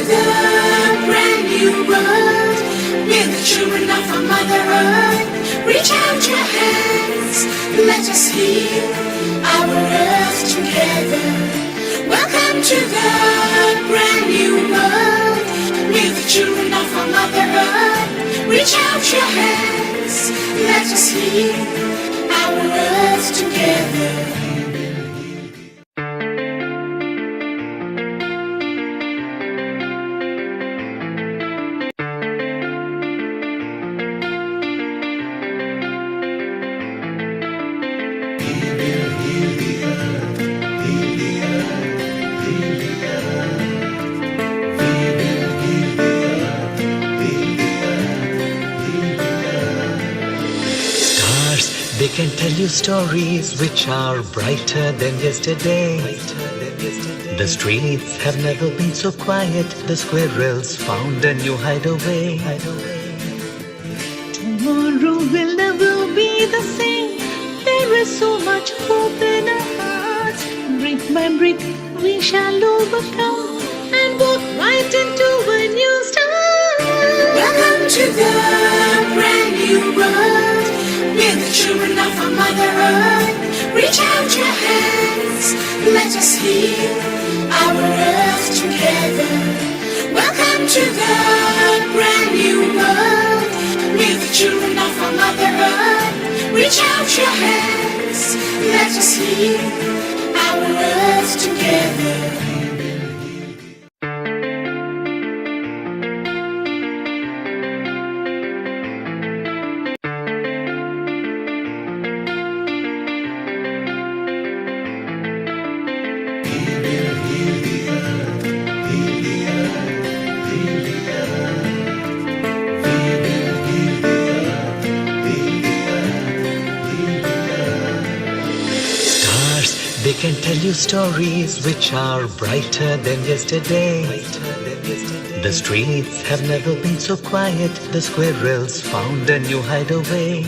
the brand new world. We're the children of our Mother Earth. Reach out your hands, let us heal our earth together. Welcome to the brand new world. We're the children of our Mother Earth. Reach out your hands, let us heal our earth together. They can tell you stories which are brighter than yesterday. The streets have never been so quiet. The squirrels found a new hideaway. Tomorrow will never be the same. There is so much hope in our hearts. Brick by brick we shall overcome and walk right into a new start. Welcome to the brand new world. We're the children of our Mother Earth. Reach out your hands, let us heal our earth together. Welcome to the brand new world. We're the children of our Mother Earth. Reach out your hands, let us heal our earth together. They can tell you stories which are brighter than yesterday. The streets have never been so quiet. The squirrels found a new hideaway.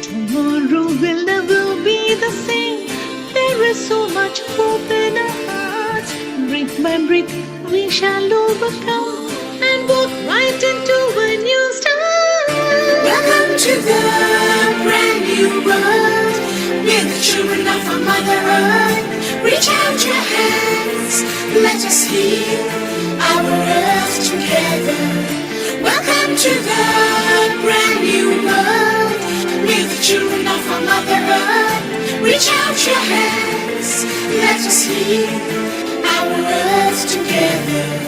Tomorrow will never be the same. There is so much hope in our hearts. Brick by brick we shall overcome and walk right into a new start. Welcome to the brand new world. We're the children of our Mother Earth. Reach out your hands, let us heal our earth together. Welcome to the brand new world. We're the children of our Mother Earth. Reach out your hands, let us heal our earth together.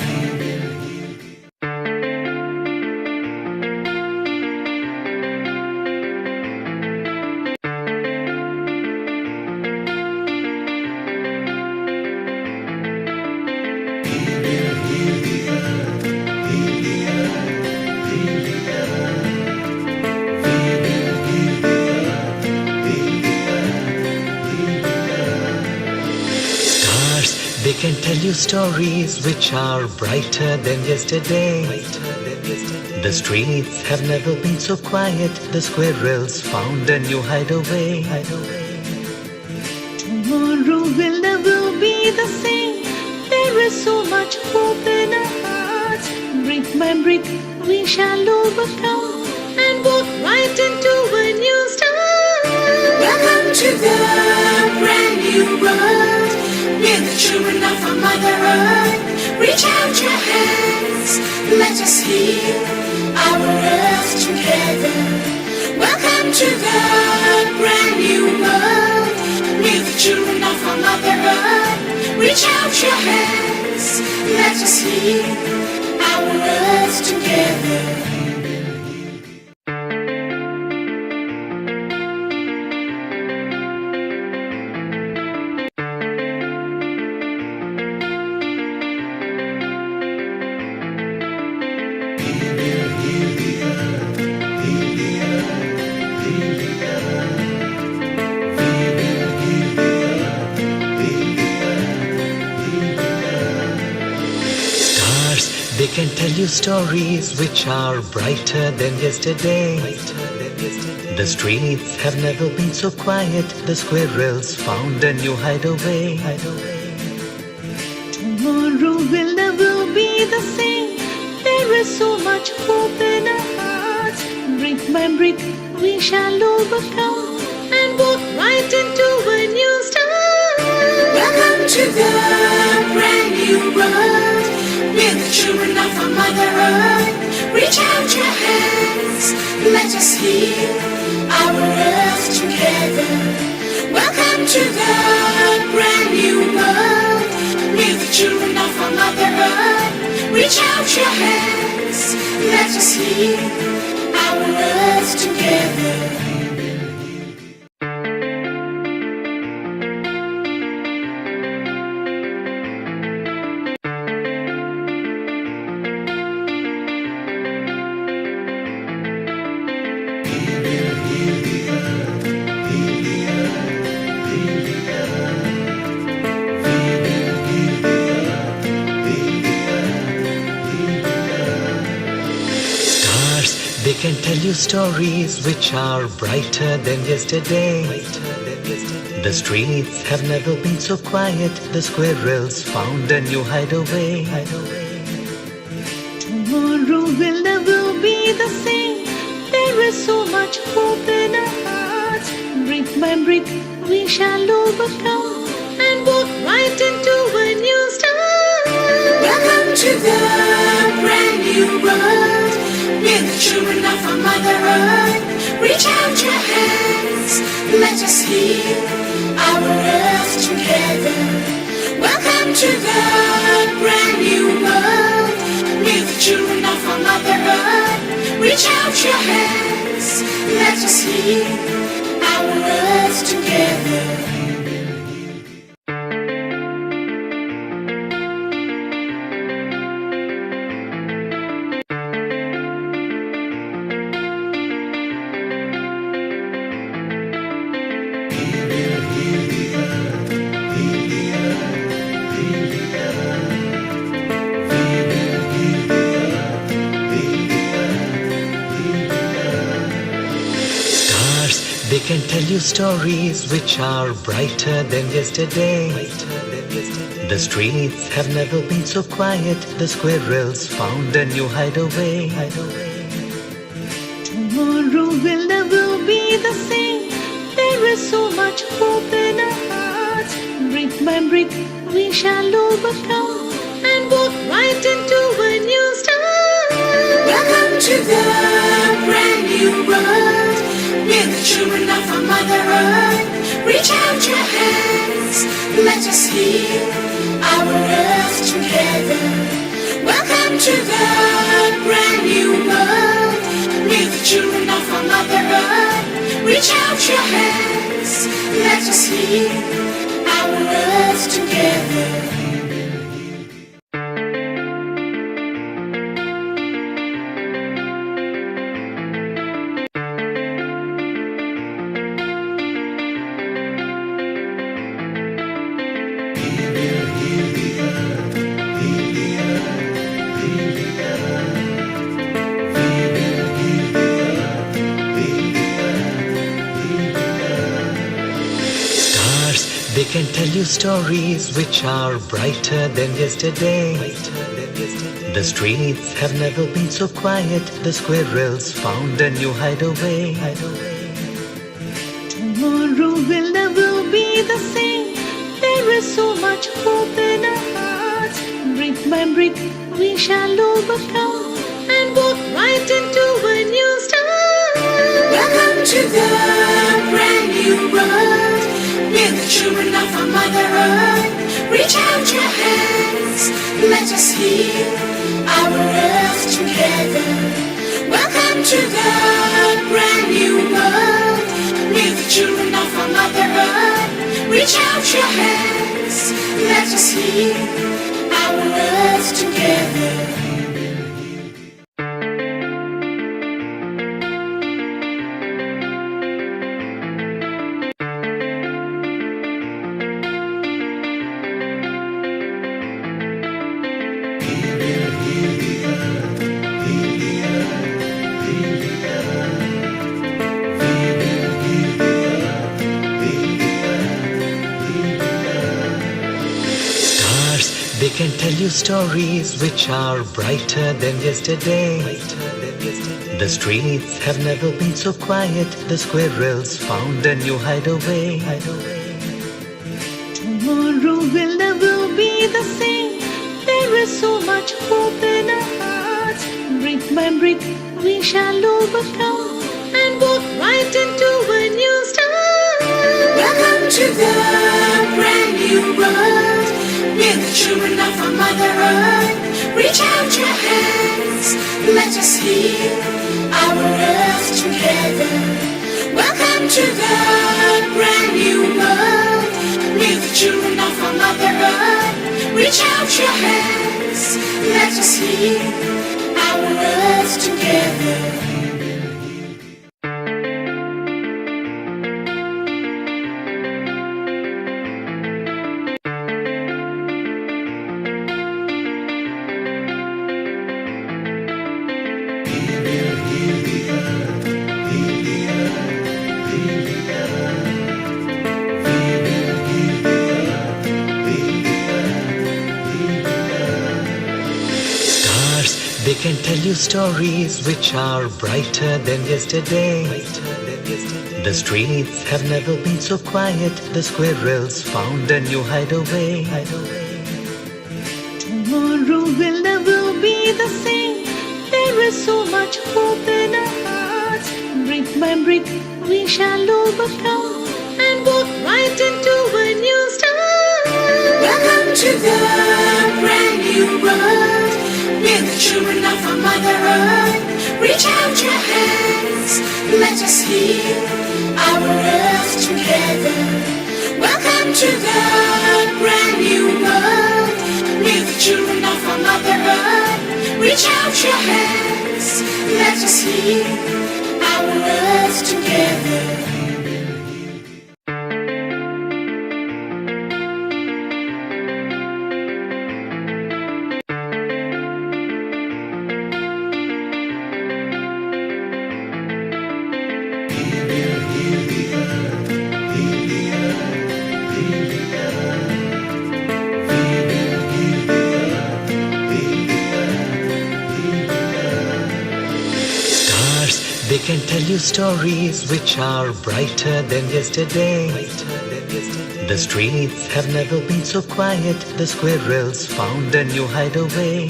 They can tell you stories which are brighter than yesterday. The streets have never been so quiet. The squirrels found a new hideaway. Tomorrow will never be the same. There is so much hope in our hearts. Brick by brick we shall overcome and walk right into a new start. Welcome to the brand new world. We're the children of our Mother Earth. Reach out your hands, let us heal our earth together. Welcome to the brand new world. We're the children of our Mother Earth. Reach out your hands, let us heal our earth together. They can tell you stories which are brighter than yesterday. The streets have never been so quiet. The squirrels found a new hideaway. Tomorrow will never the same. There is so much hope in our hearts. Brick by brick, we shall overcome and walk right into a new start. Welcome to the brand new world. We're the children of our Mother Earth. Reach out your hands, let us heal our earth together. Welcome to the brand new world. We're the children of our Mother Earth. Reach out your hands, let us heal our earth together. They can tell you stories which are brighter than yesterday. The streets have never been so quiet. The squirrels found a new hideaway. Tomorrow will never be the same. There is so much hope in our hearts. Brick by brick, we shall overcome and walk right into a new start. Welcome to the brand new world. We're the children of our Mother Earth. Reach out your hands, let us heal our earth together. Welcome to the brand new world. We're the children of our Mother Earth. Reach out your hands, let us heal our earth together. They can tell you stories which are brighter than yesterday. The streets have never been so quiet. The squirrels found a new hideaway. Tomorrow will never be the same. There is so much hope in our hearts. Brick by brick, we shall overcome and walk right into a new start. Welcome to the brand new world. We're the children of our Mother Earth. Reach out your hands, let us heal our earth together. Welcome to the brand new world. We're the children of our Mother Earth. Reach out your hands, let us heal our earth together. They can tell you stories which are brighter than yesterday. The streets have never been so quiet. The squirrels found a new hideaway. Tomorrow will never be the same. There is so much hope in our hearts. Brick by brick, we shall overcome and walk right into a new start. Welcome to the brand new world. We're the children of our Mother Earth. Reach out your hands, let us heal our earth together. Welcome to the brand new world. We're the children of our Mother Earth. Reach out your hands, let us heal our earth together. They can tell you stories which are brighter than yesterday. The streets have never been so quiet. The squirrels found a new hideaway. Tomorrow will never be the same. There is so much hope in our hearts. Brick by brick, we shall overcome and walk right into a new start. Welcome to the brand new world. We're the children of our Mother Earth. Reach out your hands, let us heal our earth together. Welcome to the brand new world. We're the children of our Mother Earth. Reach out your hands, let us heal our earth together. They can tell you stories which are brighter than yesterday. The streets have never been so quiet. The squirrels found a new hideaway. Tomorrow will never be the same. There is so much hope in our hearts. Brick by brick, we shall overcome and walk right into a new start. Welcome to the brand new world. We're the children of our Mother Earth. Reach out your hands, let us heal our earth together. Welcome to the brand new world. We're the children of our Mother Earth. Reach out your hands, let us heal our earth together. They can tell you stories which are brighter than yesterday. The streets have never been so quiet. The squirrels found a new hideaway.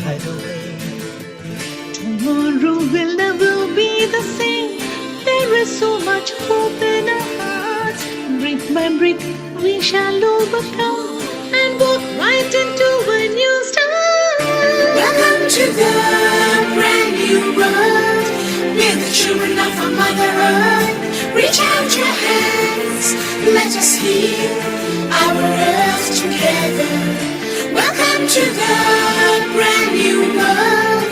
Tomorrow will never be the same. There is so much hope in our hearts. Brick by brick, we shall overcome and walk right into a new start. Welcome to the brand new world. We're the children of our Mother Earth. Reach out your hands, let us heal our earth together. Welcome to the brand new world.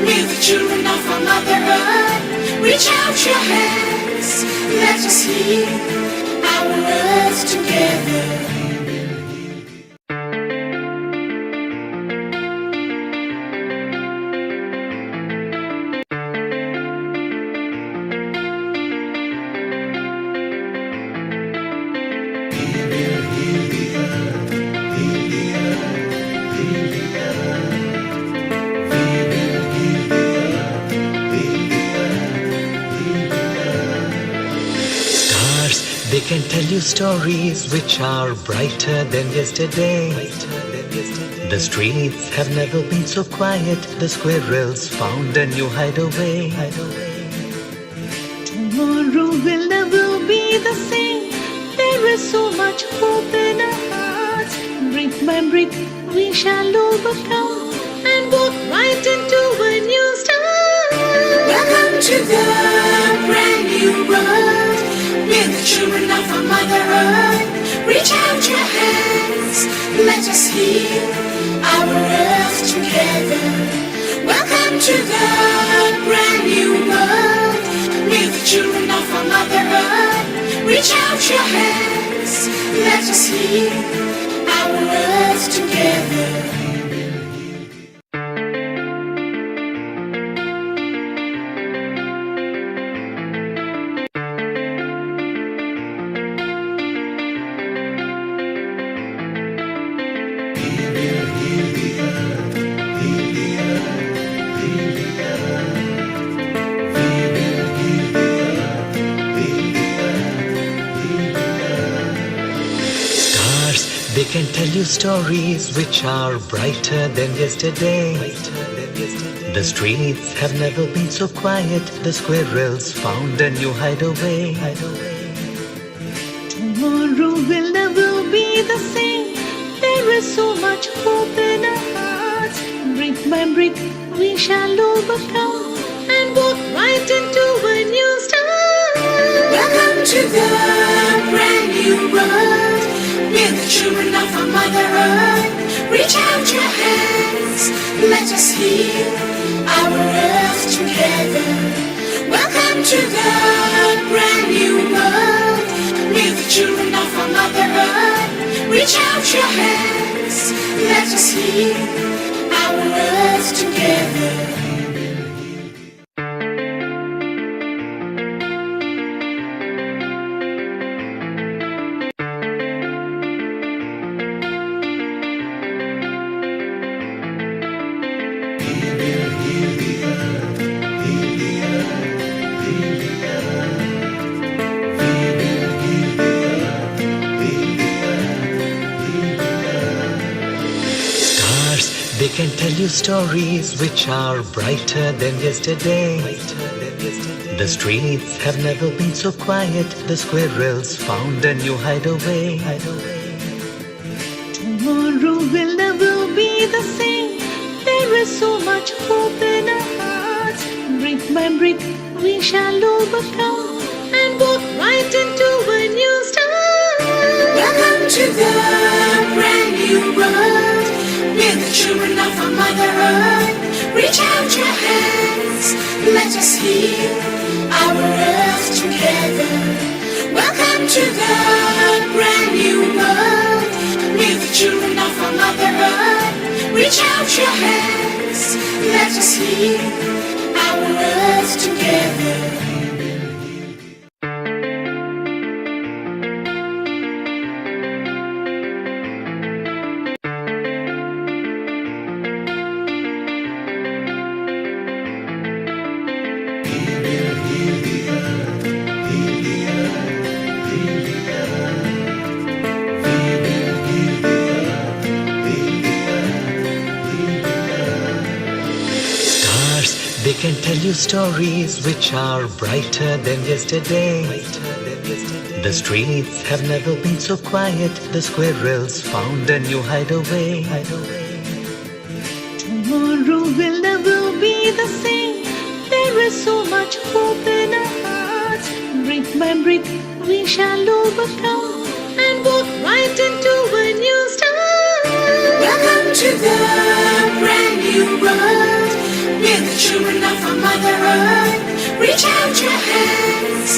We're the children of our Mother Earth. Reach out your hands, let us heal our earth together. They can tell you stories which are brighter than yesterday. The streets have never been so quiet. The squirrels found a new hideaway. Tomorrow will never be the same. There is so much hope in our hearts. Brick by brick, we shall overcome and walk right into a new start. Welcome to the brand new world. We're the children of our Mother Earth. Reach out your hands, let us heal our earth together. Welcome to the brand new world. We're the children of our Mother Earth. Reach out your hands, let us heal our earth together. can tell you stories which are brighter than yesterday. The streets have never been so quiet. The squirrels found a new hideaway. Tomorrow will never be the same. There is so much hope in our hearts. Brick by brick, we shall overcome and walk right into a new start. Welcome to the brand new world. We're the children of our Mother Earth. Reach out your hands, let us heal our earth together. Welcome to the brand new world. We're the children of our Mother Earth. Reach out your hands, let us heal our earth together. They can tell you stories which are brighter than yesterday. The streets have never been so quiet. The squirrels found a new hideaway. Tomorrow will never be the same. There is so much hope in our hearts. Brick by brick, we shall overcome and walk right into a new start. Welcome to the brand new world. We're the children of our Mother Earth. Reach out your hands, let us heal our earth together. Welcome to the brand new world. We're the children of our Mother Earth. Reach out your hands, let us heal our earth together. 'Cause they can tell you stories which are brighter than yesterday. The streets have never been so quiet. The squirrels found a new hideaway. Tomorrow will never be the same. There is so much hope in our hearts. Brick by brick, we shall overcome and walk right into a new start. Welcome to the brand new world. We're the children of our Mother Earth. Reach out your hands,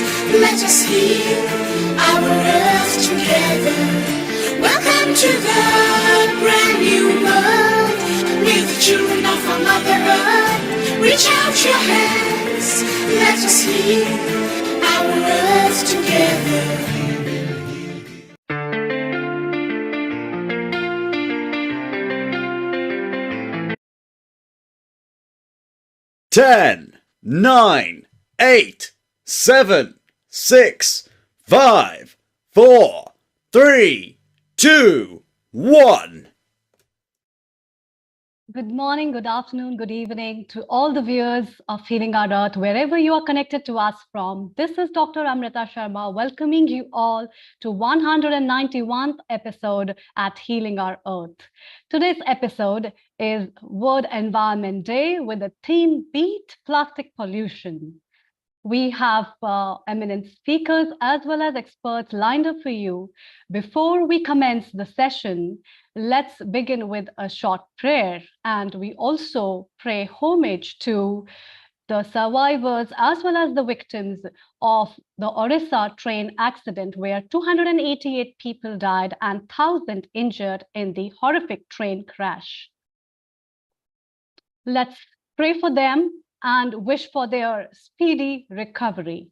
let us heal our earth together. Welcome to the brand new world. We're the children of our Mother Earth. Reach out your hands, let us heal our earth together. 10, 9, 8, 7, 6, 5, 4, 3, 2, 1. Good morning, good afternoon, good evening to all the viewers of Healing Our Earth, wherever you are connected to us from. This is Dr. Amrita Sharma welcoming you all to 191st episode at Healing Our Earth. Today's episode is World Environment Day with the theme Beat Plastic Pollution. We have eminent speakers as well as experts lined up for you. Before we commence the session, let's begin with a short prayer. And we also pay homage to the survivors as well as the victims of the Orissa train accident, where 288 people died and 1,000 injured in the horrific train crash. Let's pray for them and wish for their speedy recovery.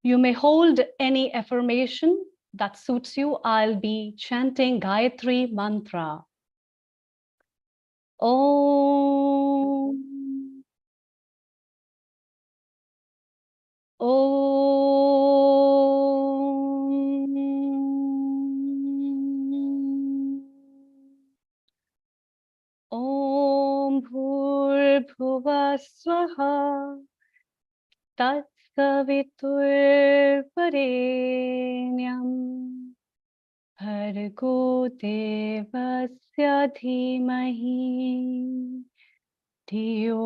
You may hold any affirmation that suits you. I'll be chanting Gayatri Mantra. Om. Om. Bhurbhuva Swaha Tatsaviturvarenyam Bhargo Devasya Dhimahi Dhiyo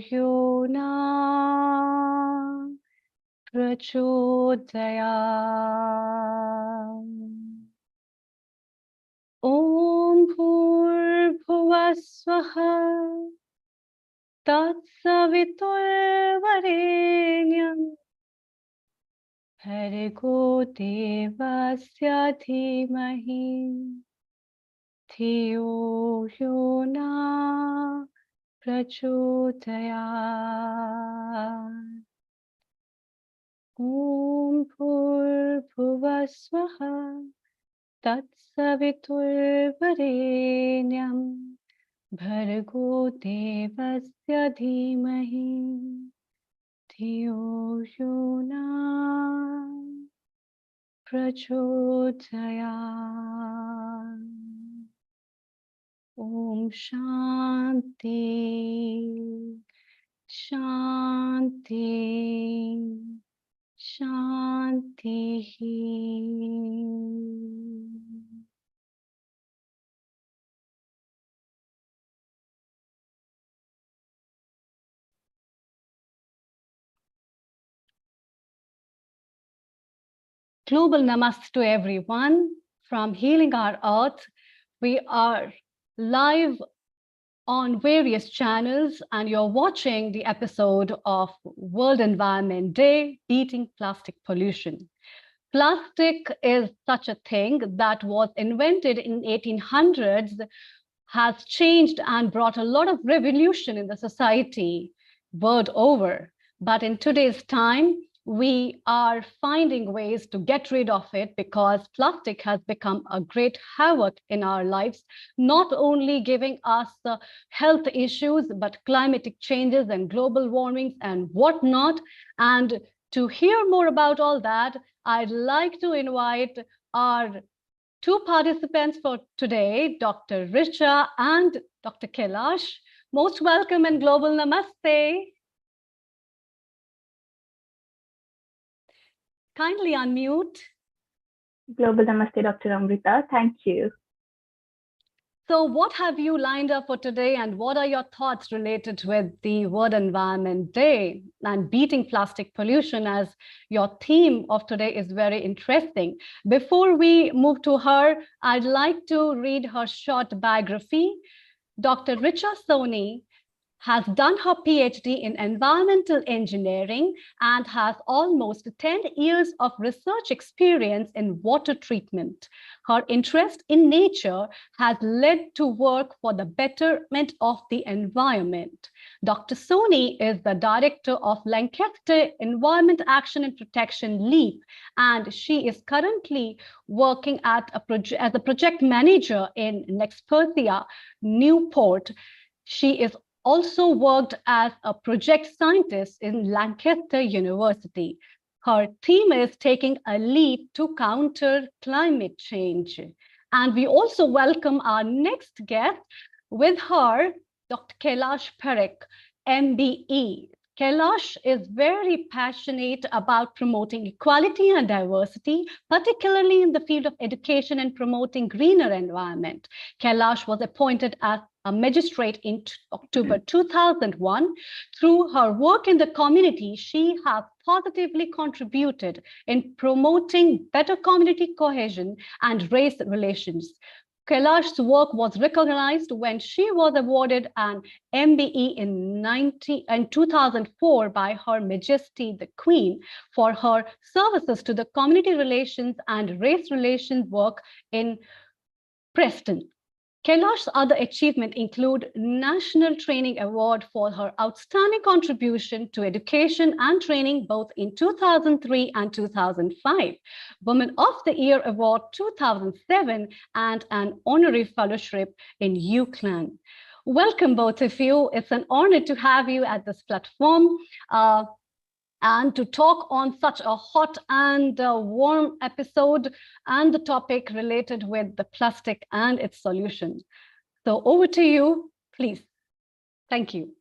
Yona Prachodayam. Om Bhurbhuva Swaha Tatsaviturvarenyam Bhargo Devasya Dhimahi Dhiyo Yona Prachodayat. Om Bhurbhuva Swaha Tatsaviturvarenyam Bhargo Devasya Dhimahi Dhiyo Yona Prachodayat. Om Shanti, Shanti, Shanti. Global namaste to everyone from Healing Our Earth. We are live on various channels, and you're watching the episode of World Environment Day, Beating Plastic Pollution. Plastic is such a thing that was invented in 1800s, has changed and brought a lot of revolution in the society world over. But in today's time, we are finding ways to get rid of it because plastic has become a great havoc in our lives, not only giving us health issues, but climatic changes and global warmings and whatnot. And to hear more about all that, I'd like to invite our two participants for today, Dr. Richa and Dr. Kailash. Most welcome and global namaste. Kindly unmute. Global Namaste, Dr. Amrita. Thank you. So what have you lined up for today, and what are your thoughts related with the World Environment Day and beating plastic pollution, as your theme of today is very interesting? Before we move to her, I'd like to read her short biography. Dr. Richa Soni has done her PhD in environmental engineering and has almost 10 years of research experience in water treatment. Her interest in nature has led to work for the betterment of the environment. Dr. Soni is the director of Lancaster Environment Action and Protection LEAP, and she is currently working as a project manager in Nexpertia, Newport. She is also worked as a project scientist in Lancaster University. Her theme is taking a leap to counter climate change. And we also welcome our next guest with her, Dr. Kailash Parekh MBE. Kailash is very passionate about promoting equality and diversity, particularly in the field of education and promoting greener environment. Kailash was appointed as a magistrate in October 2001. Through her work in the community, she has positively contributed in promoting better community cohesion and race relations. Kailash's work was recognized when she was awarded an MBE in 2004 by Her Majesty the Queen for her services to the community relations and race relations work in Preston. Kailash's other achievements include National Training Award for her outstanding contribution to education and training both in 2003 and 2005, Women of the Year Award 2007, and an honorary fellowship in UCLan. Welcome, both of you. It's an honor to have you at this platform. And to talk on such a hot and warm episode and the topic related with the plastic and its solution. So over to you, please. Thank you.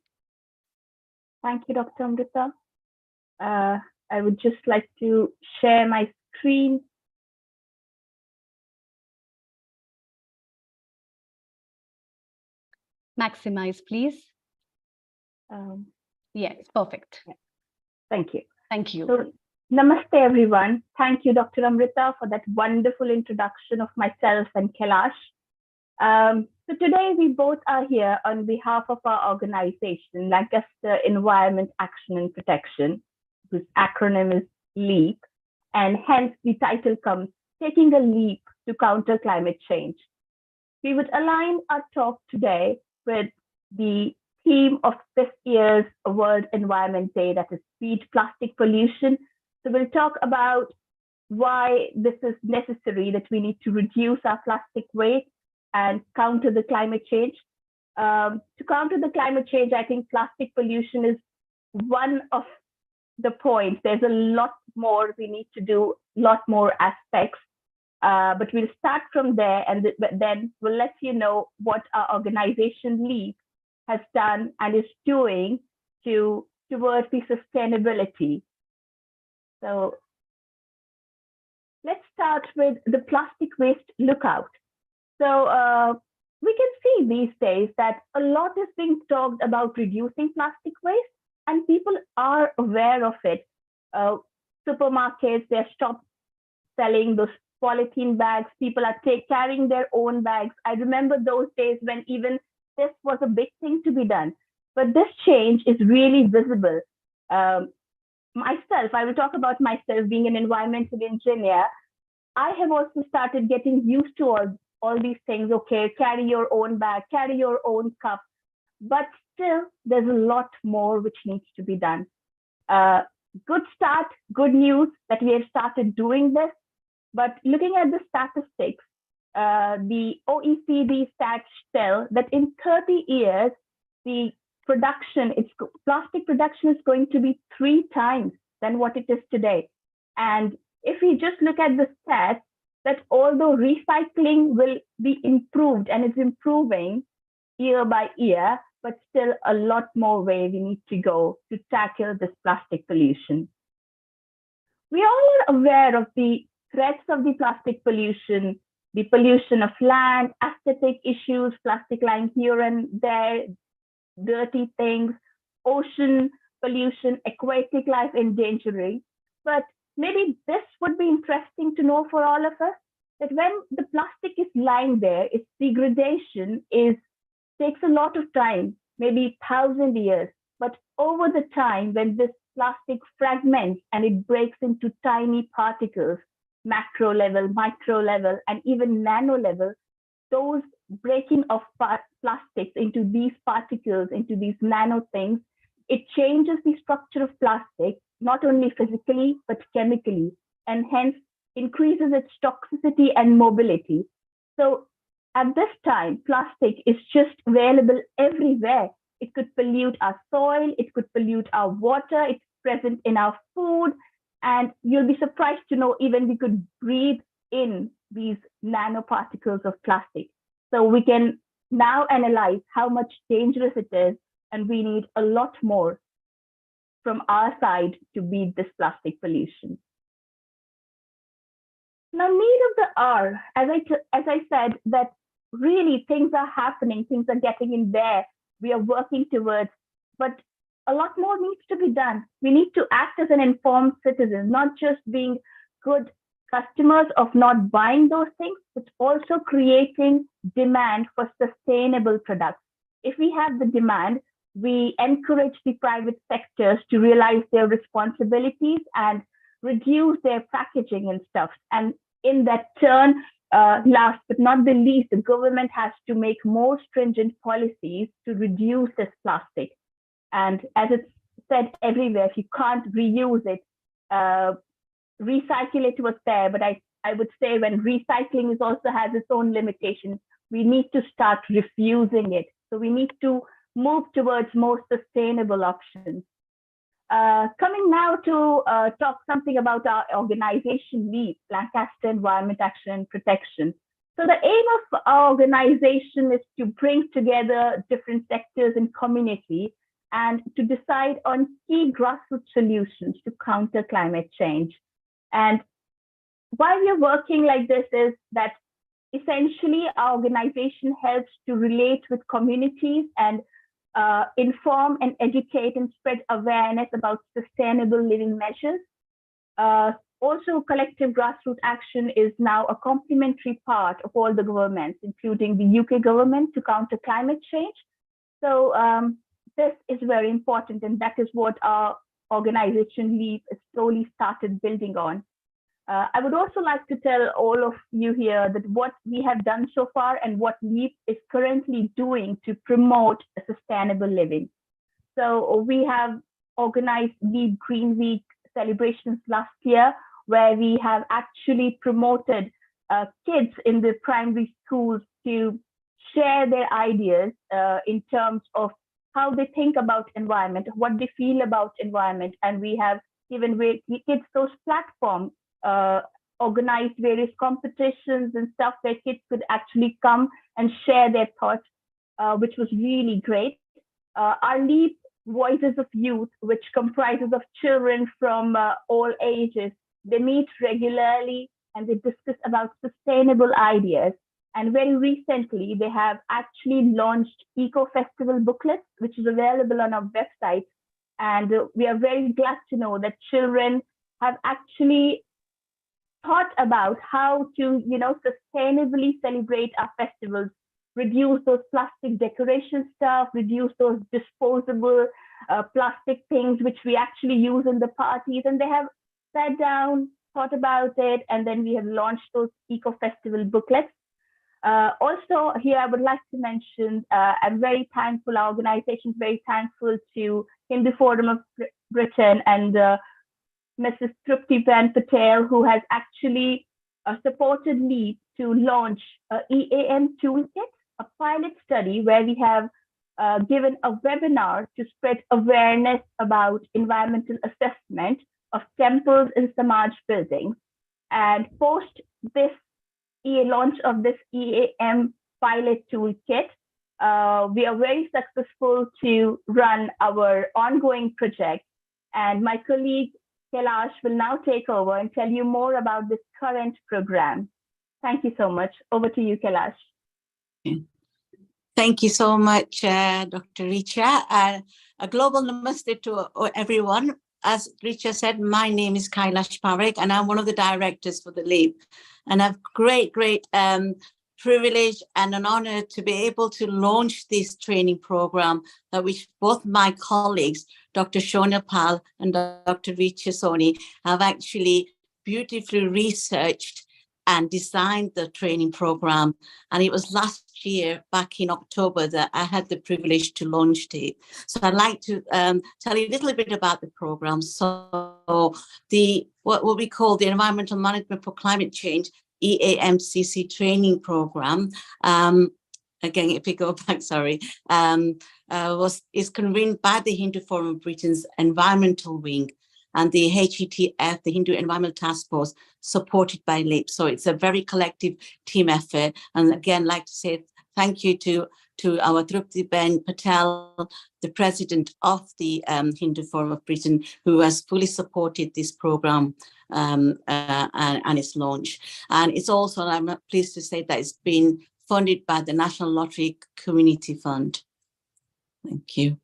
Thank you, Dr. Amrita. I would just like to share my screen. Maximize, please. Yes, perfect. Thank you. Thank you. So, namaste, everyone. Thank you, Dr. Amrita, for that wonderful introduction of myself and Kailash. So today we both are here on behalf of our organization, Lancaster Environment Action and Protection, whose acronym is LEAP, and hence the title comes Taking a Leap to Counter Climate Change. We would align our talk today with the theme of this year's World Environment Day, that is Beat Plastic Pollution. So we'll talk about why this is necessary, that we need to reduce our plastic waste and counter the climate change. To counter the climate change, I think plastic pollution is one of the points. There's a lot more we need to do, a lot more aspects. But we'll start from there, and then we'll let you know what our organization LEAP has done and is doing towards the sustainability. So let's start with the plastic waste lookout. So we can see these days that a lot is being talked about reducing plastic waste, and people are aware of it. Supermarkets, they're stopped selling those polythene bags. People are carrying their own bags. I remember those days when even this was a big thing to be done. But this change is really visible. Myself, I will talk about myself being an environmental engineer. I have also started getting used to all these things. Okay, carry your own bag, carry your own cup. But still, there's a lot more which needs to be done. Good start, good news that we have started doing this. But looking at the statistics, the OECD stats tell that in 30 years, the plastic production is going to be 3 times than what it is today. And if we just look at the stats, that although recycling will be improved and is improving year by year, but still a lot more way we need to go to tackle this plastic pollution. We all are aware of the threats of the plastic pollution, the pollution of land, aesthetic issues, plastic lying here and there, dirty things, ocean pollution, aquatic life endangering. But maybe this would be interesting to know for all of us, that when the plastic is lying there, its degradation takes a lot of time, maybe 1,000 years. But over the time, when this plastic fragments and it breaks into tiny particles, macro level, micro level, and even nano level, those breaking of plastics into these particles, into these nano things, it changes the structure of plastic, not only physically, but chemically, and hence increases its toxicity and mobility. So at this time, plastic is just available everywhere. It could pollute our soil, it could pollute our water, it's present in our food, and you'll be surprised to know even we could breathe in these nanoparticles of plastic. So we can now analyze how much dangerous it is, and we need a lot more from our side to beat this plastic pollution. Now, need of the hour, as I said, that really things are happening, things are getting in there, we are working towards, but a lot more needs to be done. We need to act as an informed citizen, not just being good customers of not buying those things, but also creating demand for sustainable products. If we have the demand, we encourage the private sectors to realize their responsibilities and reduce their packaging and stuff. And in that turn, last but not the least, the government has to make more stringent policies to reduce this plastic. And as it's said everywhere, if you can't reuse it, recycle it was there. But I would say when recycling is also has its own limitations, we need to start refusing it. So we need to move towards more sustainable options. Coming now to talk something about our organization LEAP, Lancaster Environment Action and Protection. So the aim of our organization is to bring together different sectors and community and to decide on key grassroots solutions to counter climate change. And why we are working like this is that essentially our organization helps to relate with communities and inform and educate and spread awareness about sustainable living measures. Also, collective grassroots action is now a complementary part of all the governments, including the UK government, to counter climate change. So this is very important, and that is what our organization LEAP has slowly started building on. I would also like to tell all of you here that what we have done so far and what LEAP is currently doing to promote a sustainable living. So we have organized LEAP Green Week celebrations last year, where we have actually promoted kids in the primary schools to share their ideas in terms of how they think about environment, what they feel about environment. And we have given kids those platforms, organized various competitions and stuff where kids could actually come and share their thoughts, which was really great. Our LEAP Voices of Youth, which comprises of children from all ages, they meet regularly and they discuss about sustainable ideas. And very recently, they have actually launched Eco Festival booklets, which is available on our website. And we are very glad to know that children have actually thought about how to, sustainably celebrate our festivals, reduce those plastic decoration stuff, reduce those disposable plastic things which we actually use in the parties. And they have sat down, thought about it, and then we have launched those Eco Festival booklets. Also, here I would like to mention, I'm very thankful, our organization is very thankful to Hindu Forum of Britain and Mrs. Trupti Patel, who has actually supported me to launch EAM Toolkit, a pilot study where we have given a webinar to spread awareness about environmental assessment of temples and Samaj buildings. And post this launch of this EAM pilot toolkit, we are very successful to run our ongoing project. And my colleague Kailash will now take over and tell you more about this current program. Thank you so much. Over to you, Kailash. Thank you so much, Dr. Richa. A global namaste to everyone. As Richa said, my name is Kailash Parekh, and I'm one of the directors for the LEAP. And I've great privilege and an honor to be able to launch this training program that which both my colleagues, Dr. Shona Pal and Dr. Richa Soni, have actually beautifully researched and designed the training program. And it was last year, back in October, that I had the privilege to launch it. So I'd like to tell you a little bit about the program. So what we call the Environmental Management for Climate Change, EAMCC training program, again, if we go back, sorry, is convened by the Hindu Forum of Britain's Environmental Wing and the HETF, the Hindu Environmental Task Force, supported by LEAP. So it's a very collective team effort. And again, I'd like to say thank you to our Trupti Patel, the president of the Hindu Forum of Britain, who has fully supported this program and its launch. And it's also, I'm pleased to say that it's been funded by the National Lottery Community Fund. Thank you.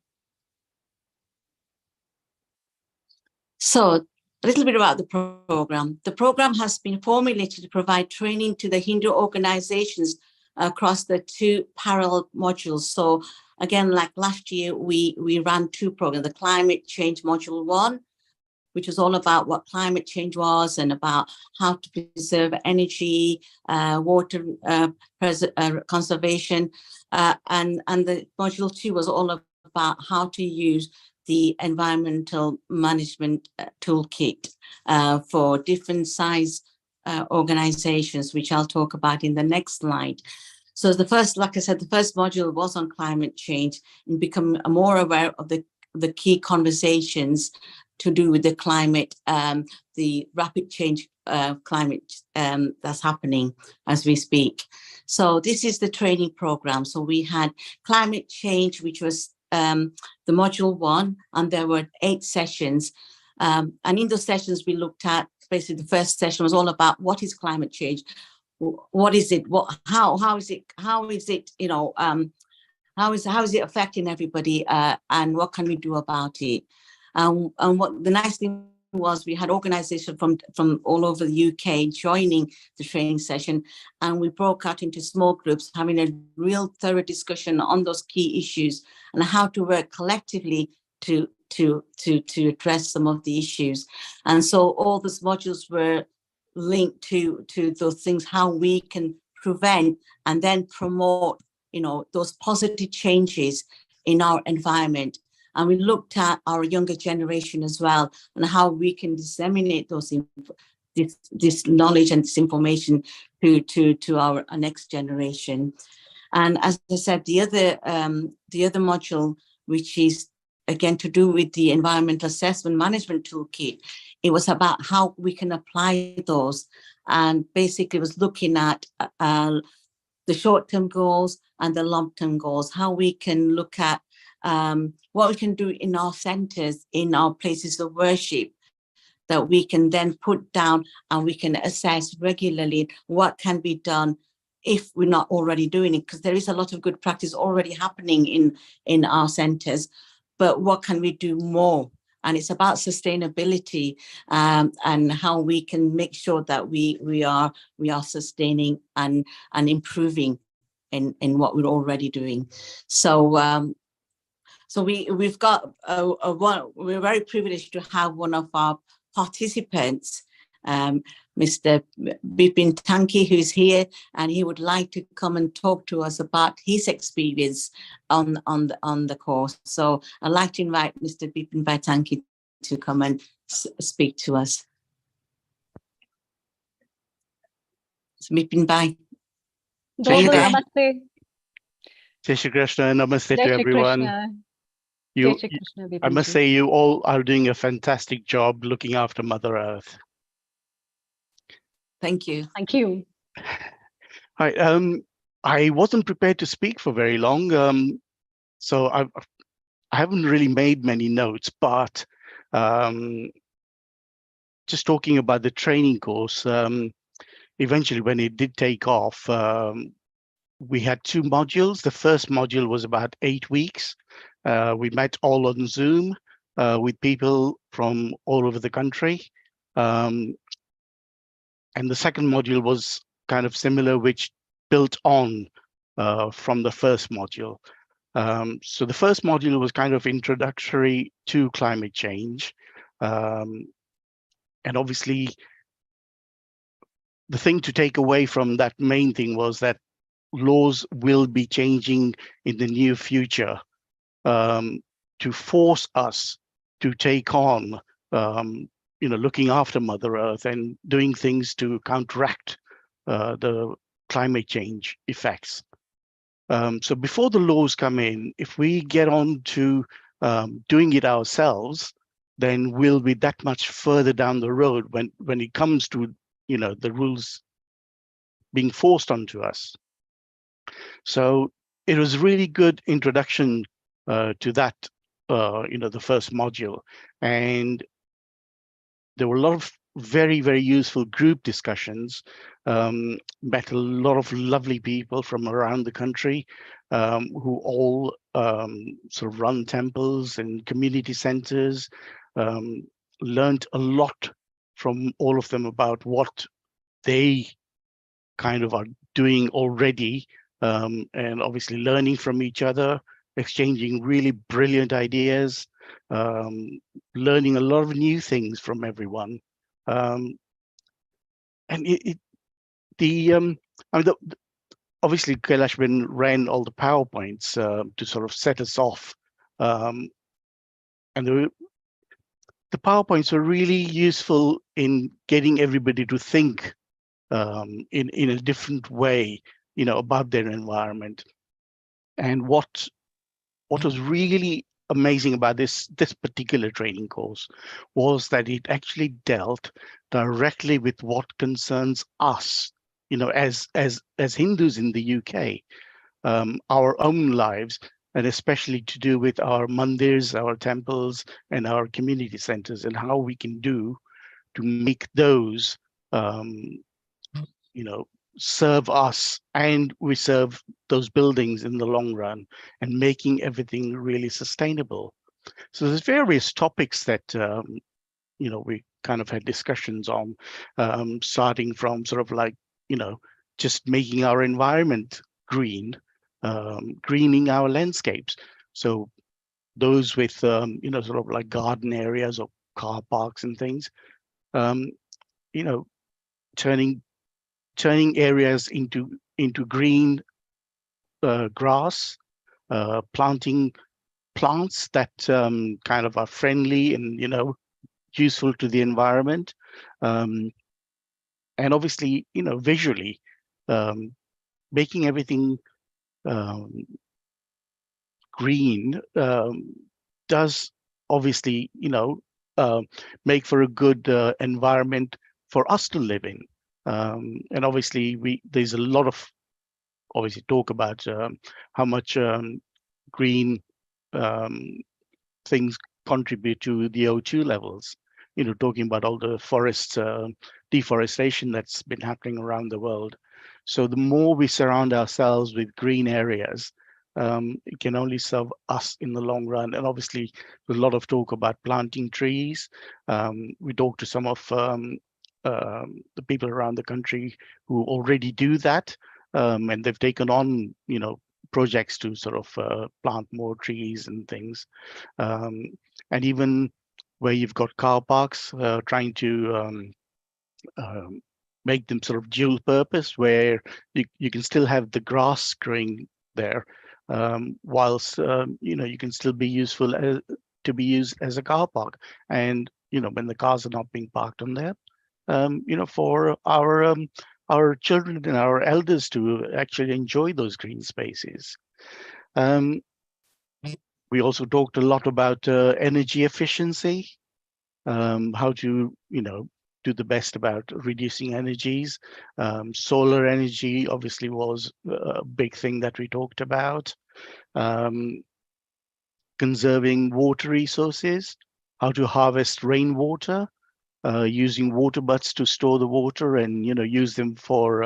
So a little bit about the program. The program has been formulated to provide training to the Hindu organizations across the two parallel modules. So again, like last year, we ran two programs, the Climate Change Module 1, which was all about what climate change was and about how to preserve energy, water conservation. And the Module 2 was all about how to use the environmental management toolkit for different size organizations, which I'll talk about in the next slide. So the first, like I said, the first module was on climate change and become more aware of the key conversations to do with the climate, the rapid change climate that's happening as we speak. So this is the training program. So we had climate change, which was the module 1, and there were 8 sessions. And in those sessions, we looked at, basically the first session was all about what is climate change? What is it? How is it, you know, how is it affecting everybody, and what can we do about it? And what the nice thing was, we had organizations from all over the UK joining the training session, and we broke out into small groups, having a real thorough discussion on those key issues and how to work collectively to address some of the issues. And so all those modules were linked to those things, how we can prevent and then promote, you know, those positive changes in our environment. And we looked at our younger generation as well, and how we can disseminate this knowledge and this information to our next generation. And as I said, the other module, which is again to do with the environmental assessment management toolkit, it was about how we can apply those, and basically was looking at the short-term goals and the long-term goals, how we can look at what we can do in our centers, in our places of worship, that we can then put down and we can assess regularly what can be done if we're not already doing it, because there is a lot of good practice already happening in our centers, but what can we do more? And it's about sustainability, and how we can make sure that we are sustaining and improving in what we're already doing. So we've got we're very privileged to have one of our participants, Mr. Bipin Tanki, who's here, and he would like to come and talk to us about his experience on the course. So I'd like to invite Mr. Bipin Tanki to come and speak to us. So Bipin Bhai, are you there? Namaste. Jai Shri Krishna, namaste Jai to Shri everyone. Krishna. Jai Shri Krishna, I must Bipinji. say, you all are doing a fantastic job looking after Mother Earth. Thank you. Thank you. Hi, I wasn't prepared to speak for very long, so I haven't really made many notes, but just talking about the training course, eventually when it did take off, we had 2 modules. The first module was about 8 weeks. We met all on Zoom with people from all over the country. And the second module was kind of similar, which built on from the first module. So the first module was kind of introductory to climate change. And obviously, the thing to take away from that main thing was that laws will be changing in the near future to force us to take on looking after Mother Earth and doing things to counteract the climate change effects. So before the laws come in, if we get on to doing it ourselves, then we'll be that much further down the road when it comes to the rules being forced onto us. So it was really good introduction to that, the first module, and there were a lot of very, very useful group discussions. Met a lot of lovely people from around the country who all sort of run temples and community centers. Learned a lot from all of them about what they kind of are doing already, and obviously learning from each other, exchanging really brilliant ideas, learning a lot of new things from everyone. And obviously Kailash ran all the PowerPoints to sort of set us off. And the PowerPoints are really useful in getting everybody to think in a different way, about their environment. And what was really amazing about this particular training course was that it actually dealt directly with what concerns us, as Hindus in the UK, our own lives, and especially to do with our mandirs, our temples, and our community centers, and how we can do to make those, serve us, and we serve those buildings in the long run, and making everything really sustainable. So there's various topics that we kind of had discussions on, starting from sort of like just making our environment green, greening our landscapes. So those with sort of like garden areas or car parks and things, um, you know, turning areas into green grass, planting plants that kind of are friendly and useful to the environment, um, and obviously visually, um, making everything um, green does obviously make for a good environment for us to live in, and obviously there's a lot of obviously talk about how much green um, things contribute to the O2 levels. Talking about all the forest deforestation that's been happening around the world. So the more we surround ourselves with green areas, it can only serve us in the long run. And obviously, there's a lot of talk about planting trees. We talked to some of the people around the country who already do that, and they've taken on, projects to sort of plant more trees and things. And even where you've got car parks, trying to um, make them sort of dual purpose, where you can still have the grass growing there, whilst you can still be useful to be used as a car park. And when the cars are not being parked on there, for our children and our elders to actually enjoy those green spaces. We also talked a lot about energy efficiency, how to, do the best about reducing energies. Solar energy obviously was a big thing that we talked about. Conserving water resources, how to harvest rainwater, using water butts to store the water and use them for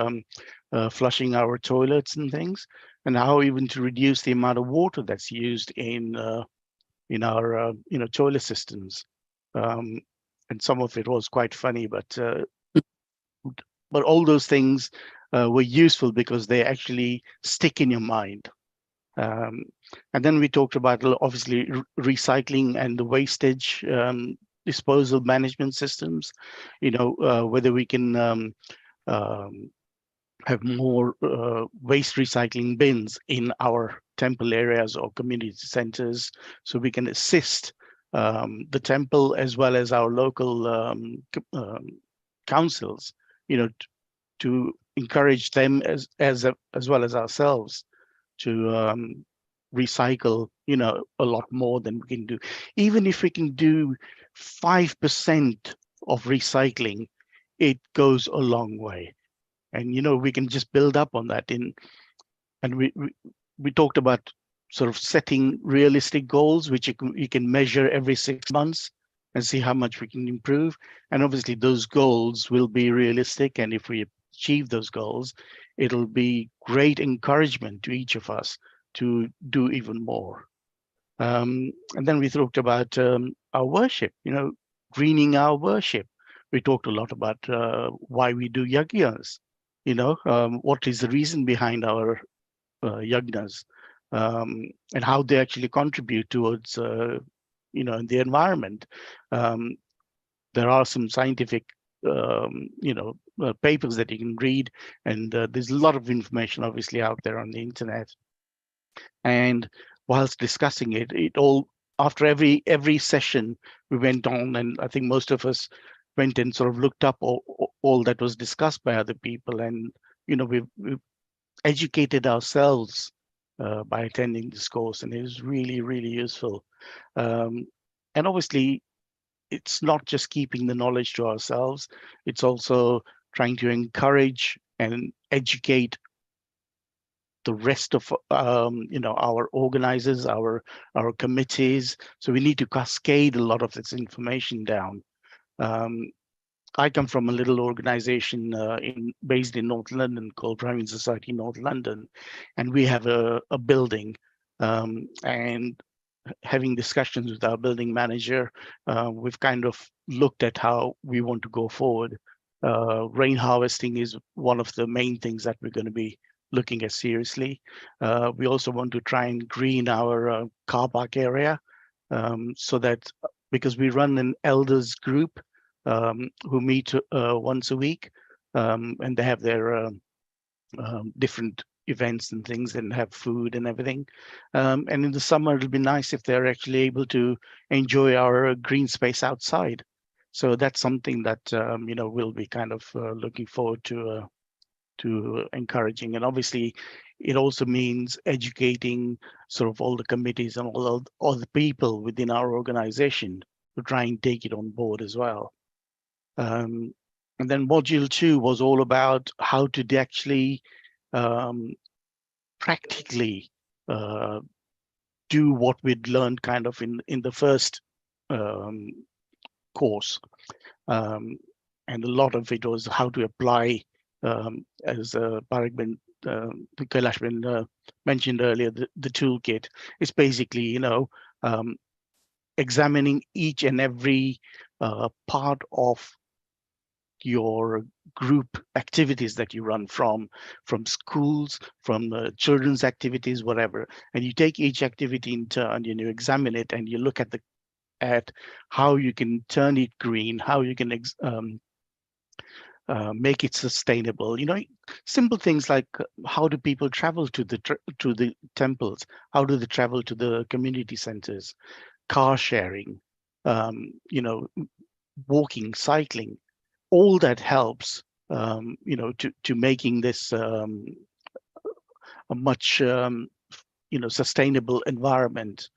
flushing our toilets and things, and how even to reduce the amount of water that's used in our toilet systems. And some of it was quite funny, but all those things were useful because they actually stick in your mind. And then we talked about obviously recycling and the wastage disposal management systems, whether we can have more waste recycling bins in our temple areas or community centers, so we can assist the temple as well as our local councils, to encourage them as well as ourselves to recycle, a lot more than we can do. Even if we can do 5% of recycling, it goes a long way. And, we can just build up on that. And we talked about sort of setting realistic goals, which you can measure every 6 months and see how much we can improve. And obviously those goals will be realistic. And if we achieve those goals, it'll be great encouragement to each of us to do even more. And then we talked about our worship, greening our worship. We talked a lot about why we do yajnas, what is the reason behind our yajnas, and how they actually contribute towards, the environment. There are some scientific, papers that you can read, and there's a lot of information obviously out there on the internet. And whilst discussing it all, after every session, we went on, and I think most of us went and sort of looked up all that was discussed by other people, and we've educated ourselves by attending this course, and it was really, really useful. And obviously, it's not just keeping the knowledge to ourselves, it's also trying to encourage and educate the rest of our organizers, our committees. So we need to cascade a lot of this information down. I come from a little organization based in North London called Primary Society North London, and we have a building, and having discussions with our building manager, we've kind of looked at how we want to go forward. Rain harvesting is one of the main things that we're going to be looking at seriously. We also want to try and green our car park area, so that, because we run an elders group who meet once a week, and they have their different events and things and have food and everything. And in the summer, it'll be nice if they're actually able to enjoy our green space outside. So that's something that we'll be kind of looking forward to encouraging. And obviously, it also means educating sort of all the committees and all the people within our organization to try and take it on board as well. And then module 2 was all about how to actually practically do what we'd learned kind of in the first course. And a lot of it was how to apply, as Kailash mentioned earlier, the toolkit. It's basically, examining each and every part of your group activities that you run from schools, from children's activities, whatever, and you take each activity in turn and you examine it and you look at how you can turn it green, how you can make it sustainable. Simple things like how do people travel to the temples, how do they travel to the community centers, car sharing, walking, cycling. All that helps, to making this a much, sustainable environment.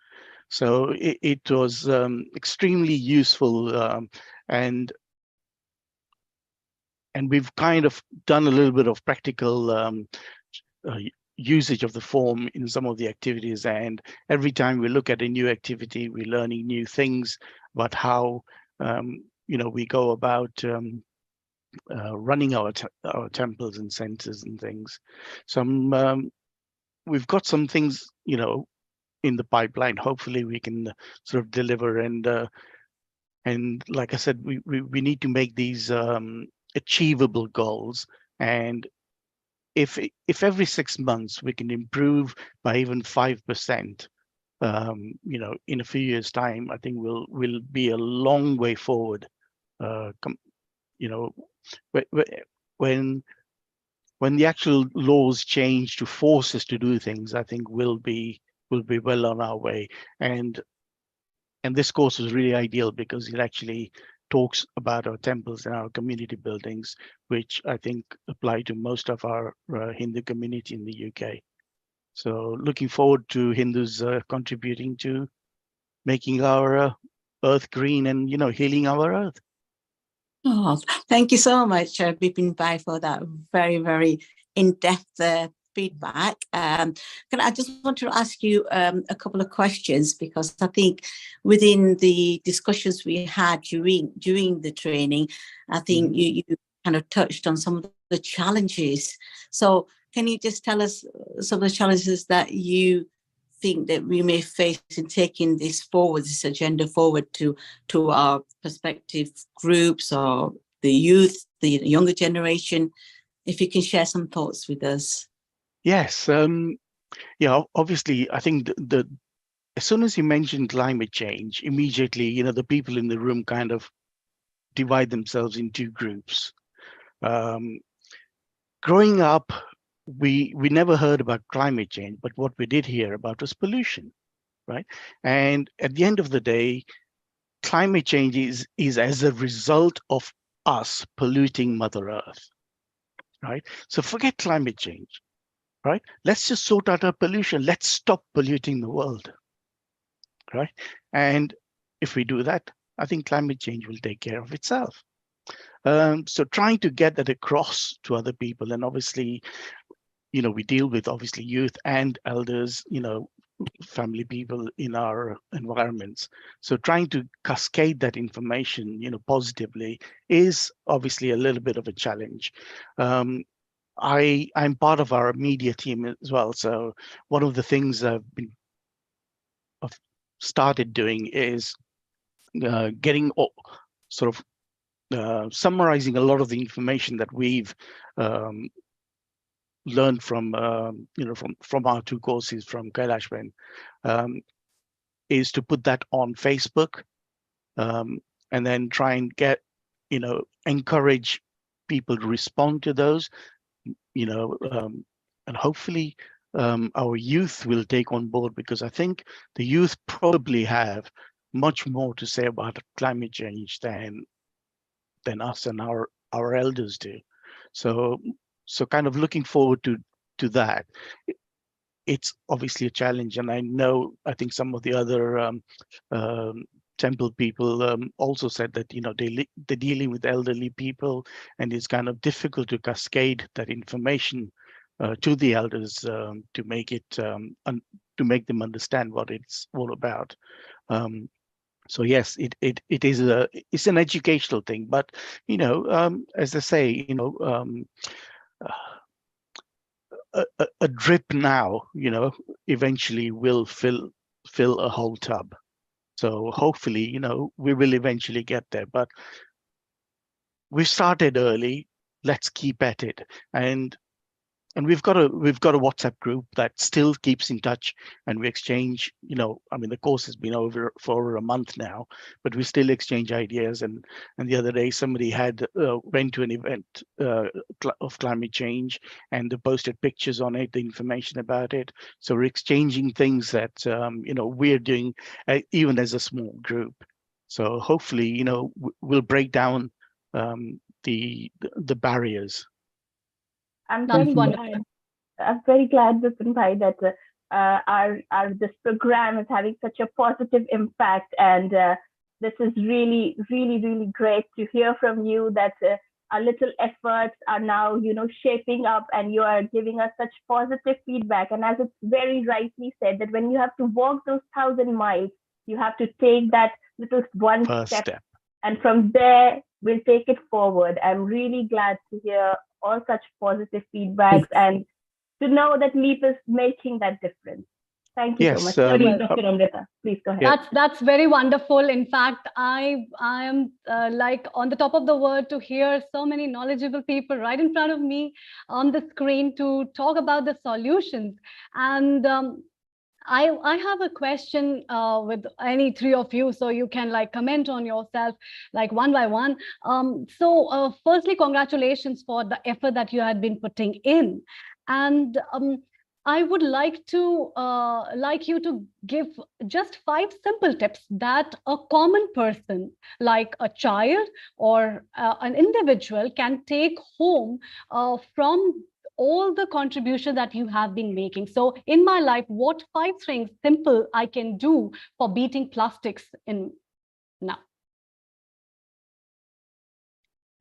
So it was extremely useful, and we've kind of done a little bit of practical usage of the form in some of the activities. And every time we look at a new activity, we're learning new things about how we go about running our temples and centers and things. We've got some things, in the pipeline. Hopefully, we can sort of deliver. And like I said, we need to make these achievable goals. And if every 6 months we can improve by even 5%, in a few years' time, I think we'll be a long way forward. When the actual laws change to force us to do things, I think we'll be well on our way. And this course is really ideal because it actually talks about our temples and our community buildings, which I think apply to most of our Hindu community in the UK. So looking forward to Hindus contributing to making our earth green and, healing our earth. Oh, thank you so much, Bipin Bhai, for that very, very in-depth feedback. I just want to ask you a couple of questions, because I think within the discussions we had during the training, I think you kind of touched on some of the challenges. So can you just tell us some of the challenges that you think that we may face in taking this agenda forward to our prospective groups or the youth, the younger generation? If you can share some thoughts with us. Yes. Obviously, I think as soon as you mentioned climate change, immediately, the people in the room kind of divide themselves in two groups. Growing up, we never heard about climate change, but what we did hear about was pollution, right? And at the end of the day, climate change is as a result of us polluting Mother Earth, right? So forget climate change. right? Let's just sort out our pollution. Let's stop polluting the world, right? And if we do that, I think climate change will take care of itself. So trying to get that across to other people, and obviously, we deal with obviously youth and elders, family people in our environments. So trying to cascade that information, positively is obviously a little bit of a challenge. I'm part of our media team as well. So one of the things I've started doing is getting sort of summarizing a lot of the information that we've learned from from our two courses from Kailash is to put that on Facebook, and then try and get encourage people to respond to those, and hopefully our youth will take on board, because I think the youth probably have much more to say about climate change than us and our elders do. So kind of looking forward to that. It's obviously a challenge, and I think some of the other temple people also said that they're dealing with elderly people, and it's kind of difficult to cascade that information to the elders to make it to make them understand what it's all about. So yes, it is it's an educational thing, but as I say, a drip now, eventually will fill a whole tub. So hopefully, we will eventually get there. But we started early. Let's keep at it. And we've got a WhatsApp group that still keeps in touch, and we exchange, I mean, the course has been over for over a month now, but we still exchange ideas. And the other day somebody had went to an event of climate change, and they posted pictures on it, the information about it. So we're exchanging things that we're doing even as a small group. So hopefully, we'll break down the barriers. I'm That's very wonderful. glad. I'm very glad, Vipin Bhai, that our this program is having such a positive impact, and this is really, really, really great to hear from you that our little efforts are now, shaping up, and you are giving us such positive feedback. And as it's very rightly said, that when you have to walk those 1,000 miles, you have to take that little one First step. and from there we'll take it forward. I'm really glad to hear all such positive feedbacks and to know that LEAP is making that difference. Thank you so much. Sorry, Dr. Amrita, please go ahead. That's very wonderful. In fact, I am like on the top of the world to hear so many knowledgeable people right in front of me on the screen to talk about the solutions. And I have a question with any three of you, so you can like comment on yourself like one by one. So firstly, congratulations for the effort that you had been putting in. And I would like to like you to give just 5 simple tips that a common person, like a child or an individual, can take home from all the contribution that you have been making. So in my life, what 5 things simple I can do for beating plastics in now?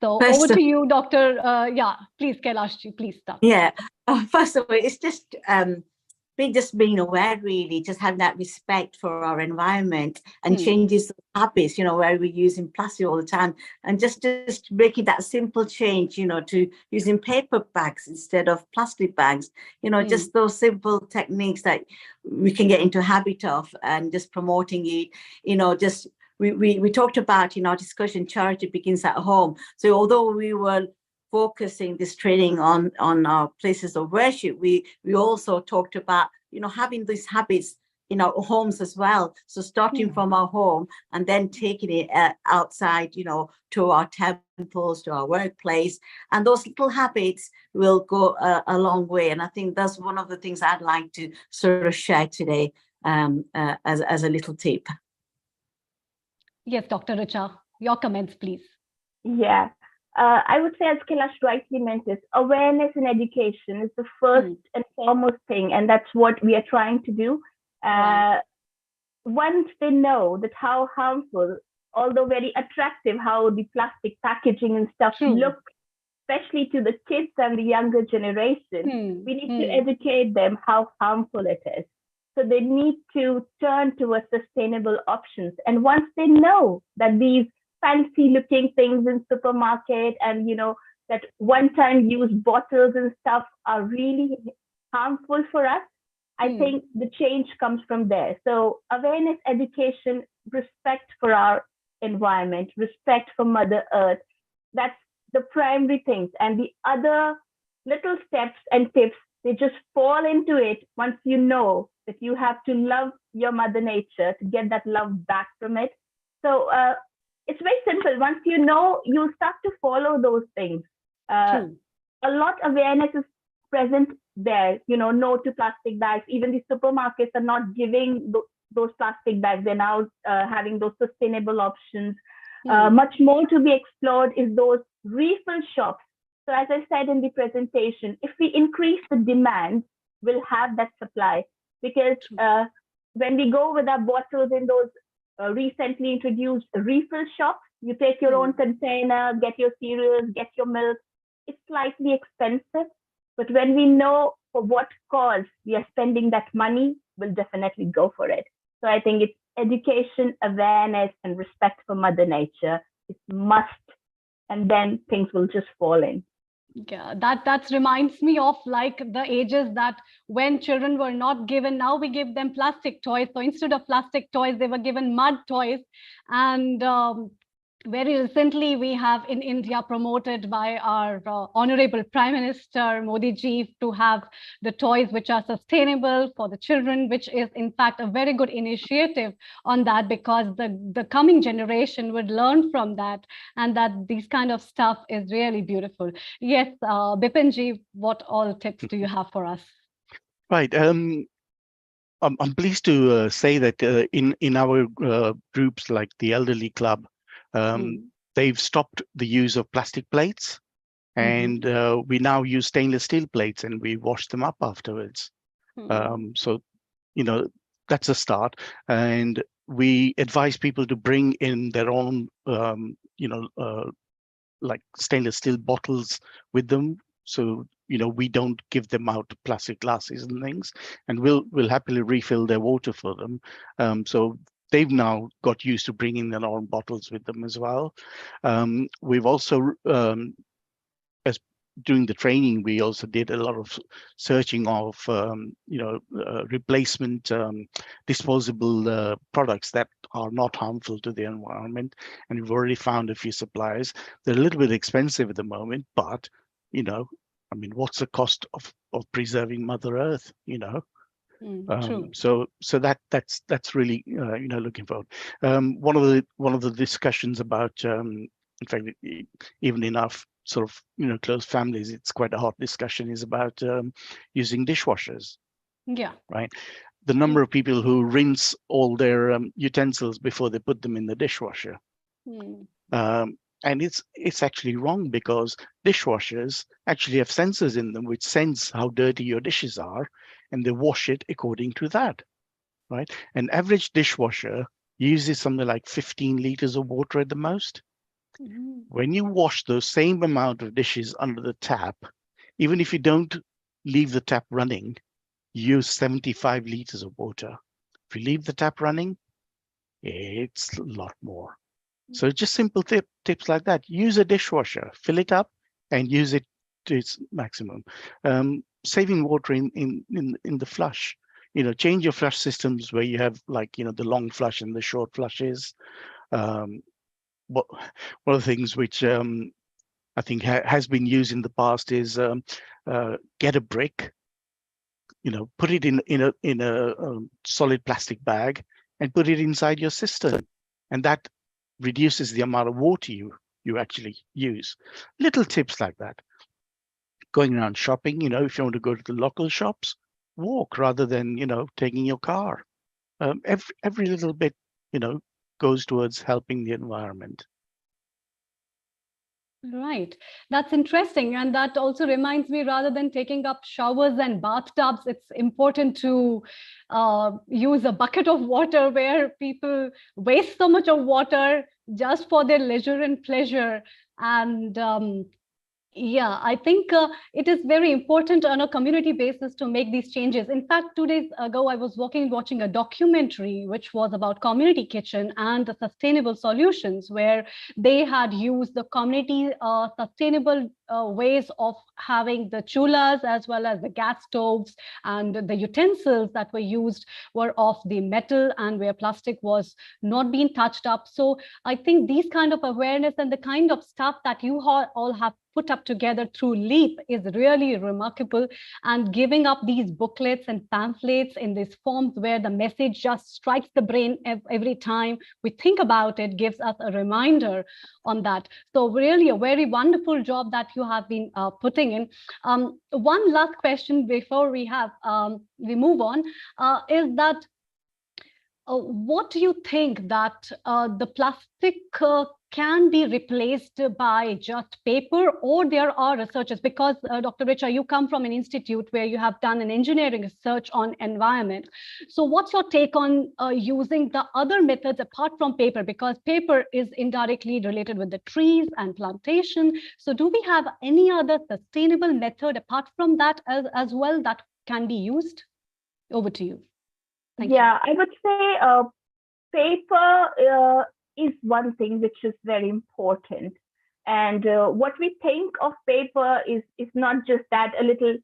So over to you, Dr. Yeah, please, Kailashji, please start. Yeah, first of all, it's just being aware, really, just having that respect for our environment and changes habits, where we're using plastic all the time, and just making that simple change, to using paper bags instead of plastic bags, just those simple techniques that we can get into a habit of, and just promoting it, just we talked about in our discussion, charity begins at home. So although we were focusing this training on our places of worship, we also talked about having these habits in our homes as well. So starting from our home and then taking it outside, to our temples, to our workplace, and those little habits will go a long way. And I think that's one of the things I'd like to sort of share today as a little tip. Yes, Dr. Richa, your comments, please. Yeah, I would say, as Kailash rightly mentioned, awareness and education is the first and foremost thing, and that's what we are trying to do. Right. Once they know that how harmful, although very attractive, how the plastic packaging and stuff True. look, especially to the kids and the younger generation, we need to educate them how harmful it is. So they need to turn towards sustainable options. And once they know that these fancy looking things in supermarket and that one time use bottles and stuff are really harmful for us, I think the change comes from there. So awareness, education, respect for our environment, respect for Mother Earth, that's the primary things. And the other little steps and tips, they just fall into it once you know that you have to love your Mother Nature to get that love back from it. So it's very simple. Once you know, you start to follow those things. True. A lot of awareness is present there. No to plastic bags. Even the supermarkets are not giving those plastic bags. They're now having those sustainable options. Much more to be explored is those refill shops. So as I said in the presentation, if we increase the demand, we'll have that supply. Because when we go with our bottles in those recently introduced refill shops, you take your own container, get your cereals, get your milk. It's slightly expensive, but when we know for what cause we are spending that money, we'll definitely go for it. So I think it's education, awareness, and respect for Mother Nature. It's must, and then things will just fall in. Yeah, that reminds me of like the ages that when children were not given, now we give them plastic toys. So instead of plastic toys, they were given mud toys. And very recently, we have in India promoted by our Honorable Prime Minister Modi ji to have the toys which are sustainable for the children, which is in fact a very good initiative on that, because the coming generation would learn from that, and that these kind of stuff is really beautiful. Yes, Bipin ji, what all tips do you have for us? Right. I'm pleased to say that in our groups like the Elderly Club, they've stopped the use of plastic plates, and we now use stainless steel plates, and we wash them up afterwards. So, that's a start. And we advise people to bring in their own, like stainless steel bottles with them. So, we don't give them out plastic glasses and things, and we'll happily refill their water for them. So they've now got used to bringing their own bottles with them as well. We've also, as during the training, we also did a lot of searching of, replacement disposable products that are not harmful to the environment. And we've already found a few suppliers. They're a little bit expensive at the moment, but, what's the cost of preserving Mother Earth, True. So that's really looking forward. One of the discussions about, in fact, even in our sort of close families, it's quite a hot discussion, is about using dishwashers. Yeah. Right. The number of people who rinse all their utensils before they put them in the dishwasher. And it's actually wrong, because dishwashers actually have sensors in them which sense how dirty your dishes are, and they wash it according to that, right? An average dishwasher uses something like 15 liters of water at the most. When you wash the same amount of dishes under the tap, even if you don't leave the tap running, you use 75 liters of water. If you leave the tap running, it's a lot more. So just simple tips like that. Use a dishwasher, fill it up, and use it to its maximum. Saving water in the flush. Change your flush systems where you have, like, the long flush and the short flushes. One of the things which I think has been used in the past is get a brick, put it in a solid plastic bag and put it inside your cistern, and that reduces the amount of water you actually use. Little tips like that. Going around shopping, if you want to go to the local shops, walk rather than taking your car. Every little bit goes towards helping the environment. Right. That's interesting. And that also reminds me, rather than taking up showers and bathtubs, it's important to use a bucket of water, where people waste so much of water just for their leisure and pleasure. And yeah, I think it is very important on a community basis to make these changes. In fact, 2 days ago, I was watching a documentary which was about community kitchen and the sustainable solutions, where they had used the community sustainable ways of having the chulas as well as the gas stoves, and the utensils that were used were of the metal and where plastic was not being touched up. So I think these kind of awareness and the kind of stuff that you all have put up together through LEAP is really remarkable, and giving up these booklets and pamphlets in these forms where the message just strikes the brain every time we think about it, gives us a reminder on that. So really a very wonderful job that you have been putting in. One last question before we move on is that what do you think that the plastic can be replaced by just paper, or there are researchers? Because Dr. Richa, you come from an institute where you have done an engineering research on environment. So what's your take on using the other methods apart from paper? Because paper is indirectly related with the trees and plantation. So do we have any other sustainable method apart from that as well that can be used? Over to you. Thank you. I would say paper is one thing which is very important. And what we think of paper is not just that a little,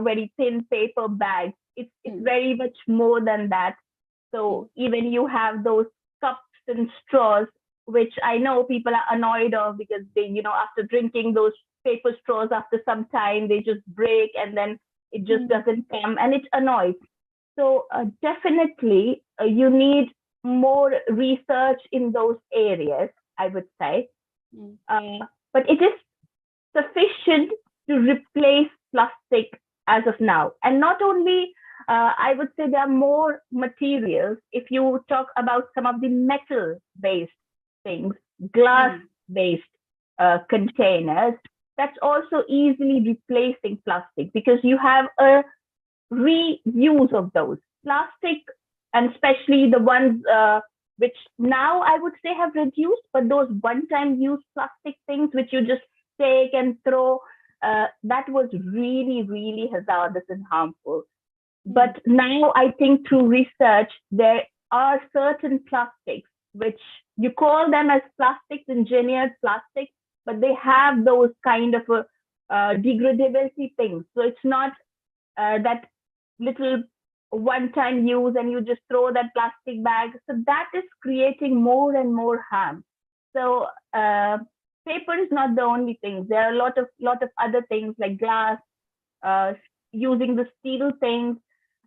very thin paper bag. It's very much more than that. So even you have those cups and straws, which I know people are annoyed of, because they, after drinking those paper straws, after some time, they just break and then it just doesn't come, and it annoys. So definitely you need more research in those areas, I would say. But it is sufficient to replace plastic as of now. And not only, I would say there are more materials. If you talk about some of the metal-based things, glass-based containers, that's also easily replacing plastic, because you have a reuse of those plastic, and especially the ones which now I would say have reduced, but those one-time use plastic things which you just take and throw, that was really, really hazardous and harmful. But now I think through research, there are certain plastics which you call them as plastics, engineered plastics, but they have those kind of degradability things. So it's not that little one-time use and you just throw that plastic bag. So that is creating more and more harm. So paper is not the only thing. There are a lot of other things like glass, using the steel things,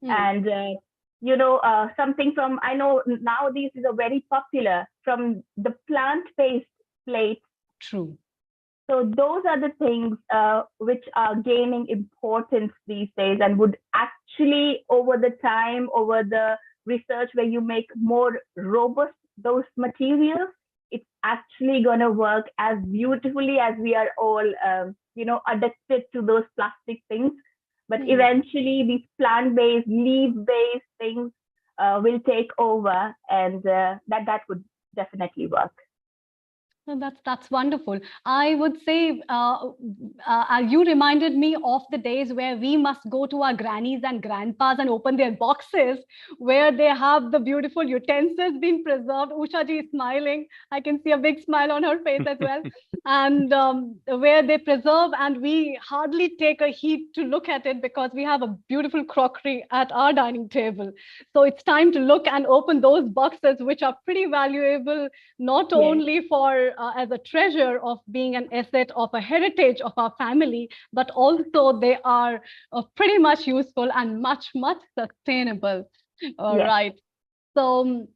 and something from, I know now these are very popular, from the plant-based plates. True. So those are the things which are gaining importance these days, and would actually, over the time, over the research where you make more robust those materials, it's actually going to work as beautifully as we are all, addicted to those plastic things. But eventually these plant-based, leaf-based things will take over, and that would definitely work. No, that's wonderful. I would say you reminded me of the days where we must go to our grannies and grandpas and open their boxes, where they have the beautiful utensils being preserved. Usha ji is smiling. I can see a big smile on her face as well. And where they preserve, and we hardly take a heed to look at it because we have a beautiful crockery at our dining table. So it's time to look and open those boxes, which are pretty valuable, not only for as a treasure of being an asset of a heritage of our family, but also they are pretty much useful and much sustainable. Right. So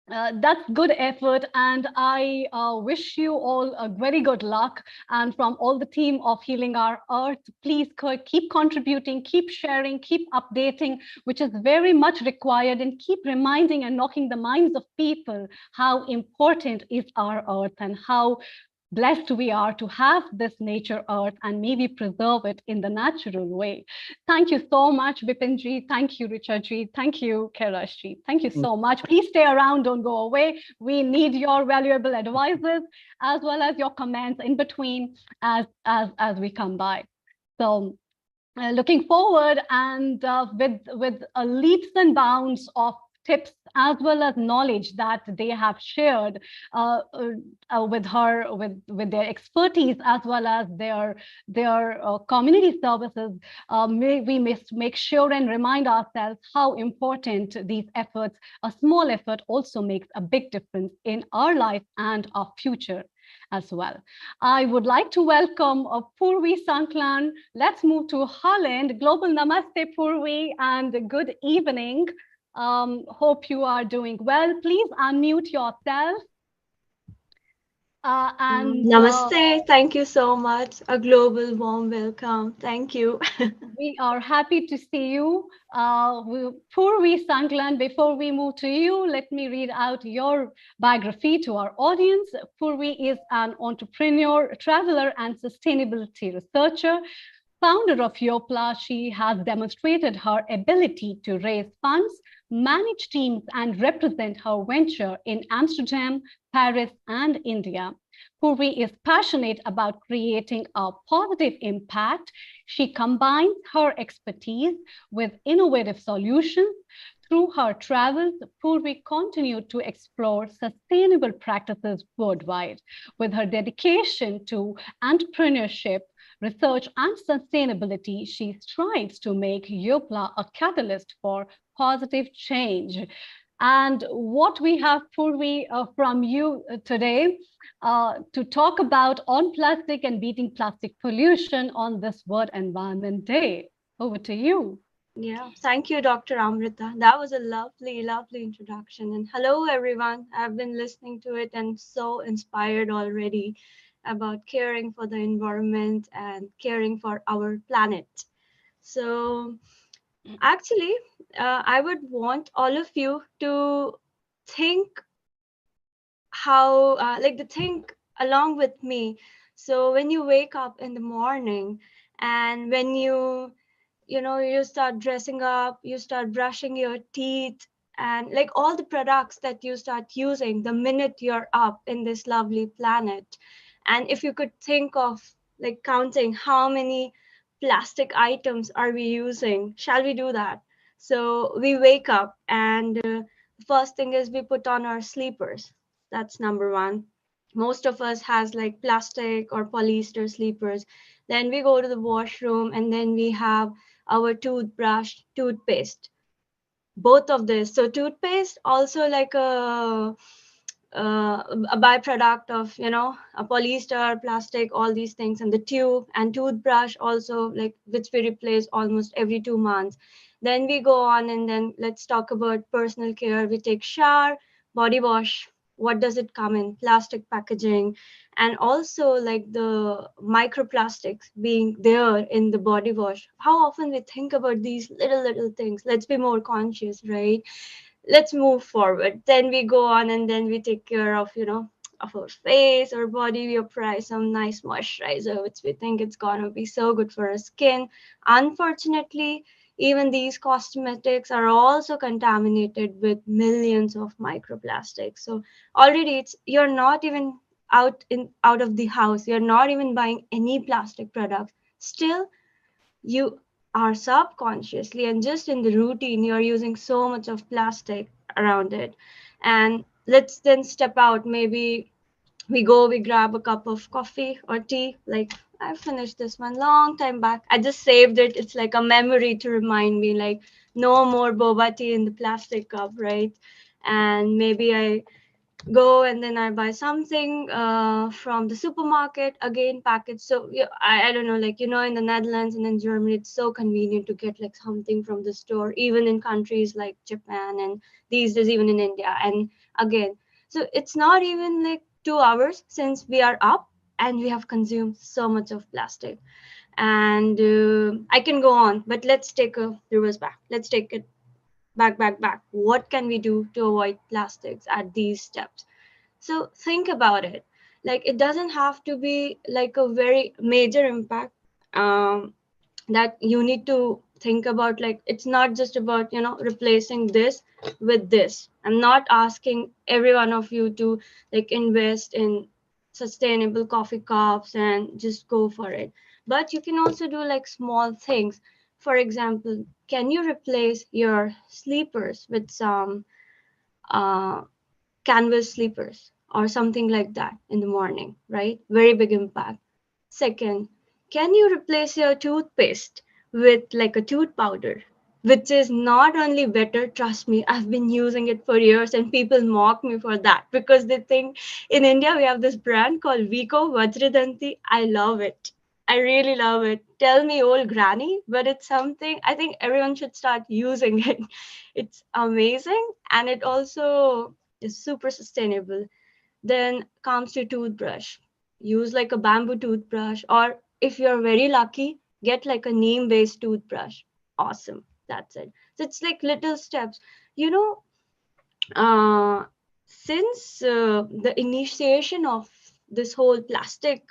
that's good effort, and I wish you all a very good luck. And from all the team of Healing Our Earth, please keep contributing, keep sharing, keep updating, which is very much required, and keep reminding and knocking the minds of people how important is our earth and how blessed we are to have this nature earth and maybe preserve it in the natural way. Thank you so much, Bipinji. Thank you, Richa-ji. Thank you, Kailashji. Thank you so much. Please stay around. Don't go away. We need your valuable advices as well as your comments in between as we come by. So looking forward and with leaps and bounds of tips as well as knowledge that they have shared with her with their expertise as well as their community services, we must make sure and remind ourselves how important these efforts, a small effort also makes a big difference in our life and our future as well. I would like to welcome Purvi Sanklan. Let's move to Holland. Global Namaste, Purvi, and good evening. Hope you are doing well. Please unmute yourself. Namaste. Thank you so much. A global warm welcome. Thank you. We are happy to see you. Purvi Sanklan, before we move to you, let me read out your biography to our audience. Purvi is an entrepreneur, traveler, and sustainability researcher. Founder of Yopla, she has demonstrated her ability to raise funds, manage teams, and represent her venture in Amsterdam, Paris, and India. Purvi is passionate about creating a positive impact. She combines her expertise with innovative solutions. Through her travels, Purvi continued to explore sustainable practices worldwide. With her dedication to entrepreneurship, research, and sustainability, she strives to make Yopla a catalyst for positive change. And what we have, Purvi, from you today to talk about on plastic and beating plastic pollution on this World Environment Day. Over to you. Yeah, thank you, Dr. Amrita. That was a lovely, lovely introduction. And hello, everyone. I've been listening to it and so inspired already about caring for the environment and caring for our planet. So actually, I would want all of you to think how, think along with me. So when you wake up in the morning and when you start dressing up, you start brushing your teeth, and like all the products that you start using the minute you're up in this lovely planet. And if you could think of like counting how many plastic items are we using, shall we do that? So we wake up and first thing is we put on our sleepers. That's number one. Most of us has like plastic or polyester sleepers. Then we go to the washroom and then we have our toothbrush, toothpaste, both of this. So toothpaste also like a byproduct of a polyester, plastic, all these things, and the tube and toothbrush also, like which we replace almost every 2 months. Then we go on and then let's talk about personal care. We take shower, body wash. What does it come in? Plastic packaging, and also like the microplastics being there in the body wash. How often we think about these little things? Let's be more conscious, right? Let's move forward. Then we go on and then we take care of of our face or body. We apply some nice moisturizer which we think it's gonna be so good for our skin. Unfortunately, even these cosmetics are also contaminated with millions of microplastics. So already you're not even out of the house, you're not even buying any plastic products, still you are subconsciously and just in the routine you're using so much of plastic around it. And let's then step out. Maybe we grab a cup of coffee or tea. Like I finished this one long time back, I just saved it. It's like a memory to remind me, like no more boba tea in the plastic cup, right? And maybe I go and then I buy something from the supermarket, again packaged. So yeah, I don't know, like in the Netherlands and in Germany, it's so convenient to get like something from the store, even in countries like Japan and these days even in India. And again, so it's not even like 2 hours since we are up and we have consumed so much of plastic. And I can go on, but let's take a reverse back. Let's take it back. What can we do to avoid plastics at these steps? So think about it. Like it doesn't have to be like a very major impact, that you need to think about. Like it's not just about, replacing this with this. I'm not asking every one of you to like invest in sustainable coffee cups and just go for it, but you can also do like small things. For example, can you replace your sleepers with some uh, canvas sleepers or something like that in the morning, right? Very big impact. Second, can you replace your toothpaste with like a tooth powder, which is not only better, trust me, I've been using it for years and people mock me for that because they think in India we have this brand called Vico Vajradanti. I love it. I really love it. Tell me, old granny, but it's something I think everyone should start using it. It's amazing and it also is super sustainable. Then comes to toothbrush. Use like a bamboo toothbrush, or if you're very lucky, get like a neem-based toothbrush. Awesome. That's it. So it's like little steps. You know, since the initiation of this whole plastic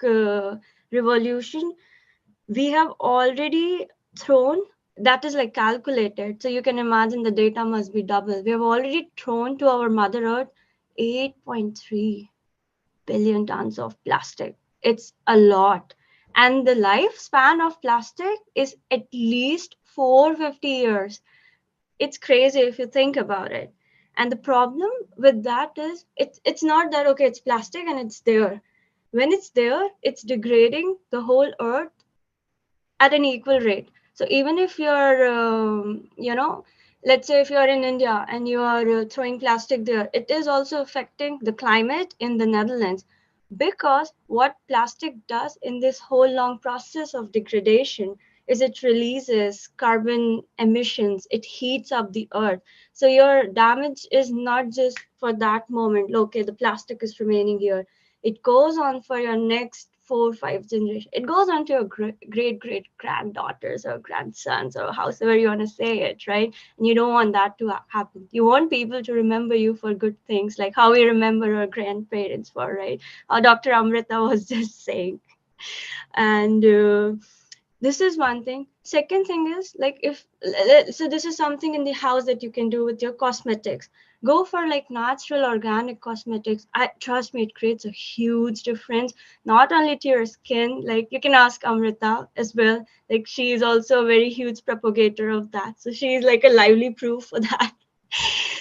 revolution, we have already thrown, that is like calculated. So you can imagine the data must be double. We have already thrown to our Mother Earth 8.3 billion tons of plastic. It's a lot. And the lifespan of plastic is at least 450 years. It's crazy if you think about it. And the problem with that is it's not that okay, it's plastic and it's there. When it's there, it's degrading the whole earth at an equal rate. So even if you're, let's say if you're in India and you are throwing plastic there, it is also affecting the climate in the Netherlands, because what plastic does in this whole long process of degradation is it releases carbon emissions, it heats up the earth. So your damage is not just for that moment, okay, the plastic is remaining here. It goes on for your next 4 or 5 generations. It goes on to your great granddaughters or grandsons or however you want to say it, right? And you don't want that to happen. You want people to remember you for good things, like how we remember our grandparents for, right? Dr. Amrita was just saying. And this is one thing. Second thing is like if so this is something in the house that you can do with your cosmetics. Go for like natural organic cosmetics. I trust me, it creates a huge difference, not only to your skin. Like you can ask Amrita as well, like she is also a very huge propagator of that, so she is like a lively proof for that.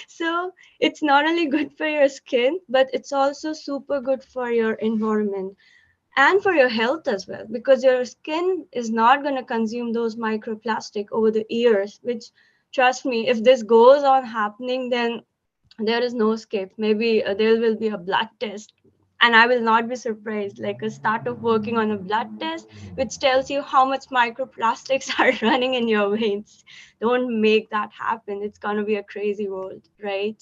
So it's not only good for your skin, but it's also super good for your environment and for your health as well, because your skin is not going to consume those microplastic over the years, which, trust me, if this goes on happening, then there is no escape. Maybe there will be a blood test, and I will not be surprised, like a start of working on a blood test which tells you how much microplastics are running in your veins. Don't make that happen. It's going to be a crazy world, right?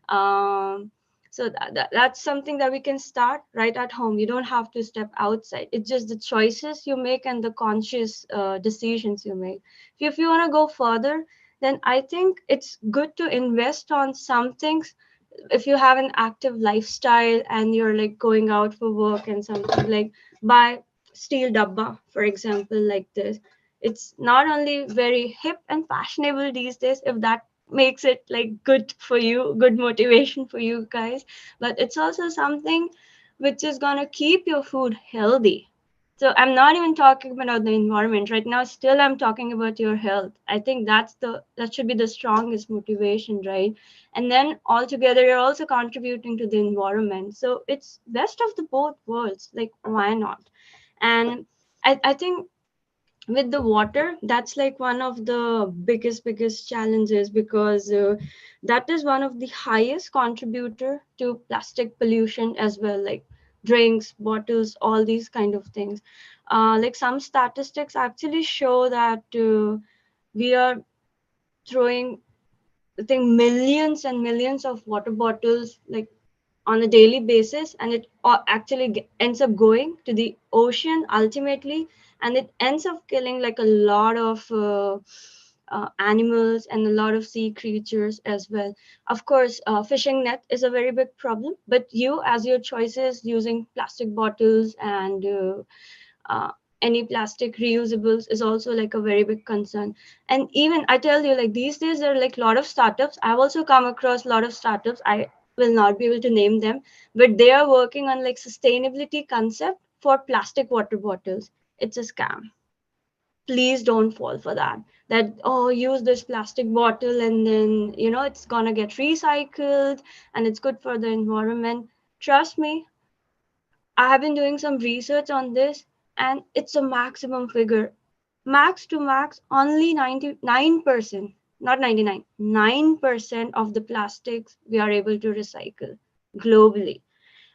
um, so that's something that we can start right at home. You don't have to step outside. It's just the choices you make and the conscious decisions you make. If you want to go further, then I think it's good to invest on some things. If you have an active lifestyle and you're like going out for work and something, like buy steel dabba, for example, like this. It's not only very hip and fashionable these days, if that makes it like good for you, good motivation for you guys, but it's also something which is going to keep your food healthy. So I'm not even talking about the environment right now, still I'm talking about your health. I think that should be the strongest motivation, right? And then altogether you're also contributing to the environment, so it's best of the both worlds. Like why not? And I think with the water, that's like one of the biggest challenges, because that is one of the highest contributor to plastic pollution as well, like drinks, bottles, all these kind of things. Like some statistics actually show that we are throwing, I think, millions and millions of water bottles like on a daily basis, and it actually ends up going to the ocean ultimately, and it ends up killing like a lot of animals and a lot of sea creatures as well. Of course, fishing net is a very big problem, but you, as your choices using plastic bottles and any plastic reusables is also like a very big concern. And even I tell you, like these days there are like a lot of startups. I've also come across a lot of startups. I will not be able to name them, but they are working on like sustainability concept for plastic water bottles. It's a scam. Please don't fall for that. That, oh, use this plastic bottle and then it's gonna get recycled and it's good for the environment. Trust me, I have been doing some research on this, and it's a maximum figure. Max to max, only 99%, not 99, 9% of the plastics we are able to recycle globally.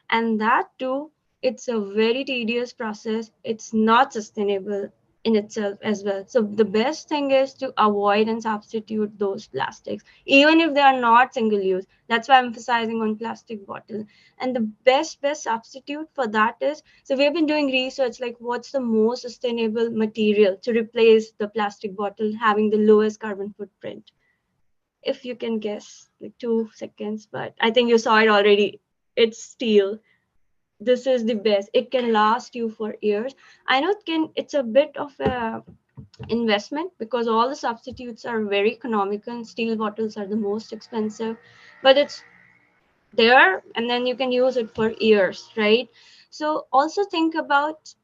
And that too, it's a very tedious process. It's not sustainable in itself as well. So the best thing is to avoid and substitute those plastics, even if they are not single use. That's why I'm emphasizing on plastic bottle. And the best substitute for that is, so we've been doing research like what's the most sustainable material to replace the plastic bottle having the lowest carbon footprint. If you can guess, like 2 seconds, but I think you saw it already. It's steel. This is the best. It can last you for years. I know it's a bit of a investment because all the substitutes are very economical. Steel bottles are the most expensive, but it's there and then you can use it for years, right? So also think about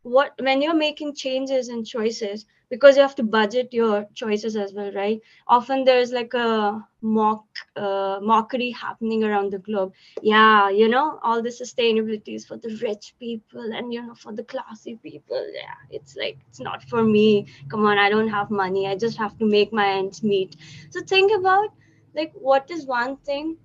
what when you're making changes and choices, because you have to budget your choices as well, right? Often there's like a mockery happening around the globe. Yeah, all the sustainability is for the rich people and for the classy people. Yeah, it's like it's not for me. Come on, I don't have money, I just have to make my ends meet. So think about like what is one thing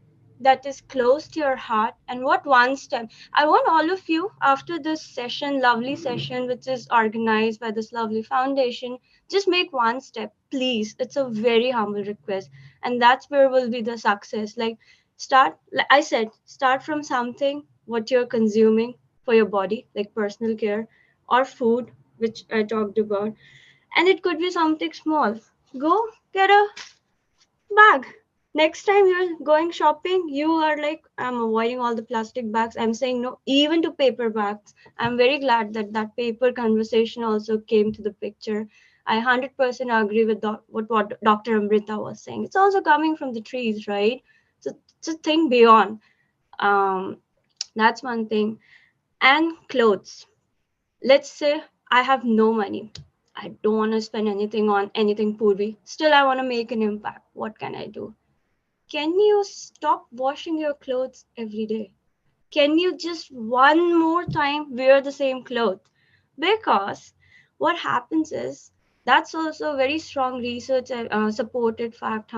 that is close to your heart, and what one step. I want all of you, after this session, lovely session, which is organized by this lovely foundation, just make one step, please. It's a very humble request. And that's where will be the success. Like, start, like I said, start from something, what you're consuming for your body, like personal care or food, which I talked about. And it could be something small. Go get a bag. Next time you're going shopping, you are like, I'm avoiding all the plastic bags. I'm saying no, even to paper bags. I'm very glad that that paper conversation also came to the picture. I 100% agree with what Dr. Amrita was saying. It's also coming from the trees, right? So, think beyond. Um, that's one thing. And clothes. Let's say I have no money. I don't want to spend anything on anything puri. Still, I want to make an impact. What can I do? Can you stop washing your clothes every day? Can you just one more time wear the same clothes? Because what happens is, that's also very strong research supported fact,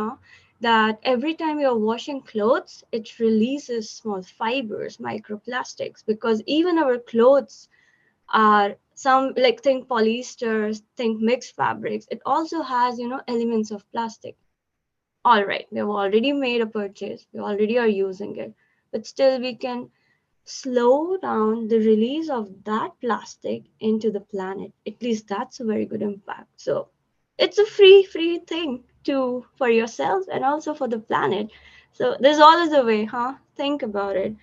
that every time you're washing clothes, it releases small fibers, microplastics, because even our clothes are some, like, think polyesters, think mixed fabrics. It also has, elements of plastic. All right, we have already made a purchase, we already are using it, but still we can slow down the release of that plastic into the planet. At least that's a very good impact. So it's a free thing to for yourselves and also for the planet. So there's always a way, think about it.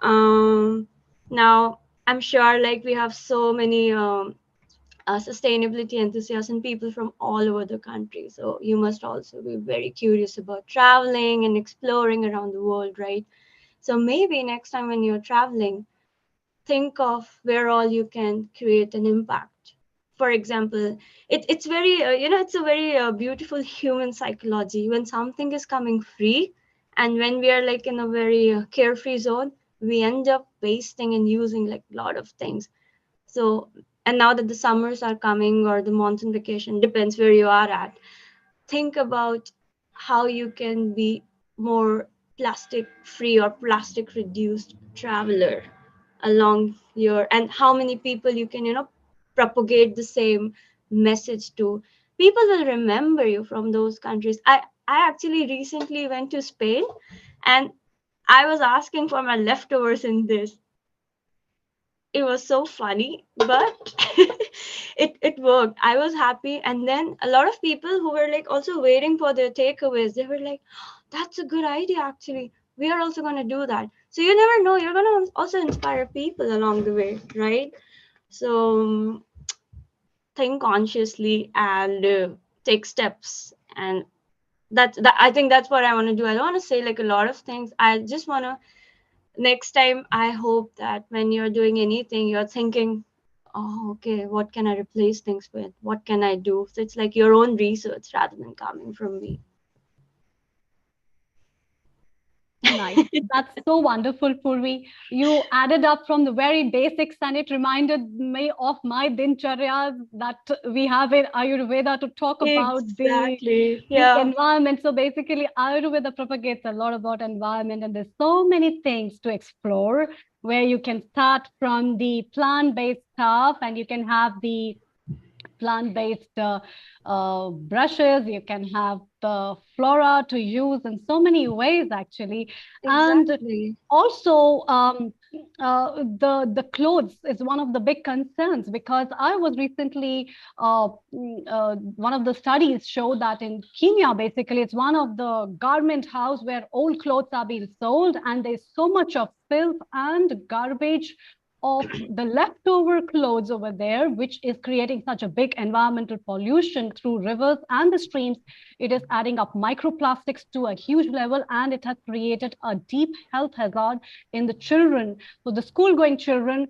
Now I'm sure like we have so many sustainability enthusiasts and people from all over the country. So you must also be very curious about traveling and exploring around the world, right? So maybe next time when you're traveling, think of where all you can create an impact. For example, it's very, it's a very beautiful human psychology. When something is coming free and when we are like in a very carefree zone, we end up wasting and using like a lot of things. So, and now that the summers are coming or the monsoon vacation, depends where you are at, think about how you can be more plastic free or plastic reduced traveler along your, and how many people you can, propagate the same message to. People will remember you from those countries. I actually recently went to Spain and I was asking for my leftovers in this. it was so funny, but it worked. I was happy. And then a lot of people who were like also waiting for their takeaways, they were like, that's a good idea, actually. We are also going to do that. So you never know, you're going to also inspire people along the way, right? So think consciously and take steps. And that I think that's what I want to do. I don't want to say like a lot of things. I just want to, next time, I hope that when you're doing anything, you're thinking, oh, okay, what can I replace things with? What can I do? So it's like your own research rather than coming from me. Nice. That's so wonderful, Purvi. You added up from the very basics, and it reminded me of my dincharya that we have in Ayurveda to talk about Exactly. the Yeah. environment. So basically, Ayurveda propagates a lot about environment, and there's so many things to explore where you can start from the plant-based stuff, and you can have the plant-based brushes. You can have the flora to use in so many ways, actually. And Exactly. also, the clothes is one of the big concerns, because I was recently one of the studies show that in Kenya, basically, it's one of the garment house where old clothes are being sold, and there's so much of filth and garbage of the leftover clothes over there, which is creating such a big environmental pollution through rivers and the streams. It is adding up microplastics to a huge level, and it has created a deep health hazard in the children, so the school going children,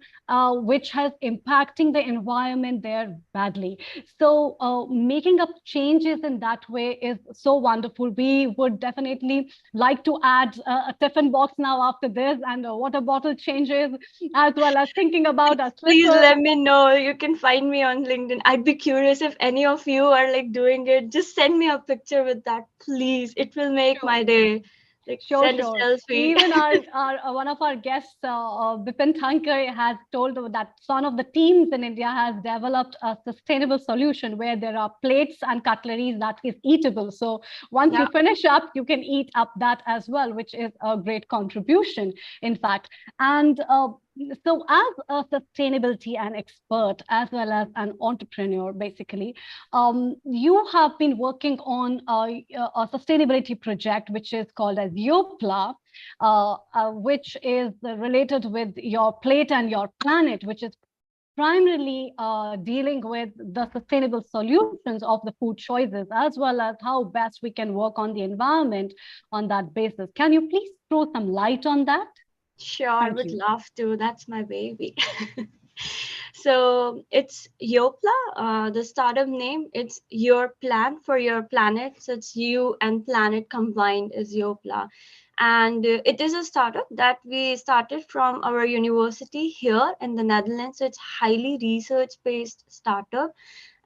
which has impacting the environment there badly. So making up changes in that way is so wonderful. We would definitely like to add a tiffin box now after this, and a water bottle changes, as well as thinking about our Please slippers. let me know. You can find me on LinkedIn. I'd be curious if any of you are like doing it. Just send me a picture with that, please. It will make Sure. my day. Like Sure, send a sure. selfie. Even our one of our guests, Bipin Thankar, has told that one of the teams in India has developed a sustainable solution where there are plates and cutleries that is eatable. So once Yeah. you finish up, you can eat up that as well, which is a great contribution, in fact. And so, as a sustainability and expert, as well as an entrepreneur, basically, you have been working on a sustainability project, which is called as Yopla, which is related with your plate and your planet, which is primarily dealing with the sustainable solutions of the food choices, as well as how best we can work on the environment on that basis. Can you please throw some light on that? Sure, I Thank would you. love to. That's my baby. So it's Yopla, the startup name. It's your plan for your planet. So it's you and planet combined is Yopla. And it is a startup that we started from our university here in the Netherlands. So it's highly research-based startup.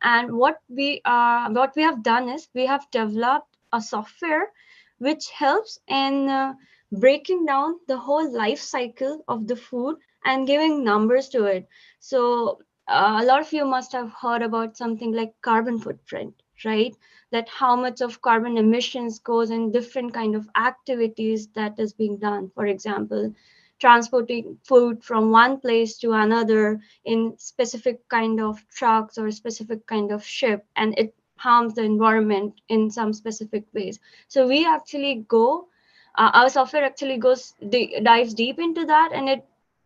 And what we have done is we have developed a software which helps in breaking down the whole life cycle of the food and giving numbers to it. So a lot of you must have heard about something like carbon footprint, right? That how much of carbon emissions goes in different kind of activities that is being done. For example, transporting food from one place to another in specific kind of trucks or specific kind of ship, and it harms the environment in some specific ways. So we actually go our software actually dives deep into that, and it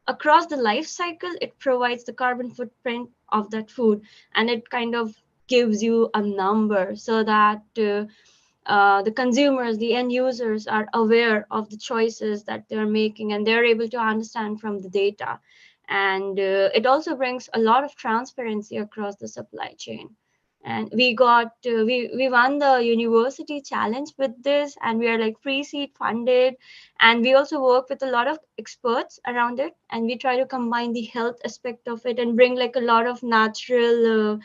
across the life cycle it provides the carbon footprint of that food, and it kind of gives you a number so that the consumers, the end users, are aware of the choices that they're making, and they're able to understand from the data. And it also brings a lot of transparency across the supply chain. And we won the university challenge with this, and we are like pre-seed funded, and we also work with a lot of experts around it, and we try to combine the health aspect of it and bring like a lot of natural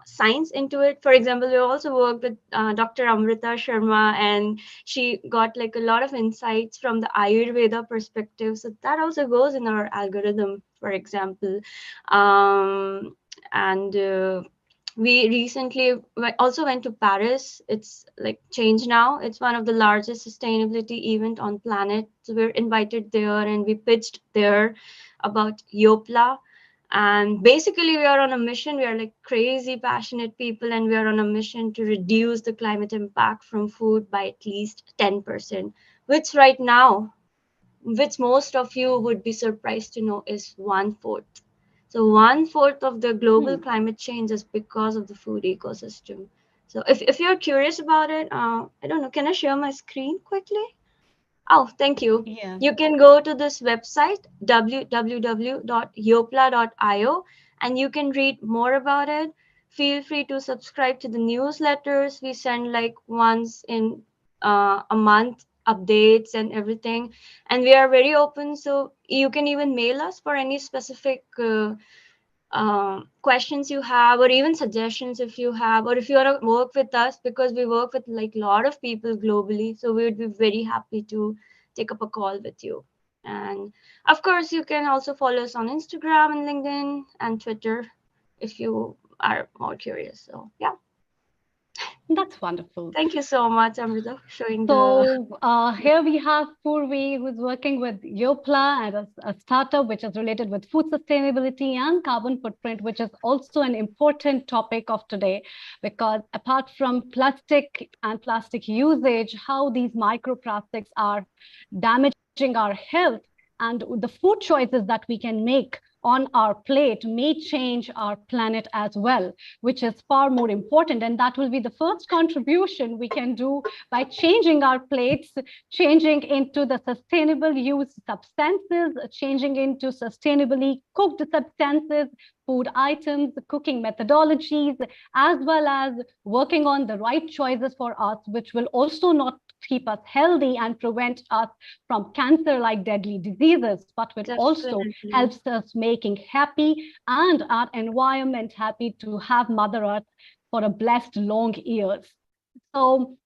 science into it. For example, we also worked with Dr. Amrita Sharma, and she got like a lot of insights from the Ayurveda perspective. So that also goes in our algorithm, for example. And we recently also went to Paris. It's like changed now. It's one of the largest sustainability event on planet. So we're invited there, and we pitched there about Yopla. And basically, we are on a mission. We are like crazy passionate people, and we are on a mission to reduce the climate impact from food by at least 10%, which right now, which most of you would be surprised to know, is 1/4. So 1/4 of the global climate change is because of the food ecosystem. So if you're curious about it, I don't know, can I share my screen quickly? Oh, thank you. Yeah. You can go to this website, www.yopla.io, and you can read more about it. Feel free to subscribe to the newsletters. We send like once in a month updates and everything. And we are very open. So you can even mail us for any specific questions you have, or even suggestions if you have, or if you want to work with us, because we work with like a lot of people globally, so we would be very happy to take up a call with you. And of course, you can also follow us on Instagram and LinkedIn and Twitter if you are more curious. So yeah, That's wonderful. thank you so much, Amrita, for showing the. So here we have Purvi, who's working with Yopla and a startup which is related with food sustainability and carbon footprint, which is also an important topic of today, because apart from plastic and plastic usage, how these microplastics are damaging our health, and the food choices that we can make on our plate may change our planet as well, which is far more important. And that will be the first contribution we can do by changing our plates, changing into the sustainable use substances, changing into sustainably cooked substances, food items, cooking methodologies, as well as working on the right choices for us, which will also not keep us healthy and prevent us from cancer-like deadly diseases, but will also helps us making happy and our environment happy to have Mother Earth for a blessed long years. So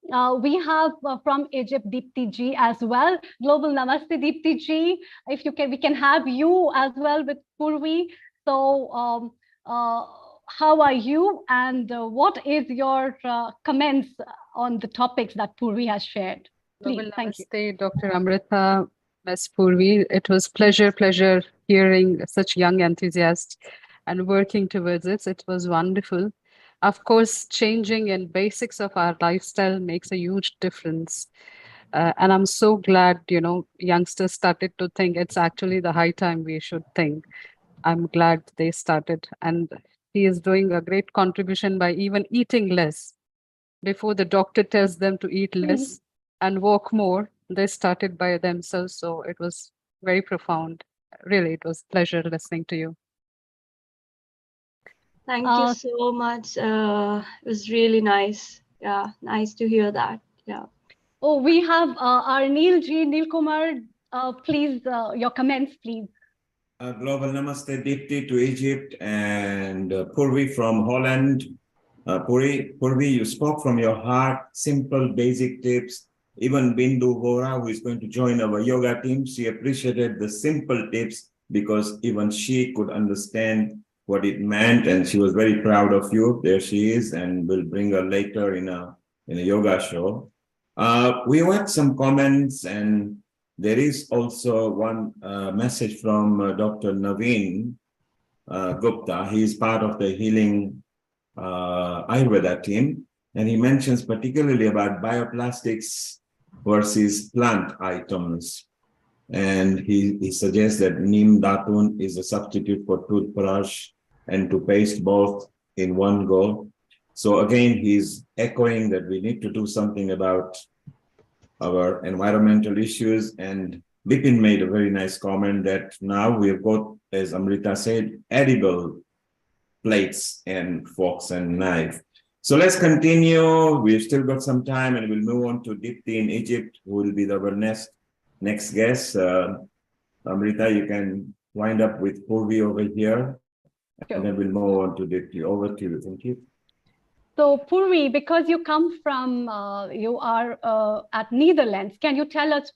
we have from Egypt, Deepti ji as well. Global Namaste, Deepti ji. If you can, we can have you as well with Purvi. So how are you, and what is your comments on the topics that Purvi has shared? Please, thank you. Namaste, Dr. Amrita, Ms. Purvi. It was pleasure hearing such young enthusiasts and working towards it. It was wonderful. Of course, changing in basics of our lifestyle makes a huge difference. And I'm so glad, youngsters started to think it's actually the high time we should think. I'm glad they started. And he is doing a great contribution by even eating less. Before the doctor tells them to eat less and walk more, they started by themselves. So it was very profound. Really, it was a pleasure listening to you. Thank you so much. It was really nice. Yeah, nice to hear that. Yeah. Oh, we have our Neil Kumar. Please, your comments, please. Global Namaste, Deepti to Egypt, and Purvi from Holland. Purvi, you spoke from your heart, simple, basic tips. Even Bindu Vora, who is going to join our yoga team, she appreciated the simple tips because even she could understand what it meant, and she was very proud of you. There she is, and we'll bring her later in a yoga show. We had some comments, and there is also one message from Dr. Naveen Gupta. He is part of the Healing Ayurveda team, and he mentions particularly about bioplastics versus plant items. And he suggests that neem datun is a substitute for toothbrush and to paste both in one go. So again, he's echoing that we need to do something about our environmental issues. And Bipin made a very nice comment that now we've got, as Amrita said, edible plates and forks and knife. So let's continue. We've still got some time, and we'll move on to Deepti in Egypt, who will be our next guest. Amrita, you can wind up with Purvi over here, and then we'll move on to Deepti. Over to you. Thank you. So Purvi, because you come from, you are at Netherlands, can you tell us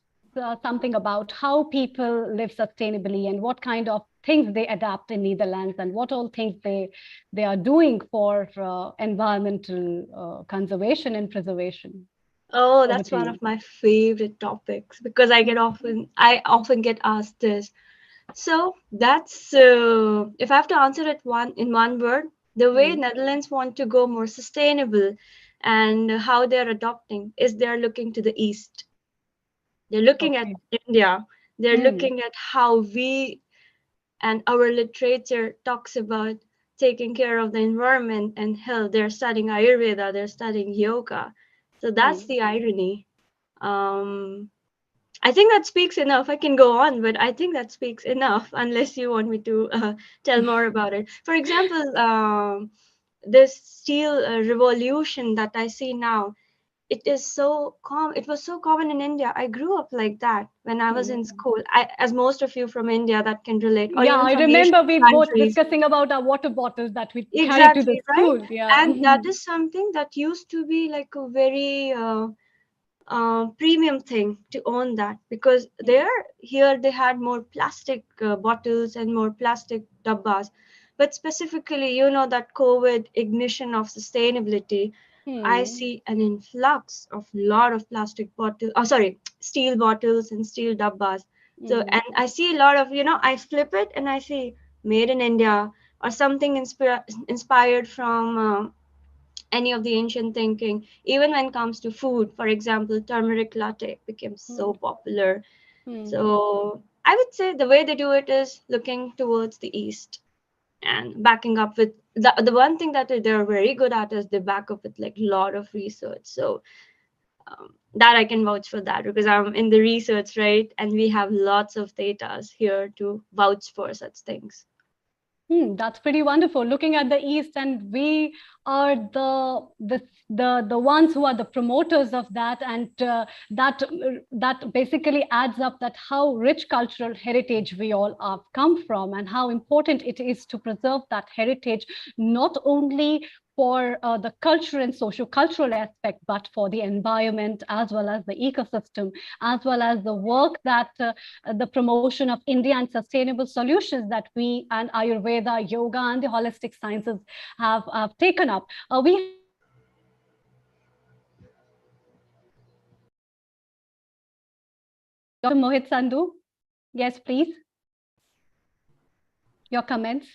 something about how people live sustainably and what kind of things they adapt in Netherlands and what all things they are doing for environmental conservation and preservation? Oh, that's one of my favorite topics because I often get asked this. So that's if I have to answer it in one word, the way Netherlands want to go more sustainable and how they're adopting is they're looking to the east. They're looking at Okay. India. They're Hmm. looking at how we and our literature talks about taking care of the environment and health. They're studying Ayurveda. They're studying yoga. So that's the irony. Um, I think that speaks enough. I can go on, but I think that speaks enough unless you want me to tell more about it. For example, this steel revolution that I see now, it is so common. It was so common in India. I grew up like that when I was in school. As most of you from India that can relate, or Yeah, even I from Asian remember we both countries. discussing about our water bottles that we carry to the Exactly, right? school. Yeah. And that is something that used to be like a very premium thing to own that, because here they had more plastic bottles and more plastic dabbas. But specifically, that COVID ignition of sustainability, I see an influx of lot of plastic bottles, oh sorry, steel bottles and steel dabbas. So, and I see a lot of, I flip it and I see made in India or something inspired from any of the ancient thinking. Even when it comes to food, for example, turmeric latte became so popular. So I would say the way they do it is looking towards the east and backing up with the one thing that they're very good at is they back up with like a lot of research. So that I can vouch for that because I'm in the research, right? And we have lots of data here to vouch for such things. That's pretty wonderful. Looking at the East, and we are the ones who are the promoters of that, and that basically adds up that how rich cultural heritage we all have come from, and how important it is to preserve that heritage, not only for the cultural and socio-cultural aspect, but for the environment as well as the ecosystem, as well as the work that the promotion of India and sustainable solutions that we and Ayurveda, yoga, and the holistic sciences have taken up. We Dr. Mohit Sandhu, yes, please. Your comments.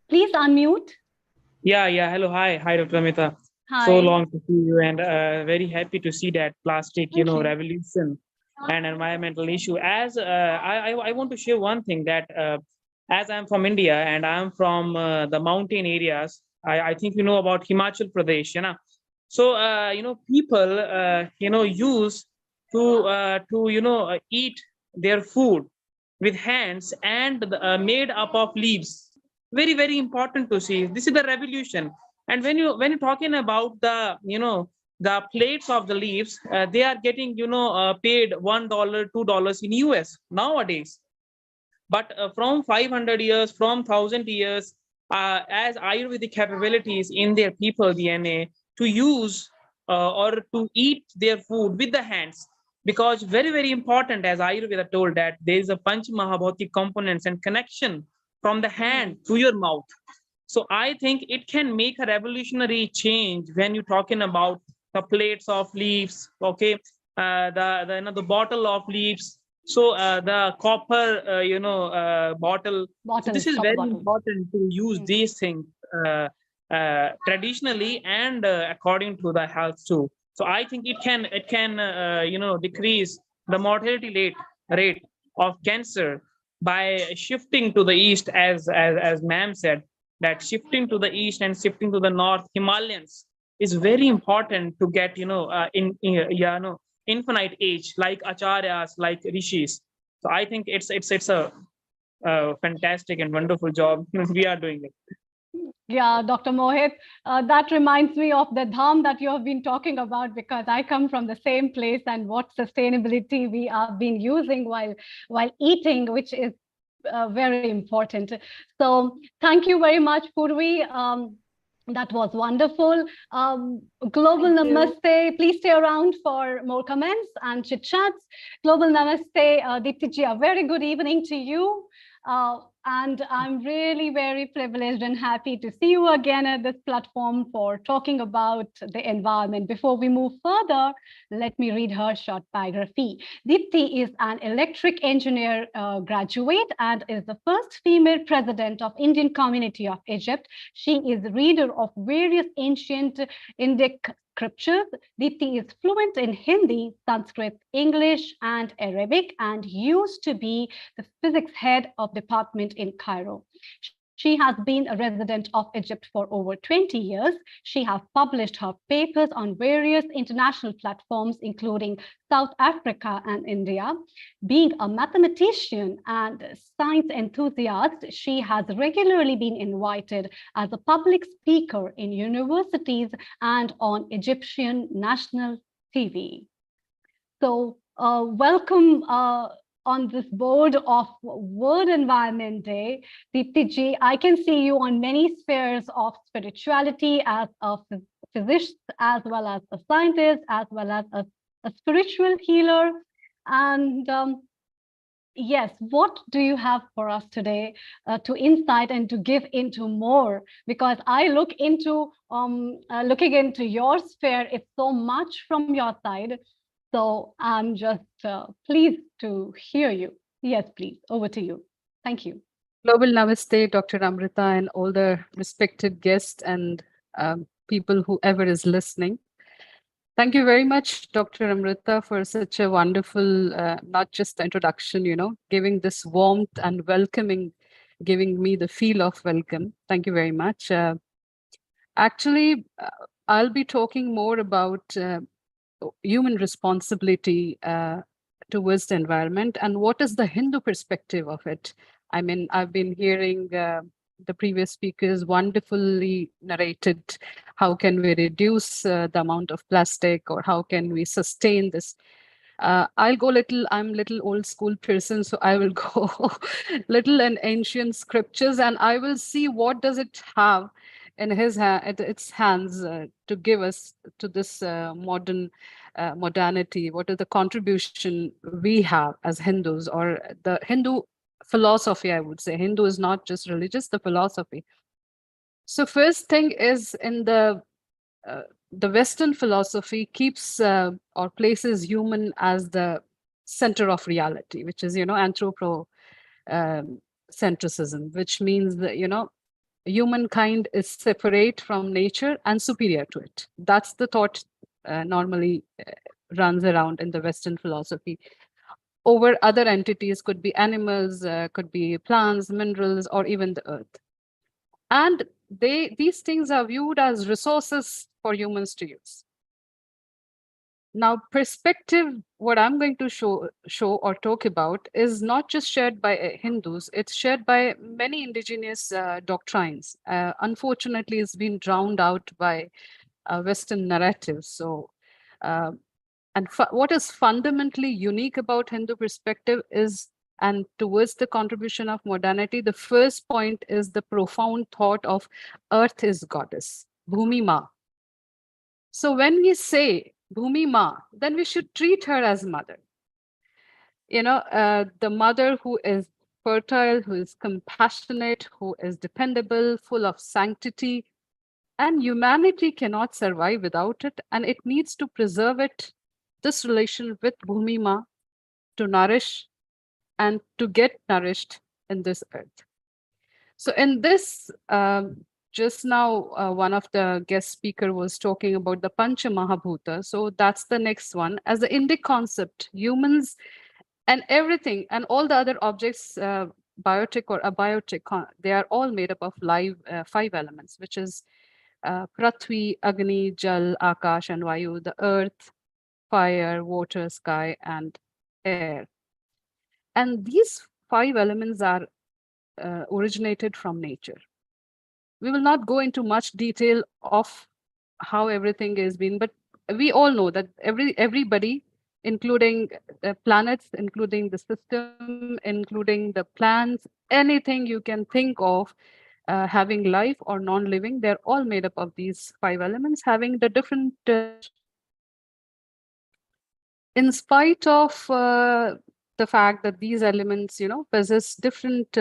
Please unmute. Yeah. Hello, hi, Dr. Amrita. So Hi. long to see you, and very happy to see that plastic, Thank you. revolution and environmental issue. As I want to share one thing that as I'm from India and I'm from the mountain areas, I think you know about Himachal Pradesh, So people use to eat their food with hands and made up of leaves. Very important to see. This is the revolution. And when you're talking about the plates of the leaves, they are getting paid $1, $2 in US nowadays. But from 500 years, from 1,000 years, as Ayurvedic capabilities in their people DNA to use or to eat their food with the hands, because very important, as Ayurveda told, that there is a Panch Mahabhautik components and connection from the hand to your mouth. So I think it can make a revolutionary change when you're talking about the plates of leaves, okay, the bottle of leaves. So the copper, bottle. So this Bottles, is copper very bottles. important to use these things traditionally and according to the health too. So I think it can decrease the mortality rate of cancer by shifting to the east, as ma'am said, that shifting to the east and shifting to the north Himalayans is very important to get infinite age like acharyas, like rishis. So I think it's a fantastic and wonderful job we are doing it. Yeah, Dr. Mohit, that reminds me of the dham that you have been talking about, because I come from the same place, and what sustainability we have been using while eating, which is very important. So thank you very much, Purvi. That was wonderful. Global Thank you. Namaste. Please stay around for more comments and chit chats. Global Namaste. Deepti ji, a very good evening to you. And I'm really very privileged and happy to see you again at this platform for talking about the environment. Before we move further, let me read her short biography. Deepti is an electric engineer graduate and is the first female president of Indian community of Egypt. She is reader of various ancient Indic scriptures. Deepti is fluent in Hindi, Sanskrit, English, and Arabic, and used to be the physics head of department in Cairo. She has been a resident of Egypt for over 20 years. She has published her papers on various international platforms, including South Africa and India. Being a mathematician and science enthusiast, she has regularly been invited as a public speaker in universities and on Egyptian national TV. So welcome on this board of World Environment Day. Deepti ji, I can see you on many spheres of spirituality as a physician, as well as a scientist, as well as a spiritual healer. And yes, what do you have for us today to insight and to give into more? Because I look into looking into your sphere, it's so much from your side. So I'm just pleased to hear you. Yes, please, over to you. Thank you. Global Namaste, Dr. Amrita, and all the respected guests and people, whoever is listening. Thank you very much, Dr. Amrita, for such a wonderful, not just the introduction, giving this warmth and welcoming, giving me the feel of welcome. Thank you very much. Actually, I'll be talking more about human responsibility towards the environment and what is the Hindu perspective of it. I mean, I've been hearing the previous speakers wonderfully narrated how can we reduce the amount of plastic, or how can we sustain this. I'll go I'm little old school person, so I will go little in ancient scriptures, and I will see what does it have in its hands to give us to this modern modernity. What is the contribution we have as Hindus, or the Hindu philosophy, I would say. Hindu is not just religious, the philosophy. So first thing is, in the Western philosophy keeps or places human as the center of reality, which is, anthropocentrism, which means that, humankind is separate from nature and superior to it. That's the thought normally runs around in the Western philosophy. Over other entities, could be animals, could be plants, minerals, or even the earth. And these things are viewed as resources for humans to use. Now, perspective, what I'm going to show or talk about is not just shared by Hindus, it's shared by many indigenous doctrines. Unfortunately, it's been drowned out by Western narratives. So, what is fundamentally unique about Hindu perspective is, and towards the contribution of modernity, the first point is the profound thought of Earth is goddess, Bhumi Ma. So when we say Bhumi Ma, then we should treat her as mother. The mother who is fertile, who is compassionate, who is dependable, full of sanctity, and humanity cannot survive without it, and it needs to preserve it, this relation with Bhumi Ma, to nourish and to get nourished in this earth. So in this, just now, one of the guest speaker was talking about the Pancha Mahabhuta. So that's the next one. As the Indic concept, humans and everything and all the other objects, biotic or abiotic, they are all made up of live 5 elements, which is Prithvi, Agni, Jal, Akash, and Vayu, the earth, fire, water, sky, and air. And these 5 elements are originated from nature. We will not go into much detail of how everything is been, but we all know that everybody, including the planets, including the system, including the plants, anything you can think of having life or non-living, they're all made up of these 5 elements, having the different in spite of the fact that these elements, possess different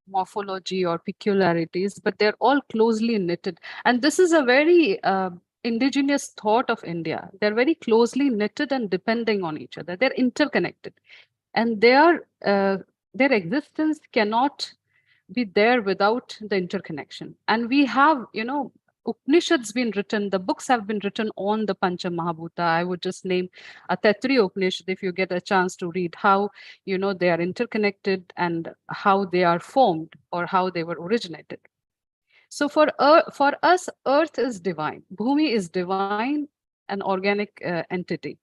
morphology or peculiarities, but they're all closely knitted. And this is a very indigenous thought of India. They're very closely knitted and depending on each other. They're interconnected, and their existence cannot be there without the interconnection. And we have, Upanishads been written, the books have been written on the Pancha Mahabhuta. I would just name a Taittiriya Upanishad if you get a chance to read how, they are interconnected and how they are formed or how they were originated. So for us, Earth is divine. Bhumi is divine, an organic entity.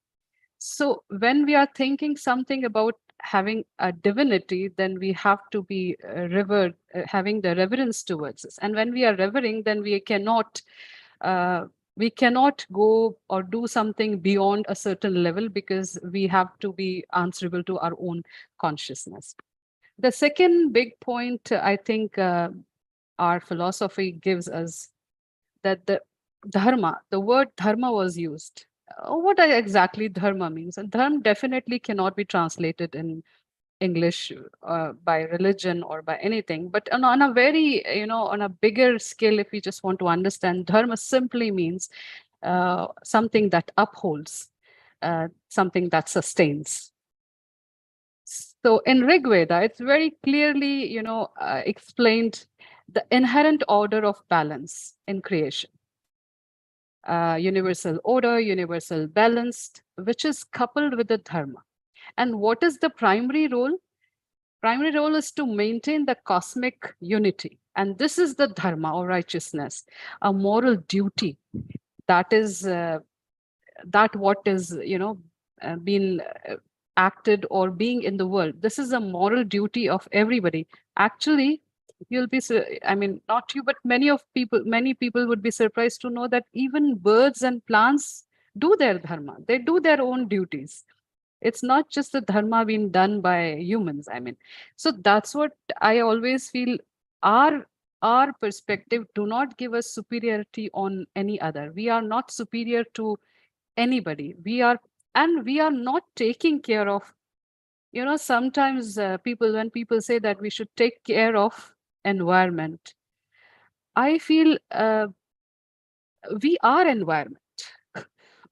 So when we are thinking something about having a divinity, then we have to be revered, having the reverence towards us. And when we are revering, then we cannot go or do something beyond a certain level, because we have to be answerable to our own consciousness. The second big point, I think, our philosophy gives us, that the word dharma was used. What exactly dharma means? And dharma definitely cannot be translated in English by religion or by anything. But on a very, on a bigger scale, if we just want to understand, dharma simply means something that upholds, something that sustains. So in Rig Veda, it's very clearly, explained the inherent order of balance in creation. Universal order, universal balanced, which is coupled with the dharma. And what is the primary role? Primary role is to maintain the cosmic unity. And this is the dharma or righteousness, a moral duty that is what is, being acted or being in the world. This is a moral duty of everybody. Actually, you'll be, not you, but many people would be surprised to know that even birds and plants do their dharma. They do their own duties. It's not just the dharma being done by humans. So that's what I always feel. Our perspective do not give us superiority on any other. We are not superior to anybody. We are not taking care of, sometimes when people say that we should take care of environment, I feel we are environment.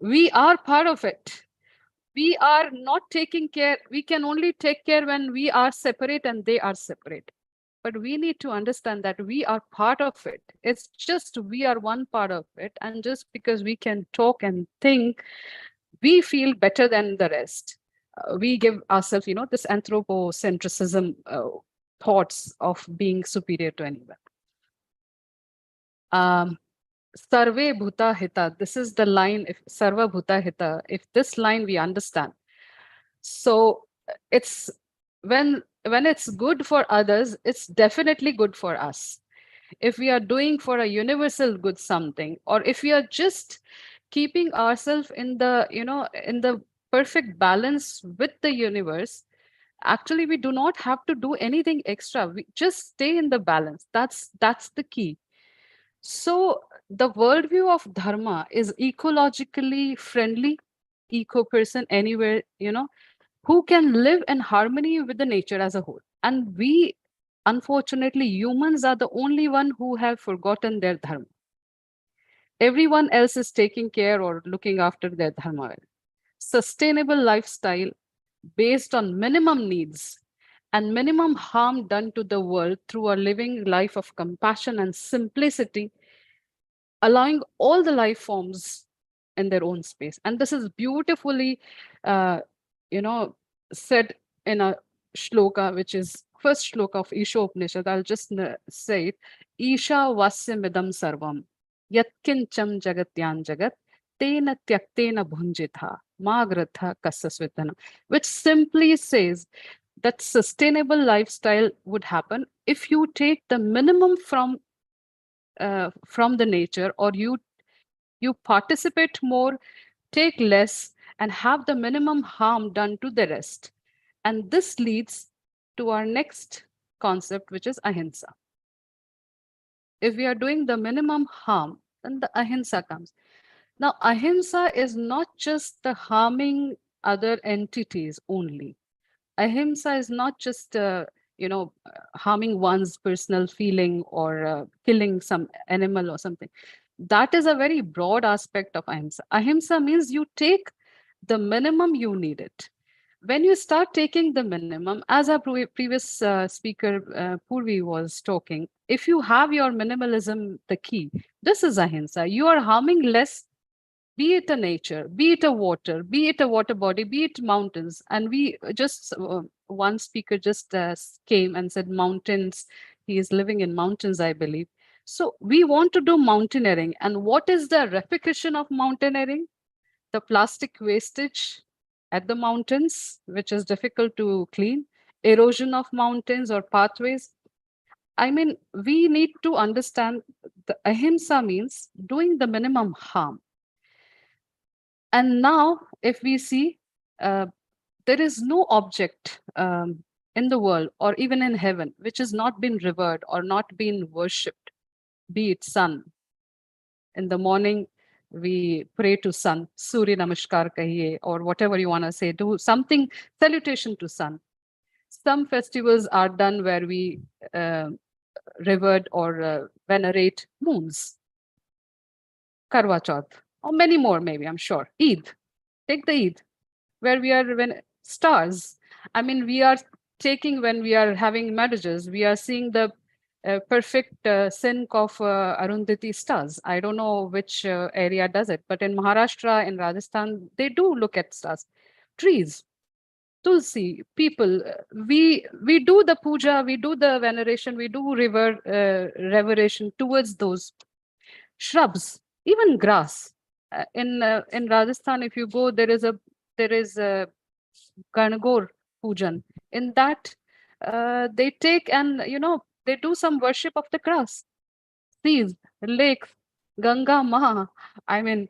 We are part of it. We are not taking care. We can only take care when we are separate and they are separate. But we need to understand that we are part of it. It's just we are one part of it. And just because we can talk and think, we feel better than the rest. We give ourselves, this anthropocentrism thoughts of being superior to anyone. Sarve bhuta hita. This is the line. If sarva bhuta hita, if this line we understand, so it's when it's good for others, it's definitely good for us. If we are doing for a universal good something, or if we are just keeping ourselves in the, in the perfect balance with the universe, actually we do not have to do anything extra. We just stay in the balance. That's the key. So the worldview of dharma is ecologically friendly, eco person anywhere, who can live in harmony with the nature as a whole. And we, unfortunately, humans are the only one who have forgotten their dharma. Everyone else is taking care or looking after their dharma. Sustainable lifestyle based on minimum needs and minimum harm done to the world through a living life of compassion and simplicity, allowing all the life forms in their own space. And this is beautifully, said in a shloka, which is first shloka of Isha Upanishad. I'll just say it. Isha vasyamidam sarvam yatkincham jagatyan jagat tena tyaktena bhunjitha magratha kasasvitana, which simply says that sustainable lifestyle would happen if you take the minimum from the nature, or you participate more, take less, and have the minimum harm done to the rest. And this leads to our next concept, which is ahimsa. If we are doing the minimum harm, then the ahimsa comes. Now, ahimsa is not just the harming other entities only. Ahimsa is not just, harming one's personal feeling or killing some animal or something. That is a very broad aspect of ahimsa. Ahimsa means you take the minimum you need it. When you start taking the minimum, as our previous speaker Purvi was talking, if you have your minimalism, the key, this is ahimsa. You are harming less, be it a nature, be it a water, be it a water body, be it mountains. And we just, one speaker just came and said mountains. He is living in mountains, I believe. So we want to do mountaineering. And what is the repercussion of mountaineering? The plastic wastage at the mountains, which is difficult to clean, erosion of mountains or pathways. I mean, we need to understand the ahimsa means doing the minimum harm. And now, if we see, there is no object in the world or even in heaven which has not been revered or not been worshipped, be it sun. In the morning, we pray to sun, Surya Namaskar kahiye, or whatever you want to say, do something, salutation to sun. Some festivals are done where we revere or venerate moons, Karwa Chauth, or many more, maybe, I'm sure. Eid, take the Eid, where we are when stars. I mean, we are taking, when we are having marriages, we are seeing the perfect sync of Arundhati stars. I don't know which area does it, but in Maharashtra, in Rajasthan, they do look at stars. Trees, Tulsi, people, we do the puja, we do the veneration, we do reveration towards those shrubs, even grass. In Rajasthan, if you go, there is a Ganagor Pujan. In that, they take and they do some worship of the grass, trees, lakes, Ganga Ma. I mean,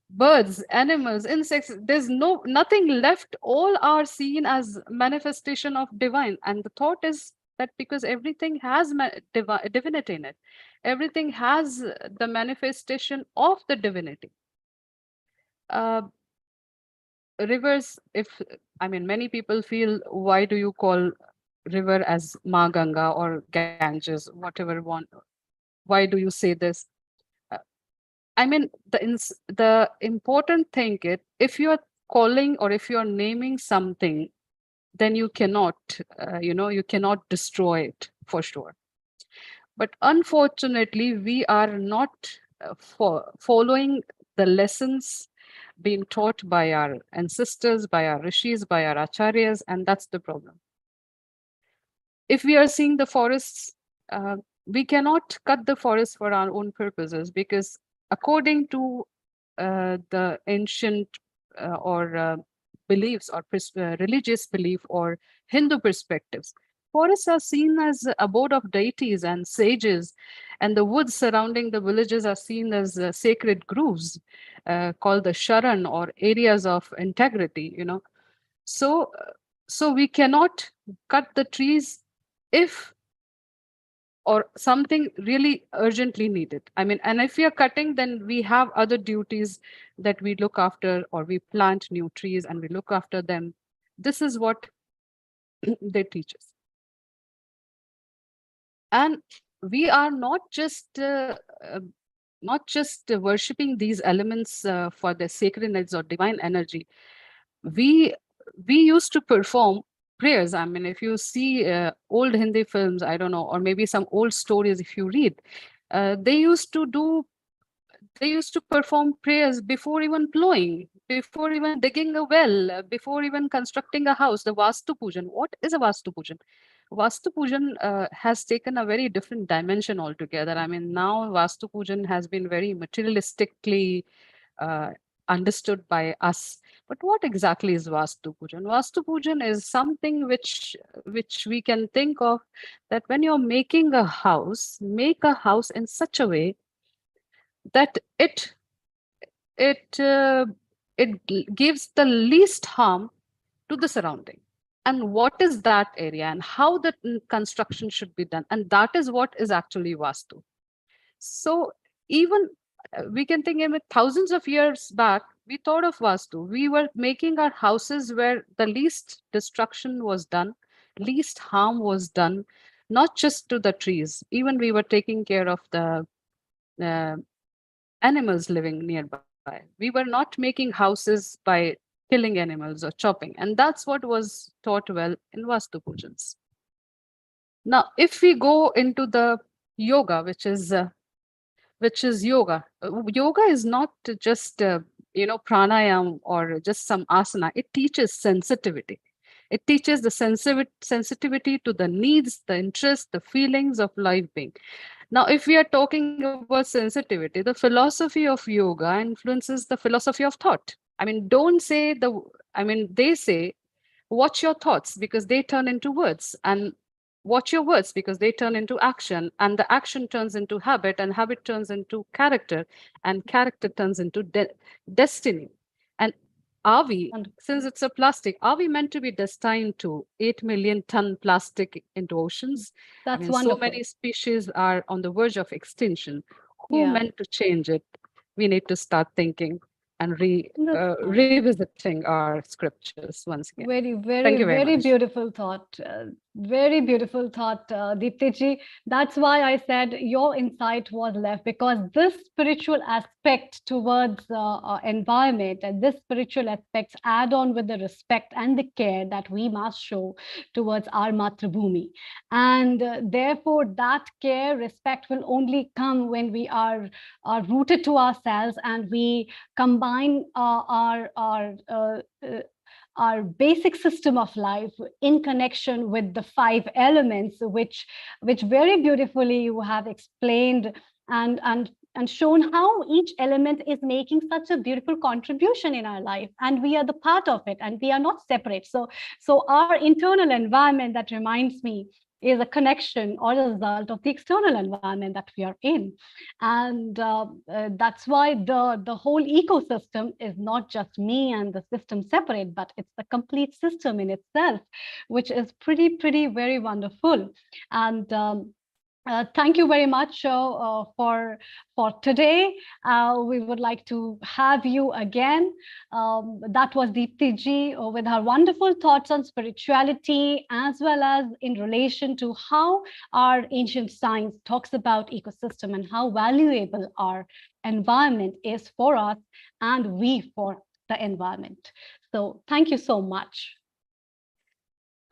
birds, animals, insects. There's nothing left. All are seen as manifestation of divine. And the thought is that because everything has divinity in it, everything has the manifestation of the divinity. Rivers, many people feel, why do you call river as Ma Ganga or Ganges, whatever one? Why do you say this? The important thing is, if you are calling or if you are naming something, then you cannot, you cannot destroy it for sure. But unfortunately, we are not following the lessons being taught by our ancestors, by our rishis, by our acharyas, and that's the problem. If we are seeing the forests, we cannot cut the forest for our own purposes, because according to the ancient or beliefs or religious belief or Hindu perspectives, forests are seen as abode of deities and sages, and the woods surrounding the villages are seen as sacred groves called the sharan, or areas of integrity. So we cannot cut the trees if or something really urgently needed. And if we are cutting, then we have other duties that we look after, or we plant new trees and we look after them. This is what they teach us. And we are not just worshipping these elements for their sacredness or divine energy. We used to perform prayers. If you see old Hindi films, I don't know, or maybe some old stories, if you read, they used to perform prayers before even plowing, before even digging a well, before even constructing a house. The Vastu Pujan. What is a Vastu Pujan? Vastu Pujan has taken a very different dimension altogether. Now Vastu Pujan has been very materialistically understood by us. But what exactly is Vastu Pujan? Vastu Pujan is something which we can think of, that when you're making a house, make a house in such a way that it gives the least harm to the surrounding. And what is that area, and how the construction should be done, and that is what is actually Vastu. So even we can think of it, thousands of years back, we thought of Vastu. We were making our houses where the least destruction was done, least harm was done, not just to the trees, even we were taking care of the uh, animals living nearby. We were not making houses by killing animals or chopping. And that's what was taught well in Vastu Pujans. Now, if we go into the yoga, which is yoga, yoga is not just pranayam or just some asana. It teaches sensitivity. It teaches the sensitivity to the needs, the interests, the feelings of life being. Now, if we are talking about sensitivity, the philosophy of yoga influences the philosophy of thought. I mean, don't say they say, watch your thoughts because they turn into words, and watch your words because they turn into action, and the action turns into habit, and habit turns into character, and character turns into destiny. And are we, since it's a plastic, are we meant to be destined to 8 million ton plastic into oceans? That's so wonderful. many species are on the verge of extinction. Who Yeah. meant to change it? We need to start thinking and That's fine. revisiting our scriptures once again. Very, Thank very, you very very much. beautiful thought. Very beautiful thought, Deepti ji. That's why I said your insight was left, because this spiritual aspect towards environment and this spiritual aspects add on with the respect and the care that we must show towards our Matrabhumi. And therefore, that care, respect will only come when we are rooted to ourselves and we combine our basic system of life in connection with the 5 elements, which very beautifully you have explained and shown how each element is making such a beautiful contribution in our life, and we are the part of it, and we are not separate. So our internal environment, that reminds me, is a connection or a result of the external environment that we are in. And that's why the whole ecosystem is not just me and the system separate, but it's the complete system in itself, which is pretty very wonderful. And thank you very much for today. We would like to have you again. That was Deepti ji with her wonderful thoughts on spirituality, as well as in relation to how our ancient science talks about ecosystem and how valuable our environment is for us and we for the environment. So thank you so much.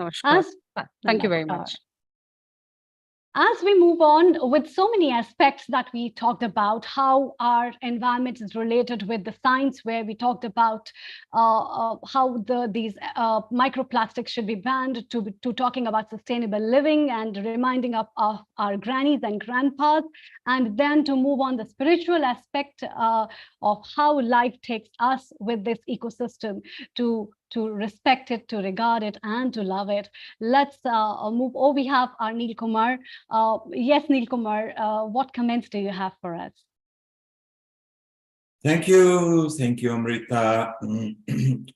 Namaskar. Thank you very much. As we move on with so many aspects that we talked about, how our environment is related with the science, where we talked about how these microplastics should be banned, to talking about sustainable living and reminding of our grannies and grandpas, and then to move on the spiritual aspect of how life takes us with this ecosystem, to respect it, to regard it, and to love it. Let's move. Oh, we have our Neil Kumar. Yes, Neil Kumar, what comments do you have for us? Thank you, Amrita.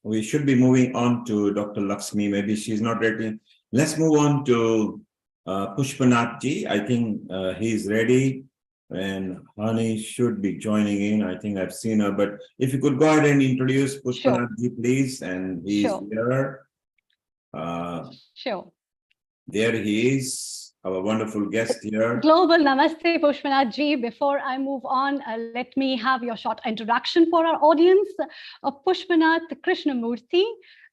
We should be moving on to Dr. Lakshmi. Maybe she's not ready. Let's move on to Pushpanath ji. I think he's ready, and Hani should be joining in. I think I've seen her, but if you could go ahead and introduce Pushpanath ji, please. And he's here. Sure. There he is, our wonderful guest here. Global Namaste, Pushpanath ji. Before I move on, let me have your short introduction for our audience. Pushpanath Krishnamurthy,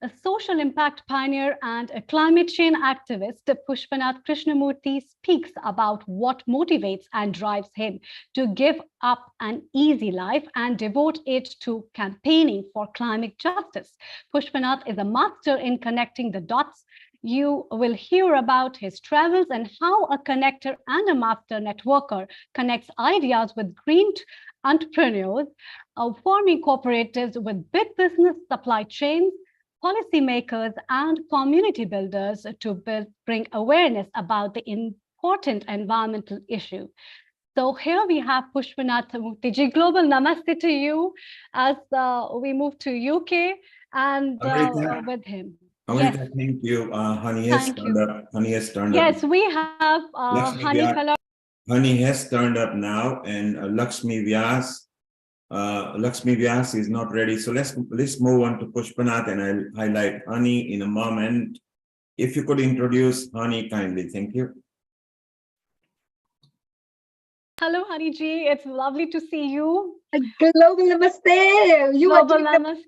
a social impact pioneer and a climate change activist. Pushpanath Krishnamurthy speaks about what motivates and drives him to give up an easy life and devote it to campaigning for climate justice. Pushpanath is a master in connecting the dots. You will hear about his travels and how a connector and a master networker connects ideas with green entrepreneurs, forming cooperatives with big business supply chains, policymakers, and community builders to bring awareness about the important environmental issue. So here we have Pushpanath Mukti. Global Namaste to you as we move to UK and with him. Amrita, yes. Thank you. Hani has turned up. Hani has turned up. Yes, we have Hani. Hani has turned up now, and Lakshmi Vyas. Lakshmi Vyas is not ready. So let's move on to Pushpanath, and I'll highlight Hani in a moment. If you could introduce Hani kindly, thank you. Hello, Hani ji. It's lovely to see you. Global Namaste. You are Global doing Namaste.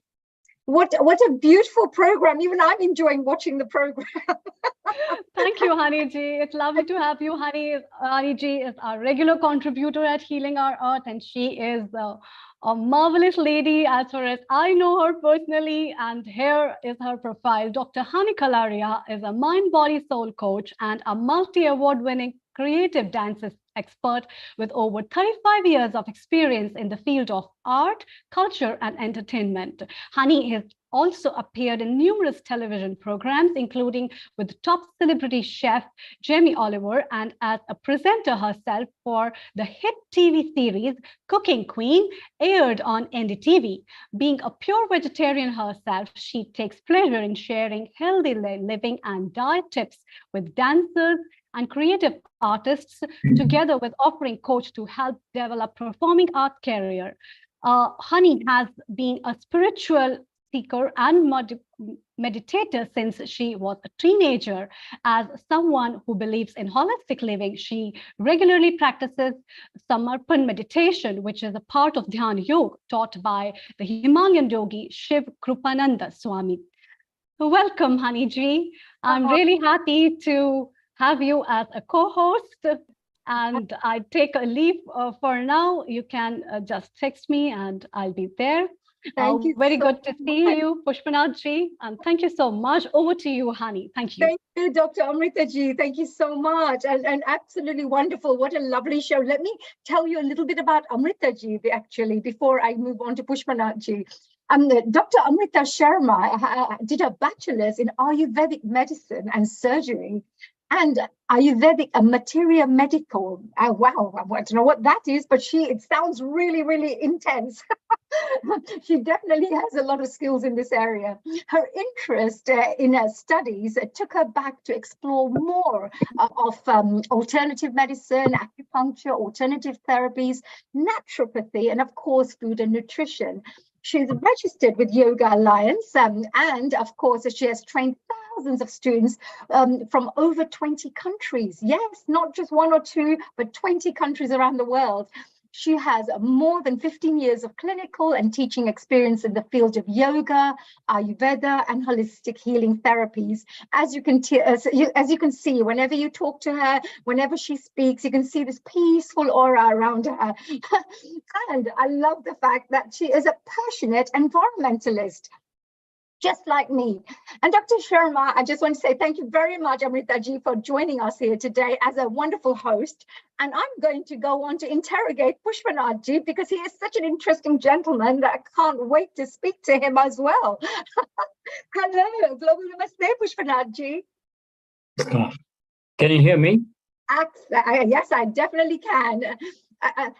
what a beautiful program. Even I'm enjoying watching the program. Thank you, Hani ji. It's lovely to have you. Hani ji is our regular contributor at Healing Our Earth, and she is a marvelous lady as far as I know her personally. And here is her profile. Dr. Hani Kalaria is a mind, body, soul coach and a multi-award winning creative dance expert with over 35 years of experience in the field of art, culture, and entertainment. Hani has also appeared in numerous television programs, including with top celebrity chef Jamie Oliver and as a presenter herself for the hit TV series Cooking Queen, aired on NDTV. Being a pure vegetarian herself, she takes pleasure in sharing healthy living and diet tips with dancers and creative artists, together with offering coach to help develop performing art career. Hani has been a spiritual seeker and meditator since she was a teenager. As someone who believes in holistic living, she regularly practices Samarpan meditation, which is a part of Dhyan Yoga taught by the Himalayan yogi Shiv Krupananda Swami. Welcome, Hani ji. I'm really happy to have you as a co-host, and I take a leave for now. You can just text me and I'll be there. Thank you. Very so good to see you, Pushpanath ji. And thank you so much. Over to you, Hani. Thank you. Thank you, Dr. Amrita ji. Thank you so much. And absolutely wonderful. What a lovely show. Let me tell you a little bit about Amrita ji, actually, before I move on to Pushpanath ji. Dr. Amrita Sharma did a bachelor's in Ayurvedic medicine and surgery and Ayurvedic materia medical. Wow, I don't know what that is, but it sounds really, really intense. She definitely has a lot of skills in this area. Her interest in her studies took her back to explore more of alternative medicine, acupuncture, alternative therapies, naturopathy, and of course, food and nutrition. She's registered with Yoga Alliance, and of course, she has trained thousands of students from over 20 countries. Yes, not just one or two, but 20 countries around the world. She has more than 15 years of clinical and teaching experience in the field of yoga, Ayurveda, and holistic healing therapies. As you can see, whenever you talk to her, whenever she speaks, you can see this peaceful aura around her. And I love the fact that she is a passionate environmentalist, just like me. And Dr. Sharma, I just want to say thank you very much, Amrita ji, for joining us here today as a wonderful host. And I'm going to go on to interrogate Pushpanath ji because he is such an interesting gentleman that I can't wait to speak to him as well. Hello, Global Namaste, Pushpanath ji. Can you hear me? Yes, I definitely can.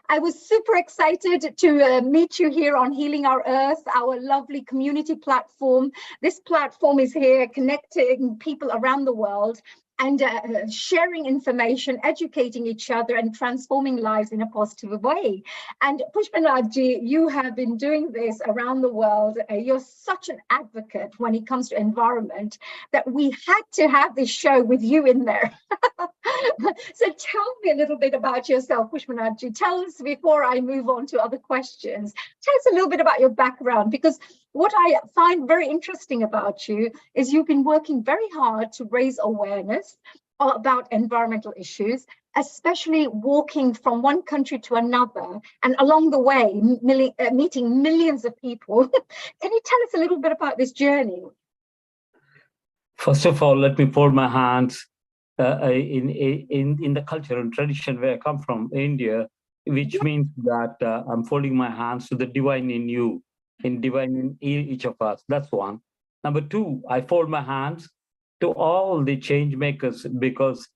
I was super excited to meet you here on Healing Our Earth, our lovely community platform. This platform is here connecting people around the world and sharing information, educating each other and transforming lives in a positive way. And Pushpanath ji, you have been doing this around the world. You're such an advocate when it comes to environment that we had to have this show with you in there. So tell me a little bit about yourself, Pushpanath ji. Tell us before I move on to other questions. Tell us a little bit about your background, because what I find very interesting about you is you've been working very hard to raise awareness about environmental issues, especially walking from one country to another and along the way meeting millions of people. Can you tell us a little bit about this journey? First of all, let me fold my hands in the culture and tradition where I come from, India, which means that I'm folding my hands to the divine in you, in divine in each of us. That's one. Number two, I fold my hands to all the change makers because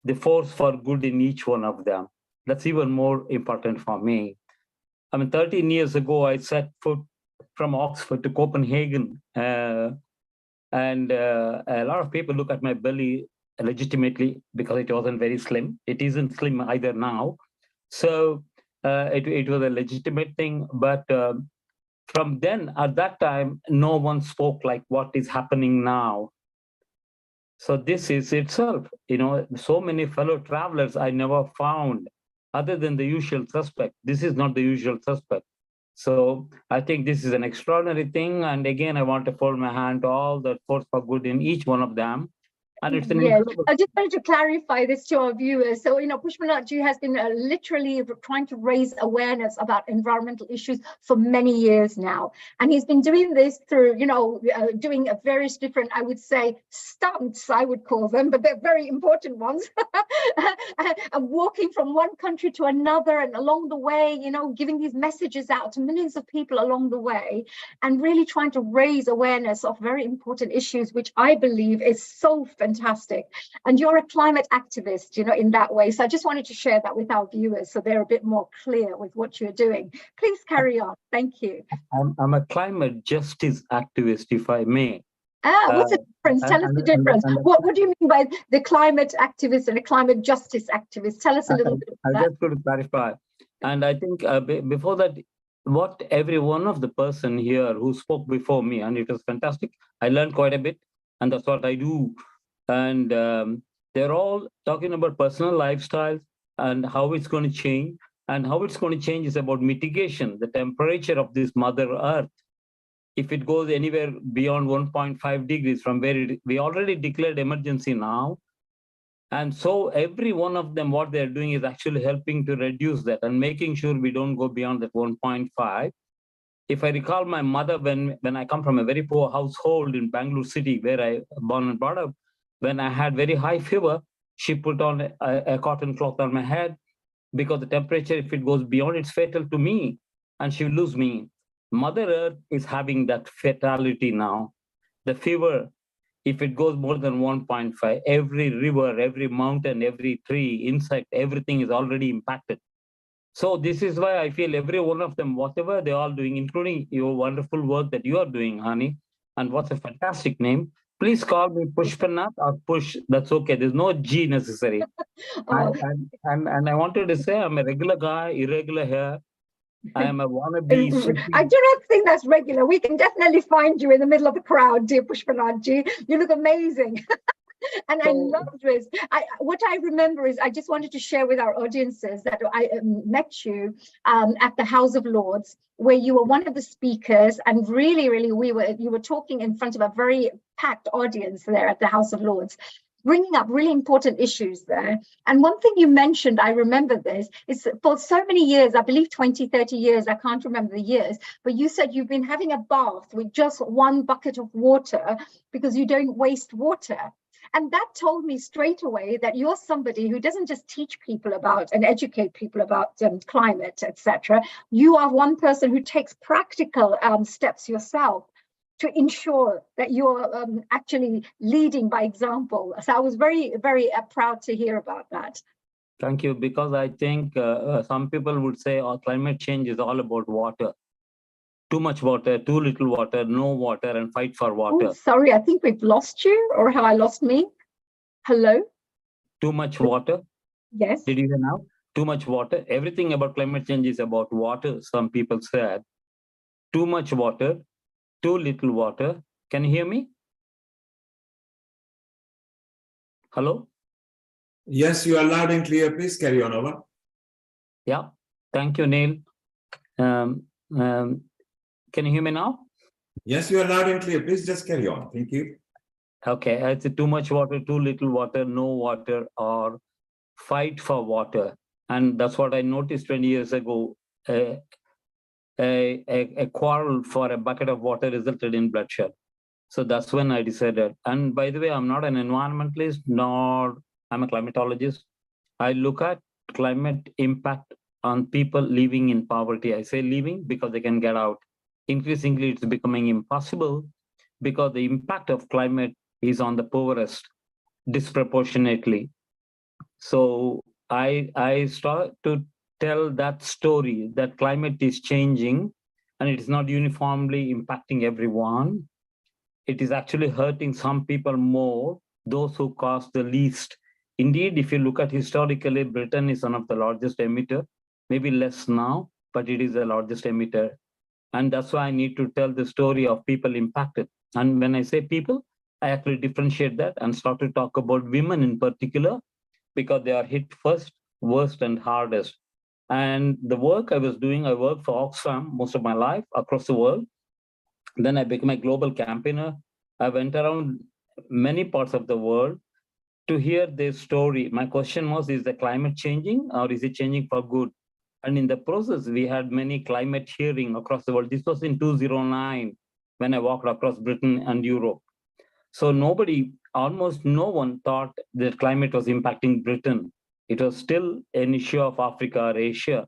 the force for good in each one of them. That's even more important for me. I mean, 13 years ago, I set foot from Oxford to Copenhagen. And a lot of people look at my belly legitimately because it wasn't very slim. It isn't slim either now. So it was a legitimate thing. But from then, at that time, no one spoke like what is happening now. So this is itself, so many fellow travelers I never found other than the usual suspect. This is not the usual suspect. So I think this is an extraordinary thing. And again, I want to fold my hand to all the force for good in each one of them. And it's an Yes, incredible. I just wanted to clarify this to our viewers. So, Pushpanathji has been literally trying to raise awareness about environmental issues for many years now. And he's been doing this through, doing various different, I would say, stunts, I would call them, but they're very important ones. And walking from one country to another and along the way, giving these messages out to millions of people along the way and really trying to raise awareness of very important issues, which I believe is so fantastic. And you're a climate activist, in that way. So I just wanted to share that with our viewers so they're a bit more clear with what you're doing. Please carry on. Thank you. I'm a climate justice activist, if I may. What's the difference? Tell us the difference. What do you mean by the climate activist and a climate justice activist? Tell us a little bit about that. I just want to clarify. And I think before that, what every one of the person here who spoke before me, and it was fantastic. I learned quite a bit, and that's what I do. And they're all talking about personal lifestyles and how it's going to change. And how it's going to change is about mitigation, the temperature of this Mother Earth. If it goes anywhere beyond 1.5 degrees from where we already declared emergency now. And so every one of them, what they're doing is actually helping to reduce that and making sure we don't go beyond that 1.5. If I recall my mother, when I come from a very poor household in Bangalore city, where I born and brought up, when I had very high fever, she put on a cotton cloth on my head because the temperature, if it goes beyond, it's fatal to me and she will lose me. Mother Earth is having that fatality now. The fever, if it goes more than 1.5, every river, every mountain, every tree, insect, everything is already impacted. So this is why I feel every one of them, whatever they're all doing, including your wonderful work that you are doing, Hani, and what's a fantastic name. Please call me Pushpanath or Push. That's okay. There's no G necessary. And I wanted to say I'm a regular guy, irregular hair. I am a wannabe. I do not think that's regular. We can definitely find you in the middle of the crowd, dear Pushpanathji. You look amazing. And I loved this. What I remember is I just wanted to share with our audiences that I met you at the House of Lords, where you were one of the speakers, and really, you were talking in front of a very packed audience there at the House of Lords, bringing up really important issues there. And one thing you mentioned, I remember this, is for so many years, I believe 20, 30 years, I can't remember the years, but you said you've been having a bath with just one bucket of water because you don't waste water. And that told me straight away that you're somebody who doesn't just teach people about and educate people about climate, etc. You are one person who takes practical steps yourself to ensure that you're actually leading by example. So I was very, very proud to hear about that. Thank you, because I think some people would say, oh, climate change is all about water. Too much water, too little water, no water, and fight for water. Oh, sorry, I think we've lost you, or have I lost me? Hello? Too much water? Yes. Did you hear now? Too much water. Everything about climate change is about water, some people said. Too much water, too little water. Can you hear me? Hello? Yes, you are loud and clear. Please carry on, over. Yeah, thank you, Neil. Can you hear me now? Yes, you are loud and clear. Please just carry on. Thank you. Okay, it's too much water, too little water, no water, or fight for water. And that's what I noticed 20 years ago. A quarrel for a bucket of water resulted in bloodshed. So that's when I decided. And by the way, I'm not an environmentalist, nor I'm a climatologist. I look at climate impact on people living in poverty. I say living because they can get out. Increasingly, it's becoming impossible because the impact of climate is on the poorest disproportionately. So I start to tell that story that climate is changing and it is not uniformly impacting everyone. It is actually hurting some people more, those who cost the least. Indeed, if you look at historically, Britain is one of the largest emitter, maybe less now, but it is the largest emitter. And that's why I need to tell the story of people impacted. And when I say people, I actually differentiate that and start to talk about women in particular, because they are hit first, worst, and hardest. And the work I was doing, I worked for Oxfam most of my life across the world. Then I became a global campaigner. I went around many parts of the world to hear their story. My question was, is the climate changing or is it changing for good? And in the process, we had many climate hearing across the world. This was in 2009 when I walked across Britain and Europe. So almost no one thought that climate was impacting Britain. It was still an issue of Africa or Asia.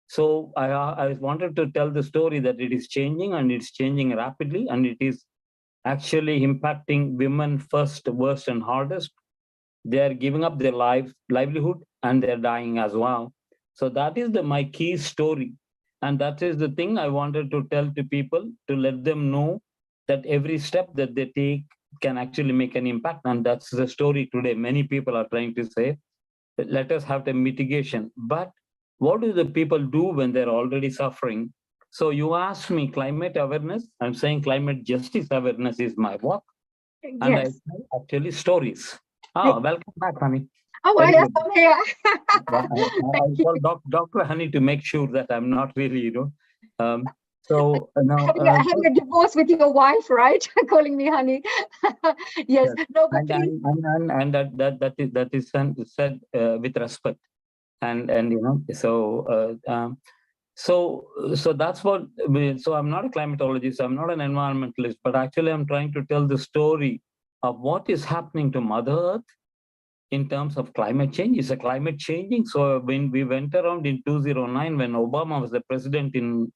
So I wanted to tell the story that it is changing, and it's changing rapidly, and it is actually impacting women first, worst, and hardest. They're giving up their livelihood, and they're dying as well. So that is my key story. And that is the thing I wanted to tell to people, to let them know that every step that they take can actually make an impact. And that's the story today. Many people are trying to say, let us have the mitigation. But what do the people do when they're already suffering? So you asked me climate awareness. I'm saying climate justice awareness is my work. Yes. And I tell actually stories. Welcome back, honey. Oh, yes, I'm here. I call Dr. Honey to make sure that I'm not really, so now having a divorce with your wife, right? Calling me honey. Yes. No, but and that is said with respect, and so that's what. So I'm not a climatologist. I'm not an environmentalist, but actually I'm trying to tell the story of what is happening to Mother Earth in terms of climate change. Is a climate changing? So when we went around in 2009, when Obama was the president in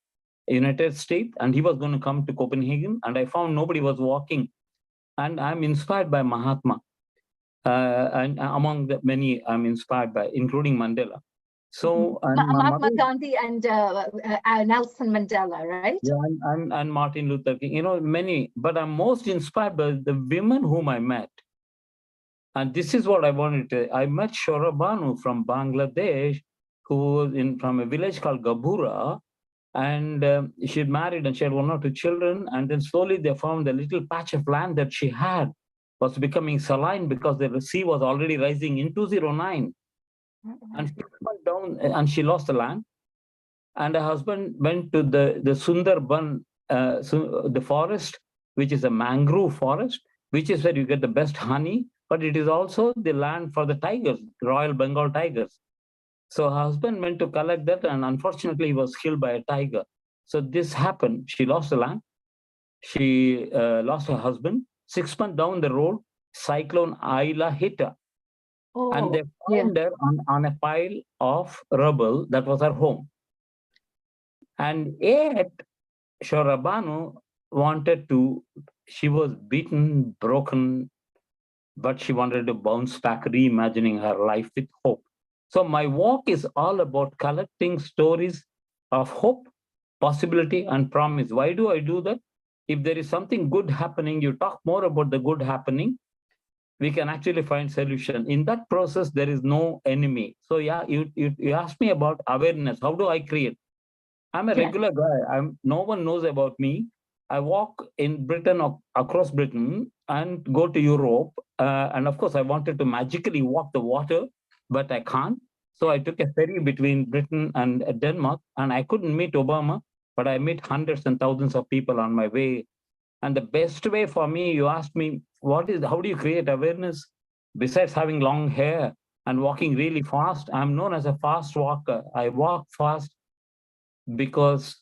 United States, and he was going to come to Copenhagen, and I found nobody was walking. And I'm inspired by Mahatma. And among the many I'm inspired by, including Mandela. So Mahatma Gandhi and Nelson Mandela, right? Yeah, and Martin Luther King, many, but I'm most inspired by the women whom I met. And this is what I wanted to. I met Shora Banu from Bangladesh, who was from a village called Gabura, and she had married and she had 1 or 2 children. And then slowly they found the little patch of land that she had was becoming saline because the sea was already rising in 2009. And she went down and she lost the land. And her husband went to the Sundarban, the forest, which is a mangrove forest, which is where you get the best honey, but it is also the land for the tigers, Royal Bengal tigers. So her husband went to collect that, and unfortunately he was killed by a tiger. So this happened. She lost the land. She lost her husband. 6 months down the road, Cyclone Aila hit her. And they found her on a pile of rubble that was her home. And yet, Shora Banu she was beaten, broken, but she wanted to bounce back, reimagining her life with hope. So my walk is all about collecting stories of hope, possibility, and promise. Why do I do that? If there is something good happening, you talk more about the good happening, we can actually find solution. In that process, there is no enemy. So yeah, you asked me about awareness. How do I create? I'm a regular guy. No one knows about me. I walk in Britain, across Britain, and go to Europe. And of course, I wanted to magically walk the water, but I can't. So I took a ferry between Britain and Denmark, and I couldn't meet Obama, but I met hundreds and thousands of people on my way. And the best way for me, you asked me, how do you create awareness? Besides having long hair and walking really fast, I'm known as a fast walker. I walk fast because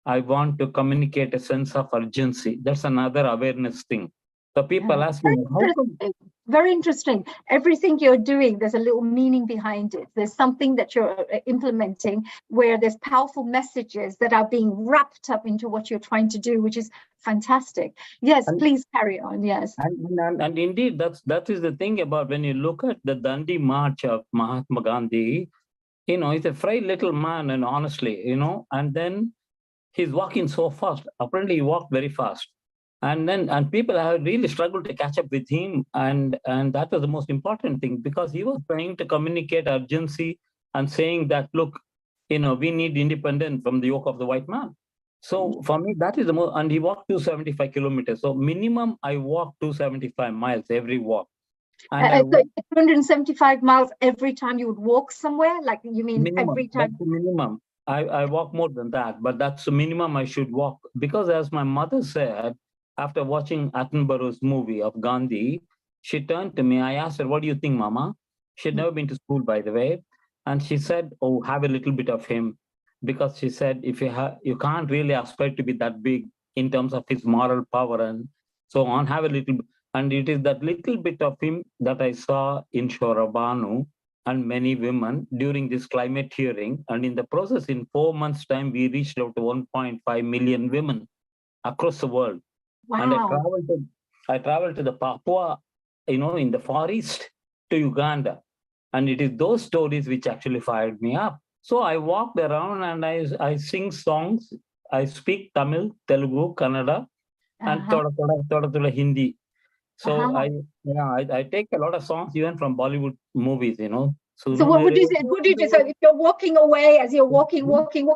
I want to communicate a sense of urgency. That's another awareness thing. So people ask me, very interesting. Everything you're doing, there's a little meaning behind it. There's something that you're implementing where there's powerful messages that are being wrapped up into what you're trying to do, which is fantastic. Yes, please carry on. Yes. And indeed, that is the thing about when you look at the Dandi March of Mahatma Gandhi, he's a frail little man, and honestly, and then he's walking so fast. Apparently, he walked very fast. And people have really struggled to catch up with him. And that was the most important thing, because he was trying to communicate urgency and saying that, look, we need independence from the yoke of the white man. So for me, that is the most, and he walked 275 kilometers. So minimum, I walk 275 miles every walk. And I So walk 275 miles every time you would walk somewhere? Like you mean minimum, every that's time? the minimum. I walk more than that, but that's the minimum I should walk. Because as my mother said, after watching Attenborough's movie of Gandhi, she turned to me, I asked her, what do you think, Mama? She'd never been to school, by the way. And she said, oh, have a little bit of him. Because she said, if you can't really aspire to be that big in terms of his moral power and so on, have a little bit. And it is that little bit of him that I saw in Shorabanu and many women during this climate hearing. And in the process, in 4 months' time, we reached out to 1.5 million women across the world. Wow. And I traveled to the Papua, in the Far East, to Uganda. And it is those stories which actually fired me up. So I walked around and I sing songs. I speak Tamil, Telugu, Kannada, and thoda Hindi. So I take a lot of songs even from Bollywood movies, So what would you say? What do you do? So if you're walking away, as you're walking,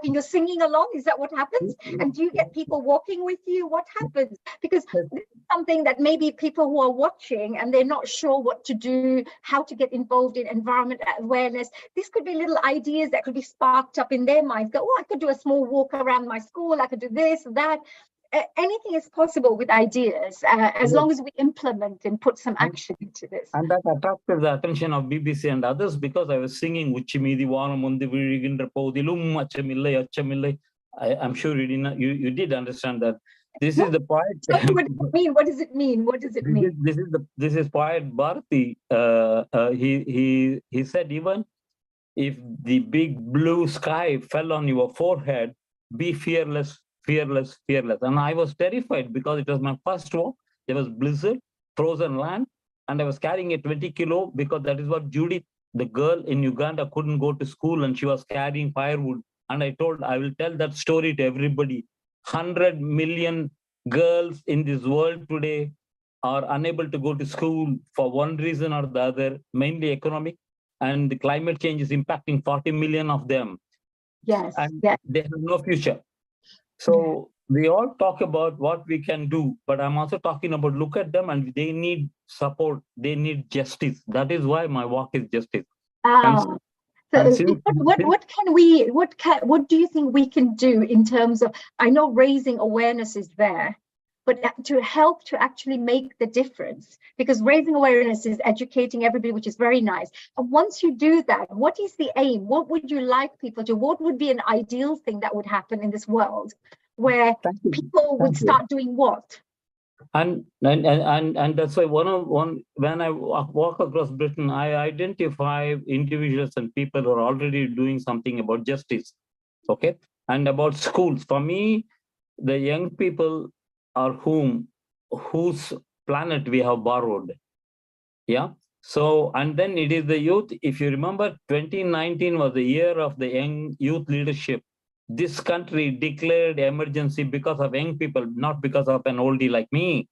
you're singing along. Is that what happens? And do you get people walking with you? What happens? Because this is something that maybe people who are watching and they're not sure what to do, how to get involved in environment awareness. This could be little ideas that could be sparked up in their minds. Go, oh, I could do a small walk around my school. I could do this, that. Anything is possible with ideas as long as we implement and put some action into this. And that attracted the attention of BBC and others because I was singing Uchimidi Vanamundi Viriginra Podilum Achamille Achamille. I'm sure you did understand that. This is the poet. What does it mean? What does it mean? What does it mean? This is poet Bharati. He said, even if the big blue sky fell on your forehead, be fearless, fearless, fearless. And I was terrified because it was my first walk. There was blizzard, frozen land, and I was carrying a 20 kilo because that is what Judith, the girl in Uganda, couldn't go to school and she was carrying firewood. And I told, I will tell that story to everybody. 100 million girls in this world today are unable to go to school for one reason or the other, mainly economic, and the climate change is impacting 40 million of them. Yes, and they have no future. So we all talk about what we can do, but I'm also talking about look at them and they need support. They need justice. That is why my walk is justice. What do you think we can do in terms of, I know raising awareness is there, but to help to actually make the difference, because raising awareness is educating everybody, which is very nice. And once you do that, what is the aim? What would you like people to, what would be an ideal thing that would happen in this world where people would start doing what? And that's why when I walk across Britain, I identify individuals and people who are already doing something about justice. Okay. And about schools. For me, the young people are whose planet we have borrowed. Yeah. So, and then it is the youth. If you remember, 2019 was the year of the young youth leadership. This country declared emergency because of young people, not because of an oldie like me,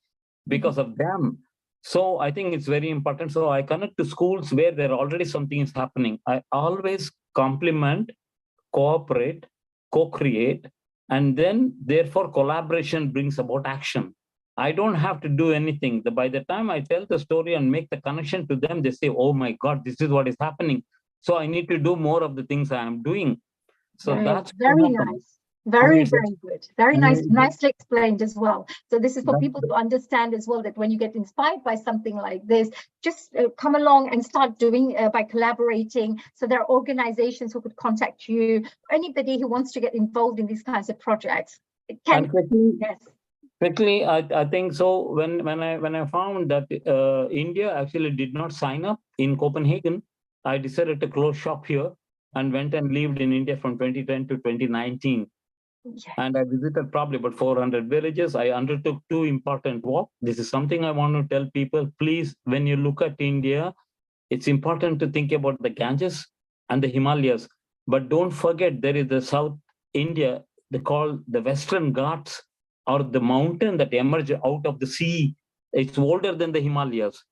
because of them. So I think it's very important. So I connect to schools where there already something is happening. I always complement, cooperate, co-create, and then therefore collaboration brings about action. I don't have to do anything. By the time I tell the story and make the connection to them, they say, oh my God, this is what is happening. So I need to do more of the things I am doing. So that's very nice. Very good. Very nice, nicely explained as well. So this is for people to understand as well, that when you get inspired by something like this, just come along and start doing by collaborating. So there are organizations who could contact you, anybody who wants to get involved in these kinds of projects. It can, Quickly, I think so. When I found that India actually did not sign up in Copenhagen, I decided to close shop here and went and lived in India from 2010 to 2019. And I visited probably about 400 villages. I undertook 2 important walks. This is something I want to tell people. Please, when you look at India, it's important to think about the Ganges and the Himalayas. But don't forget, there is the South India, they call the Western Ghats, or the mountain that emerged out of the sea. It's older than the Himalayas.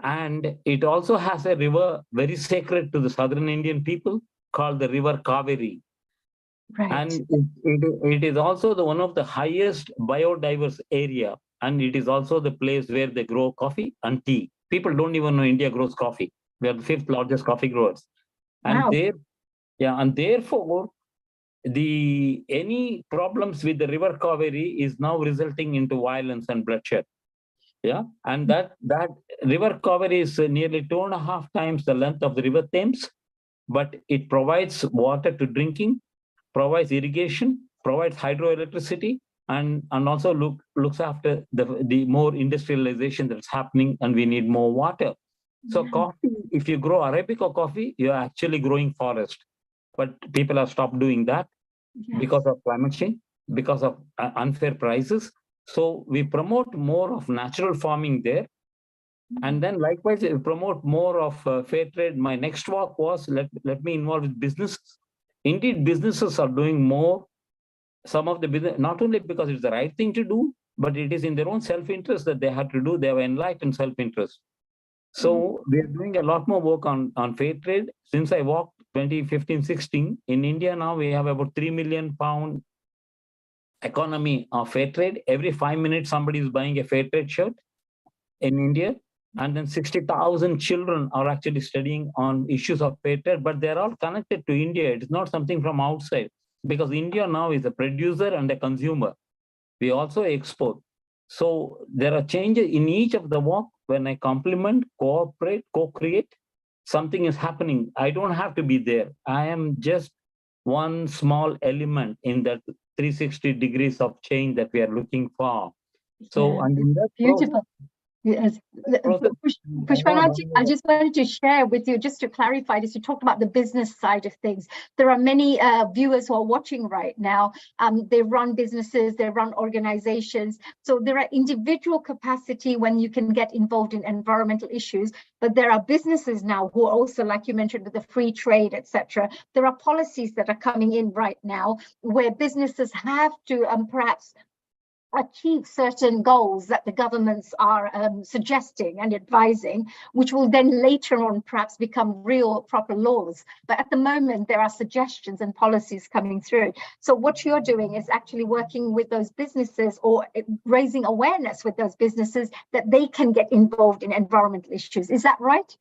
And it also has a river very sacred to the southern Indian people called the river Kaveri. Right. And it is also one of the highest biodiverse area. And it is also the place where they grow coffee and tea. People don't even know India grows coffee. We are the 5th largest coffee growers. And Wow. and therefore, any problems with the river Kaveri is now resulting into violence and bloodshed. Yeah, and that river Kaveri is nearly 2.5 times the length of the river Thames, but it provides water to drinking, provides irrigation, provides hydroelectricity, and also looks after the more industrialization that's happening, and we need more water. So coffee, if you grow Arabica coffee, you're actually growing forest. But people have stopped doing that because of climate change, because of unfair prices. So we promote more of natural farming there. And then likewise, we promote more of fair trade. My next walk was, let me involve with business. Indeed, businesses are doing more. Some of the business, not only because it's the right thing to do, but it is in their own self-interest that they have to do. They have enlightened self-interest. So we are doing a lot more work on fair trade. Since I walked 2015-16, in India now we have about £3 million economy of fair trade. Every 5 minutes, somebody is buying a fair trade shirt in India. And then 60,000 children are actually studying on issues of fair trade, but they're all connected to India. It is not something from outside, because India now is a producer and a consumer. We also export. So there are changes in each of the walk. When I complement, cooperate, co-create, something is happening. I don't have to be there. I am just one small element in that 360 degrees of change that we are looking for. So, and in that Beautiful. Yes, Pushpanaji, I just wanted to share with you, just to clarify this, you talked about the business side of things. There are many viewers who are watching right now. They run businesses, they run organizations. So there are individual capacity when you can get involved in environmental issues, but there are businesses now who are also, like you mentioned, with the free trade, etc. There are policies that are coming in right now where businesses have to perhaps achieve certain goals that the governments are suggesting and advising, which will then later on perhaps become real proper laws. But at the moment, there are suggestions and policies coming through. So what you're doing is actually working with those businesses or raising awareness with those businesses that they can get involved in environmental issues. Is that right?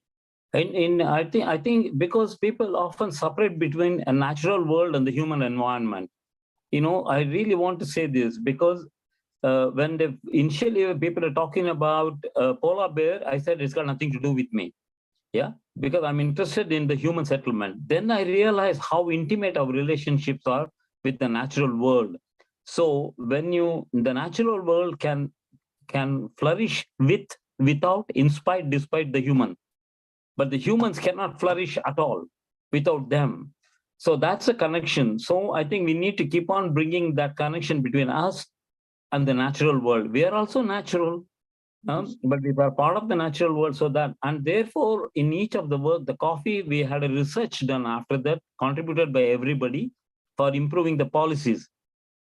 I think because people often separate between a natural world and the human environment. You know, I really want to say this because when initially people are talking about polar bear, I said it's got nothing to do with me. Yeah, because I'm interested in the human settlement. Then I realized how intimate our relationships are with the natural world. So when the natural world can flourish without, in spite, despite the human, but the humans cannot flourish at all without them. So that's a connection. So I think we need to keep on bringing that connection between us and the natural world. We are also natural, but we are part of the natural world. So that, and therefore, in each of the work, the coffee, we had a research done after that, contributed by everybody for improving the policies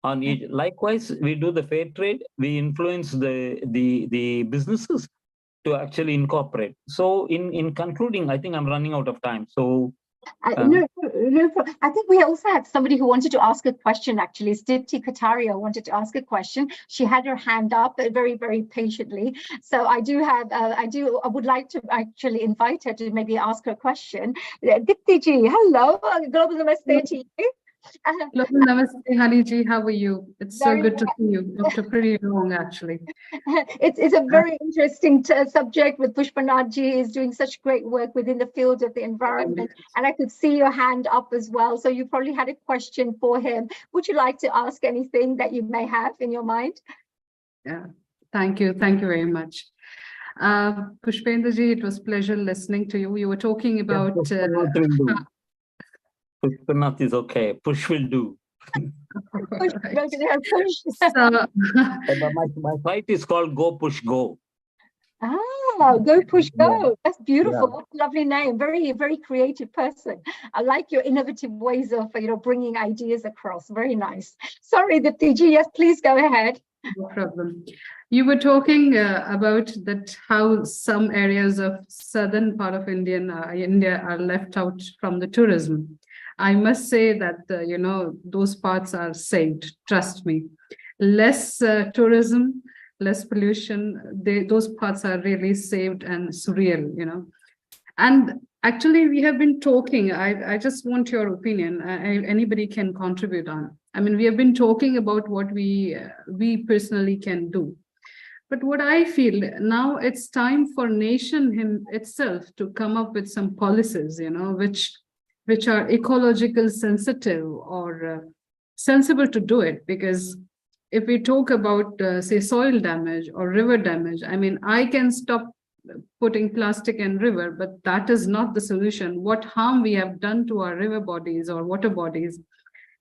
on each. Likewise, we do the fair trade. We influence the businesses to actually incorporate. So in concluding, I think I'm running out of time. So No, I think we also had somebody who wanted to ask a question, actually. It's Deepti Kataria wanted to ask a question. She had her hand up very, very patiently. So I would like to actually invite her to maybe ask her question. Deepti ji, hello. Global Namaste to you. Namaste, Hani ji. How are you? It's so good to see you after pretty long, actually. It's a very interesting subject with Pushpanath ji is doing such great work within the field of the environment. And I could see your hand up as well. So you probably had a question for him. Would you like to ask anything that you may have in your mind? Yeah, thank you. Thank you very much. Pushpendra ji, it was a pleasure listening to you. You were talking about... Pushpanath is okay. Push will do. Push. So, my site is called Go Push Go. Ah, Go Push Go. That's beautiful. Yeah. Lovely name. Very, very creative person. I like your innovative ways of, bringing ideas across. Very nice. Sorry, Deepti ji. Yes, please go ahead. No problem. You were talking about that how some areas of southern part of India are left out from the tourism. I must say that, those parts are saved. Trust me. Less tourism, less pollution, those parts are really saved and surreal. And actually, we have been talking. I just want your opinion. Anybody can contribute on. I mean, we have been talking about what we personally can do. But what I feel now, it's time for nation itself to come up with some policies, which are ecological sensitive or sensible to do it. Because if we talk about, say, soil damage or river damage, I mean, I can stop putting plastic in river, but that is not the solution. What harm we have done to our river bodies or water bodies,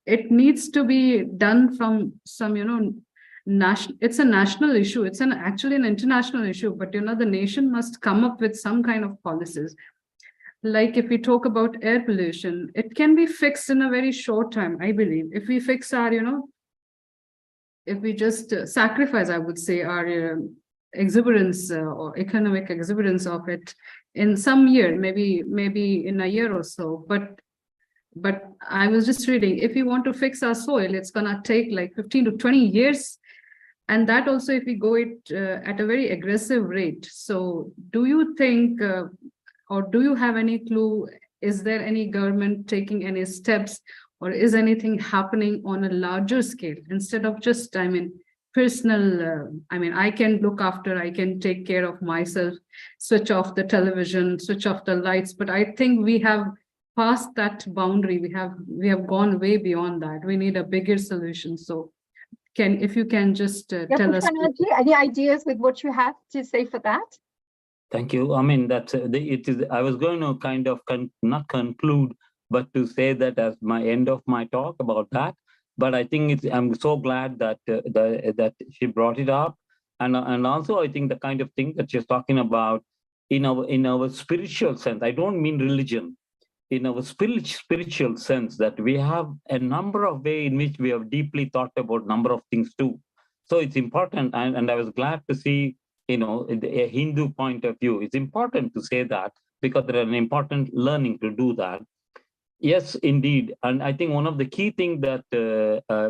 it needs to be done from some, it's a national issue. It's actually an international issue, but the nation must come up with some kind of policies. Like if we talk about air pollution, it can be fixed in a very short time, I believe. If we fix our, if we just sacrifice, I would say, our exuberance or economic exuberance of it in some year, maybe in a year or so. But I was just reading, if we want to fix our soil, it's gonna take like 15 to 20 years. And that also if we go it at a very aggressive rate. So do you think, or do you have any clue, is there any government taking any steps, or is anything happening on a larger scale instead of just, personal, I can look after, I can take care of myself, switch off the television, switch off the lights. But I think we have passed that boundary. We have gone way beyond that. We need a bigger solution. So if you can just tell us. Any ideas with what you have to say for that? Thank you. I mean, that's it is. I was going to kind of not conclude, but to say that as my end of my talk about that. But I think I'm so glad that that she brought it up, and also I think the kind of thing that she's talking about in our spiritual sense. I don't mean religion. In our spiritual sense, that we have a number of ways in which we have deeply thought about number of things too. So it's important, and I was glad to see, a Hindu point of view. It's important to say that because there are an important learning to do that. Yes, indeed. And I think one of the key things that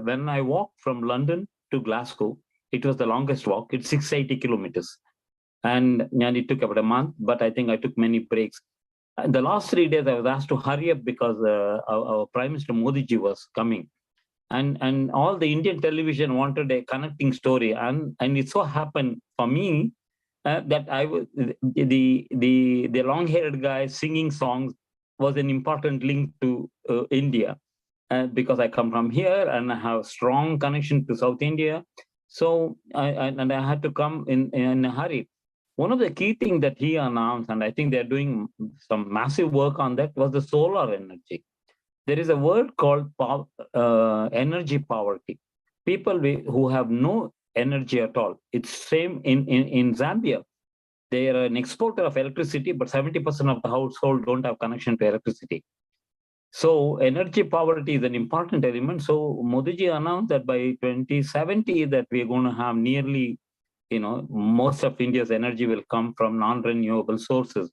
when I walked from London to Glasgow, it was the longest walk. It's 680 kilometers. And it took about a month, but I think I took many breaks. The last 3 days, I was asked to hurry up because our Prime Minister Modi ji was coming. And all the Indian television wanted a connecting story. And it so happened for me that I was the long-haired guy singing songs was an important link to India, because I come from here and I have strong connection to South India. So I had to come in a hurry. One of the key things that he announced, and I think they're doing some massive work on that, was the solar energy. There is a word called energy poverty. People who have no energy at all. It's same in Zambia. They are an exporter of electricity, but 70% of the household don't have connection to electricity. So energy poverty is an important element. So Modi ji announced that by 2070 that we're going to have nearly, most of India's energy will come from non-renewable sources.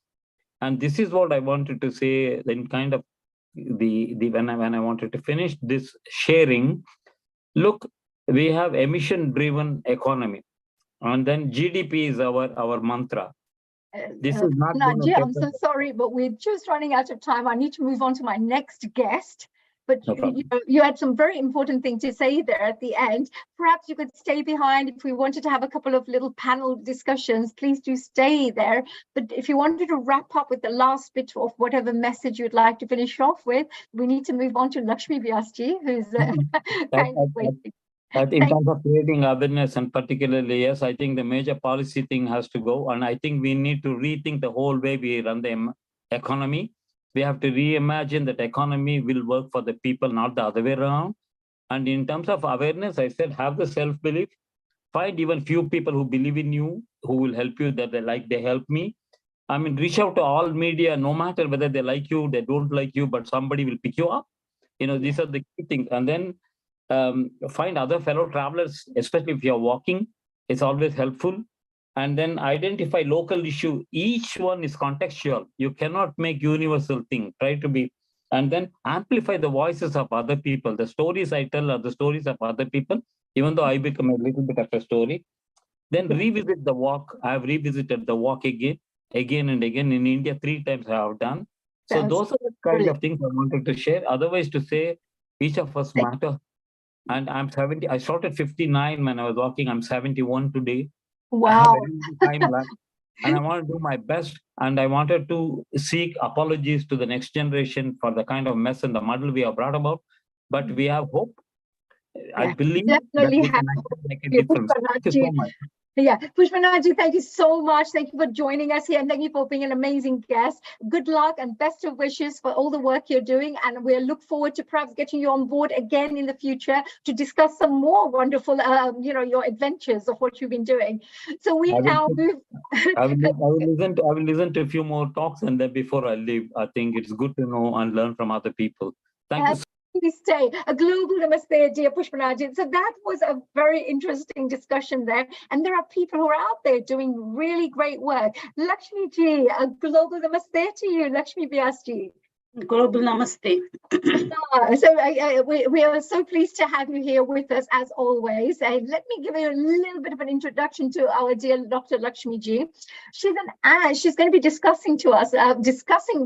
And this is what I wanted to say in kind of when I wanted to finish this sharing. Look, we have emission-driven economy. And then GDP is our mantra. This is not. Naji, I'm so sorry, but we're just running out of time. I need to move on to my next guest. But you had some very important things to say there at the end. Perhaps you could stay behind if we wanted to have a couple of little panel discussions. Please do stay there. But if you wanted to wrap up with the last bit of whatever message you'd like to finish off with, we need to move on to Lakshmi Vyasji, who's kind of waiting. In terms of creating awareness, and particularly, yes, I think the major policy thing has to go. And I think we need to rethink the whole way we run the economy. We have to reimagine that economy will work for the people, not the other way around. And in terms of awareness, I said, have the self-belief. Find even few people who believe in you, who will help you, that they help me. I mean, reach out to all media, no matter whether they like you, they don't like you, but somebody will pick you up. These are the key things. And then find other fellow travelers, especially if you're walking. It's always helpful. And then identify local issue. Each one is contextual. You cannot make universal thing. Try to be and then amplify the voices of other people. The stories I tell are the stories of other people, even though I become a little bit of a story. Then revisit the walk. I've revisited the walk again and again. In India, 3 times I have done. So those are the kind of things I wanted to share. Otherwise, to say each of us matter. And I'm 70. I started 59 when I was walking. I'm 71 today. Wow. I have very little time left. And I want to do my best. And I wanted to seek apologies to the next generation for the kind of mess and the muddle we have brought about. But we have hope. I believe definitely that we can make a difference. Thank you so much. Yeah, Pushpanaji, thank you so much. Thank you for joining us here, and thank you for being an amazing guest. Good luck and best of wishes for all the work you're doing, and we'll look forward to perhaps getting you on board again in the future to discuss some more wonderful, your adventures of what you've been doing. So we now move. I will listen to a few more talks, and then before I leave, I think it's good to know and learn from other people. Thank you. Stay a global namaste, dear Pushpanaji. So that was a very interesting discussion there, and there are people who are out there doing really great work. Lakshmi ji, a global namaste to you, Lakshmi Vyasji. Global namaste. So we are so pleased to have you here with us as always. Let me give you a little bit of an introduction to our dear Dr. Lakshmi ji. She's going to be discussing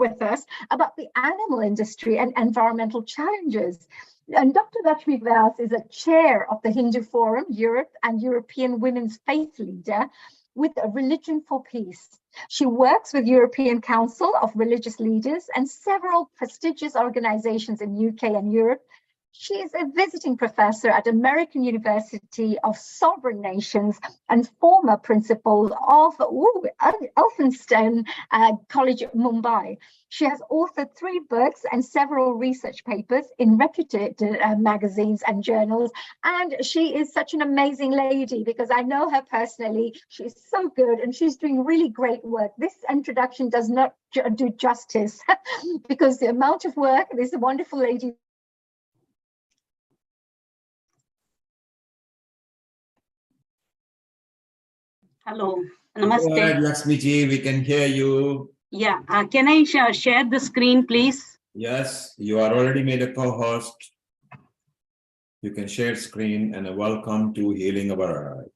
with us about the animal industry and environmental challenges. And Dr. Lakshmi Vyas is a chair of the Hindu Forum, Europe, and European Women's Faith Leader with a Religion for Peace. She works with European Council of Religious Leaders and several prestigious organizations in UK and Europe. She is a visiting professor at American University of Sovereign Nations and former principal of Elphinstone College, Mumbai. She has authored 3 books and several research papers in reputed magazines and journals. And she is such an amazing lady because I know her personally. She's so good and she's doing really great work. This introduction does not do justice because the amount of work this wonderful lady. Hello, namaste. Go ahead, Lakshmi ji, we can hear you. Yeah, can I share the screen, please? Yes, you are already made a co-host. You can share screen, and a welcome to Healing Our Earth.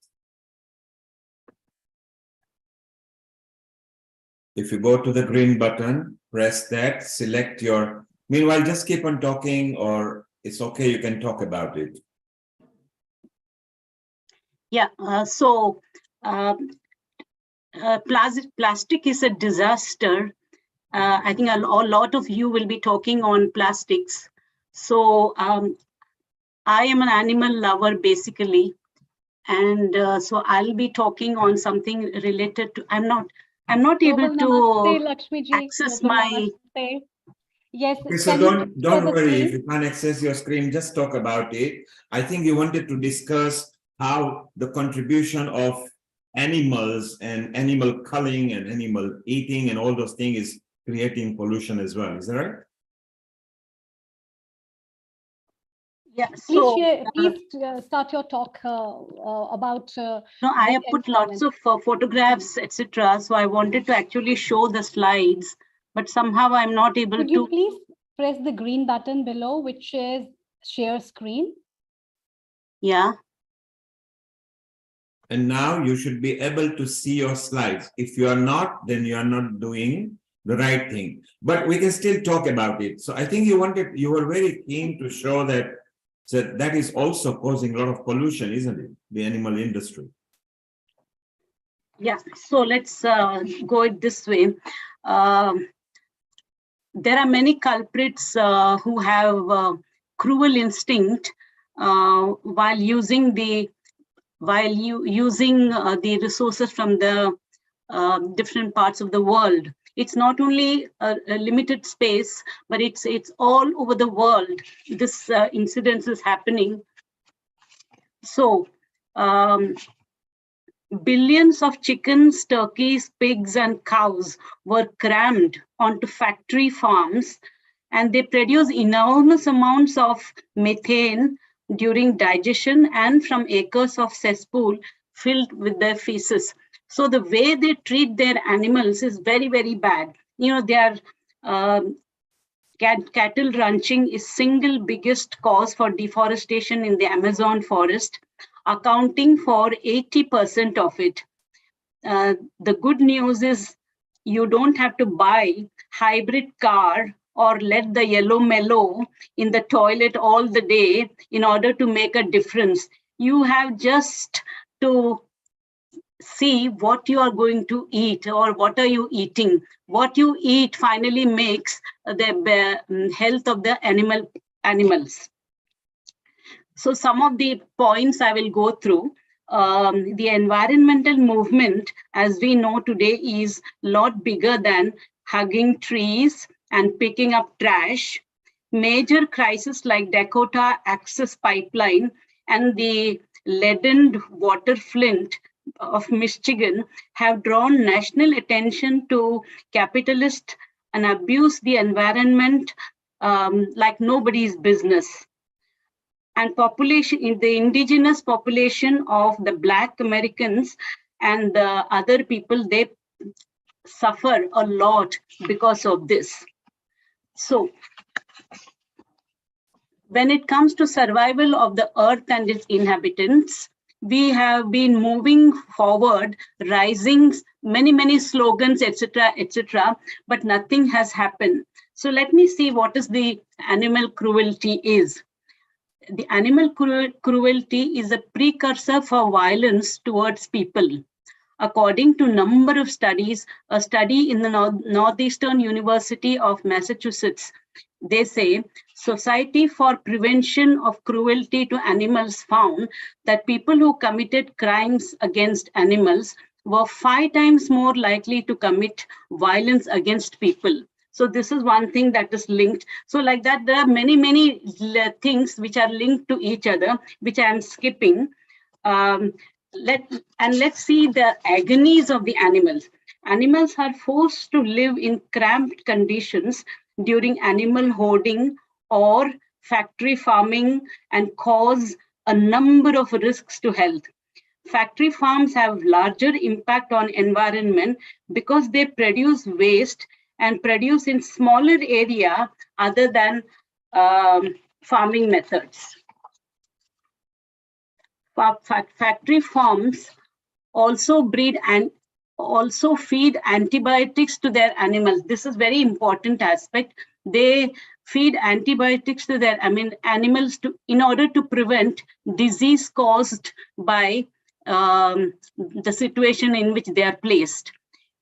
If you go to the green button, press that, select your, meanwhile, just keep on talking, or it's okay, you can talk about it. Yeah, plastic is a disaster. I think a lot of you will be talking on plastics. So I am an animal lover basically, and so I'll be talking on something related to. I'm not able to access my. Yes. Okay, so don't worry if you can't access your screen. Just talk about it. I think you wanted to discuss how the contribution of animals and animal culling and animal eating and all those things is creating pollution as well. Is that right? Yeah. Please start your talk about. No, I have put lots of photographs, etc. So I wanted to actually show the slides, but somehow I'm not able to. Could you please press the green button below, which is share screen? Yeah. And now you should be able to see your slides. If you are not, then you are not doing the right thing. But we can still talk about it. So I think you were very keen to show that that is also causing a lot of pollution, isn't it? The animal industry. Yeah. So let's go it this way. There are many culprits who have cruel instinct while using the resources from the different parts of the world. It's not only a limited space, but it's all over the world. This incidence is happening. So billions of chickens, turkeys, pigs, and cows were crammed onto factory farms, and they produce enormous amounts of methane during digestion and from acres of cesspool filled with their feces. So the way they treat their animals is very, very bad. You know, they are cattle ranching is single biggest cause for deforestation in the Amazon forest, accounting for 80% of it. The good news is you don't have to buy hybrid car or let the yellow mellow in the toilet all the day in order to make a difference. You have just to see what you are going to eat or what are you eating. What you eat finally makes the health of the animals. So some of the points I will go through. The environmental movement, as we know today, is a lot bigger than hugging trees and picking up trash. Major crises like Dakota Access Pipeline and the leadened water flint of Michigan have drawn national attention to capitalists and abuse the environment like nobody's business. And population in the indigenous population of the Black Americans and the other people, they suffer a lot because of this. So when it comes to survival of the earth and its inhabitants, we have been moving forward, rising many slogans, etc., but nothing has happened. So let me see what is the animal cruelty is. The animal cruelty is a precursor for violence towards people. According to a number of studies, a study in the Northeastern University of Massachusetts, they say Society for Prevention of Cruelty to Animals found that people who committed crimes against animals were 5 times more likely to commit violence against people. So this is one thing that is linked. So like that, there are many things which are linked to each other, which I am skipping. Let's see the agonies of the animals. Animals are forced to live in cramped conditions during animal hoarding or factory farming and cause a number of risks to health. Factory farms have larger impact on environment because they produce waste and produce in smaller area other than farming methods. Factory farms also breed and also feed antibiotics to their animals. This is very important aspect. They feed antibiotics to their animals in order to prevent disease caused by the situation in which they are placed.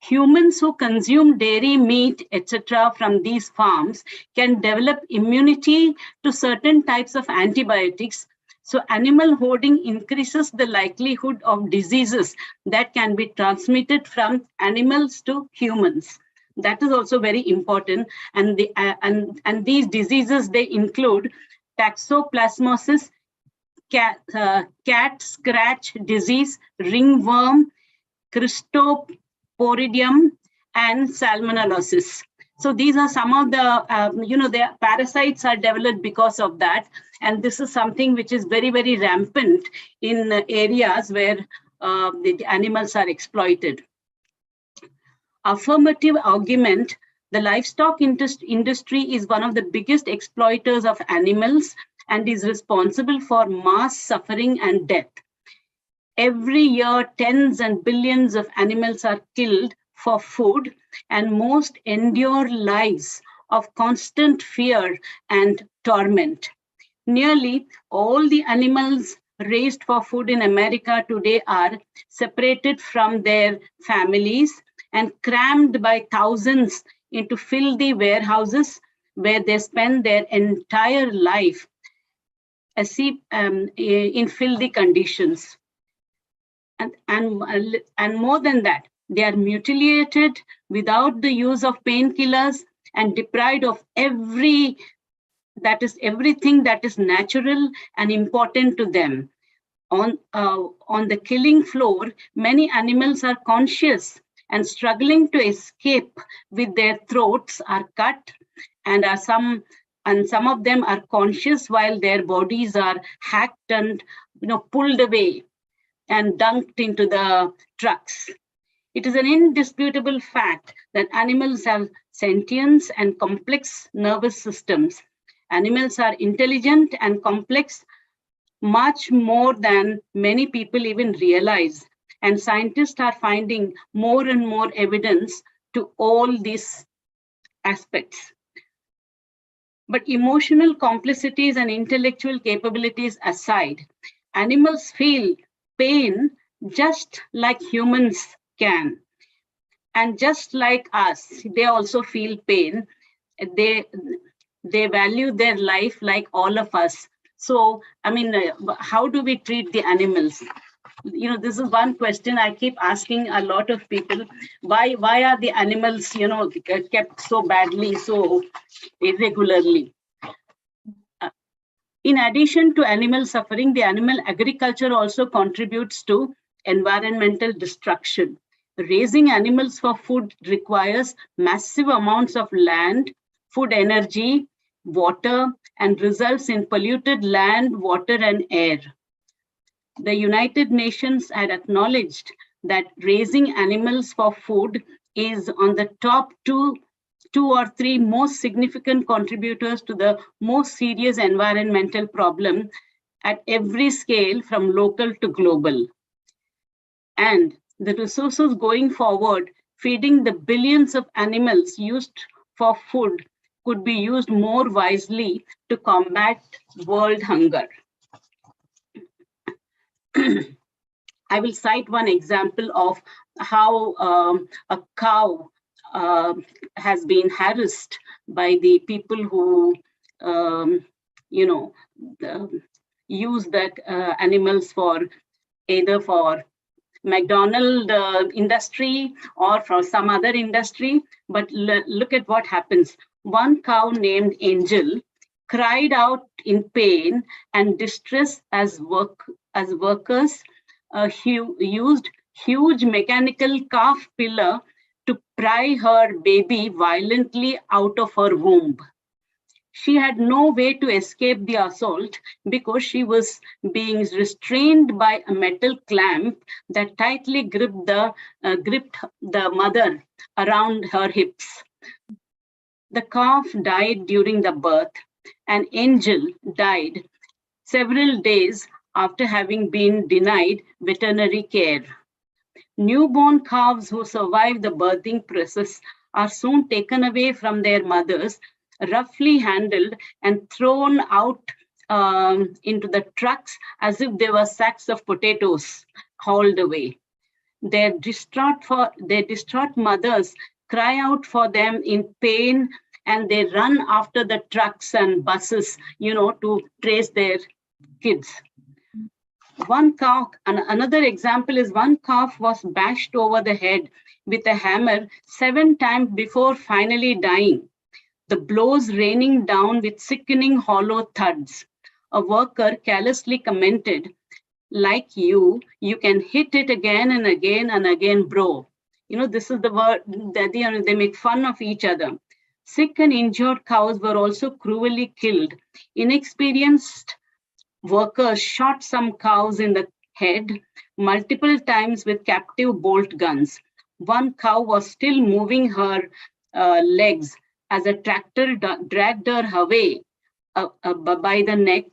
Humans who consume dairy, meat, etc. from these farms can develop immunity to certain types of antibiotics. So animal hoarding increases the likelihood of diseases that can be transmitted from animals to humans. That is also very important. And these diseases, they include toxoplasmosis, cat scratch disease, ringworm, Cryptoporidium, and salmonellosis. So these are some of the, the parasites are developed because of that. And this is something which is very rampant in areas where the animals are exploited. Affirmative argument, the livestock industry is one of the biggest exploiters of animals and is responsible for mass suffering and death. Every year, tens and billions of animals are killed for food, and most endure lives of constant fear and torment. Nearly all the animals raised for food in America today are separated from their families and crammed by thousands into filthy warehouses where they spend their entire life in filthy conditions. And more than that, they are mutilated without the use of painkillers and deprived of everything that is natural and important to them. On the killing floor, many animals are conscious and struggling to escape with their throats are cut, and some of them are conscious while their bodies are hacked and pulled away and dunked into the trucks. It is an indisputable fact that animals have sentience and complex nervous systems. Animals are intelligent and complex, much more than many people even realize. And scientists are finding more and more evidence to all these aspects. But emotional complicities and intellectual capabilities aside, animals feel pain just like humans can. And just like us, they also feel pain. They value their life like all of us. So, I mean, how do we treat the animals? You know, this is one question I keep asking a lot of people. Why are the animals, you know, kept so badly, so irregularly? In addition to animal suffering, the animal agriculture also contributes to environmental destruction. Raising animals for food requires massive amounts of land, food energy, water, and results in polluted land, water, and air. The United Nations had acknowledged that raising animals for food is on the top two or three most significant contributors to the most serious environmental problem at every scale, from local to global. And the resources going forward, feeding the billions of animals used for food, could be used more wisely to combat world hunger. I will cite one example of how a cow has been harassed by the people who, use that animals for either for McDonald industry or for some other industry. But look at what happens. One cow named Angel cried out in pain and distress as workers used huge mechanical calf pillar to pry her baby violently out of her womb. She had no way to escape the assault because she was being restrained by a metal clamp that tightly gripped the mother around her hips. The calf died during the birth, and Angel died several days after having been denied veterinary care. Newborn calves who survive the birthing process are soon taken away from their mothers, roughly handled and thrown out into the trucks as if they were sacks of potatoes hauled away. Their distraught mothers cry out for them in pain, and they run after the trucks and buses, to trace their kids. One cow, another example is one calf was bashed over the head with a hammer 7 times before finally dying, the blows raining down with sickening hollow thuds. A worker carelessly commented, "Like you can hit it again and again and again, bro." This is the word that they make fun of each other. Sick and injured cows were also cruelly killed. Inexperienced workers shot some cows in the head multiple times with captive bolt guns. One cow was still moving her legs as a tractor dragged her away by the neck.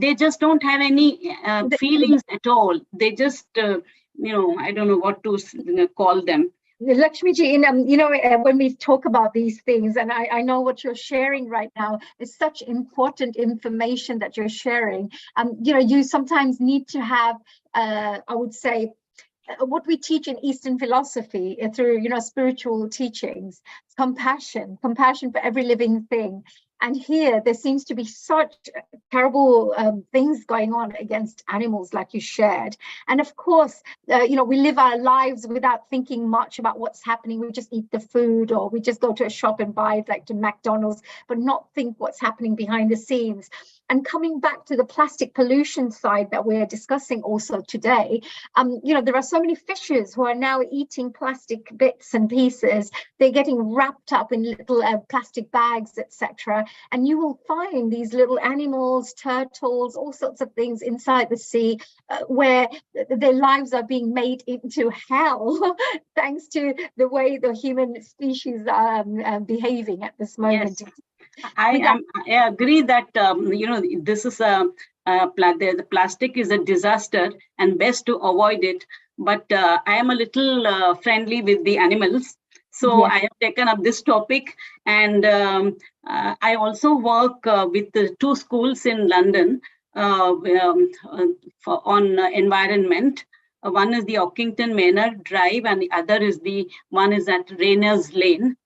They just don't have any feelings at all. They just, I don't know what to call them. Lakshmiji, when we talk about these things, and I know what you're sharing right now is such important information that you're sharing. You sometimes need to have, I would say, what we teach in Eastern philosophy through, spiritual teachings, compassion for every living thing. And here there seems to be such terrible things going on against animals, like you shared. And of course, we live our lives without thinking much about what's happening. We just eat the food, or we just go to a shop and buy it, like to McDonald's, but not think what's happening behind the scenes. And coming back to the plastic pollution side that we're discussing also today, there are so many fishes who are now eating plastic bits and pieces. They're getting wrapped up in little plastic bags, etc. And you will find these little animals, turtles, all sorts of things inside the sea where their lives are being made into hell thanks to the way the human species are behaving at this moment. Yes. I agree that this is the plastic is a disaster and best to avoid it. But I am a little friendly with the animals, so I have taken up this topic. And I also work with the 2 schools in London on environment. One is the Ockington Manor Drive, and the other is one is at Rayners Lane.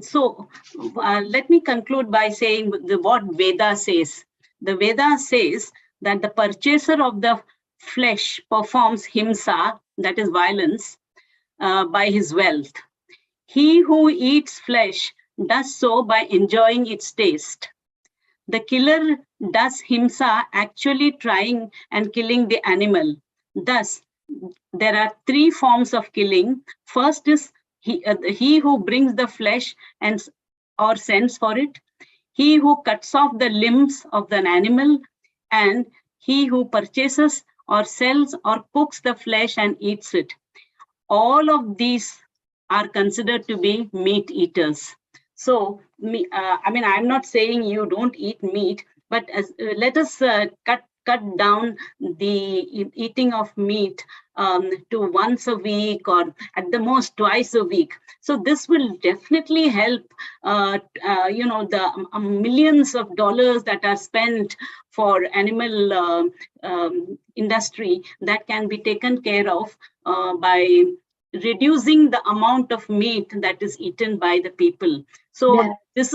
So let me conclude by saying what Veda says. The Veda says that the purchaser of the flesh performs himsa, that is violence, by his wealth. He who eats flesh does so by enjoying its taste. The killer does himsa, actually trying and killing the animal. Thus, there are 3 forms of killing. First is he who brings the flesh or sends for it, he who cuts off the limbs of an animal, and he who purchases or sells or cooks the flesh and eats it. All of these are considered to be meat eaters. So, I'm not saying you don't eat meat, but let us cut down the eating of meat to once a week or at the most twice a week. So this will definitely help, the millions of dollars that are spent for animal industry that can be taken care of by reducing the amount of meat that is eaten by the people. So this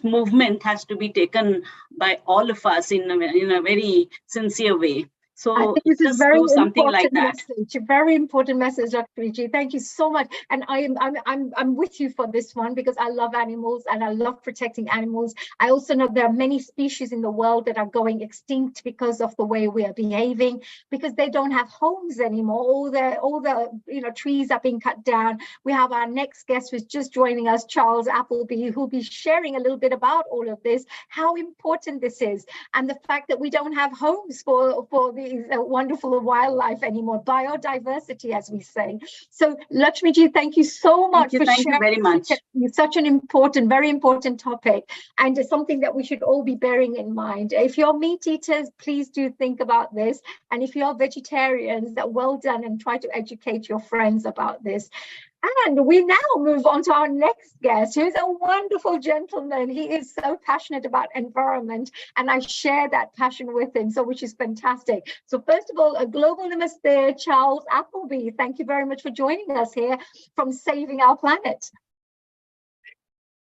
movement has to be taken by all of us in a very sincere way. So I think this is very do something like that. Message, a very important message, Dr. Richa. Thank you so much. And I'm with you for this one because I love animals and I love protecting animals. I also know there are many species in the world that are going extinct because of the way we are behaving, because they don't have homes anymore. All the trees are being cut down. We have our next guest who's just joining us, Charles Appleby, who'll be sharing a little bit about all of this, how important this is, and the fact that we don't have homes for the wonderful wildlife anymore, biodiversity, as we say. So, Lakshmiji, thank you so much for sharing. Thank you very much. Such an important, very important topic, and it's something that we should all be bearing in mind. If you're meat eaters, please do think about this. And if you're vegetarians, well done, and try to educate your friends about this. And we now move on to our next guest, who's a wonderful gentleman. He is so passionate about environment, and I share that passion with him, which is fantastic. So first of all, a global namaste, Charles Appleby. Thank you very much for joining us here from Saving Our Planet.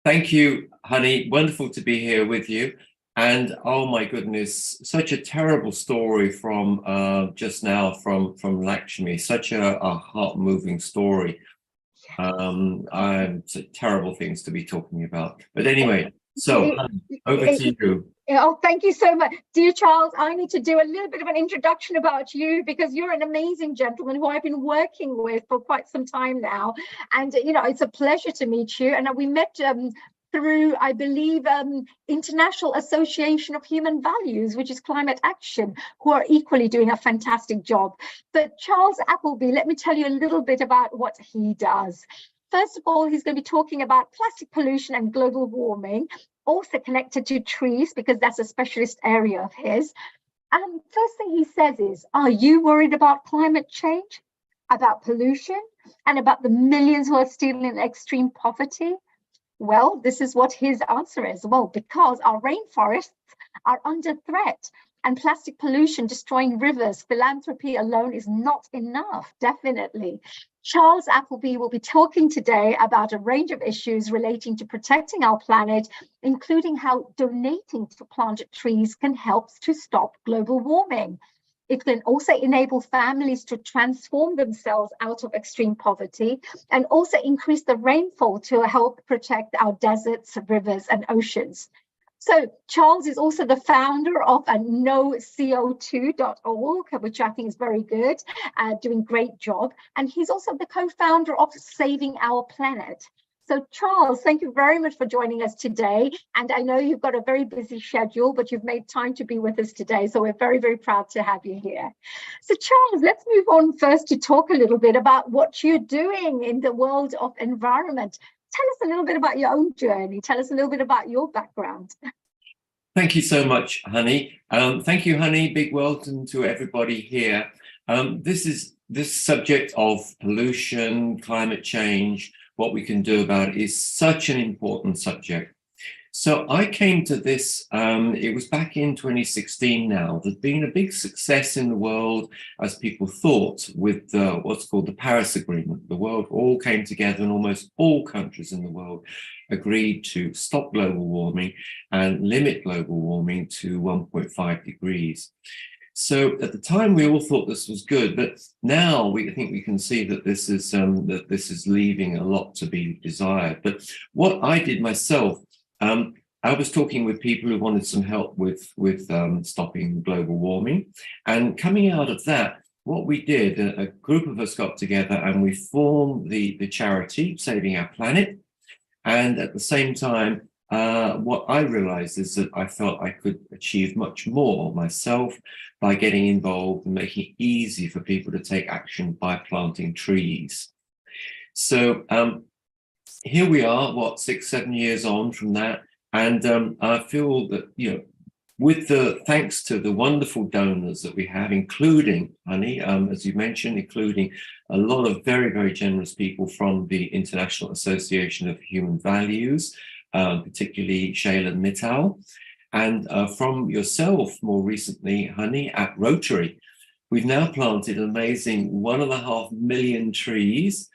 Thank you, honey. Wonderful to be here with you. And oh my goodness, such a terrible story from just now from Lakshmi, such a heart-moving story. Terrible things to be talking about. But anyway, so over to you. Oh, thank you so much. Dear Charles, I need to do a little bit of an introduction about you because you're an amazing gentleman who I've been working with for quite some time now. And, it's a pleasure to meet you. And we met through, I believe, International Association of Human Values, which is Climate Action, who are equally doing a fantastic job. But Charles Appleby, let me tell you a little bit about what he does. First of all, he's going to be talking about plastic pollution and global warming, also connected to trees, because that's a specialist area of his. And first thing he says is, are you worried about climate change, about pollution, and about the millions who are still in extreme poverty? Well, this is what his answer is. Well, because our rainforests are under threat and plastic pollution destroying rivers, philanthropy alone is not enough, definitely. Charles Appleby will be talking today about a range of issues relating to protecting our planet, including how donating to plant trees can help to stop global warming. It can also enable families to transform themselves out of extreme poverty and also increase the rainfall to help protect our deserts, rivers, and oceans. So Charles is also the founder of NoCO2.org, which I think is very good, doing great job. And he's also the co-founder of Saving Our Planet. So Charles, thank you very much for joining us today. And I know you've got a very busy schedule, but you've made time to be with us today. So we're very, very proud to have you here. So Charles, let's move on first to talk a little bit about what you're doing in the world of environment. Tell us a little bit about your own journey. Tell us a little bit about your background. Thank you so much, Honey. Thank you, Honey. Big welcome to everybody here. This subject of pollution, climate change, what we can do about it is such an important subject. So I came to this, it was back in 2016 now. There's been a big success in the world, as people thought, with what's called the Paris Agreement. The world all came together and almost all countries in the world agreed to stop global warming and limit global warming to 1.5 degrees. So at the time, we all thought this was good, but now I think we can see that this is leaving a lot to be desired. But what I did myself, I was talking with people who wanted some help with stopping global warming. And coming out of that, what we did, a group of us got together and we formed the charity Saving Our Planet. And at the same time, what I realized is that I felt I could achieve much more myself by getting involved and making it easy for people to take action by planting trees. So here we are, 6-7 years on from that, and I feel that, you know, with the thanks to the wonderful donors that we have, including, Honey, as you mentioned, including a lot of very, very generous people from the International Association of Human Values, particularly Shailen Mittal, and from yourself more recently, Honey, at Rotary. We've now planted an amazing 1.5 million trees.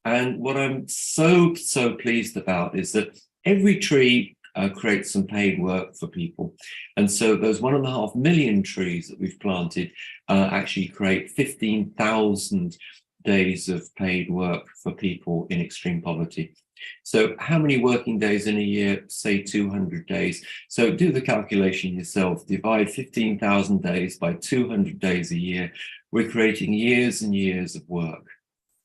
And what I'm so pleased about is that every tree creates some paid work for people. And so those 1.5 million trees that we've planted actually create 15,000 days of paid work for people in extreme poverty. So how many working days in a year? Say 200 days. So do the calculation yourself. Divide 15,000 days by 200 days a year. We're creating years and years of work.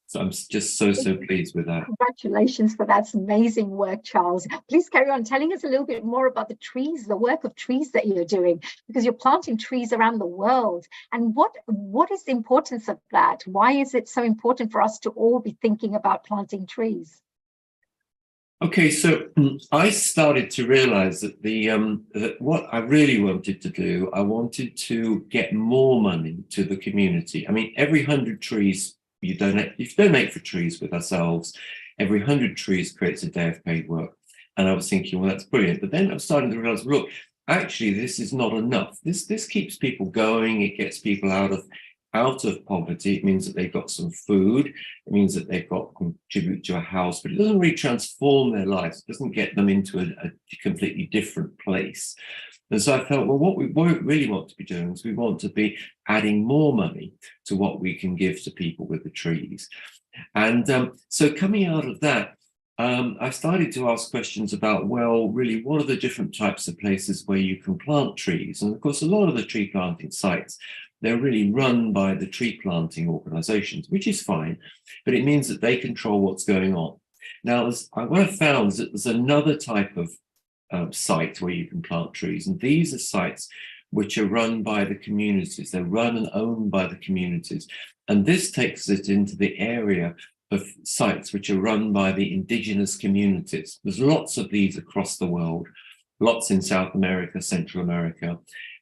So I'm just so pleased with that. Congratulations for that amazing work, Charles. Please carry on telling us a little bit more about the trees, the work of trees that you're doing, because you're planting trees around the world. And what is the importance of that? Why is it so important for us to all be thinking about planting trees? Okay, so I started to realize that that what I really wanted to do, I wanted to get more money to the community. I mean, every 100 trees you donate for trees with ourselves, every 100 trees creates a day of paid work. And I was thinking, well, that's brilliant. But then I'm starting to realize, look, actually, this is not enough. This keeps people going. It gets people out of poverty. It means that they've got some food. It means that they've got to contribute to a house, but it doesn't really transform their lives. It doesn't get them into a completely different place. And so I felt, well, what we really want to be doing is we want to be adding more money to what we can give to people with the trees. And so coming out of that, I started to ask questions about, well, really, what are the different types of places where you can plant trees? And of course, a lot of the tree planting sites, they're really run by the tree planting organizations, which is fine, but it means that they control what's going on. Now, what I've found is that there's another type of site where you can plant trees, and these are sites which are run by the communities. They're run and owned by the communities. And this takes it into the area of sites which are run by the indigenous communities. There's lots of these across the world, lots in South America, Central America,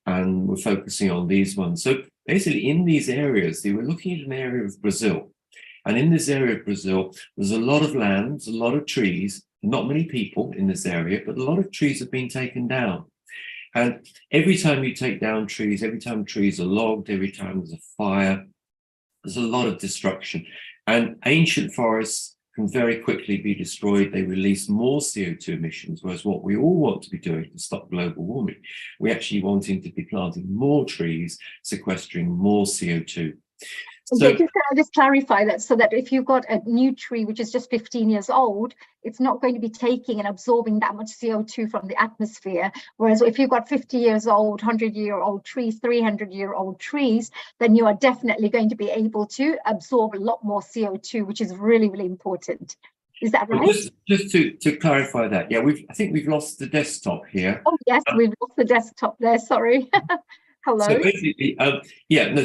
and we're focusing on these ones. So basically in these areas, they were looking at an area of Brazil. And in this area of Brazil, there's a lot of land, a lot of trees, not many people in this area, but a lot of trees have been taken down. And every time you take down trees, every time trees are logged, every time there's a fire, there's a lot of destruction. And ancient forests can very quickly be destroyed. They release more CO2 emissions, whereas what we all want to be doing to stop global warming, we're actually wanting to be planting more trees, sequestering more CO2. So, can I just clarify that, so that if you've got a new tree which is just 15 years old, it's not going to be taking and absorbing that much CO2 from the atmosphere. Whereas if you've got 50 years old, 100-year-old trees, 300-year-old trees, then you are definitely going to be able to absorb a lot more CO2, which is really, really important. Is that right? Just to clarify that, yeah, I think we've lost the desktop here. Oh yes, we've lost the desktop there. Sorry. Hello. So basically,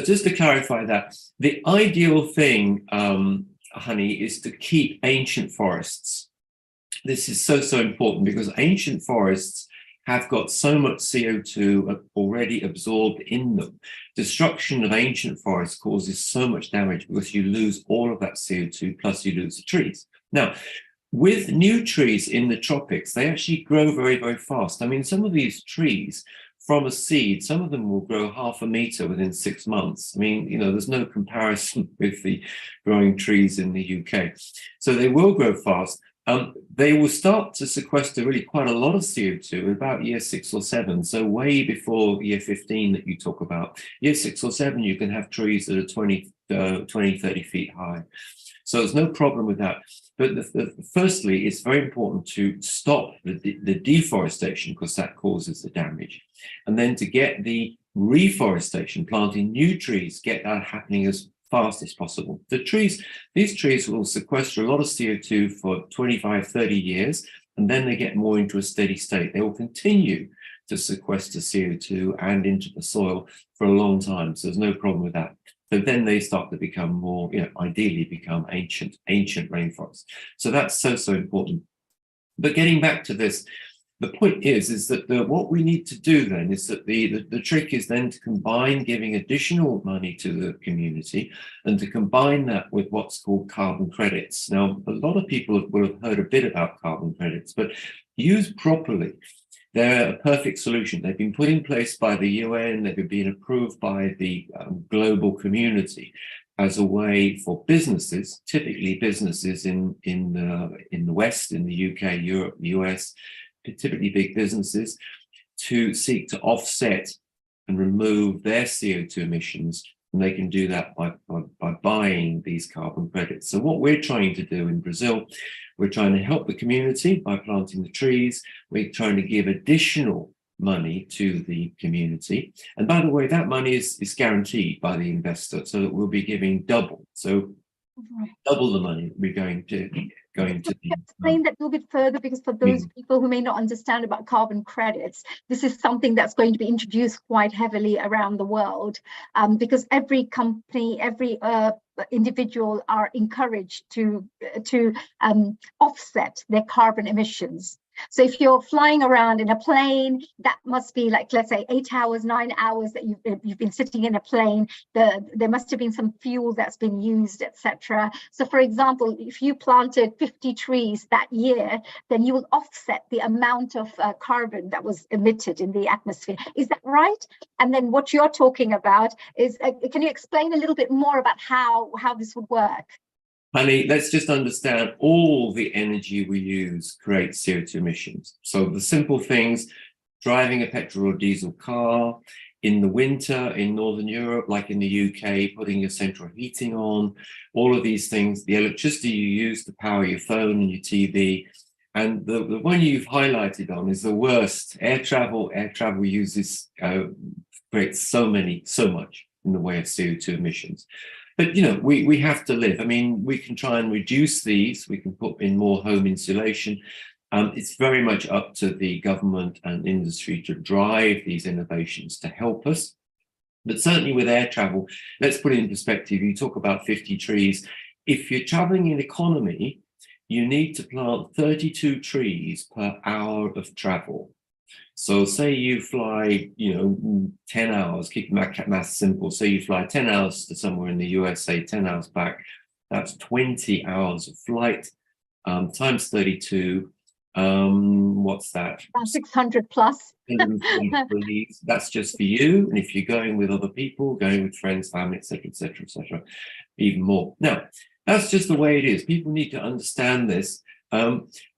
just to clarify that, the ideal thing, Honey, is to keep ancient forests. This is so important because ancient forests have got so much CO2 already absorbed in them. Destruction of ancient forests causes so much damage because you lose all of that CO2, plus you lose the trees. Now, with new trees in the tropics, they actually grow very, very fast. I mean, some of these trees, from a seed, some of them will grow 0.5 meter within 6 months. I mean, there's no comparison with the growing trees in the UK. So they will grow fast. They will start to sequester really quite a lot of CO2 in about year 6 or 7. So way before year 15 that you talk about. Year 6 or 7, you can have trees that are 20, 30 feet high. So there's no problem with that. But firstly, it's very important to stop the deforestation because that causes the damage. And then to get the reforestation, planting new trees, get that happening as fast as possible. These trees will sequester a lot of CO2 for 25, 30 years, and then they get more into a steady state. They will continue to sequester CO2 and into the soil for a long time. So there's no problem with that. So then they start to become more, ideally become ancient rainforests. So that's so important. But getting back to this, the point is that what we need to do then is that the trick is then to combine giving additional money to the community and to combine that with what's called carbon credits. Now, a lot of people will have heard a bit about carbon credits, but used properly, they're a perfect solution. They've been put in place by the UN. They've been approved by the global community as a way for businesses, typically businesses in the West, in the UK, Europe, the US, typically big businesses, to seek to offset and remove their CO2 emissions. And they can do that by buying these carbon credits. So what we're trying to do in Brazil, we're trying to help the community by planting the trees. We're trying to give additional money to the community. And by the way, that money is guaranteed by the investor, so that we'll be giving double. So double the money we're going to explain that a little bit further, because for those people who may not understand about carbon credits, this is something that's going to be introduced quite heavily around the world, because every company, every individual are encouraged to offset their carbon emissions. So if you're flying around in a plane, that must be like, let's say 8 hours, 9 hours that you've been sitting in a plane. There must have been some fuel that's been used, etc. So for example, if you planted 50 trees that year, then you will offset the amount of carbon that was emitted in the atmosphere. Is that right? And then what you're talking about is, can you explain a little bit more about how this would work? Honey, let's just understand all the energy we use creates CO2 emissions. So the simple things, driving a petrol or diesel car, in the winter in Northern Europe, like in the UK, putting your central heating on, all of these things, the electricity you use to power your phone and your TV. And the one you've highlighted on is the worst. Air travel uses, creates so much in the way of CO2 emissions. But, we have to live. I mean, we can try and reduce these. We can put in more home insulation. It's very much up to the government and industry to drive these innovations to help us. But certainly with air travel, let's put it in perspective. You talk about 50 trees. If you're traveling in economy, you need to plant 32 trees per hour of travel. So say you fly, 10 hours, keep math simple. Say you fly 10 hours to somewhere in the USA, 10 hours back. That's 20 hours of flight, times 32. What's that? About 600 plus. That's just for you. And if you're going with other people, going with friends, family, etc., even more. Now, That's just the way it is. People need to understand this.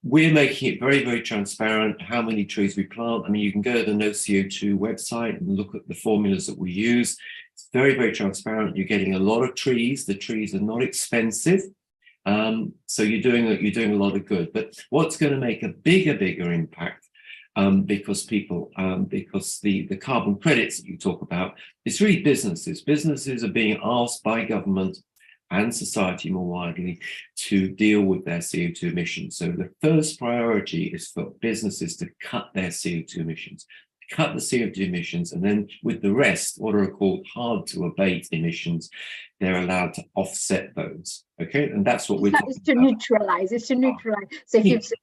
We're making it very, very transparent how many trees we plant. I mean, you can go to the No CO2 website and look at the formulas that we use. It's very, very transparent. You're getting a lot of trees. The trees are not expensive. So you're doing a lot of good. But what's going to make a bigger impact, because the carbon credits that you talk about, it's really businesses. Businesses are being asked by government and society more widely to deal with their CO2 emissions. So the first priority is for businesses to cut their CO2 emissions, cut the CO2 emissions, and then with the rest, what are called hard to abate emissions, they're allowed to offset those. Okay, and that's what we're talking about. It's to neutralize. So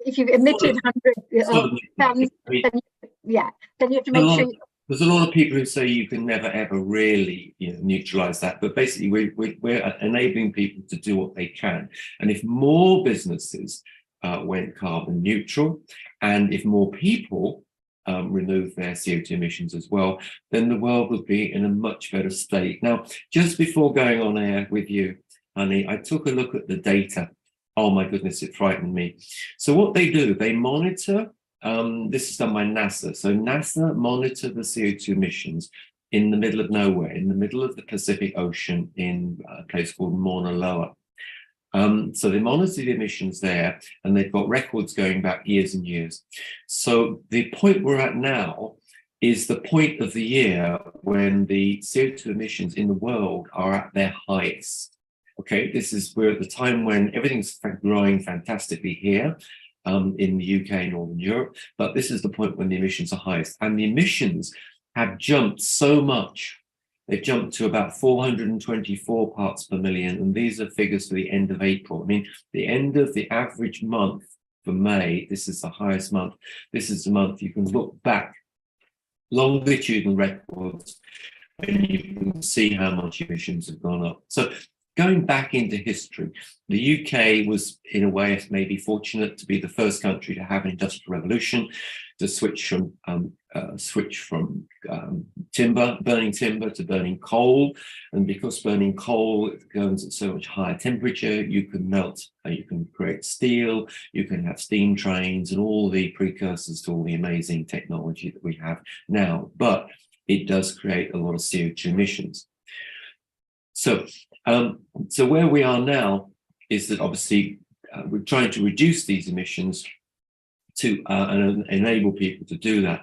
if you've emitted 100 tons, then you have to make sure. There's a lot of people who say you can never ever really, neutralize that, but basically we're enabling people to do what they can. And if more businesses went carbon neutral, and if more people remove their CO2 emissions as well, then the world would be in a much better state. Now, just before going on air with you, honey, I took a look at the data. Oh my goodness, it frightened me. So what they do, they monitor. This is done by NASA. So NASA monitor the CO2 emissions in the middle of nowhere, in the middle of the Pacific Ocean, in a place called Mauna Loa. So they monitor the emissions there, and they've got records going back years and years. So the point we're at now is the point of the year when the CO2 emissions in the world are at their highest. Okay, we're at the time when everything's growing fantastically here. In the UK, Northern Europe, but this is the point when the emissions are highest. And the emissions have jumped so much. They've jumped to about 424 parts per million, and these are figures for the end of April. I mean, the end of the average month for May, this is the highest month. This is the month you can look back, longitudinal records, and you can see how much emissions have gone up. So going back into history, the UK was, in a way, maybe fortunate to be the first country to have an industrial revolution, to switch from burning timber to burning coal. And because burning coal goes at so much higher temperature, you can melt, you can create steel, you can have steam trains and all the precursors to all the amazing technology that we have now. But it does create a lot of CO2 emissions. So where we are now is that obviously we're trying to reduce these emissions to and enable people to do that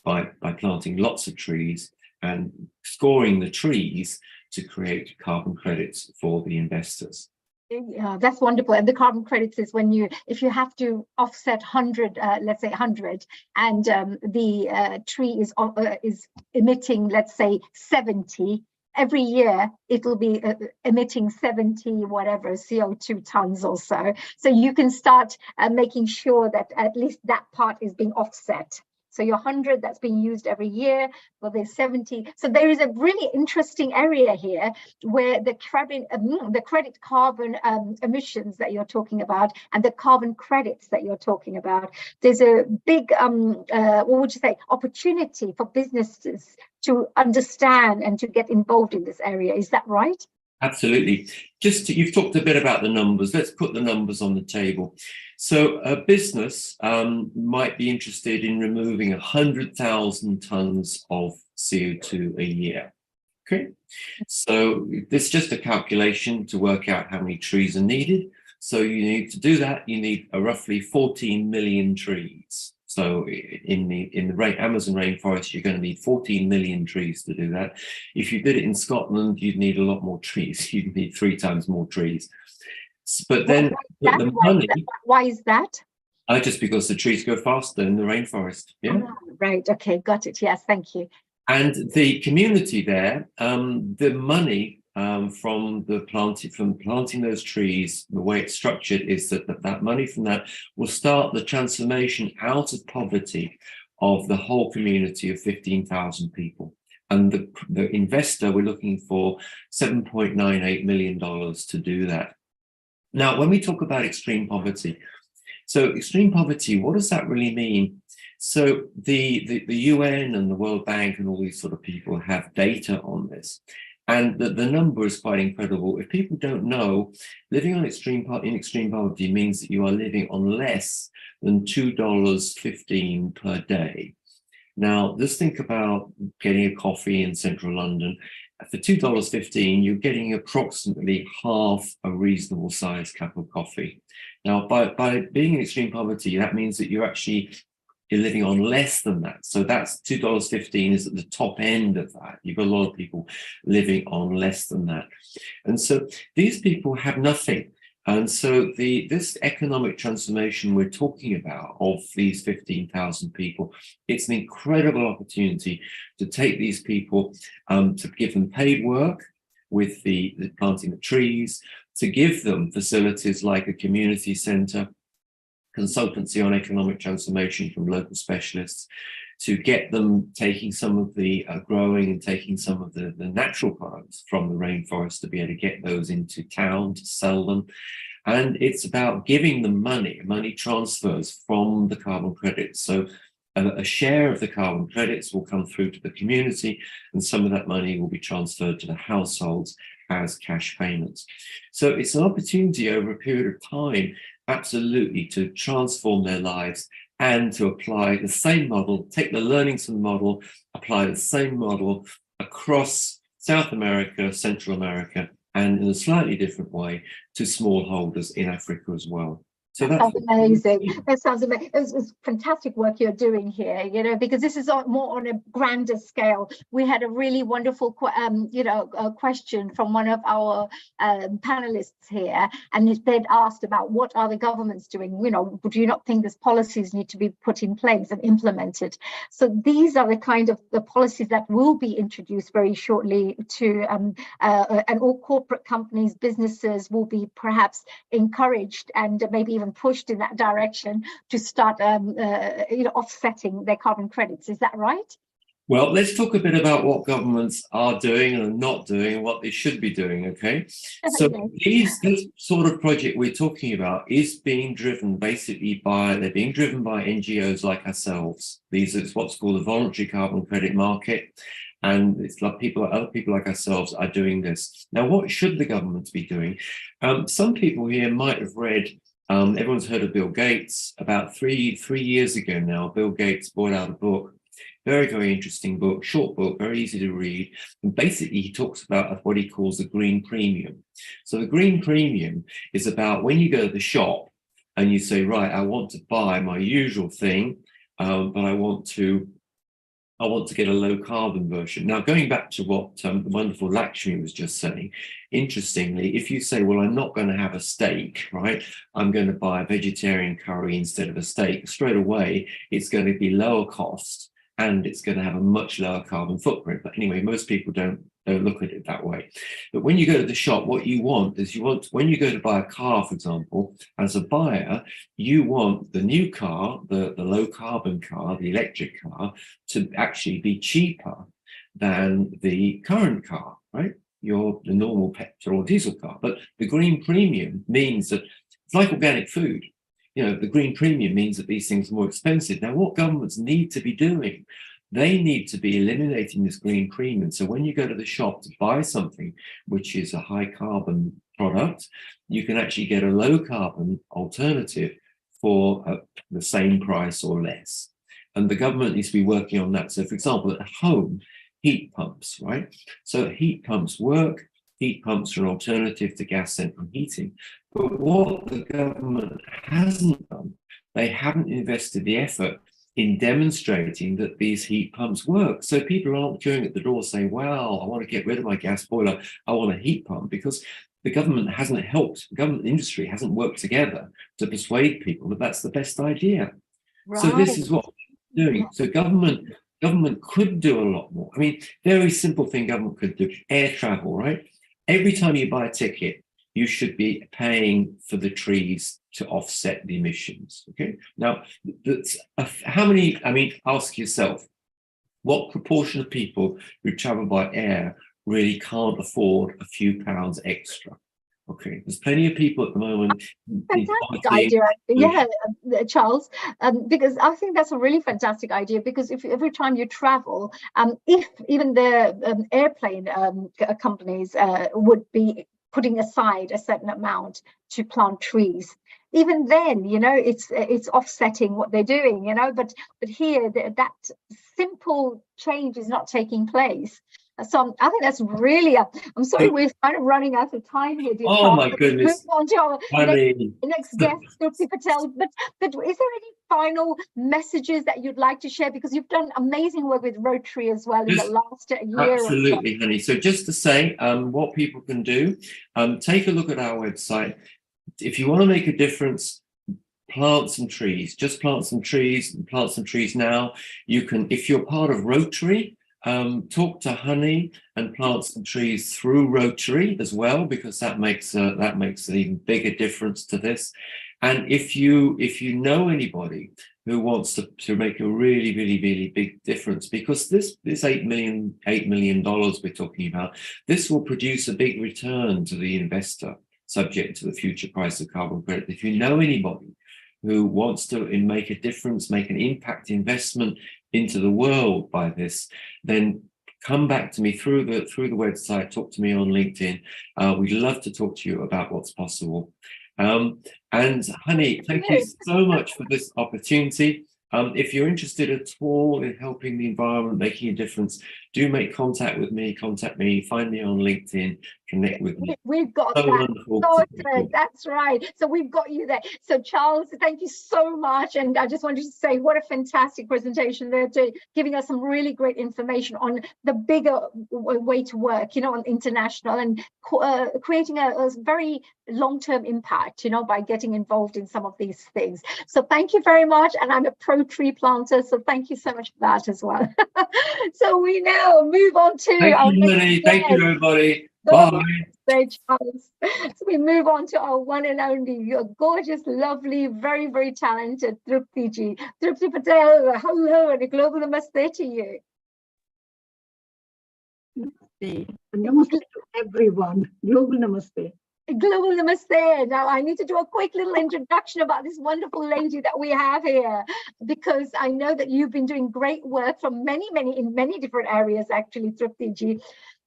by planting lots of trees and scoring the trees to create carbon credits for the investors. Yeah, that's wonderful. And the carbon credits is when if you have to offset 100, let's say 100, and the tree is emitting, let's say 70. Every year, it'll be emitting 70 whatever CO2 tons or so. So you can start making sure that at least that part is being offset. So your 100 that's being used every year, well, there's 70. So there is a really interesting area here where the credit carbon emissions that you're talking about and the carbon credits that you're talking about, there's a big, what would you say, opportunity for businesses to understand and to get involved in this area. Is that right? Absolutely. You've talked a bit about the numbers. Let's put the numbers on the table. So a business might be interested in removing 100,000 tons of CO2 a year. Okay, so this is just a calculation to work out how many trees are needed. So you need to do that. You need roughly 14 million trees. So in the Amazon rainforest, you're going to need 14 million trees to do that. If you did it in Scotland, you'd need a lot more trees. You'd need 3 times more trees. But then the money. Why is that? Just because the trees go faster in the rainforest. Yeah. Oh, right. Okay. Got it. Yes. Thank you. And the community there, the money from planting those trees, the way it's structured is that money from that will start the transformation out of poverty of the whole community of 15,000 people. And the investor, we're looking for $7.98 million to do that. Now, when we talk about extreme poverty, what does that really mean? So the UN and the World Bank and all these sort of people have data on this. And the number is quite incredible. If people don't know, living on extreme poverty means that you are living on less than $2.15 per day. Now, just think about getting a coffee in central London. For $2.15, you're getting approximately half a reasonable sized cup of coffee. Now, by being in extreme poverty, that means that you're living on less than that. So that's $2.15 is at the top end of that. You've got a lot of people living on less than that. And so these people have nothing. And so this economic transformation we're talking about of these 15,000 people, it's an incredible opportunity to take these people, to give them paid work with the planting of trees, to give them facilities like a community centre, consultancy on economic transformation from local specialists, to get them taking some of the growing and taking some of the natural products from the rainforest to be able to get those into town to sell them. And it's about giving them money transfers from the carbon credits. So a share of the carbon credits will come through to the community, and some of that money will be transferred to the households as cash payments. So it's an opportunity over a period of time, absolutely, to transform their lives and to apply the same model, take the learnings from the model, apply the same model across South America, Central America, and in a slightly different way to smallholders in Africa as well. So that's amazing. That sounds amazing. It's fantastic work you're doing here, you know, because this is more on a grander scale. We had a really wonderful, question from one of our panelists here, and they'd asked about what are the governments doing? You know, do you not think these policies need to be put in place and implemented? So these are the kind of the policies that will be introduced very shortly to, and all corporate companies, businesses will be perhaps encouraged and maybe even pushed in that direction to start offsetting their carbon credits. Is that right? Well, let's talk a bit about what governments are doing and are not doing and what they should be doing, okay? So this sort of project we're talking about is being driven basically they're being driven by NGOs like ourselves. These are what's called the voluntary carbon credit market. And it's like other people like ourselves are doing this. Now, what should the government be doing? Some people here might have read, everyone's heard of Bill Gates. About three years ago now, Bill Gates brought out a book, very, very interesting book, short book, very easy to read. And basically, he talks about what he calls the green premium. So the green premium is about when you go to the shop and you say, right, I want to buy my usual thing, but I want to get a low carbon version. Now, going back to what the wonderful Lakshmi was just saying, interestingly, if you say, well, I'm not going to have a steak, right? I'm going to buy a vegetarian curry instead of a steak, straight away, it's going to be lower cost and it's going to have a much lower carbon footprint. But anyway, most people don't look at it that way. But when you go to the shop, what you want is when you go to buy a car, for example, as a buyer, you want the new car, the low carbon car, the electric car, to actually be cheaper than the current car, right? The normal petrol or diesel car. But the green premium means that it's like organic food. You know, the green premium means that these things are more expensive. Now, what governments need to be doing, they need to be eliminating this green premium. So when you go to the shop to buy something which is a high carbon product, you can actually get a low carbon alternative for the same price or less. And the government needs to be working on that. So, for example, at home, heat pumps, right? So heat pumps work. Heat pumps are an alternative to gas central heating. But what the government hasn't done, they haven't invested the effort in demonstrating that these heat pumps work. So people aren't queuing at the door saying, well, I want to get rid of my gas boiler, I want a heat pump, because the government hasn't helped, the government industry hasn't worked together to persuade people that that's the best idea. Right. So this is what we're doing. So government could do a lot more. I mean, very simple thing government could do, air travel, right? Every time you buy a ticket, you should be paying for the trees to offset the emissions, okay? Now, how many, I mean, ask yourself, what proportion of people who travel by air really can't afford a few pounds extra? Okay, there's plenty of people at the moment. Fantastic idea, yeah, Charles. Because I think that's a really fantastic idea. Because if every time you travel, if even the airplane companies would be putting aside a certain amount to plant trees, even then, you know, it's offsetting what they're doing, you know. But here, that simple change is not taking place. So I think that's really, I'm sorry, we're kind of running out of time here, dear. Oh my goodness. Move on to our next guest, Trupti Patel. But is there any final messages that you'd like to share? Because you've done amazing work with Rotary as well in the last year. Absolutely, honey. So just to say what people can do, take a look at our website. If you want to make a difference, plant some trees. Just plant some trees and plant some trees now. You can, if you're part of Rotary, talk to Honey and plant some trees through Rotary as well, because that makes an even bigger difference to this. And if you know anybody who wants to make a really, really, really big difference, because this $8 million we're talking about, this will produce a big return to the investor, subject to the future price of carbon credit. If you know anybody who wants to make a difference, make an impact investment into the world by this, then come back to me through the website, talk to me on LinkedIn. We'd love to talk to you about what's possible. And Honey, thank you so much for this opportunity. If you're interested at all in helping the environment, making a difference, do make contact with me, contact me, find me on LinkedIn, connect with me. We've got so that. That's right. So we've got you there. So Charles, thank you so much. And I just wanted to say what a fantastic presentation there, giving us some really great information on the bigger way to work, you know, on international and creating a very long-term impact, you know, by getting involved in some of these things. So thank you very much. And I'm a pro tree planter, so thank you so much for that as well. So we now move on to Thank you, everybody. Bye. Charles. So we move on to our one and only, your gorgeous, lovely, very, very talented Trupti ji. Trupti Patel, hello and a global namaste to you. Namaste. Namaste to everyone. Global namaste. Global namaste. Now I need to do a quick little introduction about this wonderful lady that we have here, because I know that you've been doing great work from in many different areas, actually, Trupti ji.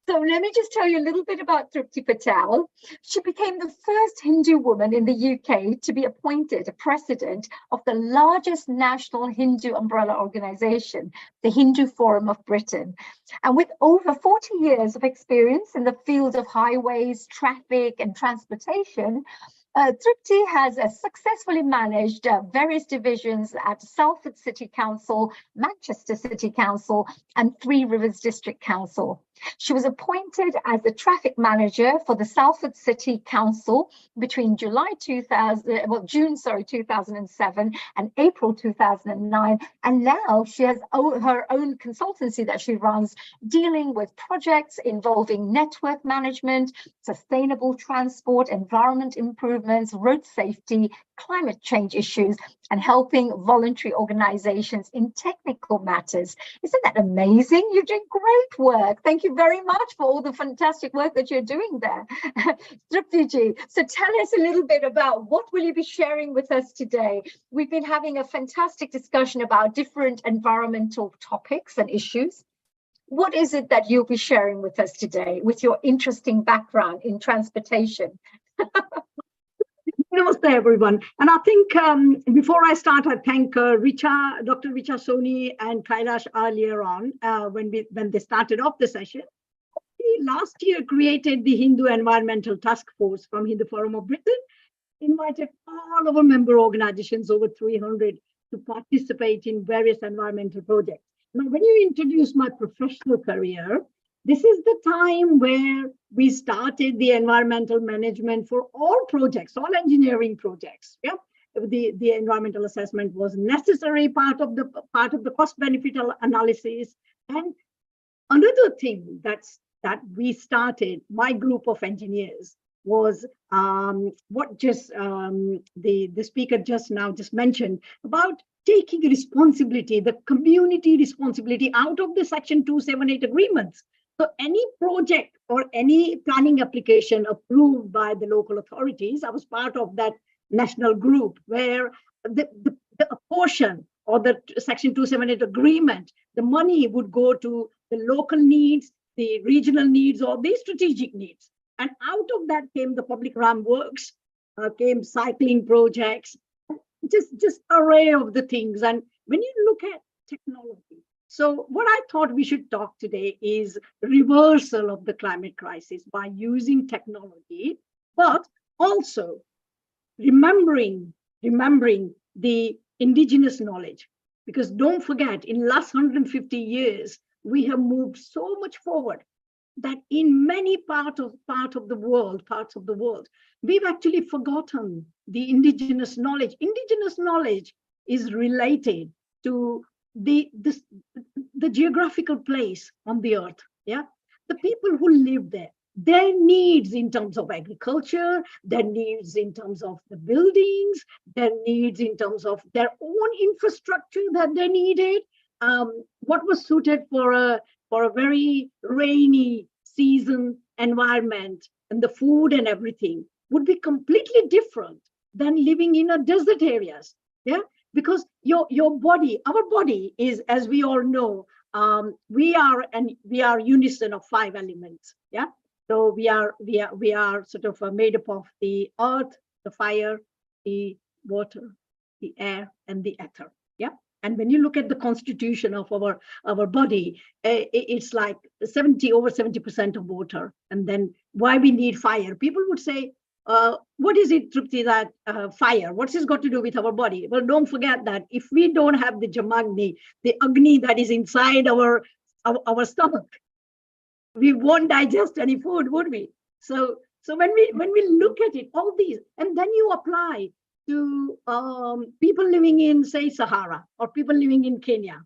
So let me just tell you a little bit about Trupti Patel. She became the first Hindu woman in the UK to be appointed a president of the largest national Hindu umbrella organization, the Hindu Forum of Britain. And with over 40 years of experience in the field of highways, traffic and transportation, Trupti has successfully managed various divisions at Salford City Council, Manchester City Council, and Three Rivers District Council. She was appointed as the traffic manager for the Salford City Council between June 2007 and April 2009. And now she has her own consultancy that she runs, dealing with projects involving network management, sustainable transport, environment improvements, road safety, climate change issues, and helping voluntary organizations in technical matters. Isn't that amazing? You're doing great work. Thank you very much for all the fantastic work that you're doing there. Trupti ji, so tell us a little bit about what will you be sharing with us today? We've been having a fantastic discussion about different environmental topics and issues. What is it that you'll be sharing with us today with your interesting background in transportation? Namaste, everyone. And I think before I start, I thank Dr. Richa Soni and Kailash earlier on when they started off the session. We last year created the Hindu Environmental Task Force from Hindu Forum of Britain, invited all our member organizations, over 300, to participate in various environmental projects. Now, when you introduce my professional career, this is the time where we started the environmental management for all projects, all engineering projects. Yeah, the environmental assessment was necessary part of the cost-benefit analysis. And another thing that we started, my group of engineers, was what the speaker just mentioned about taking responsibility, the community responsibility out of the Section 278 agreements. So any project or any planning application approved by the local authorities. I was part of that national group where a portion or the Section 278 agreement, the money would go to the local needs, the regional needs, or the strategic needs. And out of that came the public realm works, came cycling projects, just array of the things. And when you look at technology, so what I thought we should talk today is reversal of the climate crisis by using technology, but also remembering the indigenous knowledge. Because don't forget, in the last 150 years, we have moved so much forward that in many parts of the world, we've actually forgotten the indigenous knowledge. Indigenous knowledge is related to the geographical place on the earth. Yeah, the people who live there, their needs in terms of agriculture, their needs in terms of the buildings, their needs in terms of their own infrastructure that they needed, what was suited for a very rainy season environment, and the food and everything would be completely different than living in a desert areas. Yeah, because your body, our body is, as we all know, we are unison of 5 elements. Yeah, so we are sort of made up of the earth, the fire, the water, the air, and the ether. Yeah. And when you look at the constitution of our body, it's like over 70% of water. And then why we need fire? People would say, what is it, Trupti, that fire? What's this got to do with our body? Well, don't forget that if we don't have the Jamagni, the Agni that is inside our stomach, we won't digest any food, would we? So when we look at it, all these, and then you apply to people living in, say, Sahara, or people living in Kenya,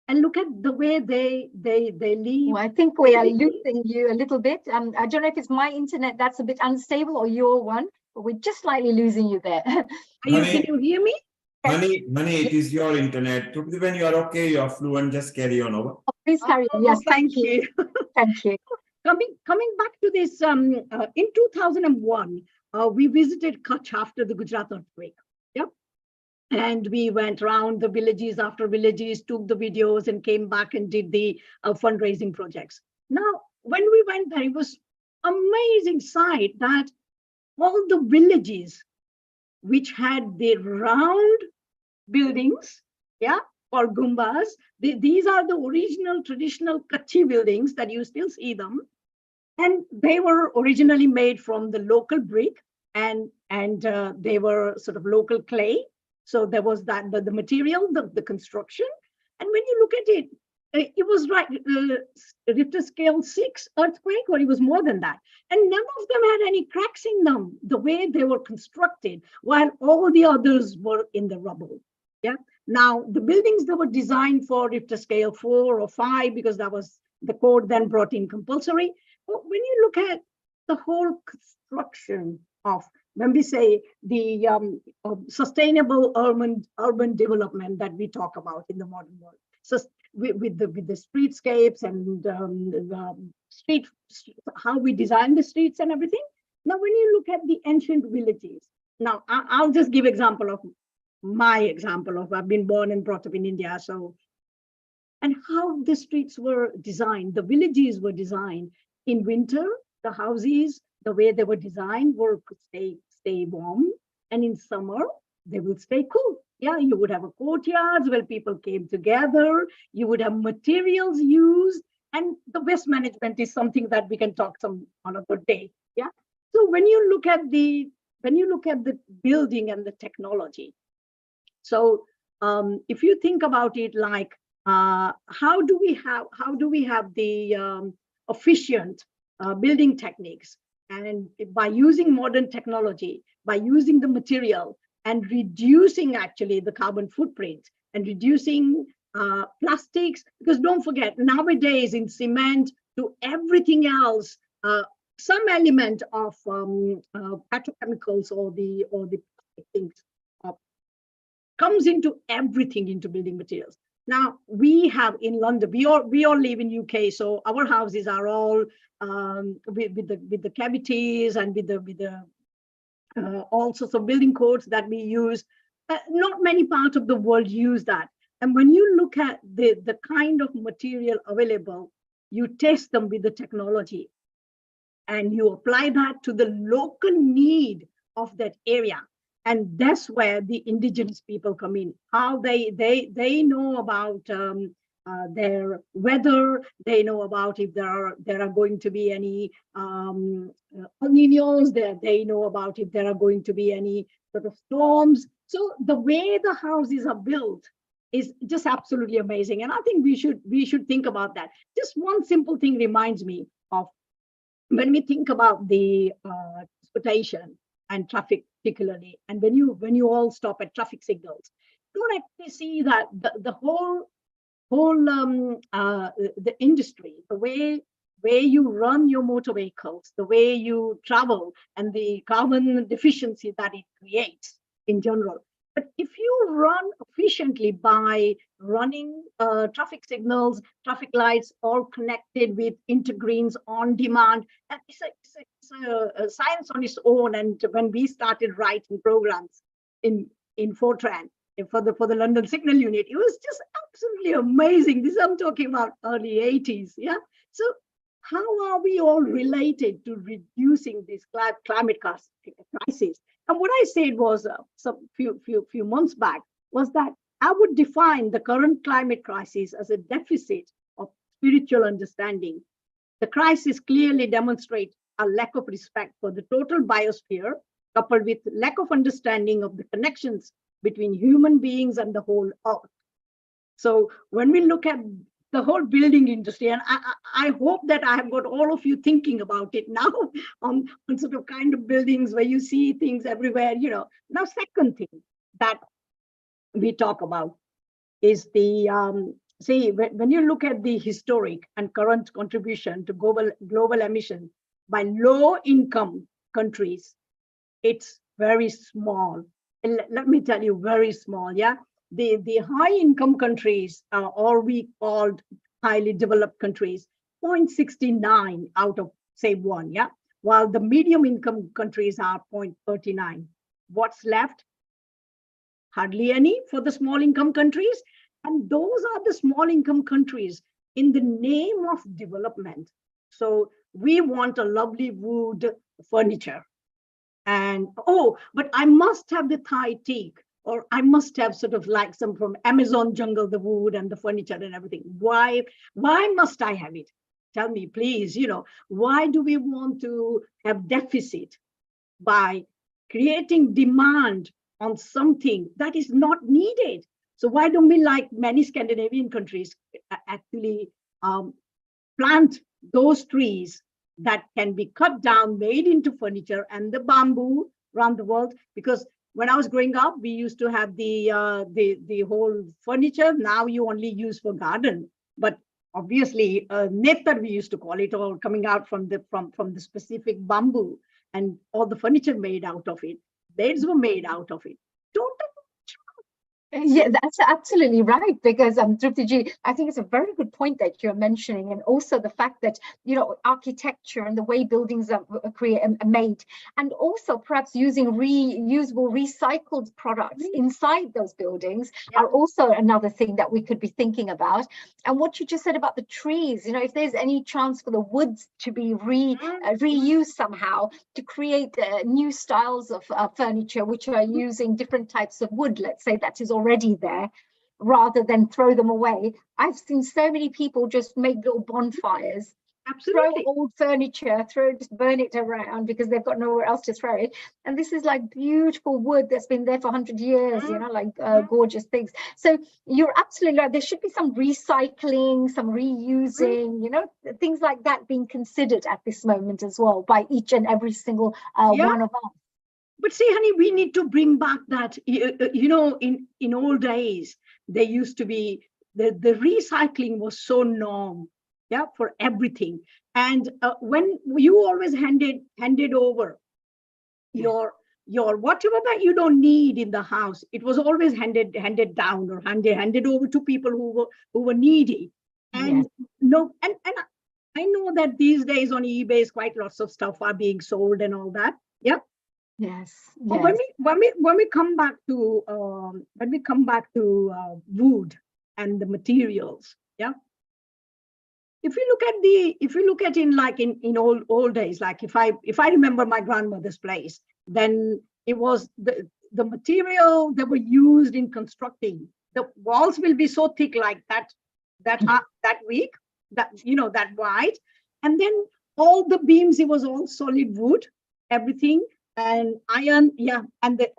and look at the way they live. Well, I think we are losing you a little bit. I don't know if it's my internet that's a bit unstable or your one, but we're just slightly losing you there. Can you hear me? Honey, it is your internet. When you are okay, you are fluent, just carry on over. Oh, please carry on. Yes, thank you. Thank you. Coming back to this, in 2001, we visited Kutch after the Gujarat earthquake. Yep. And we went around the villages after villages, took the videos, and came back and did the fundraising projects. Now, when we went there, it was amazing sight that all the villages which had the round buildings, yeah, or gumbas, these are the original traditional Kutchi buildings that you still see them. And they were originally made from the local brick, and they were sort of local clay. So there was that the material, the construction. And when you look at it, it was like Richter scale 6 earthquake, or it was more than that. And none of them had any cracks in them, the way they were constructed, while all the others were in the rubble. Yeah. Now, the buildings that were designed for Richter scale 4 or 5, because that was the code then brought in compulsory. But when you look at the whole construction of, when we say the sustainable urban development that we talk about in the modern world, so with the streetscapes and how we design the streets and everything. Now, when you look at the ancient villages, now I'll just give example of my example of, I've been born and brought up in India, so, and how the streets were designed, the villages were designed. In winter, the houses, the way they were designed, were to stay warm, and in summer they will stay cool. Yeah, you would have a courtyards where people came together. You would have materials used, and the waste management is something that we can talk some on a good day. Yeah. So when you look at the building and the technology, so if you think about it, like how do we have the efficient building techniques, and by using modern technology, by using the material and reducing actually the carbon footprint and reducing plastics, because don't forget, nowadays in cement to everything else, some element of petrochemicals or the things comes into everything, into building materials. Now we have in London, we all live in UK, so our houses are all with the cavities and with the all sorts of building codes that we use. Not many parts of the world use that. And when you look at the kind of material available, you test them with the technology and you apply that to the local need of that area. And that's where the indigenous people come in. How they know about their weather. They know about if there are going to be any El Niños. They know about if there are going to be any sort of storms. So the way the houses are built is just absolutely amazing. And I think we should think about that. Just one simple thing reminds me of when we think about the transportation and traffic particularly, and when you all stop at traffic signals, you don't actually see that the whole the industry, the way you run your motor vehicles, the way you travel, and the carbon deficiency that it creates in general. But if you run efficiently by running traffic signals, traffic lights, all connected with intergreens on demand, and it's a science on its own. And when we started writing programs in Fortran for the London Signal Unit, it was just absolutely amazing. This I'm talking about early 80s. Yeah. So how are we all related to reducing this climate crisis? And what I said was some few months back was that I would define the current climate crisis as a deficit of spiritual understanding. The crisis clearly demonstrates a lack of respect for the total biosphere, coupled with lack of understanding of the connections between human beings and the whole earth. So when we look at the whole building industry, and I hope that I have got all of you thinking about it now on sort of kind of buildings where you see things everywhere, you know. Now, second thing that we talk about is the, see, when you look at the historic and current contribution to global emissions by low-income countries, it's very small. And let me tell you, very small, yeah? The high-income countries, or we called highly developed countries, 0.69 out of, say, 1, yeah? While the medium-income countries are 0.39. What's left? Hardly any for the small-income countries. And those are the small-income countries in the name of development. So we want a lovely wood furniture. And, oh, but I must have the Thai teak, or I must have sort of like some from Amazon jungle, the wood and the furniture and everything. Why must I have it? Tell me, please, you know, why do we want to have deficit by creating demand on something that is not needed? So why don't we, like many Scandinavian countries, actually plant those trees that can be cut down, made into furniture, and the bamboo around the world? Because when I was growing up, we used to have the whole furniture. Now you only use for garden, but obviously netar we used to call it, all coming out from the specific bamboo, and all the furniture made out of it. Beds were made out of it. Yeah, that's absolutely right, because Trupti ji, I think it's a very good point that you're mentioning, and also the fact that, you know, architecture and the way buildings are made, and also perhaps using reusable, recycled products inside those buildings are also another thing that we could be thinking about. And what you just said about the trees, you know, if there's any chance for the woods to be reused somehow to create new styles of furniture which are using different types of wood, let's say, that is already there, rather than throw them away. I've seen so many people just make little bonfires, absolutely, throw old furniture, just burn it around because they've got nowhere else to throw it. And this is like beautiful wood that's been there for 100 years, you know, like gorgeous things. So you're absolutely right. There should be some recycling, some reusing, you know, things like that being considered at this moment as well by each and every single one of us. But see, honey, we need to bring back that, you know, in old days, there used to be, the recycling was so norm, yeah, for everything. And when you always handed over your your whatever that you don't need in the house, it was always handed down or handed over to people who were needy. And and I know that these days on eBay, quite lots of stuff are being sold and all that. Yeah. Yes. But when we come back to wood and the materials, yeah. If you look at in old days, like if I remember my grandmother's place, then it was the material that were used in constructing. The walls will be so thick like that weak, that that wide, and then all the beams, it was all solid wood, everything, and iron, yeah, and the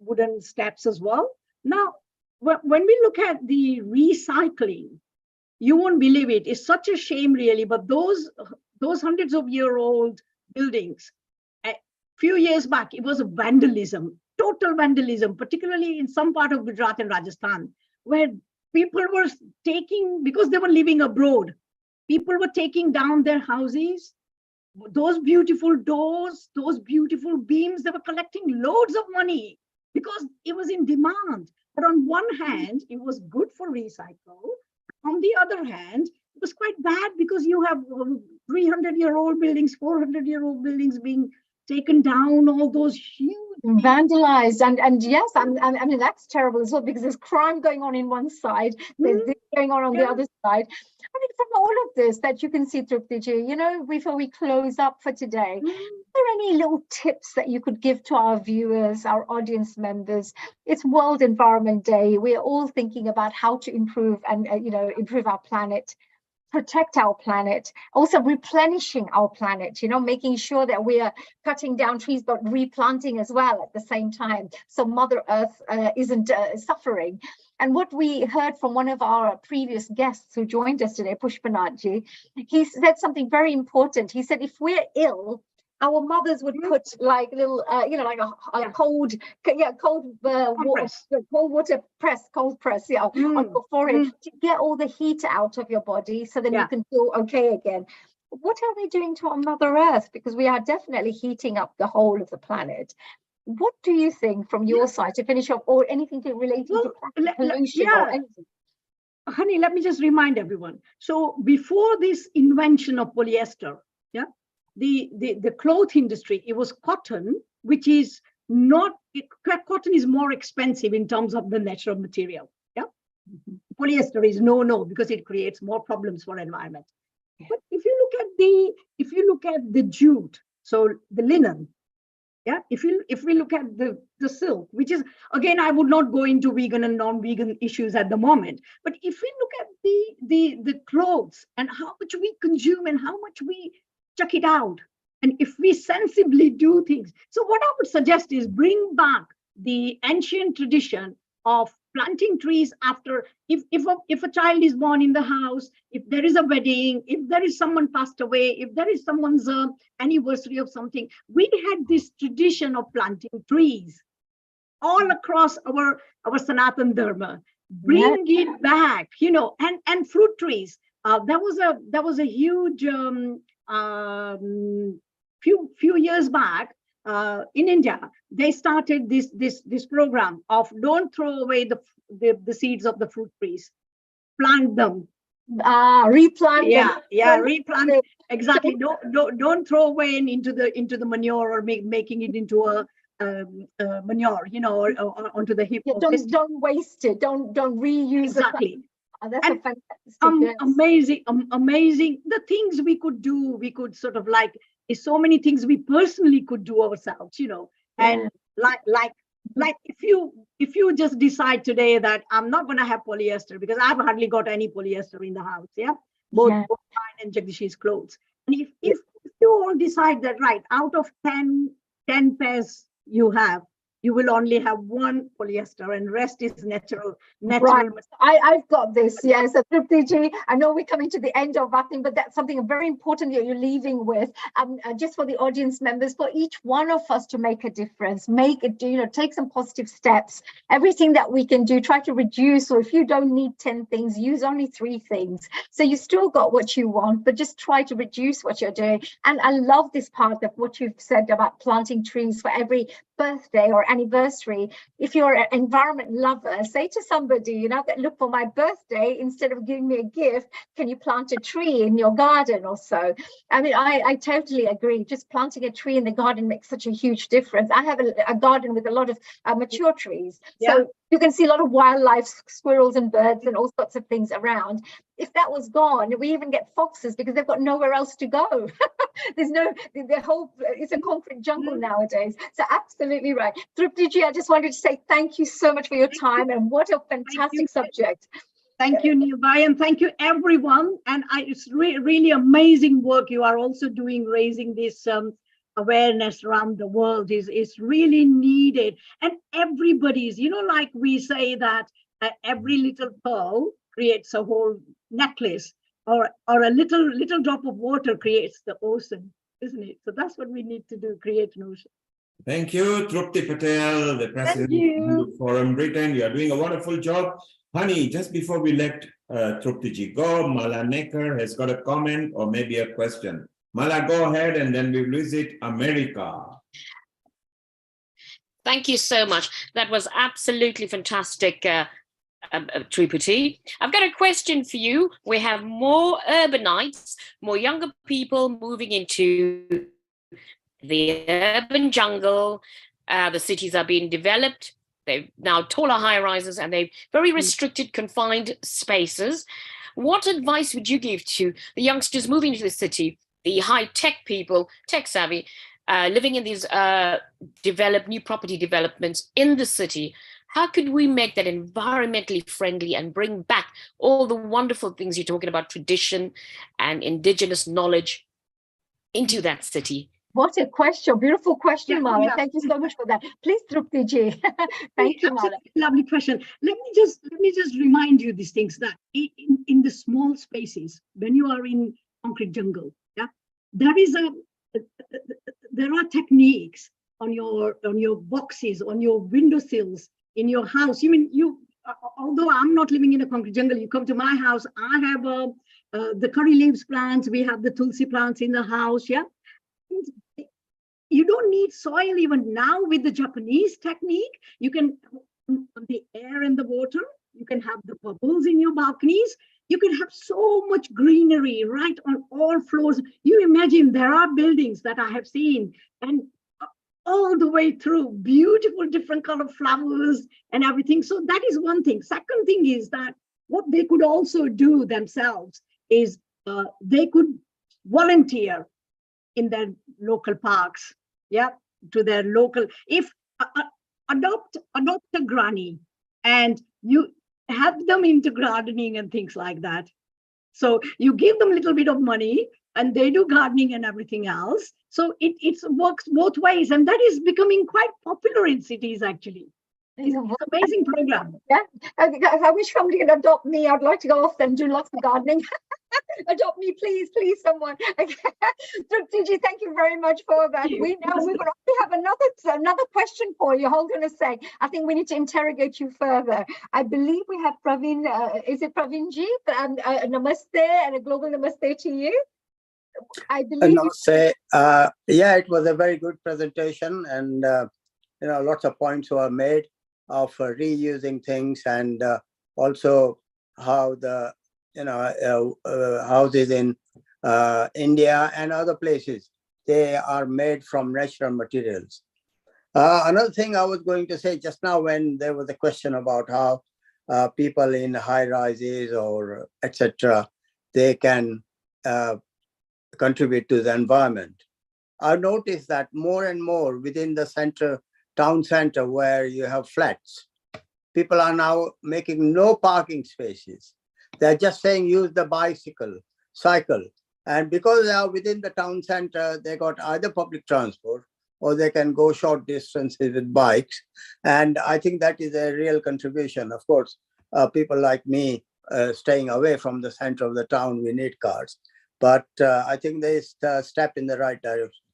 wooden steps as well. Now, when we look at the recycling, you won't believe it. It's such a shame, really. But those hundreds of year old buildings, a few years back, it was a vandalism, total vandalism, particularly in some part of Gujarat and Rajasthan, where people were taking, because they were living abroad, people were taking down their houses. Those beautiful doors, those beautiful beams, they were collecting loads of money because it was in demand. But on one hand, it was good for recycle. On the other hand, it was quite bad because you have 300-year-old buildings, 400-year-old buildings being taken down, all those huge vandalized, and yes, I mean that's terrible as well, because there's crime going on in one side, there's this going on the other side. I mean, from all of this that you can see, Trupti ji, before we close up for today, are there any little tips that you could give to our viewers, our audience members? It's World Environment Day. We're all thinking about how to improve and improve our planet, protect our planet, also replenishing our planet, making sure that we are cutting down trees but replanting as well at the same time, so Mother Earth isn't suffering. And what we heard from one of our previous guests who joined us today, Pushpanaji, he said something very important. He said, if we're ill, our mothers would put like little, like a cold water press, cold press, on your forehead to get all the heat out of your body, so then you can feel okay again. What are we doing to our Mother Earth? Because we are definitely heating up the whole of the planet. What do you think from your side to finish off, or anything relating to pollution or anything? Honey, let me just remind everyone. So before this invention of polyester, the cloth industry, it was cotton, which is not, cotton is more expensive in terms of the natural material. Polyester is no, because it creates more problems for environment. But if you look at the jute, so the linen, if we look at the silk, which is, again, I would not go into vegan and non-vegan issues at the moment, but if we look at the clothes and how much we consume and how much we chuck it out, and if we sensibly do things, so what I would suggest is bring back the ancient tradition of planting trees after, if a child is born in the house, if there is a wedding, if there is someone passed away, if there is someone's anniversary of something, we had this tradition of planting trees all across our Sanatan Dharma. Bring it back, and fruit trees. There was a huge few years back in India. They started this program of don't throw away the seeds of the fruit trees, plant them. Replant them. Replant. Exactly. Don't throw away into the manure or making it into a manure, or onto the heap. Don't waste it. Don't reuse exactly. Oh, that's a fantastic. Amazing. The things we could do, we could sort of is so many things we personally could do ourselves, and like if you just decide today that I'm not going to have polyester, because I've hardly got any polyester in the house, both mine and Jagdish's clothes. And if you all decide that, right, out of 10 pairs you have, you will only have one polyester and rest is natural. Right. I've got this. Yeah. So Trupti ji, I know we're coming to the end of our thing, but that's something very important that you're leaving with. Just for the audience members, for each one of us to make a difference, make it, take some positive steps. Everything that we can do, try to reduce. Or if you don't need 10 things, use only 3 things. So you still got what you want, but just try to reduce what you're doing. And I love this part of what you've said about planting trees for every birthday or anniversary. If you're an environment lover, say to somebody, that look, for my birthday, instead of giving me a gift, can you plant a tree in your garden or so? I mean, I totally agree. Just planting a tree in the garden makes such a huge difference. I have a garden with a lot of mature trees. Yeah. So you can see a lot of wildlife, squirrels and birds and all sorts of things around. If that was gone, we even get foxes because they've got nowhere else to go. There's it's a concrete jungle nowadays. So absolutely right. Trupti ji, I just wanted to say thank you so much for your time, and what a fantastic subject. Thank you, Nilbai, and thank you, everyone. And it's really amazing work you are also doing, raising this awareness around the world is really needed. And everybody's, like we say that every little pearl creates a whole necklace, or a little drop of water creates the ocean, isn't it? So that's what we need to do, create an ocean. Thank you, Trupti Patel, the president of Hindu Forum Britain. You are doing a wonderful job. Honey, just before we let Trupti ji go, Mala Necker has got a comment or maybe a question. Mala, go ahead, and then we visit America. Thank you so much. That was absolutely fantastic, Trupti. I've got a question for you. We have more urbanites, more younger people moving into the urban jungle. The cities are being developed. They've now taller high-rises, and they've very restricted, confined spaces. What advice would you give to the youngsters moving into the city, the high-tech people, tech-savvy, living in these new property developments in the city? How could we make that environmentally friendly and bring back all the wonderful things you're talking about, tradition and indigenous knowledge, into that city? What a question. Beautiful question, Mala. Yeah. Thank you so much for that. Please, Trupti ji. Thank you, Mala. Lovely question. Let me just remind you these things, that in the small spaces, when you are in concrete jungle, there are techniques on your boxes, on your windowsills, in your house. Although I'm not living in a concrete jungle, you come to my house, I have the curry leaves plants, we have the tulsi plants in the house. You don't need soil even now with the Japanese technique. You can, the air and the water, you can have the bubbles in your balconies. You can have so much greenery right on all floors. You imagine, there are buildings that I have seen, and all the way through, beautiful different color flowers and everything. So that is one thing. Second thing is that what they could also do themselves is they could volunteer in their local parks, to their local. If adopt a granny, and you help them into gardening and things like that. So you give them a little bit of money, and they do gardening and everything else. So it works both ways, and that is becoming quite popular in cities actually. It's an amazing program. Yeah, I wish somebody could adopt me. I'd like to go off and do lots of gardening. Adopt me, please, someone. Trupti ji, thank you very much for that. We have another question for you. Hold on a sec. I think we need to interrogate you further. I believe we have Praveen. Is it Praveen ji? Namaste, and a global namaste to you. I believe. Namaste. Yeah, it was a very good presentation, and lots of points were made of reusing things, and also how the houses in India and other places, they are made from natural materials. Another thing I was going to say just now, when there was a question about how people in high rises or etc., they can contribute to the environment. I've noticed that more and more within the town center where you have flats, people are now making no parking spaces. They're just saying use the cycle. And because they are within the town center, they got either public transport or they can go short distances with bikes. And I think that is a real contribution. Of course, people like me staying away from the center of the town, we need cars. But I think they step in the right direction.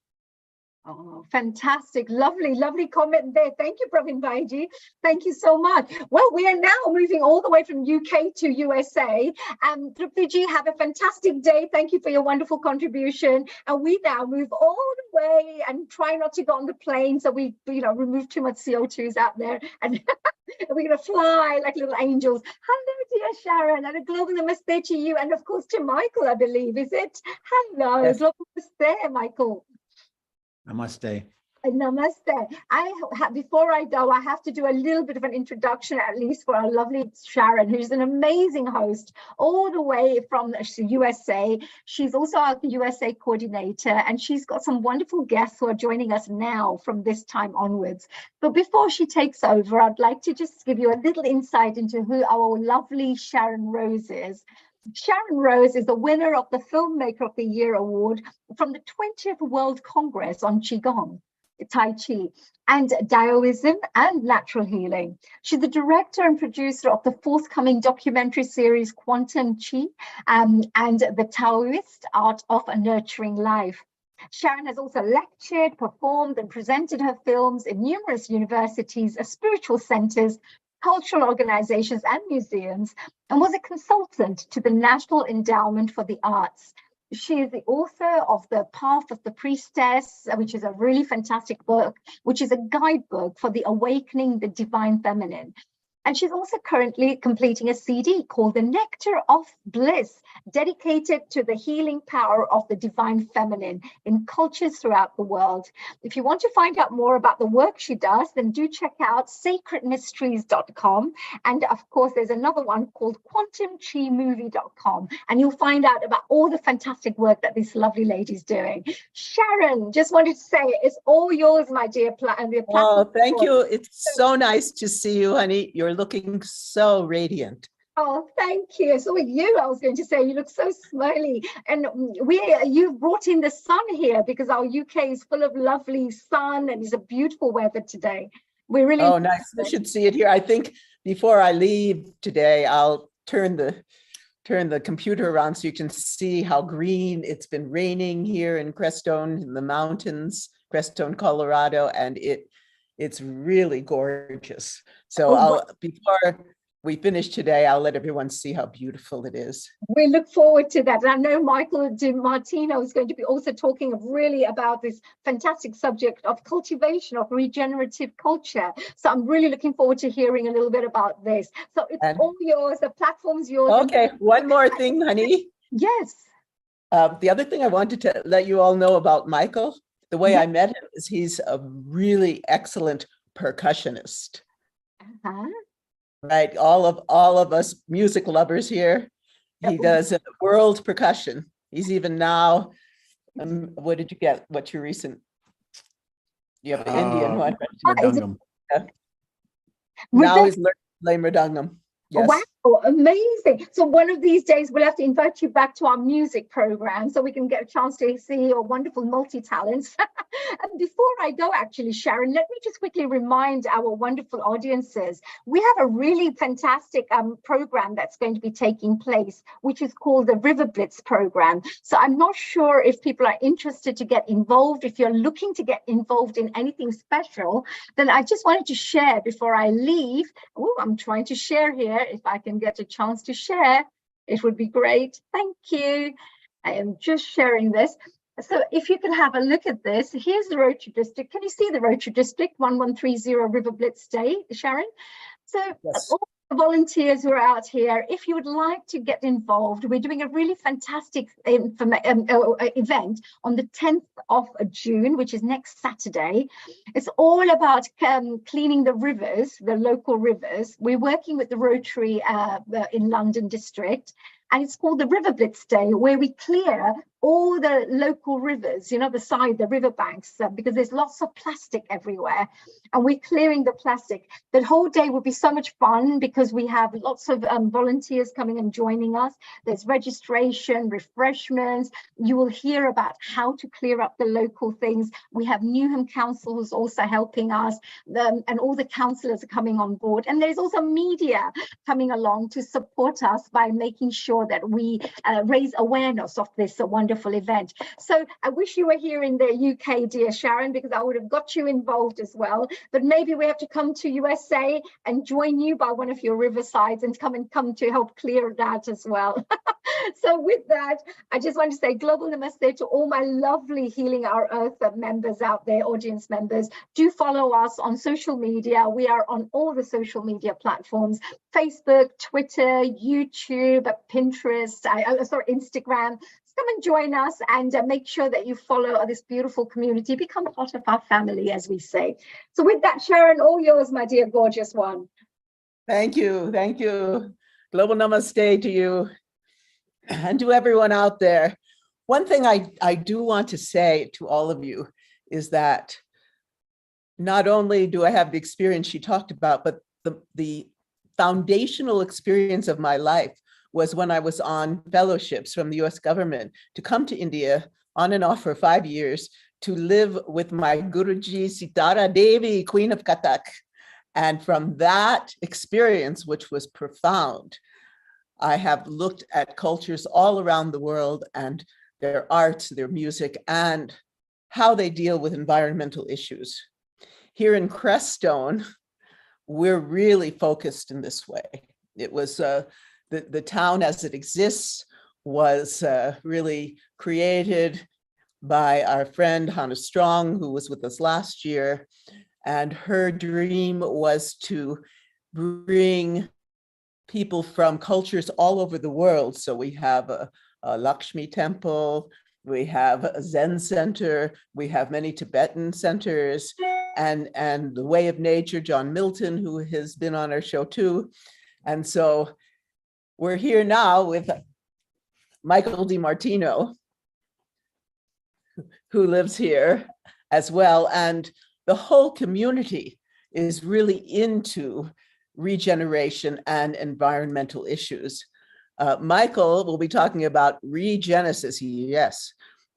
Oh, fantastic. Lovely, lovely comment there. Thank you, Praveen Bhaiji. Thank you so much. Well, we are now moving all the way from UK to USA. Trupti ji, have a fantastic day. Thank you for your wonderful contribution. And we now move all the way and try not to go on the plane so we, remove too much CO2s out there. And we're going to fly like little angels. Hello, dear Sharon, and a global namaste to you. And of course, to Michael, I believe, is it? Hello, Yes. global namaste, Michael. Namaste. Namaste. Before I go, I have to do a little bit of an introduction, at least for our lovely Sharon, who's an amazing host all the way from the USA. She's also our USA coordinator, and she's got some wonderful guests who are joining us now from this time onwards. But before she takes over, I'd like to just give you a little insight into who our lovely Sharon Rose is. Sharon Rose is the winner of the Filmmaker of the Year award from the 20th World Congress on Qigong, Tai Chi, and Taoism and natural healing. She's the director and producer of the forthcoming documentary series Quantum Chi and the Taoist Art of Nurturing Life. Sharon has also lectured, performed, and presented her films in numerous universities, spiritual centers, cultural organizations, and museums, and was a consultant to the National Endowment for the Arts. She is the author of The Path of the Priestess, which is a really fantastic book, which is a guidebook for the awakening the divine feminine. And she's also currently completing a CD called The Nectar of Bliss, dedicated to the healing power of the divine feminine in cultures throughout the world. If you want to find out more about the work she does, then do check out sacredmysteries.com. And of course, there's another one called quantumchimovie.com. And you'll find out about all the fantastic work that this lovely lady's doing. Sharon, just wanted to say it's all yours, my dear. Oh, thank you. It's so nice to see you, honey. You're looking so radiant. Oh, thank you. So are you, I was going to say, you look so smiley. And you've brought in the sun here because our UK is full of lovely sun and it's a beautiful weather today. We're really— Oh, nice. You should see it here. I think before I leave today, I'll turn the computer around so you can see how green it's been raining here in Crestone, in the mountains, Crestone, Colorado, and it's really gorgeous. So before we finish today, I'll let everyone see how beautiful it is. We look forward to that. And I know Michael DiMartino is going to be also talking really about this fantastic subject of cultivation of regenerative culture. So I'm really looking forward to hearing a little bit about this. So it's all yours, the platform's yours. Okay, one more thing, honey. Yes. The other thing I wanted to let you all know about Michael, the way I met him is he's a really excellent percussionist. Right, all of us music lovers here. He does world percussion. He's even now. What did you get? What's your recent? You have an Indian one. Mridangam. Now he's learning to play mridangam. Yes. Wow, amazing. So one of these days we'll have to invite you back to our music program so we can get a chance to see your wonderful multi-talents. And before I go, actually, Sharon, let me just quickly remind our wonderful audiences, we have a really fantastic program that's going to be taking place, which is called the River Blitz program. So I'm not sure if people are interested to get involved. If you're looking to get involved in anything special, then I just wanted to share before I leave. Oh, I'm trying to share here. If I can get a chance to share, it would be great. Thank you. I am just sharing this. So if you can have a look at this, here's the Rotary District. Can you see the Rotary District 1130 River Blitz Day, Sharon? So all the volunteers who are out here, if you would like to get involved, we're doing a really fantastic event on the 10th of June, which is next Saturday. It's all about cleaning the rivers, the local rivers. We're working with the Rotary in London District. And it's called the River Blitz Day, where we clear all the local rivers, the riverbanks, because there's lots of plastic everywhere, and we're clearing the plastic. That whole day will be so much fun because we have lots of volunteers coming and joining us. There's registration, refreshments. You will hear about how to clear up the local things. We have Newham Council who's also helping us, and all the councillors are coming on board. And there's also media coming along to support us by making sure that we raise awareness of this wonderful event. So I wish you were here in the UK, dear Sharon, because I would have got you involved as well. But maybe we have to come to USA and join you by one of your riversides and come to help clear that as well. So with that, I just want to say global namaste to all my lovely Healing Our Earth members out there, audience members. Do follow us on social media. We are on all the social media platforms: Facebook, Twitter, YouTube, Pinterest, Instagram. Come and join us and make sure that you follow this beautiful community, become part of our family, as we say. So with that, Sharon, all yours, my dear gorgeous one. Thank you. Thank you. Global namaste to you and to everyone out there. One thing I do want to say to all of you is that not only do I have the experience she talked about, but the foundational experience of my life was when I was on fellowships from the US government to come to India on and off for 5 years to live with my Guruji Sitara Devi, Queen of Kathak. And from that experience, which was profound, I have looked at cultures all around the world and their arts, their music, and how they deal with environmental issues. Here in Crestone, we're really focused in this way. It was the town as it exists was really created by our friend Hannah Strong, who was with us last year. And her dream was to bring people from cultures all over the world. So we have a Lakshmi temple, we have a Zen center, we have many Tibetan centers, and the Way of Nature, John Milton, who has been on our show too. And so we're here now with Michael DiMartino, who lives here as well. And the whole community is really into regeneration and environmental issues. Michael will be talking about regenesis, yes,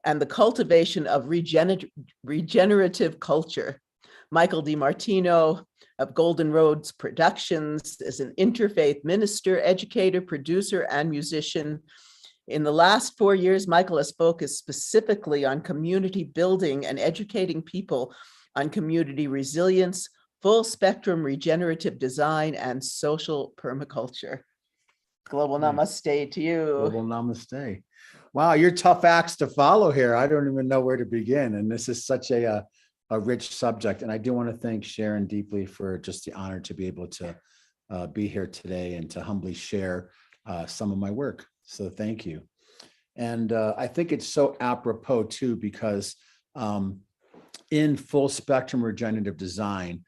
and the cultivation of regenerative culture. Michael DiMartino of Golden Roads Productions is an interfaith minister, educator, producer, and musician. In the last 4 years, Michael has focused specifically on community building and educating people on community resilience, full spectrum regenerative design, and social permaculture. Global namaste to you. Global namaste. Wow, you're tough acts to follow here. I don't even know where to begin. And this is such a rich subject. And I do want to thank Sharon deeply for just the honor to be able to be here today and to humbly share some of my work. So thank you. And I think it's so apropos too, because in full spectrum regenerative design,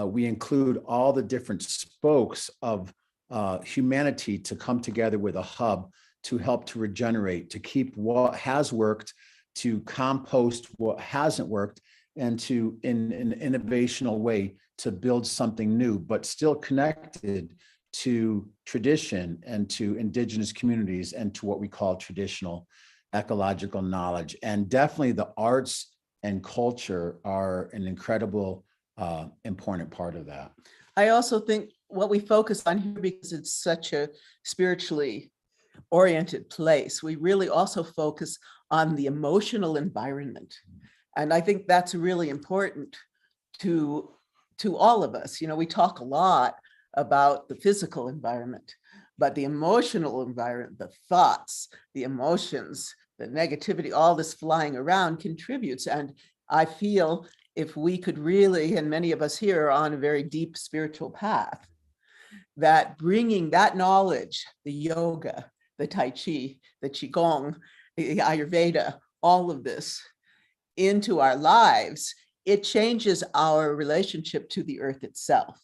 we include all the different spokes of humanity to come together with a hub to help to regenerate, to keep what has worked, to compost what hasn't worked, and to, in an innovational way, to build something new, but still connected to tradition and to indigenous communities and to what we call traditional ecological knowledge. And definitely the arts and culture are an incredible, important part of that. I also think what we focus on here, because it's such a spiritually oriented place, we really also focus on the emotional environment. And I think that's really important to all of us. You know, we talk a lot about the physical environment, but the emotional environment, the thoughts, the emotions, the negativity, all this flying around contributes. And I feel if we could really, and many of us here are on a very deep spiritual path, that bringing that knowledge, the yoga, the Tai Chi, the Qigong, the Ayurveda, all of this into our lives, it changes our relationship to the earth itself.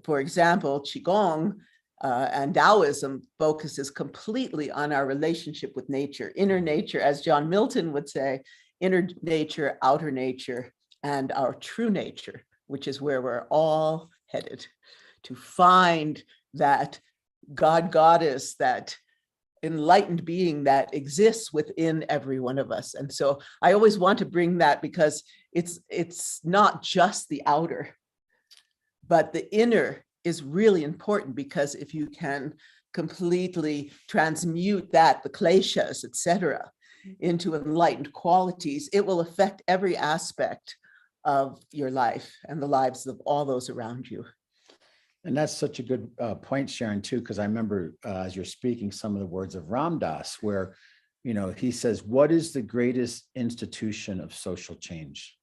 For example, Qigong And Taoism focuses completely on our relationship with nature, inner nature, as John Milton would say, inner nature, outer nature, and our true nature, which is where we're all headed, to find that God goddess, that enlightened being that exists within every one of us. And so I always want to bring that, because it's not just the outer, but the inner is really important, because if you can completely transmute that, the kleshas, etc., into enlightened qualities, it will affect every aspect of your life and the lives of all those around you. And that's such a good point, Sharon, too, because I remember as you're speaking some of the words of Ram Dass, where, he says, what is the greatest institution of social change?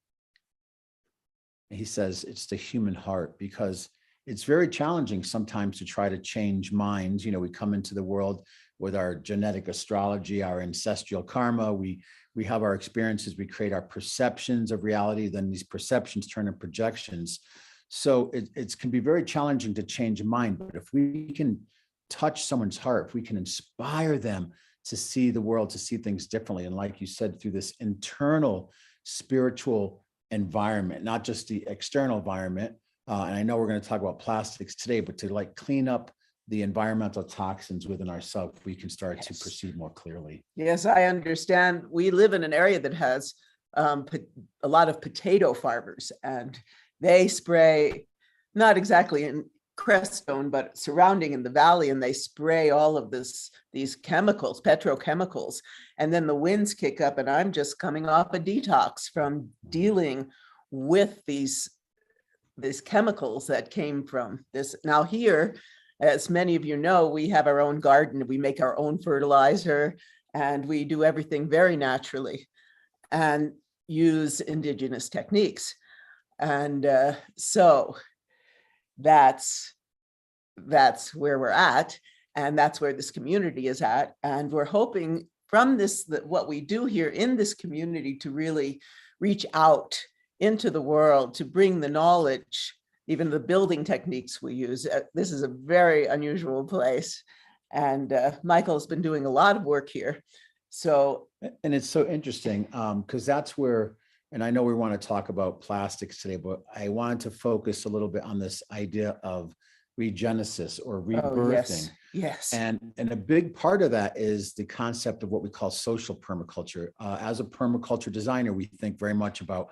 And he says it's the human heart, because it's very challenging sometimes to try to change minds. We come into the world with our genetic astrology, our ancestral karma. We have our experiences, we create our perceptions of reality, then these perceptions turn into projections. So it can be very challenging to change a mind, but if we can touch someone's heart, if we can inspire them to see the world, to see things differently, and like you said, through this internal spiritual environment, not just the external environment, and I know we're going to talk about plastics today, but to clean up the environmental toxins within ourselves, we can start to perceive more clearly. Yes, I understand. We live in an area that has a lot of potato farmers, and they spray, not exactly in Crestone, but surrounding in the valley, and they spray all of these chemicals, petrochemicals, and then the winds kick up, and I'm just coming off a detox from dealing with these chemicals that came from this. Now here, as many of you know, we have our own garden, we make our own fertilizer, and we do everything very naturally and use indigenous techniques. And so that's where we're at, and that's where this community is at. And we're hoping from this, that what we do here in this community, to really reach out into the world, to bring the knowledge, even the building techniques we use. This is a very unusual place, and Michael's been doing a lot of work here. So, and it's so interesting because that's where, and I know we want to talk about plastics today, but I wanted to focus a little bit on this idea of regenesis or rebirthing. Oh, yes. And a big part of that is the concept of what we call social permaculture. As a permaculture designer, we think very much about,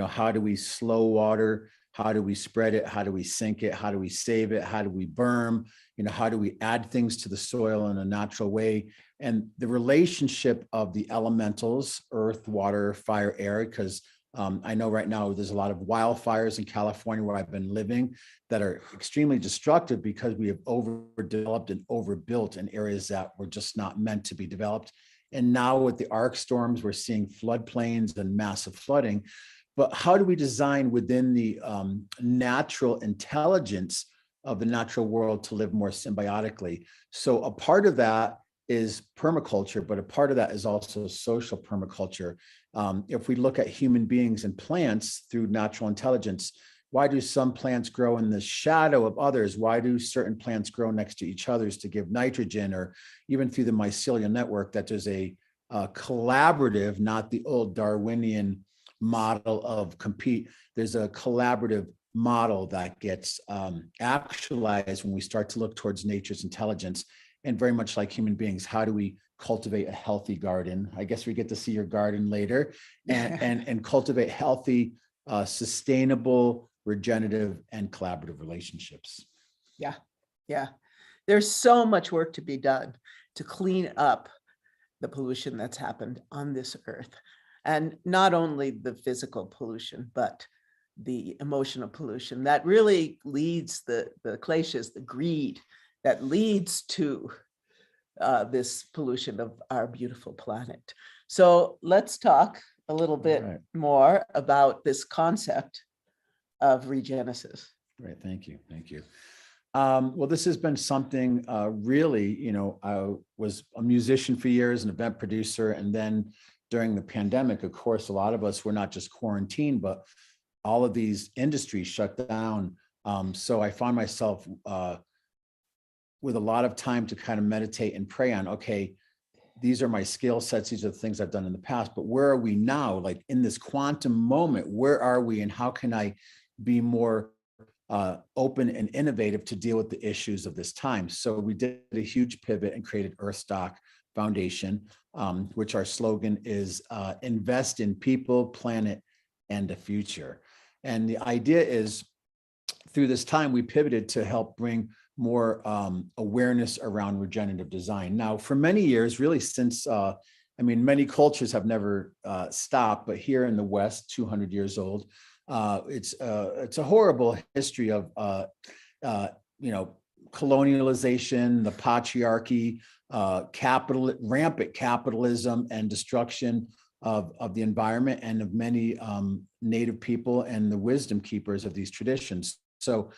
how do we slow water? How do we spread it? How do we sink it? How do we save it? How do we berm? How do we add things to the soil in a natural way? And the relationship of the elementals, earth, water, fire, air, because I know right now there's a lot of wildfires in California where I've been living that are extremely destructive because we have overdeveloped and overbuilt in areas that were just not meant to be developed. And now with the arc storms, we're seeing floodplains and massive flooding. But how do we design within the natural intelligence of the natural world to live more symbiotically? So a part of that is permaculture, but a part of that is also social permaculture. If we look at human beings and plants through natural intelligence, why do some plants grow in the shadow of others? Why do certain plants grow next to each other to give nitrogen? Or even through the mycelial network, that there's a collaborative, not the old Darwinian model of compete. There's a collaborative model that gets actualized when we start to look towards nature's intelligence. And very much like human beings, how do we cultivate a healthy garden? I guess we get to see your garden later, and cultivate healthy, sustainable, regenerative, and collaborative relationships. Yeah. There's so much work to be done to clean up the pollution that's happened on this earth. And not only the physical pollution, but the emotional pollution that really leads the kleshas, the greed, that leads to this pollution of our beautiful planet. So let's talk a little bit more about this concept of regenesis. Right, thank you. Well, this has been something really, I was a musician for years, an event producer, and then during the pandemic, of course, a lot of us were not just quarantined, but all of these industries shut down. So I found myself with a lot of time to kind of meditate and pray on, okay, these are my skill sets, these are the things I've done in the past, but where are we now? Like in this quantum moment, where are we and how can I be more open and innovative to deal with the issues of this time? So we did a huge pivot and created Earthstock Foundation, which our slogan is invest in people, planet, and the future. And the idea is through this time, we pivoted to help bring more awareness around regenerative design. Now, for many years, really since, I mean, many cultures have never stopped, but here in the West, 200 years old, it's a horrible history of, colonialization, the patriarchy, rampant capitalism and destruction of the environment and of many Native people and the wisdom keepers of these traditions. So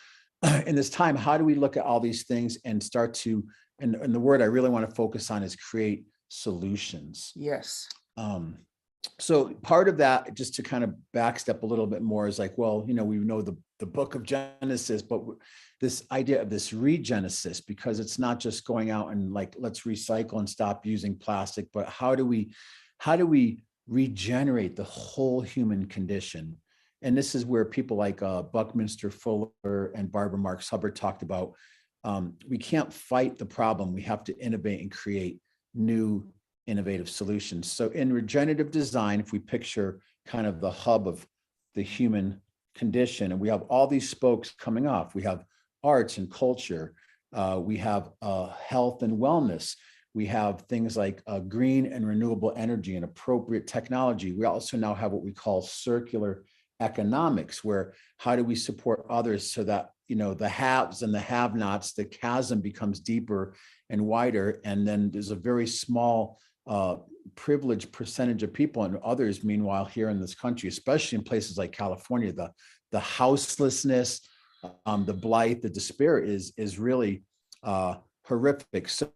in this time, how do we look at all these things and start to, and the word I really want to focus on is create solutions. Yes. So part of that, just to kind of backstep a little bit more, is like, well, we know the book of Genesis, but this idea of this regenesis, because it's not just going out and like, let's recycle and stop using plastic, but how do we regenerate the whole human condition? And this is where people like Buckminster Fuller and Barbara Marx Hubbard talked about, we can't fight the problem. We have to innovate and create new innovative solutions. So in regenerative design, if we picture kind of the hub of the human condition, and we have all these spokes coming off, we have arts and culture, we have health and wellness, we have things like green and renewable energy and appropriate technology. We also now have what we call circular economics, where how do we support others so that the haves and the have-nots, the chasm becomes deeper and wider, and then there's a very small privileged percentage of people, and others, meanwhile, here in this country, especially in places like California, the houselessness, the blight, the despair is really horrific. So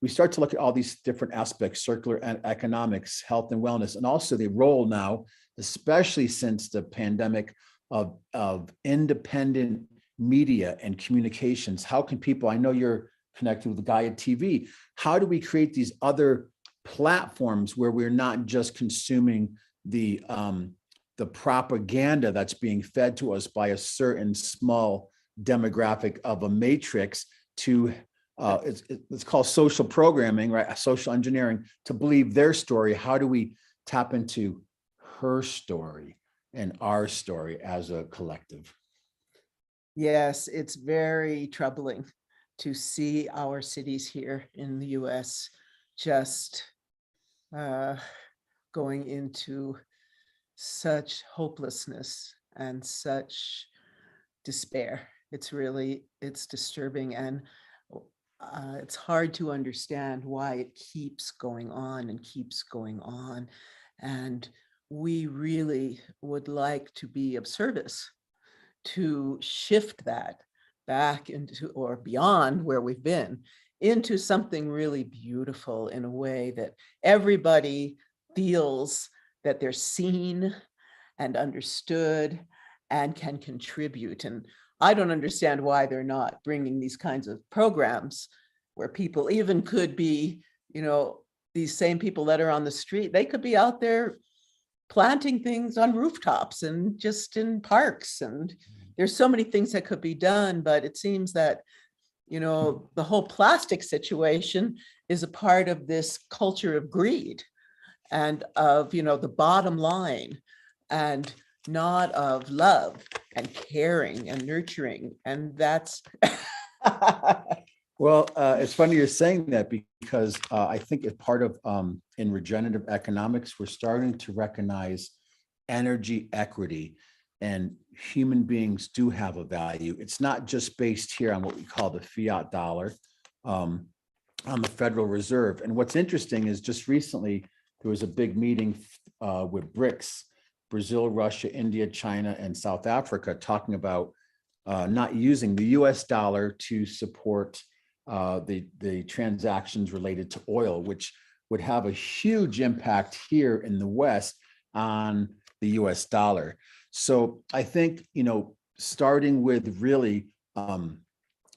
we start to look at all these different aspects, circular economics, health and wellness, and also the role now, especially since the pandemic, of independent media and communications. How can people, I know you're connected with the Gaia TV, how do we create these other platforms where we're not just consuming the propaganda that's being fed to us by a certain small demographic of a matrix to it's called social programming, right? Social engineering, to believe their story. How do we tap into her story and our story as a collective? Yes, it's very troubling to see our cities here in the US just going into such hopelessness and such despair. It's disturbing, and it's hard to understand why it keeps going on and keeps going on. And we really would like to be of service to shift that back into, or beyond where we've been, into something really beautiful in a way that everybody feels that they're seen and understood and can contribute. And I don't understand why they're not bringing these kinds of programs where people even could be, these same people that are on the street, they could be out there planting things on rooftops and just in parks. And there's so many things that could be done, but it seems that, the whole plastic situation is a part of this culture of greed and of, the bottom line, and not of love and caring and nurturing. And that's well, it's funny you're saying that, because I think as part of in regenerative economics, we're starting to recognize energy equity, and human beings do have a value. It's not just based here on what we call the fiat dollar, on the Federal Reserve. And what's interesting is just recently there was a big meeting with BRICS, Brazil, Russia, India, China, and South Africa, talking about not using the US dollar to support the transactions related to oil, which would have a huge impact here in the West on the US dollar. So I think, starting with really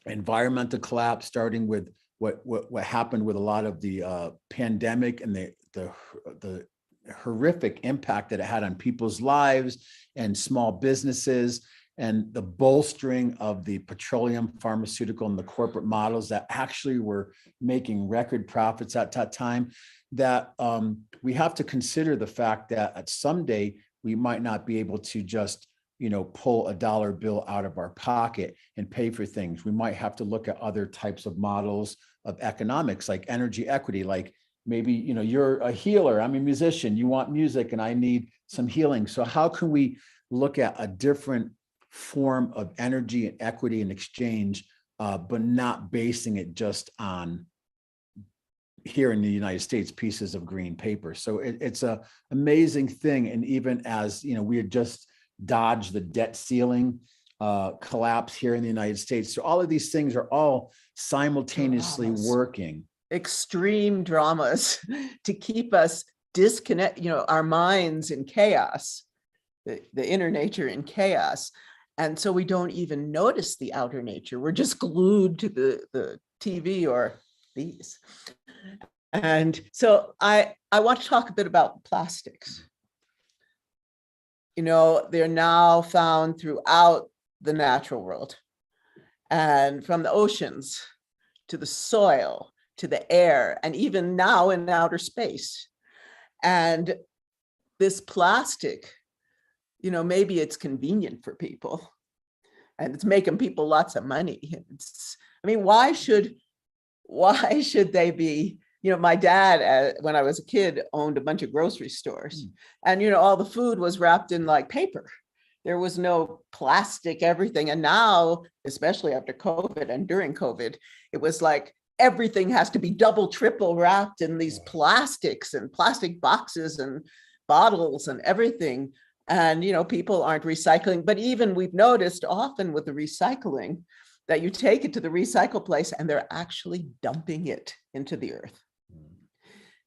environmental collapse, starting with what happened with a lot of the pandemic and the horrific impact that it had on people's lives and small businesses, and the bolstering of the petroleum, pharmaceutical, and the corporate models that actually were making record profits at that time, that we have to consider the fact that at someday we might not be able to just, pull a dollar bill out of our pocket and pay for things. We might have to look at other types of models of economics, like energy equity, like maybe, you're a healer, I'm a musician, you want music and I need some healing. So how can we look at a different form of energy and equity and exchange, but not basing it just on, here in the United States, pieces of green paper. So it's a amazing thing. And even as, we had just dodged the debt ceiling collapse here in the United States. So all of these things are all simultaneously working. Extreme dramas to keep us disconnect, our minds in chaos, the inner nature in chaos. And so we don't even notice the outer nature. We're just glued to the TV or these. And so I want to talk a bit about plastics. They're now found throughout the natural world, and from the oceans to the soil, to the air, and even now in outer space. And this plastic, maybe it's convenient for people and it's making people lots of money. Why should they be, my dad, when I was a kid, owned a bunch of grocery stores, and, all the food was wrapped in like paper. There was no plastic, everything. And now, especially after COVID and during COVID, it was like, everything has to be double, triple wrapped in these plastics and plastic boxes and bottles and everything. And, people aren't recycling. But even we've noticed often with the recycling that you take it to the recycle place and they're actually dumping it into the earth.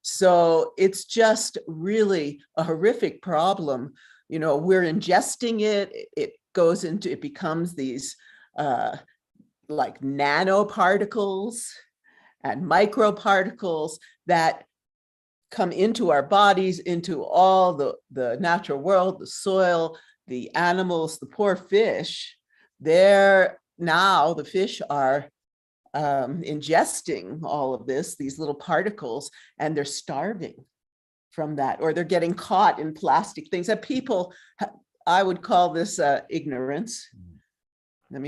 So it's just really a horrific problem. We're ingesting it. It becomes these like nanoparticles and microparticles that come into our bodies, into all the natural world, the soil, the animals, the poor fish. Now the fish are ingesting all of these little particles, and they're starving from that, or they're getting caught in plastic things that people, I would call this ignorance.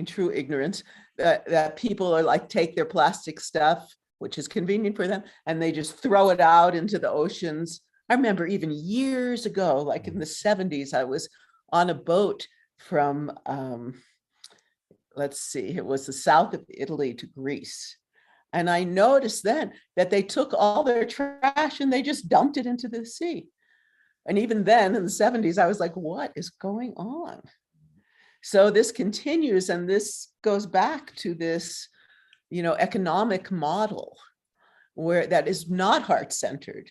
True ignorance, that people are like, take their plastic stuff, which is convenient for them, and they just throw it out into the oceans. I remember even years ago, like in the 70s, I was on a boat from, it was the south of Italy to Greece. And I noticed then that they took all their trash and they just dumped it into the sea. And even then in the 70s, I was like, what is going on? So this continues, and this goes back to this, economic model where that is not heart-centered,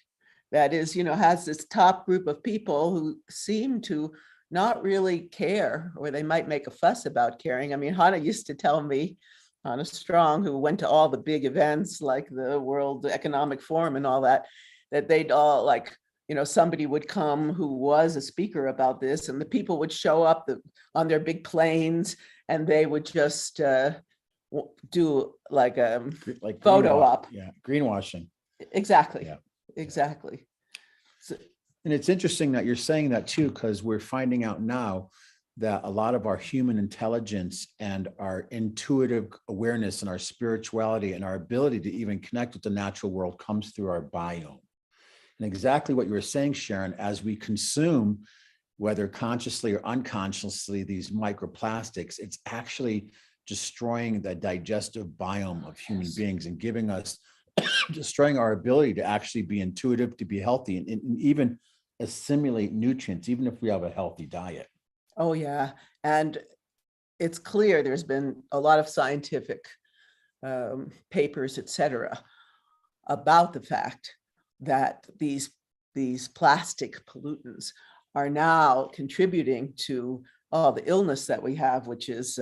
that is, has this top group of people who seem to not really care, or they might make a fuss about caring. Hannah used to tell me, Hannah Strong, who went to all the big events like the World Economic Forum and all that they'd all like, somebody would come who was a speaker about this, and the people would show up on their big planes, and they would just do like photo op. Yeah, greenwashing. Exactly. Yeah. Exactly. So, and it's interesting that you're saying that too, because we're finding out now that a lot of our human intelligence and our intuitive awareness and our spirituality and our ability to even connect with the natural world comes through our biome. And exactly what you were saying, Sharon, as we consume, whether consciously or unconsciously, these microplastics, it's actually destroying the digestive biome of human beings and giving us, destroying our ability to actually be intuitive, to be healthy, and even assimilate nutrients, even if we have a healthy diet. Oh, yeah. And it's clear there's been a lot of scientific papers, et cetera, about the fact that these plastic pollutants are now contributing to all the illness that we have, which is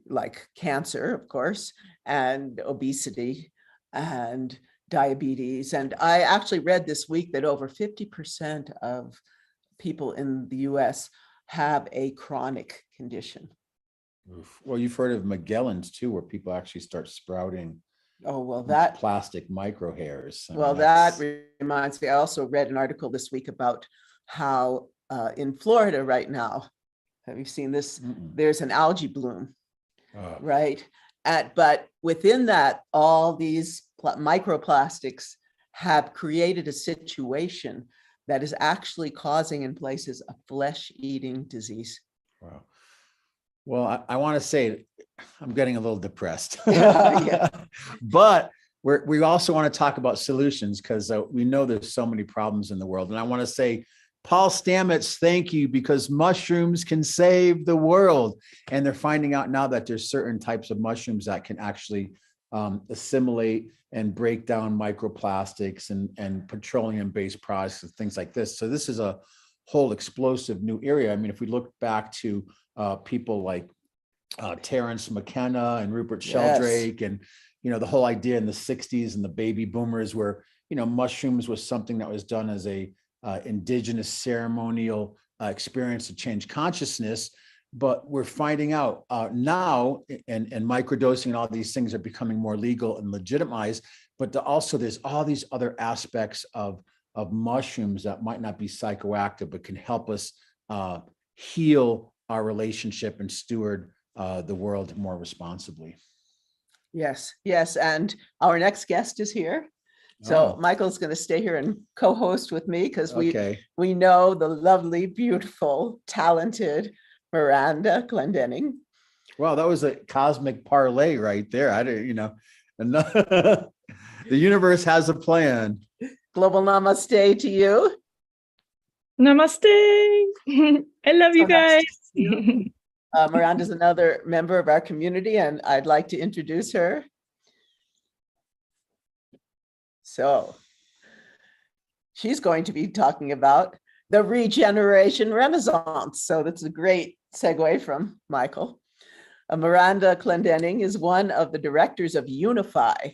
like cancer, of course, and obesity and diabetes. And I actually read this week that over 50% of people in the US have a chronic condition. Oof. Well, you've heard of Magellan's too, where people actually start sprouting that plastic micro hairs. That reminds me, I also read an article this week about how in Florida right now, have you seen this? There's an algae bloom, right? But within that, all these microplastics have created a situation that is actually causing in places a flesh-eating disease. Wow. Well, I want to say I'm getting a little depressed, but we also want to talk about solutions, because we know there's so many problems in the world. And I want to say, Paul Stamets, thank you, because mushrooms can save the world. And they're finding out now that there's certain types of mushrooms that can actually assimilate and break down microplastics and petroleum-based products and things like this. So this is a whole explosive new area. I mean, if we look back to people like Terrence McKenna and Rupert Sheldrake, and the whole idea in the 60s and the baby boomers, where mushrooms was something that was done as a indigenous ceremonial experience to change consciousness. But we're finding out now, and microdosing and all these things are becoming more legal and legitimized. But also there's all these other aspects of mushrooms that might not be psychoactive, but can help us heal our relationship and steward the world more responsibly. Yes, yes. And our next guest is here. So Michael's going to stay here and co-host with me, because we know the lovely, beautiful, talented Miranda Clendenning. Wow, that was a cosmic parlay right there. I didn't, the universe has a plan. Global namaste to you. Namaste. I love you guys. Miranda's another member of our community, and I'd like to introduce her. So she's going to be talking about the regeneration renaissance. So that's a great segue from Michael. Miranda Clendenning is one of the directors of Unify,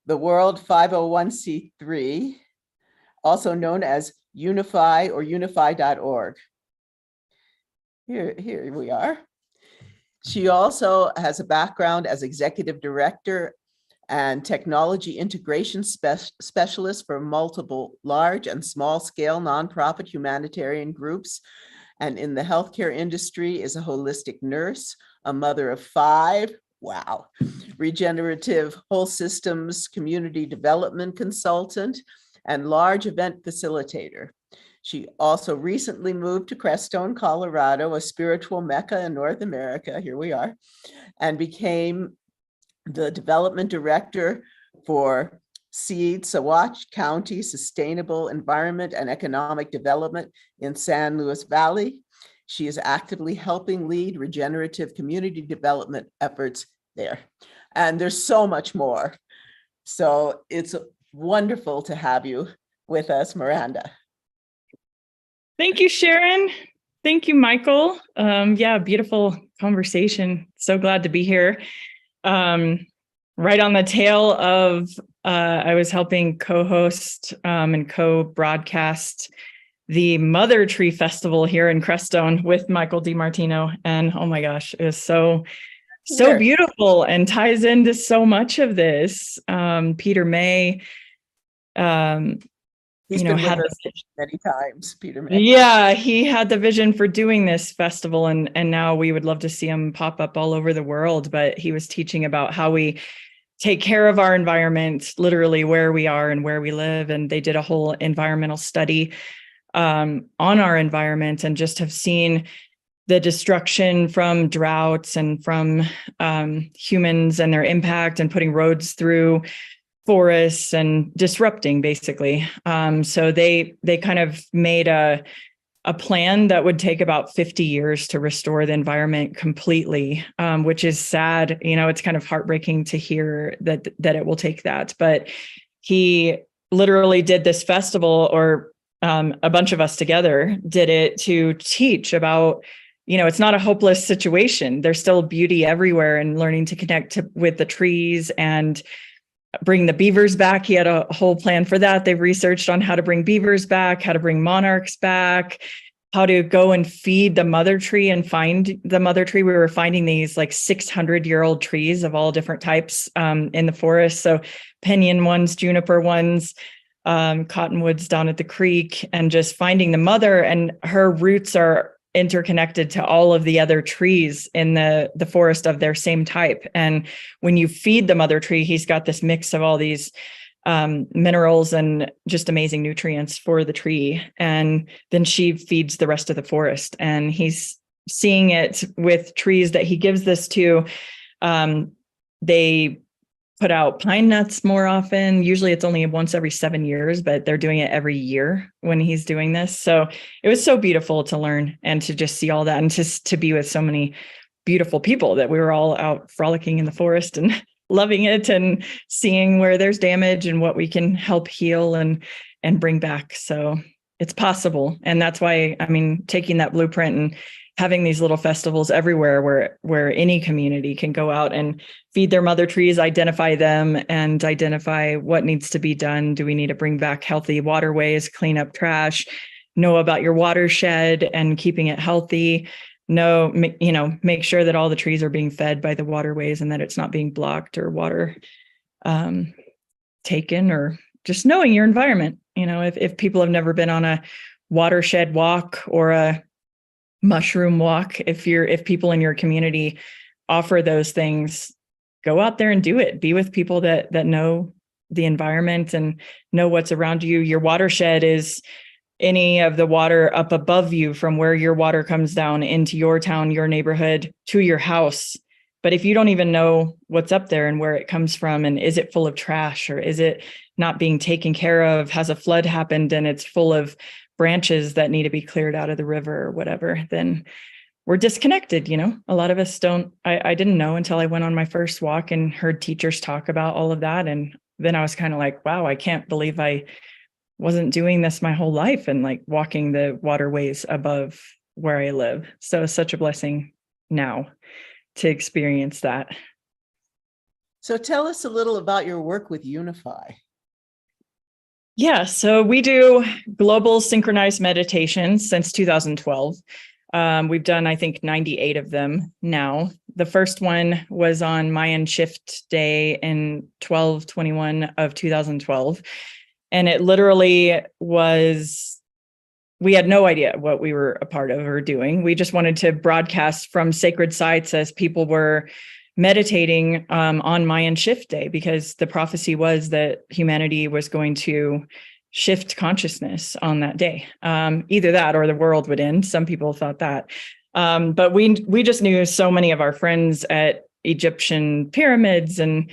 the World 501c3, also known as Unify or unify.org. Here we are. She also has a background as executive director and technology integration specialist for multiple large and small scale nonprofit humanitarian groups. And in the healthcare industry is a holistic nurse, a mother of 5, wow, regenerative whole systems community development consultant, and large event facilitator. She also recently moved to Crestone, Colorado, a spiritual mecca in North America, here we are, and became the development director for SEED, Saguache County Sustainable Environment and Economic Development in San Luis Valley. She is actively helping lead regenerative community development efforts there. And there's so much more. So it's wonderful to have you with us, Miranda. Thank you, Sharon. Thank you, Michael. Yeah, beautiful conversation. So glad to be here. Right on the tail of, I was helping co-host and co-broadcast the Mother Tree Festival here in Crestone with Michael DiMartino. And oh my gosh, it was so beautiful and ties into so much of this. Peter May, He's been with us many times, Peter May. Yeah, he had the vision for doing this festival, and now we would love to see him pop up all over the world. But he was teaching about how we take care of our environment, literally where we are and where we live. And they did a whole environmental study on our environment, and just have seen the destruction from droughts and from humans and their impact and putting roads through forests and disrupting, basically. So they kind of made a plan that would take about 50 years to restore the environment completely, which is sad. It's kind of heartbreaking to hear that it will take that. But he literally did this festival, or a bunch of us together did it, to teach about it's not a hopeless situation. There's still beauty everywhere, and learning to connect with the trees and bring the beavers back. He had a whole plan for that. They've researched on how to bring beavers back, how to bring monarchs back, how to go and feed the mother tree and find the mother tree. We were finding these like 600-year-old trees of all different types in the forest. So pinyon ones, juniper ones, cottonwoods down at the creek, and just finding the mother, and her roots are interconnected to all of the other trees in the forest of their same type. And when you feed the mother tree, he's got this mix of all these minerals and just amazing nutrients for the tree. And then she feeds the rest of the forest. And he's seeing it with trees that he gives this to. They put out pine nuts more often. Usually it's only once every 7 years, but they're doing it every year when he's doing this. So it was so beautiful to learn and to just see all that, and to be with so many beautiful people that we were all out frolicking in the forest and loving it and seeing where there's damage and what we can help heal and bring back. So it's possible. And that's why, taking that blueprint and having these little festivals everywhere where any community can go out and feed their mother trees, identify them, and identify what needs to be done. Do we need to bring back healthy waterways, clean up trash, know about your watershed and keeping it healthy? Make sure that all the trees are being fed by the waterways and that it's not being blocked or water taken, or just knowing your environment. If people have never been on a watershed walk or a mushroom walk, if people in your community offer those things, go out there and do it. Be with people that know the environment and know what's around you. Your watershed is any of the water up above you, from where your water comes down into your town, your neighborhood, to your house. But if you don't even know what's up there and where it comes from, and is it full of trash, or is it not being taken care of? Has a flood happened and it's full of branches that need to be cleared out of the river or whatever, then we're disconnected. A lot of us don't. I didn't know until I went on my first walk and heard teachers talk about all of that. And then I was kind of like, wow, I can't believe I wasn't doing this my whole life, and like walking the waterways above where I live. So it's such a blessing now to experience that. So tell us a little about your work with Unify. Yeah, so we do global synchronized meditations since 2012. We've done, I think, 98 of them now. The first one was on Mayan Shift Day in 12/21 of 2012. And it literally was, we had no idea what we were a part of or doing. We just wanted to broadcast from sacred sites as people were meditating on Mayan Shift Day, because the prophecy was that humanity was going to shift consciousness on that day. Either that or the world would end. Some people thought that. But we just knew so many of our friends at Egyptian pyramids and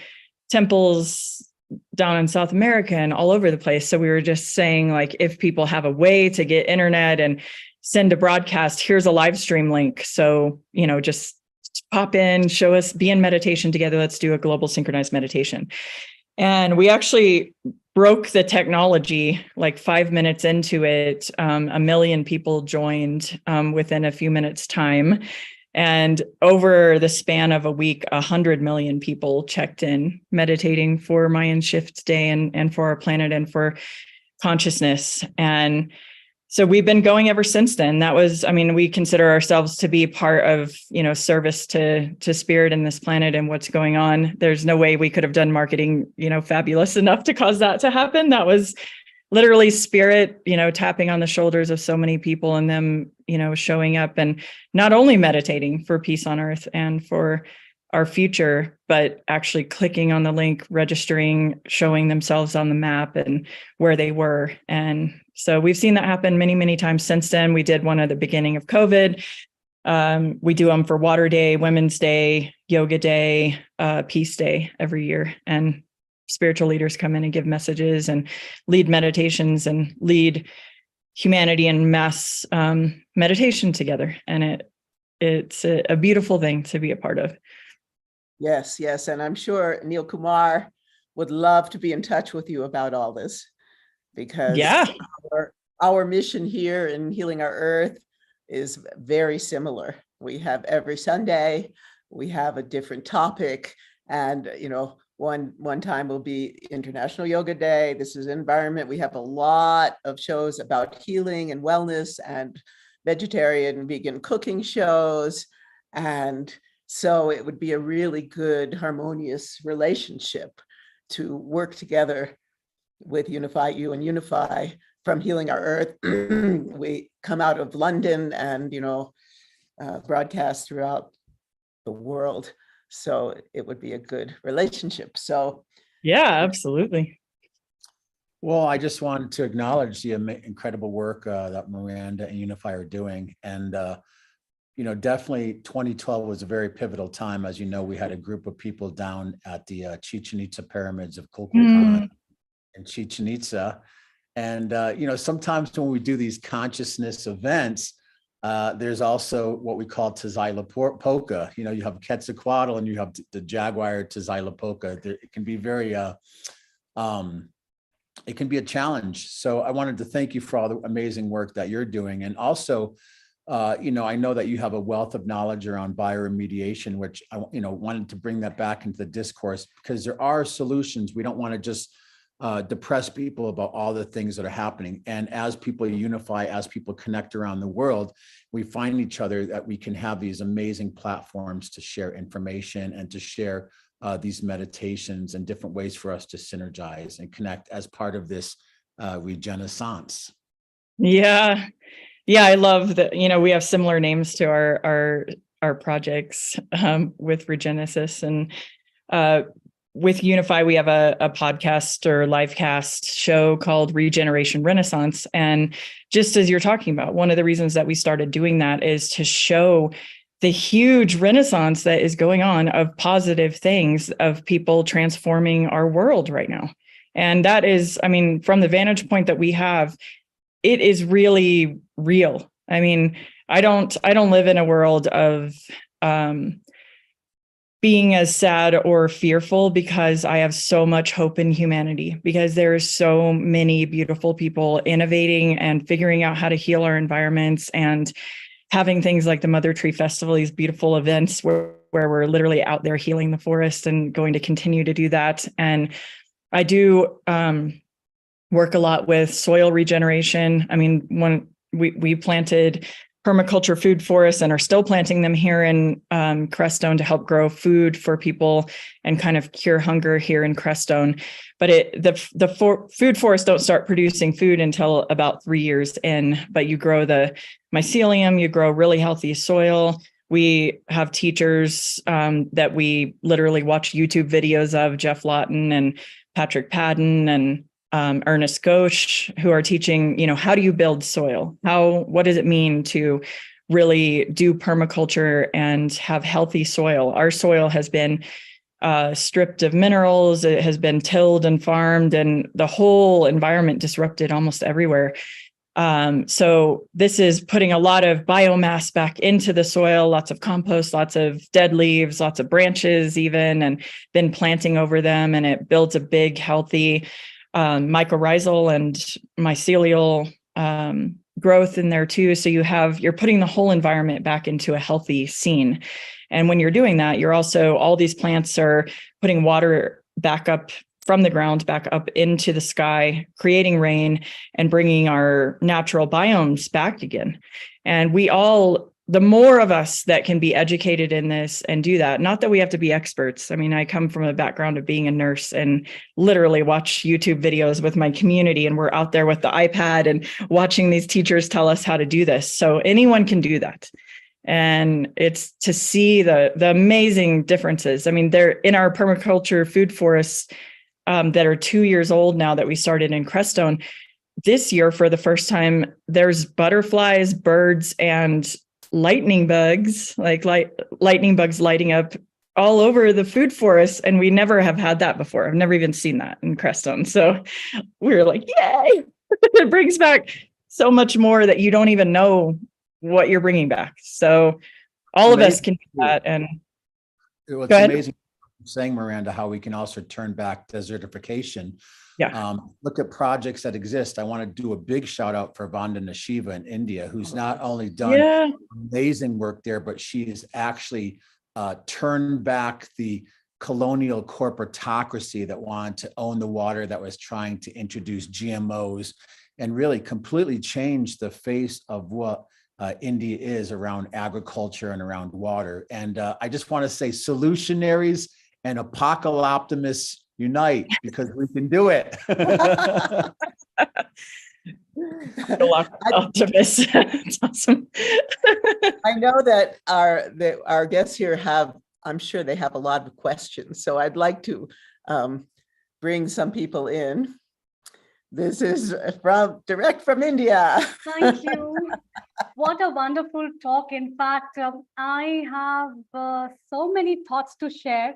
temples down in South America and all over the place. So we were just saying, like, if people have a way to get internet and send a broadcast, here's a live stream link. So, just pop in, show us, be in meditation together. Let's do a global synchronized meditation. And we actually broke the technology like 5 minutes into it. 1 million people joined within a few minutes' time. And over the span of a week, 100 million people checked in, meditating for Mayan Shift Day and for our planet and for consciousness. And so we've been going ever since then. That was, we consider ourselves to be part of, service to spirit and this planet and what's going on. There's no way we could have done marketing, fabulous enough to cause that to happen. That was literally spirit, tapping on the shoulders of so many people and them, showing up and not only meditating for peace on earth and for our future, but actually clicking on the link, registering, showing themselves on the map and where they were. And so we've seen that happen many, many times since then. We did one at the beginning of COVID. We do them for Water Day, Women's Day, Yoga Day, Peace Day every year. And spiritual leaders come in and give messages and lead meditations and lead humanity in mass meditation together. And it's a beautiful thing to be a part of. Yes, yes. And I'm sure Neil Kumar would love to be in touch with you about all this, because our mission here in Healing Our Earth is very similar. We have every Sunday, we have a different topic, and one time will be International Yoga Day. This is environment. We have a lot of shows about healing and wellness and vegetarian and vegan cooking shows. And so it would be a really good harmonious relationship to work together with Unify You and Unify from Healing Our Earth. We come out of London and, broadcast throughout the world. So it would be a good relationship. So yeah, absolutely. Well, I just wanted to acknowledge the incredible work that Miranda and Unify are doing. And, definitely 2012 was a very pivotal time. As you know, we had a group of people down at the Chichen Itza pyramids of Kukulkan and Chichen Itza. And, sometimes when we do these consciousness events, there's also what we call Tezailapoca. You have Quetzalcoatl and you have the Jaguar Tezailapoca. It can be very, it can be a challenge. So I wanted to thank you for all the amazing work that you're doing. And also, I know that you have a wealth of knowledge around bioremediation, which I, wanted to bring that back into the discourse, because there are solutions. We don't want to just depress people about all the things that are happening. And as people unify, as people connect around the world, we find each other that we can have these amazing platforms to share information and to share these meditations and different ways for us to synergize and connect as part of this regenaissance. Yeah. Yeah, I love that, we have similar names to our projects with Regenesis, and with Unify, we have a podcast or live cast show called Regeneration Renaissance. And just as you're talking about, one of the reasons that we started doing that is to show the huge renaissance that is going on of positive things, of people transforming our world right now. And that is, from the vantage point that we have, it is really real. I don't live in a world of being as sad or fearful, because I have so much hope in humanity, because there are so many beautiful people innovating and figuring out how to heal our environments, and having things like the Mother Tree Festival, these beautiful events where we're literally out there healing the forest, and going to continue to do that. And I do work a lot with soil regeneration. When we planted permaculture food forests and are still planting them here in Crestone to help grow food for people and kind of cure hunger here in Crestone. But the food forests don't start producing food until about 3 years in, but you grow the mycelium, you grow really healthy soil. We have teachers that we literally watch YouTube videos of, Jeff Lawton and Patrick Padden and Ernest Ghosh, who are teaching, how do you build soil? What does it mean to really do permaculture and have healthy soil? Our soil has been stripped of minerals. It has been tilled and farmed, and the whole environment disrupted almost everywhere. So this is putting a lot of biomass back into the soil, lots of compost, lots of dead leaves, lots of branches even, and then planting over them. And it builds a big, healthy mycorrhizal and mycelial growth in there too. So you're putting the whole environment back into a healthy scene. And when you're doing that, you're also, all these plants are putting water back up from the ground, back up into the sky, creating rain and bringing our natural biomes back again. And the more of us that can be educated in this and do that, not that we have to be experts. I come from a background of being a nurse and literally watch YouTube videos with my community, and we're out there with the iPad and watching these teachers tell us how to do this. So anyone can do that. And it's to see the amazing differences. They're in our permaculture food forests that are 2 years old now that we started in Crestone. This year, for the first time, there's butterflies, birds, and lightning bugs, lightning bugs lighting up all over the food forest. And we never have had that before. I've never even seen that in Crestone. So we were like, yay, it brings back so much more that you don't even know what you're bringing back. So all of us can do that. And what's amazing saying, Miranda, how we can also turn back desertification. Yeah. Look at projects that exist. I want to do a big shout out for Vandana Shiva in India, who's not only done amazing work there, but she has actually turned back the colonial corporatocracy that wanted to own the water, that was trying to introduce GMOs, and really completely change the face of what India is around agriculture and around water. And I just want to say, solutionaries and apocalyptimists unite, because we can do it. Optimist. It's awesome. I know that our guests here have, I'm sure they have a lot of questions. So I'd like to bring some people in. This is direct from India. Thank you. What a wonderful talk. In fact, I have so many thoughts to share.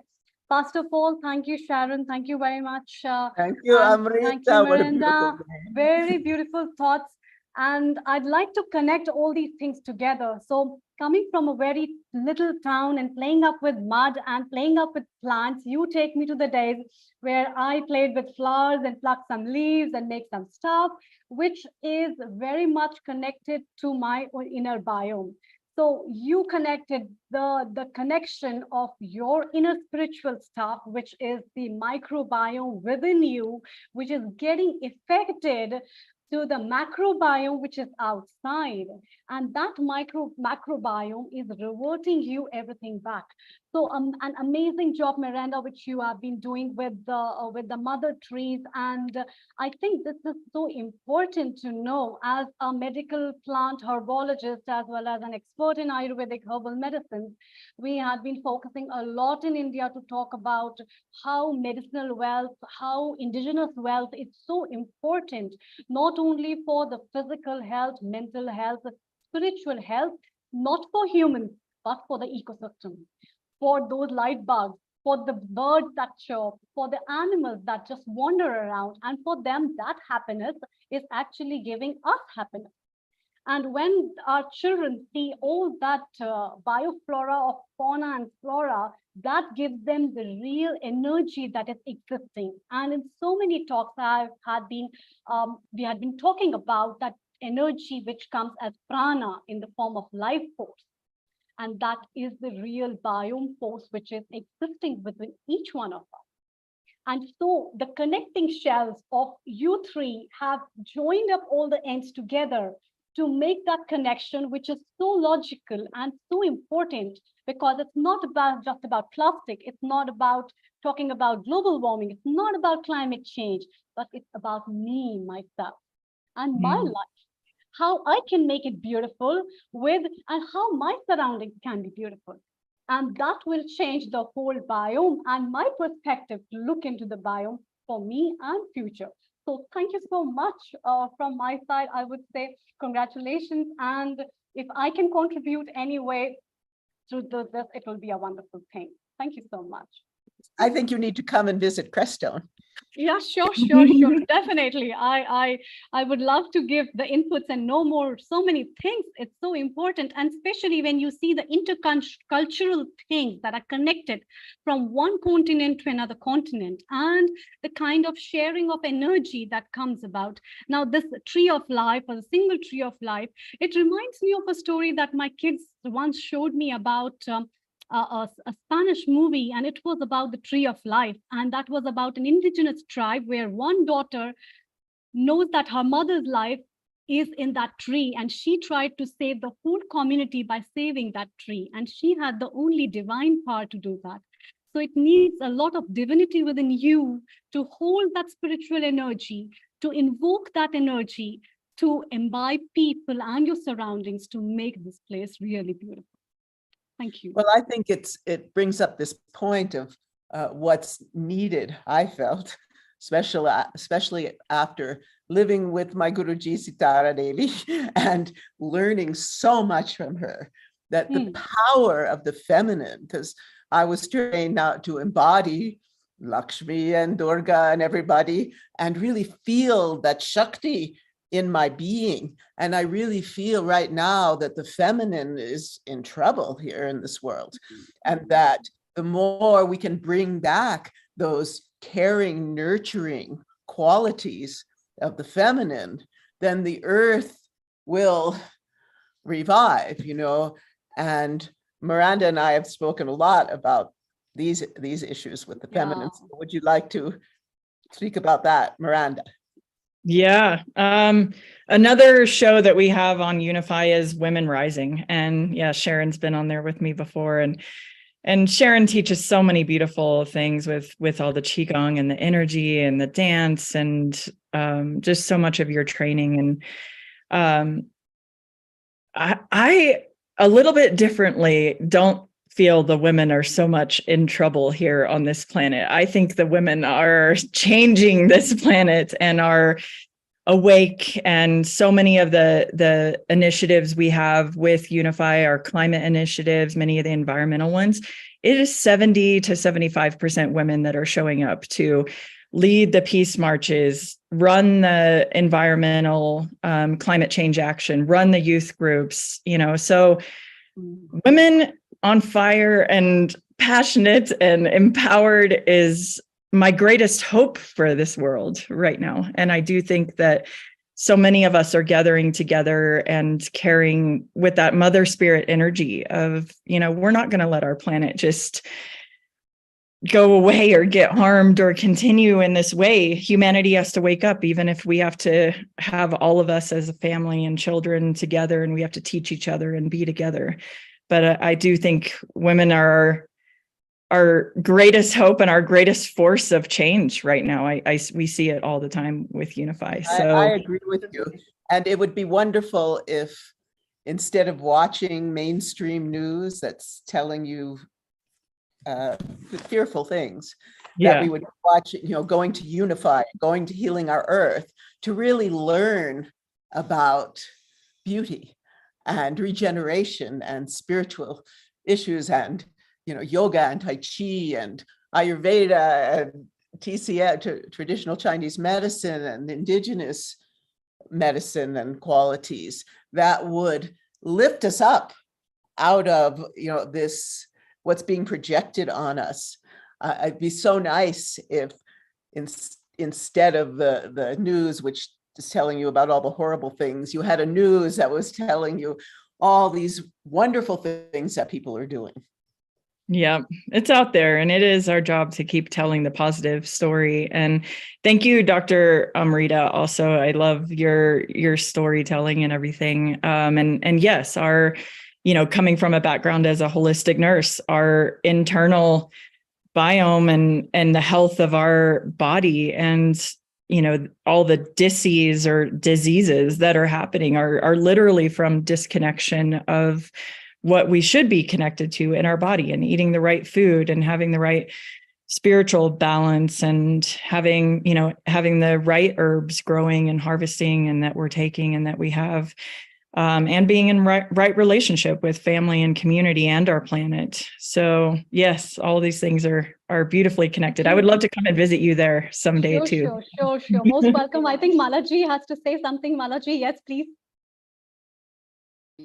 First of all, thank you, Sharon. Thank you very much. Thank you, Amrita. Thank you, What a Miranda. beautiful Very beautiful thoughts. And I'd like to connect all these things together. So coming from a very little town and playing up with mud and playing up with plants, you take me to the days where I played with flowers and plucked some leaves and make some stuff, which is very much connected to my inner biome. So you connected the connection of your inner spiritual stuff, which is the microbiome within you, which is getting affected to the macrobiome, which is outside. And that macrobiome is reverting you everything back. So an amazing job, Miranda, which you have been doing with the mother trees. And I think this is so important to know as a medical plant herbologist, as well as an expert in Ayurvedic herbal medicine. We have been focusing a lot in India to talk about how medicinal wealth, how indigenous wealth is so important, not only for the physical health, mental health, spiritual health, not for humans, but for the ecosystem, for those light bugs, for the birds that chirp, for the animals that just wander around. And for them, that happiness is actually giving us happiness. And when our children see all that bioflora of fauna and flora, that gives them the real energy that is existing. And in so many talks we had been talking about that energy which comes as prana in the form of life force. And that is the real biome force which is existing within each one of us. And so the connecting shells of you three have joined up all the ends together to make that connection, which is so logical and so important, because it's not just about plastic. It's not about talking about global warming. It's not about climate change, but it's about me, myself, and my life, how I can make it beautiful and how my surroundings can be beautiful. And that will change the whole biome and my perspective to look into the biome for me and future. So thank you so much from my side. I would say congratulations. And if I can contribute any way through this, it will be a wonderful thing. Thank you so much. I think you need to come and visit Crestone. Yeah, sure. Definitely. I would love to give the inputs and know more, so many things. It's so important. And especially when you see the intercultural things that are connected from one continent to another continent, and the kind of sharing of energy that comes about. Now, this tree of life, or the single tree of life, it reminds me of a story that my kids once showed me about a Spanish movie, and it was about the tree of life. And that was about an indigenous tribe where one daughter knows that her mother's life is in that tree, and she tried to save the whole community by saving that tree. And she had the only divine power to do that. So it needs a lot of divinity within you to hold that spiritual energy, to invoke that energy, to imbibe people and your surroundings to make this place really beautiful. Thank you. Well, I think it brings up this point of what's needed, I felt, especially after living with my Guruji Sitara Devi and learning so much from her, that the power of the feminine, because I was trained now to embody Lakshmi and Durga and everybody, and really feel that Shakti in my being. And I really feel right now that the feminine is in trouble here in this world, and that the more we can bring back those caring, nurturing qualities of the feminine, then the earth will revive, and Miranda and I have spoken a lot about these issues with the feminine. So would you like to speak about that, Miranda? Yeah. Another show that we have on Unify is Women Rising. And yeah, Sharon's been on there with me before. And Sharon teaches so many beautiful things with all the Qigong and the energy and the dance and just so much of your training. And I a little bit differently don't feel the women are so much in trouble here on this planet. I think the women are changing this planet and are awake, and so many of the initiatives we have with Unify, our climate initiatives, many of the environmental ones, it is 70 to 75% women that are showing up to lead the peace marches, run the environmental climate change action, run the youth groups, so women on fire and passionate and empowered is my greatest hope for this world right now. And I do think that so many of us are gathering together and carrying with that mother spirit energy of, we're not going to let our planet just go away or get harmed or continue in this way. Humanity has to wake up, even if we have to have all of us as a family and children together, and we have to teach each other and be together. But I do think women are our greatest hope and our greatest force of change right now. We see it all the time with Unify. So I agree with you. And it would be wonderful if, instead of watching mainstream news that's telling you fearful things, that we would watch, going to Unify, going to Healing Our Earth, to really learn about beauty and regeneration and spiritual issues, and yoga and Tai Chi and Ayurveda and TCM, traditional Chinese medicine, and indigenous medicine and qualities that would lift us up out of this, what's being projected on us. It'd be so nice if instead of the news, which is telling you about all the horrible things, you had a news that was telling you all these wonderful things that people are doing. Yeah, it's out there, and it is our job to keep telling the positive story. And thank you, Dr. Amrita. Also, I love your storytelling and everything. And yes, our, coming from a background as a holistic nurse, our internal biome and the health of our body and all the diseases that are happening are literally from disconnection of what we should be connected to in our body, and eating the right food and having the right spiritual balance and having the right herbs growing and harvesting and that we're taking and that we have, and being in right relationship with family and community and our planet. So yes, all these things are beautifully connected. I would love to come and visit you there someday too. Sure. Most welcome. I think Malaji has to say something. Malaji, yes, please.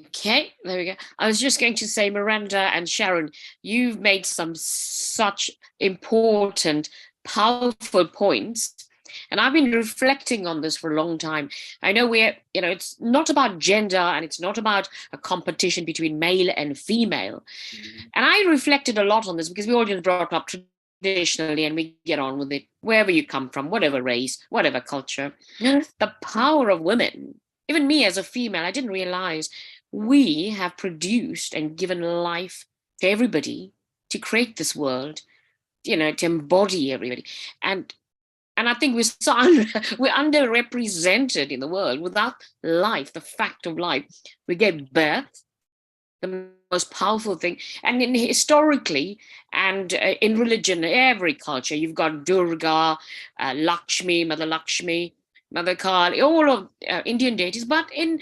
Okay, there we go. I was just going to say, Miranda and Sharon, you've made some such important, powerful points. And I've been reflecting on this for a long time. I know it's not about gender, and it's not about a competition between male and female. And I reflected a lot on this because we all just brought up traditionally and we get on with it, wherever you come from, whatever race, whatever culture. The power of women, even me as a female, I didn't realize we have produced and given life to everybody to create this world, to embody everybody. And I think we're underrepresented in the world. Without life, the fact of life, we gave birth, the most powerful thing. And historically and in religion, every culture, you've got Durga, Lakshmi, Mother Kali, all of Indian deities. But in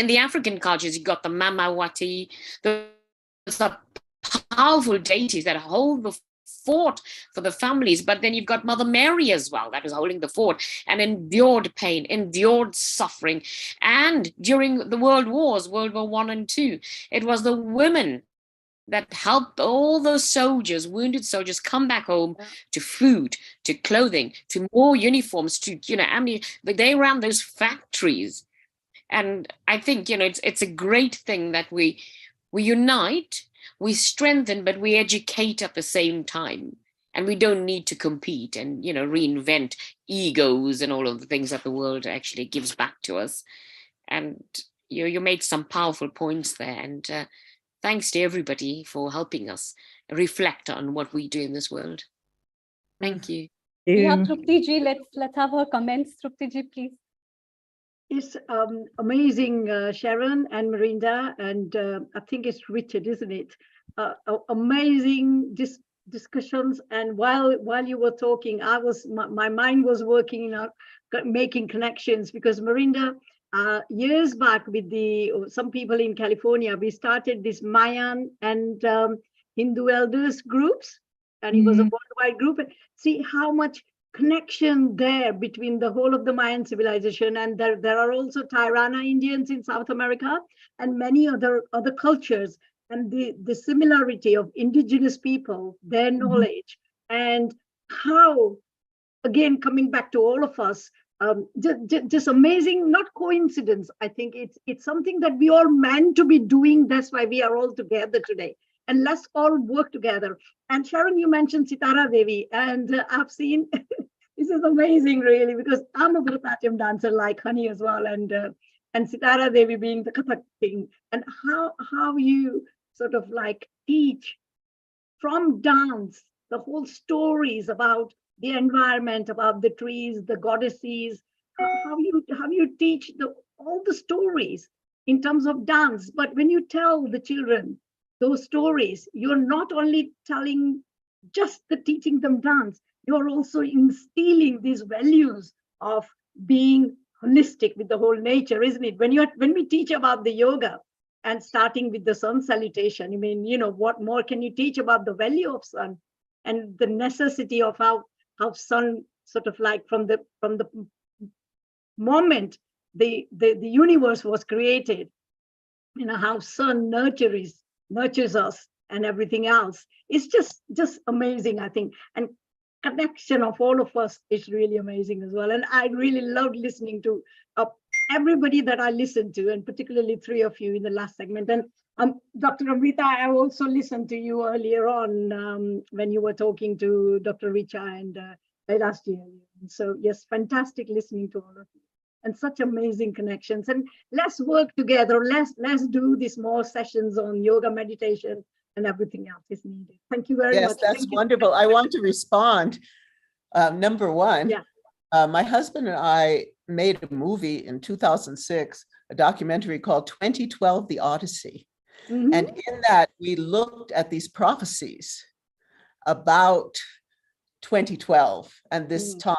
the African cultures, you've got the Mamawati, the powerful deities that hold the fort for the families. But then you've got Mother Mary as well, that is holding the fort and endured pain, endured suffering. And during the world wars, World War I and II, it was the women that helped all those soldiers, wounded soldiers, come back home to food, to clothing, to more uniforms, to, but they ran those factories. And I think, it's a great thing that we unite, we strengthen, but we educate at the same time. And we don't need to compete and, reinvent egos and all of the things that the world actually gives back to us. And you made some powerful points there. And thanks to everybody for helping us reflect on what we do in this world. Thank you. Yeah, Trupti ji, let's have her comments. Trupti ji, please. It's amazing, Sharon and Marinda, and I think it's Richard, isn't it? Amazing discussions. And while you were talking, my mind was working out, making connections, because Marinda, years back with some people in California, we started this Mayan and Hindu elders groups, and it was a worldwide group. And see how much connection there between the whole of the Mayan civilization, and there are also Tirana Indians in South America and many other cultures, and the similarity of indigenous people, their knowledge, and how, again, coming back to all of us, just amazing, not coincidence. I think it's something that we all meant to be doing. That's why we are all together today. And let's all work together. And Sharon, you mentioned Sitara Devi, and I've seen, this is amazing, really, because I'm a Bharatanatyam dancer like honey as well, and Sitara Devi being the Kathak thing, and how you sort of like teach from dance the whole stories about the environment, about the trees, the goddesses, how you teach all the stories in terms of dance. But when you tell the children those stories, you're not only teaching them dance, you're also instilling these values of being holistic with the whole nature, isn't it? When we teach about the yoga and starting with the sun salutation, I mean, what more can you teach about the value of sun and the necessity of how sun sort of like from the moment the universe was created, how sun nurtures us and everything else. It's just amazing, I think. And connection of all of us is really amazing as well. And I really loved listening to everybody that I listened to, and particularly three of you in the last segment. And Dr. Amrita, I also listened to you earlier on when you were talking to Dr. Richa and Kailash. So yes, fantastic listening to all of you. And such amazing connections. And let's work together. Let's do these more sessions on yoga, meditation, and everything else is needed. Thank you very much. Yes, that's wonderful. I want to respond. Number one, my husband and I made a movie in 2006, a documentary called 2012, The Odyssey. And in that, we looked at these prophecies about 2012 and this time,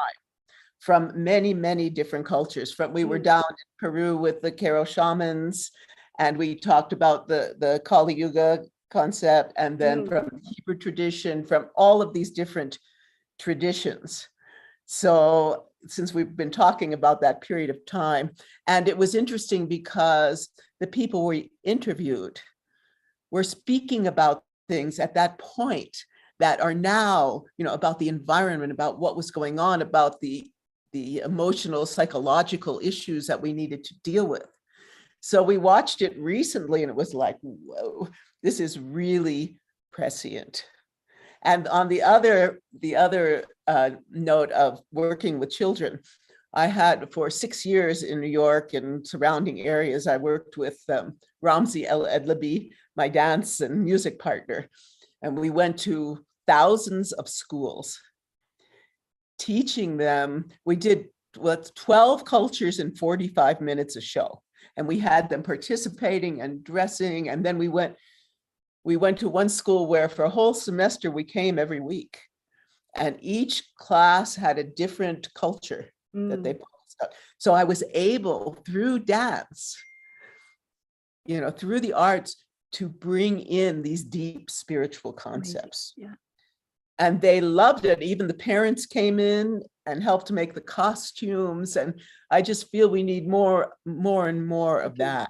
from many, many different cultures. We were down in Peru with the Karo shamans, and we talked about the Kali Yuga concept, and then from the Hebrew tradition, from all of these different traditions. So since we've been talking about that period of time, and it was interesting because the people we interviewed were speaking about things at that point that are now, about the environment, about what was going on, about the emotional, psychological issues that we needed to deal with. So we watched it recently, and it was like, whoa, this is really prescient. And on the other note of working with children, I had for 6 years in New York and surrounding areas, I worked with Ramzi El Edlabi, my dance and music partner. And we went to thousands of schools, teaching them. We did 12 cultures in 45 minutes a show. And we had them participating and dressing. And then we went to one school where for a whole semester, we came every week. And each class had a different culture that they posted out. So I was able, through dance, through the arts, to bring in these deep spiritual concepts. Yeah. And they loved it. Even the parents came in and helped make the costumes. And I just feel we need more and more of that.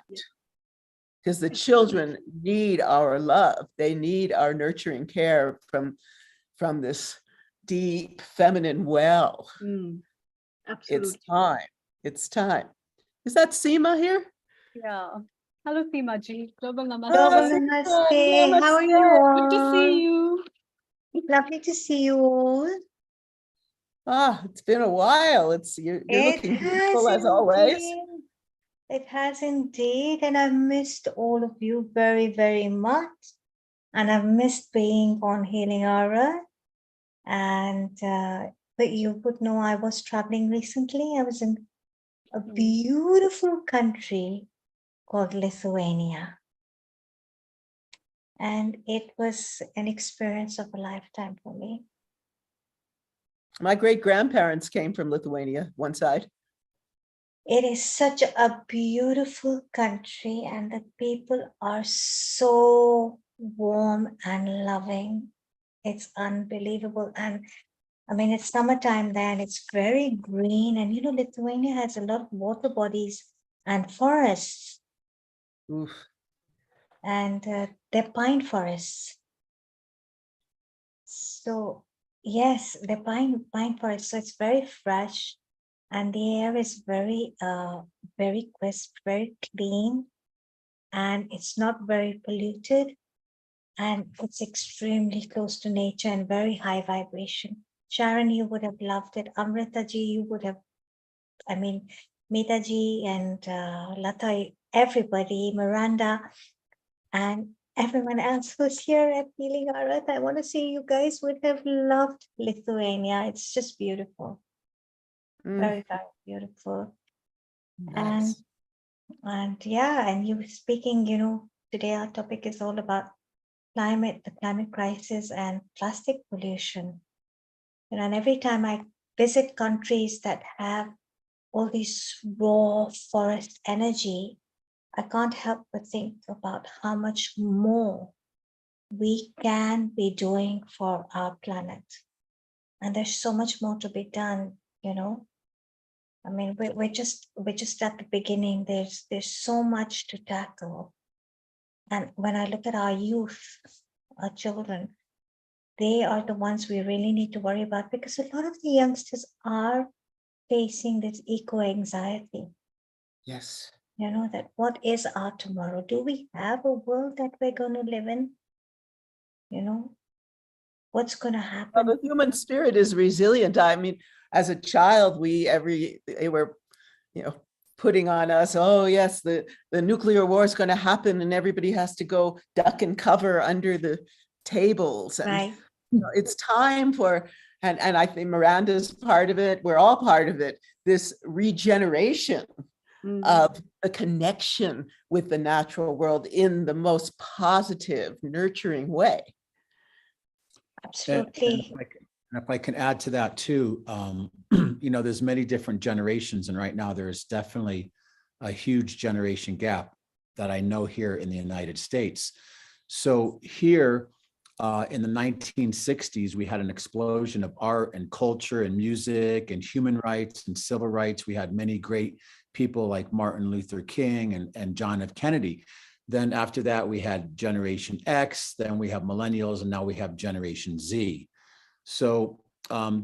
because the children need our love. They need our nurturing care from this deep feminine well. Absolutely. It's time. It's time. Is that Seema here? Yeah. Hello, Seema ji. Global Namaste. Global Namaste. How are you all? Good to see you. Lovely to see you all. Ah, it's been a while. You're looking beautiful as always. It has indeed, and I've missed all of you very, very much. And I've missed being on Healing Aura. And but you would know I was traveling recently. I was in a beautiful country called Lithuania. And it was an experience of a lifetime for me. My great-grandparents came from Lithuania, one side. It is such a beautiful country, and the people are so warm and loving. It's unbelievable. And I mean, it's summertime there, and it's very green. And you know, Lithuania has a lot of water bodies and forests. Oof. And they're pine forests. So yes, they're pine forests. So it's very fresh. And the air is very, very crisp, very clean, and it's not very polluted, and it's extremely close to nature and very high vibration. Sharon, you would have loved it. Amrita ji, you would have, I mean, Meeta ji and Lata, everybody, Miranda, and everyone else who's here at Healing Aura. I want to say you guys would have loved Lithuania. It's just beautiful. Very, very beautiful. Nice. And yeah, and you were speaking, you know, today our topic is all about the climate crisis and plastic pollution. You know, and every time I visit countries that have all this raw forest energy, I can't help but think about how much more we can be doing for our planet. And there's so much more to be done, you know. I mean, we're just at the beginning. There's so much to tackle. And when I look at our youth, our children, they are the ones we really need to worry about, because a lot of the youngsters are facing this eco-anxiety. Yes. You know, that what is our tomorrow? Do we have a world that we're going to live in? You know, what's going to happen? Well, the human spirit is resilient. I mean, as a child, they were, you know, putting on us, oh yes, the nuclear war is going to happen and everybody has to go duck and cover under the tables. And right. You know, it's time for, and I think Miranda's part of it, we're all part of it, this regeneration of a connection with the natural world in the most positive, nurturing way. Absolutely. And if I can add to that too, you know, there's many different generations, and right now there's definitely a huge generation gap that I know here in the United States. So here in the 1960s, we had an explosion of art and culture and music and human rights and civil rights. We had many great people like Martin Luther King and John F. Kennedy. Then after that, we had Generation X, then we have millennials, and now we have Generation Z. So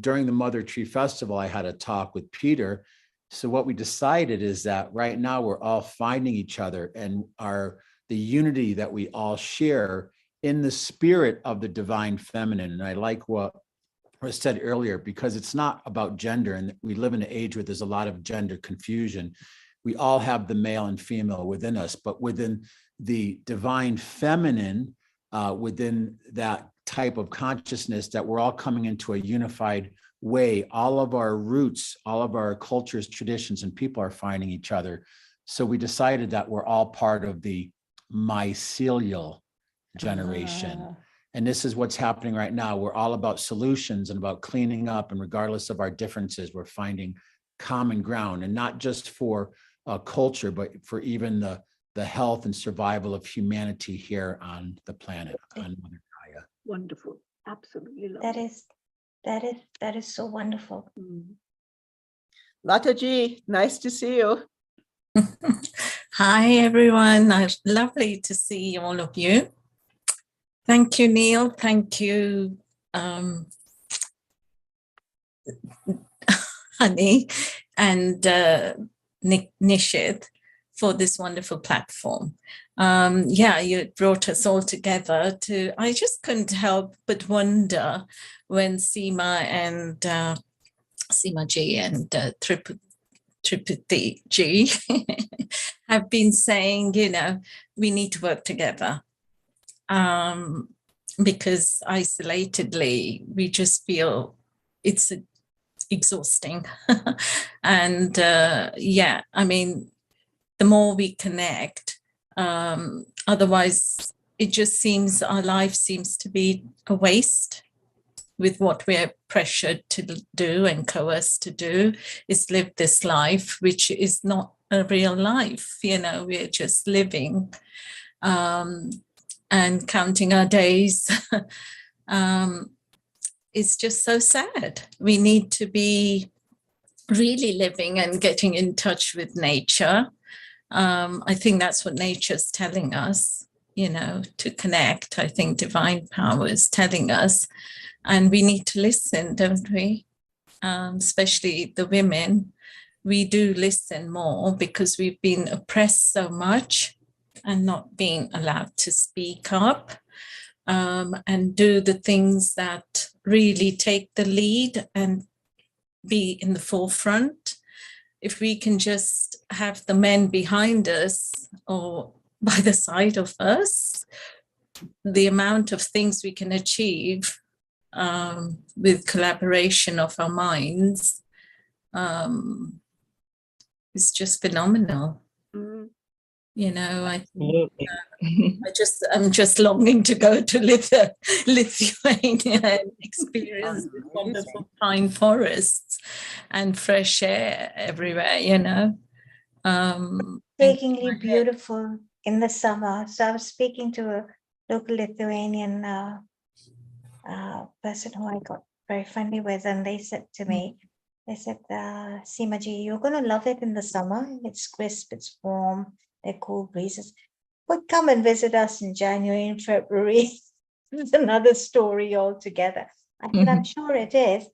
during the Mother Tree Festival, I had a talk with Peter. So what we decided is that right now we're all finding each other, and the unity that we all share in the spirit of the divine feminine. And I like what was said earlier, because it's not about gender, and we live in an age where there's a lot of gender confusion. We all have the male and female within us, but within the divine feminine, within that type of consciousness, that we're all coming into a unified way. All of our roots, all of our cultures, traditions, and people are finding each other. So we decided that we're all part of the mycelial generation. And this is what's happening right now. We're all about solutions and about cleaning up, and regardless of our differences, we're finding common ground, and not just for culture, but for even the health and survival of humanity here on the planet, on Mother Gaia. Wonderful. Absolutely lovely. That is so wonderful. Lata ji, nice to see you. Hi, everyone. Lovely to see all of you. Thank you, Neil. Thank you, Honey, and Nishit for this wonderful platform. Yeah, you brought us all together I just couldn't help but wonder when Seema and Seema Ji and Trupti Ji have been saying, we need to work together. Because isolatedly, we just feel it's exhausting. And yeah, I mean, the more we connect, otherwise it just seems our life seems to be a waste with what we're pressured to do and coerced to do, is live this life, which is not a real life. We're just living and counting our days. It's just so sad. We need to be really living and getting in touch with nature. I think that's what nature's telling us, to connect. I think divine power is telling us, and we need to listen, don't we? Especially the women. We do listen more because we've been oppressed so much and not being allowed to speak up and do the things that really take the lead and be in the forefront. If we can just have the men behind us or by the side of us, the amount of things we can achieve with collaboration of our minds is just phenomenal. I'm just longing to go to Lithuania and experience the wonderful pine forests and fresh air everywhere, Breathtakingly beautiful in the summer. So I was speaking to a local Lithuanian person who I got very friendly with, and they said to me, Seema Ji, you're going to love it in the summer. It's crisp, it's warm, they're cool breezes. But come and visit us in January and February. It's another story altogether. I'm sure it is.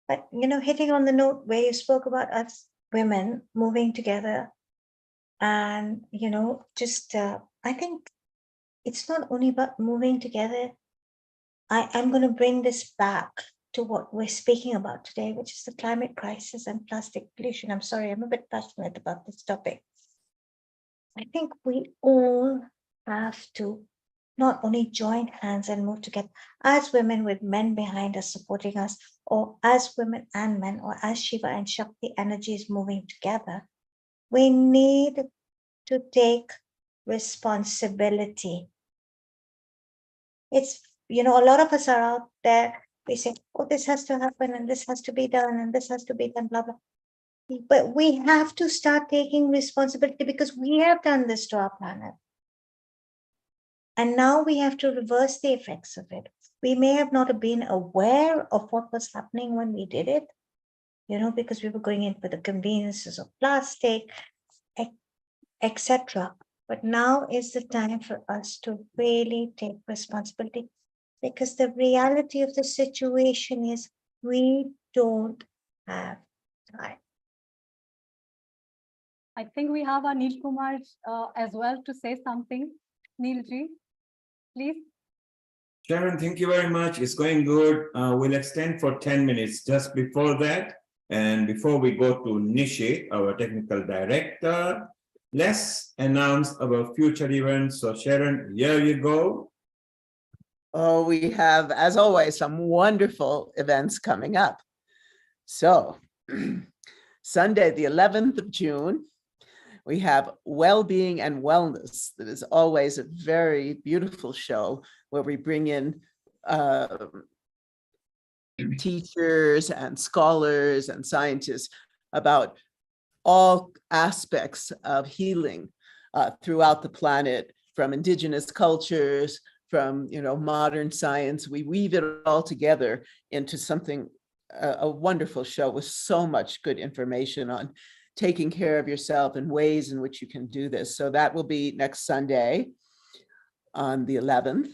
But, hitting on the note where you spoke about us women moving together and, I think it's not only about moving together. I'm going to bring this back to what we're speaking about today, which is the climate crisis and plastic pollution. I'm sorry, I'm a bit passionate about this topic. I think we all have to not only join hands and move together as women with men behind us supporting us, or as women and men, or as Shiva and Shakti energies moving together. We need to take responsibility. It's, a lot of us are out there, we say, oh, this has to happen and this has to be done and this has to be done, blah, blah. But we have to start taking responsibility because we have done this to our planet. And now we have to reverse the effects of it. We may have not been aware of what was happening when we did it, because we were going in for the conveniences of plastic, etc. But now is the time for us to really take responsibility, because the reality of the situation is we don't have time. I think we have our Neil Kumar as well to say something. Neil Ji, please. Sharon, thank you very much. It's going good. We'll extend for 10 minutes just before that. And before we go to Nishi, our technical director, let's announce our future events. So Sharon, here you go. Oh, we have, as always, some wonderful events coming up. So Sunday, the 11th of June, we have Wellbeing and Wellness. That is always a very beautiful show where we bring in teachers and scholars and scientists about all aspects of healing throughout the planet, from indigenous cultures, from modern science. We weave it all together into something, a wonderful show with so much good information on taking care of yourself and ways in which you can do this. So that will be next Sunday on the 11th.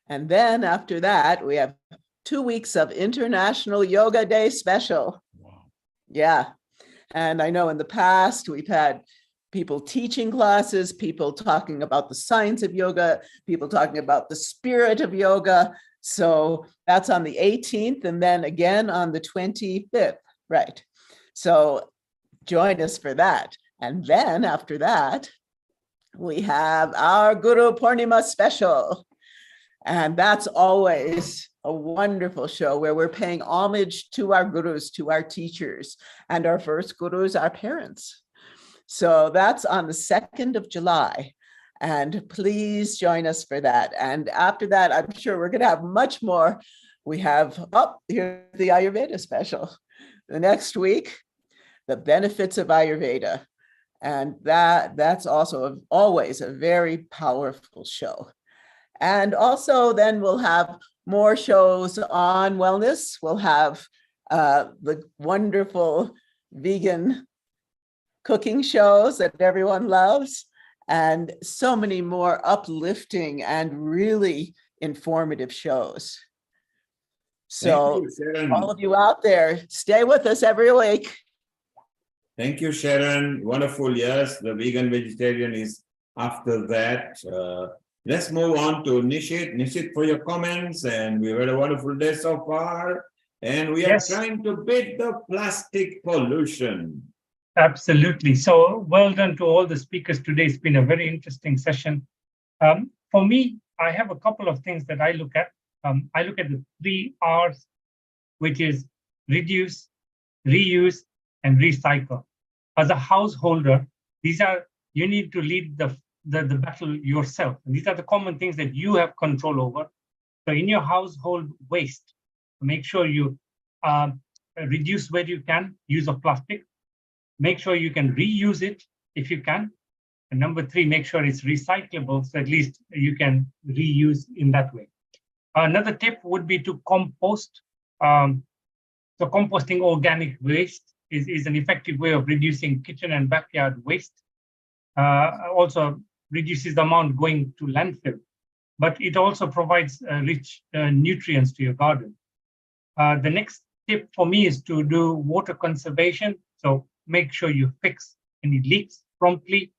And then after that, we have 2 weeks of International Yoga Day special. Wow. Yeah. And I know in the past, we've had people teaching classes, people talking about the science of yoga, people talking about the spirit of yoga. So that's on the 18th and then again on the 25th, right? So join us for that. And then after that, we have our Guru Purnima special. And that's always a wonderful show where we're paying homage to our gurus, to our teachers, and our first gurus, our parents. So that's on the 2nd of July. And please join us for that. And after that, I'm sure we're going to have much more. We have, here's the Ayurveda special. The next week, the benefits of Ayurveda. And that's also always a very powerful show. And also then we'll have more shows on wellness. We'll have the wonderful vegan cooking shows that everyone loves, and so many more uplifting and really informative shows. So all of you out there, stay with us every week. Thank you, Sharon. Wonderful. Yes, the vegan vegetarian is after that. Let's move on to Nishit. Nishit, for your comments, and we've had a wonderful day so far. And we are trying to beat the plastic pollution. Absolutely. So well done to all the speakers today. It's been a very interesting session. For me, I have a couple of things that I look at. I look at the 3 R's, which is reduce, reuse, and recycle. As a householder, you need to lead the battle yourself. And these are the common things that you have control over. So in your household waste, make sure you reduce where you can use of plastic. Make sure you can reuse it if you can. And number 3, make sure it's recyclable, so at least you can reuse in that way. Another tip would be to compost. So composting organic waste is an effective way of reducing kitchen and backyard waste. Also reduces the amount going to landfill, but it also provides rich nutrients to your garden. The next tip for me is to do water conservation. So make sure you fix any leaks promptly,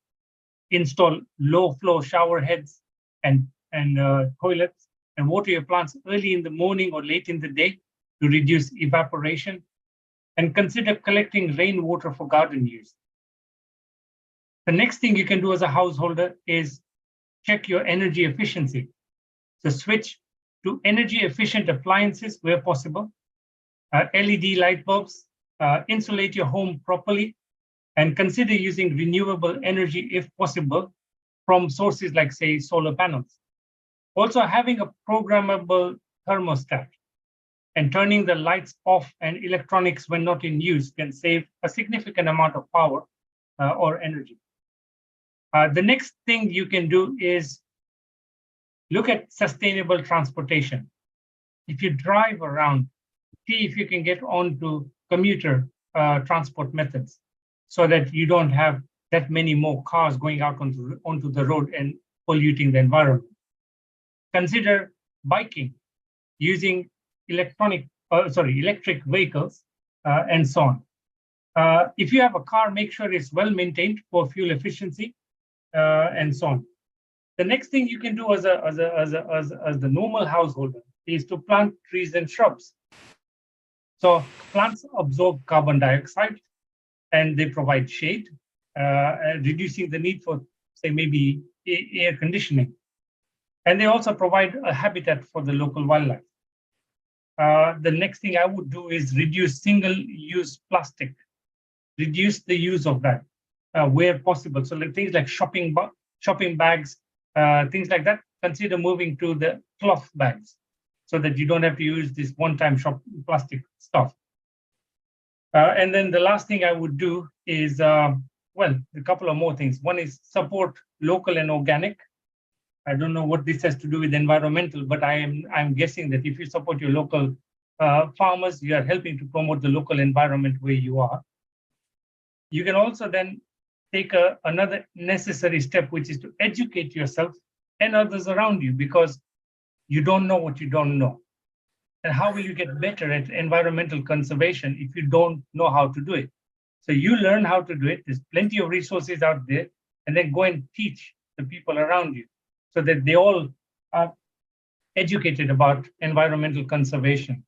install low flow shower heads and toilets, and water your plants early in the morning or late in the day to reduce evaporation, and consider collecting rainwater for garden use. The next thing you can do as a householder is check your energy efficiency. So switch to energy efficient appliances where possible, LED light bulbs, insulate your home properly, and consider using renewable energy if possible from sources like, say, solar panels. Also having a programmable thermostat and turning the lights off and electronics when not in use can save a significant amount of power or energy. The next thing you can do is look at sustainable transportation. If you drive around, see if you can get onto commuter transport methods so that you don't have that many more cars going out onto the road and polluting the environment. Consider biking, using electric vehicles, and so on. If you have a car, make sure it's well maintained for fuel efficiency, and so on. The next thing you can do as the normal householder is to plant trees and shrubs. So plants absorb carbon dioxide and they provide shade, reducing the need for, say, maybe air conditioning. And they also provide a habitat for the local wildlife. The next thing I would do is reduce single-use plastic. Reduce the use of that where possible. So things like shopping bags, things like that, consider moving to the cloth bags so that you don't have to use this one-time plastic stuff. And then the last thing I would do is, a couple of more things. One is support local and organic. I don't know what this has to do with environmental, but I'm guessing that if you support your local farmers, you are helping to promote the local environment where you are. You can also then take another necessary step, which is to educate yourself and others around you, because you don't know what you don't know. And how will you get better at environmental conservation if you don't know how to do it? So you learn how to do it. There's plenty of resources out there, and then go and teach the people around you so that they all are educated about environmental conservation.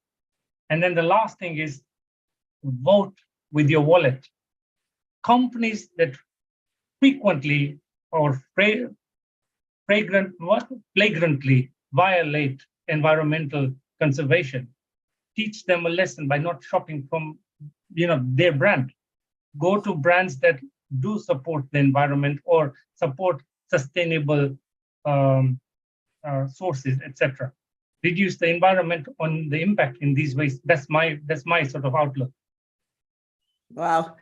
And then the last thing is vote with your wallet. Companies that frequently or flagrantly violate environmental conservation, teach them a lesson by not shopping from their brand. Go to brands that do support the environment or support sustainable sources, etc. Reduce the environment on the impact in these ways. That's my sort of outlook. Wow.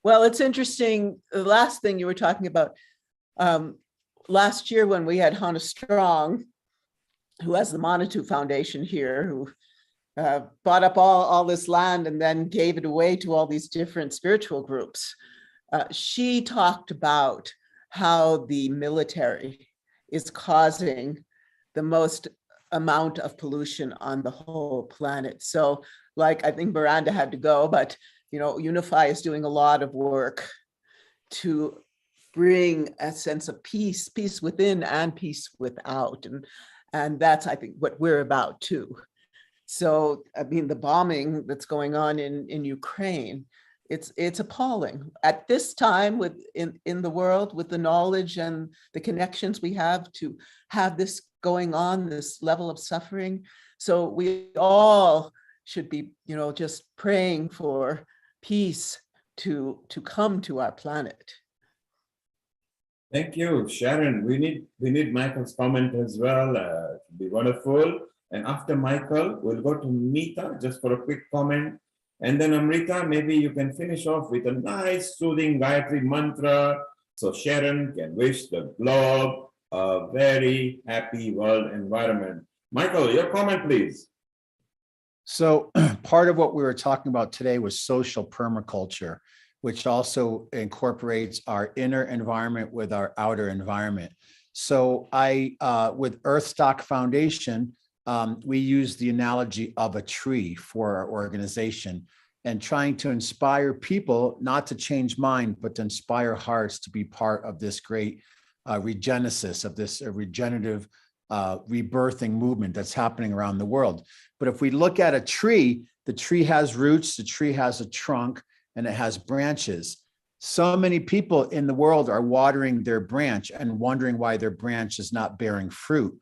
Well, it's interesting. The last thing you were talking about, last year when we had Hannah Strong, who has the Manitou Foundation here, who bought up all this land and then gave it away to all these different spiritual groups. She talked about how the military is causing the most amount of pollution on the whole planet. So like, I think Miranda had to go, but Unify is doing a lot of work to bring a sense of peace within and peace without. And that's, I think, what we're about too. So, I mean, the bombing that's going on in Ukraine, it's appalling. At this time in the world, with the knowledge and the connections we have to have this going on, this level of suffering. So we all should be, just praying for peace to come to our planet. Thank you, Sharon. We need Michael's comment as well. It'd be wonderful. And after Michael, we'll go to Meeta just for a quick comment. And then Amrita, maybe you can finish off with a nice soothing Gayatri mantra so Sharon can wish the globe a very happy world environment. Michael, your comment, please. So part of what we were talking about today was social permaculture, which also incorporates our inner environment with our outer environment. So with Earthstock Foundation, we use the analogy of a tree for our organization and trying to inspire people not to change mind, but to inspire hearts to be part of this great regenesis, of this regenerative rebirthing movement that's happening around the world. But if we look at a tree, the tree has roots, the tree has a trunk, and it has branches. So many people in the world are watering their branch and wondering why their branch is not bearing fruit.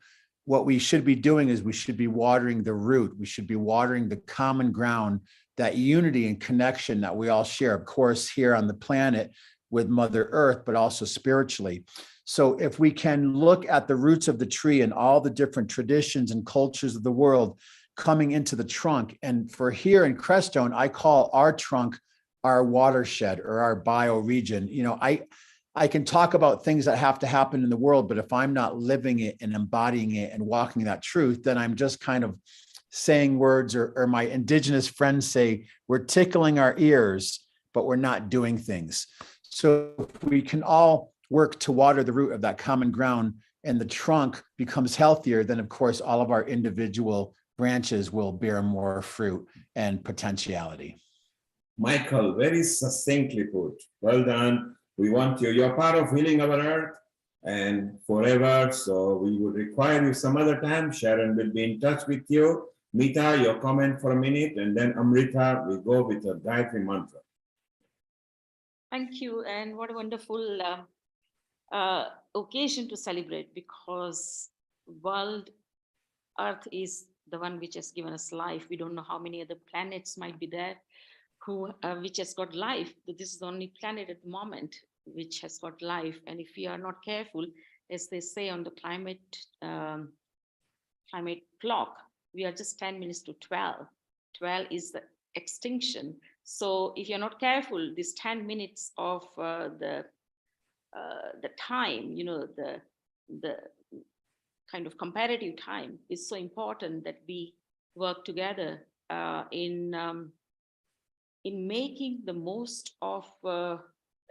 What we should be doing is we should be watering the root. We should be watering the common ground, that unity and connection that we all share, of course, here on the planet with Mother Earth, but also spiritually. So if we can look at the roots of the tree and all the different traditions and cultures of the world coming into the trunk, and for here in Crestone, I call our trunk our watershed or our bioregion. I can talk about things that have to happen in the world, but if I'm not living it and embodying it and walking that truth, then I'm just kind of saying words, or my indigenous friends say, we're tickling our ears, but we're not doing things. So if we can all work to water the root of that common ground and the trunk becomes healthier, then of course, all of our individual branches will bear more fruit and potentiality. Michael, very succinctly put. Well done. We want you. You're part of healing our earth and forever. So we would require you some other time. Sharon will be in touch with you. Meeta, your comment for a minute, and then Amrita, we go with a Gayatri mantra. Thank you. And what a wonderful occasion to celebrate, because world Earth is the one which has given us life. We don't know how many other planets might be there which has got life. This is the only planet at the moment which has got life. And if we are not careful, as they say on the climate clock, we are just 10 minutes to 12. 12 is the extinction. So if you're not careful, this 10 minutes of the time, the kind of comparative time is so important that we work together in making the most of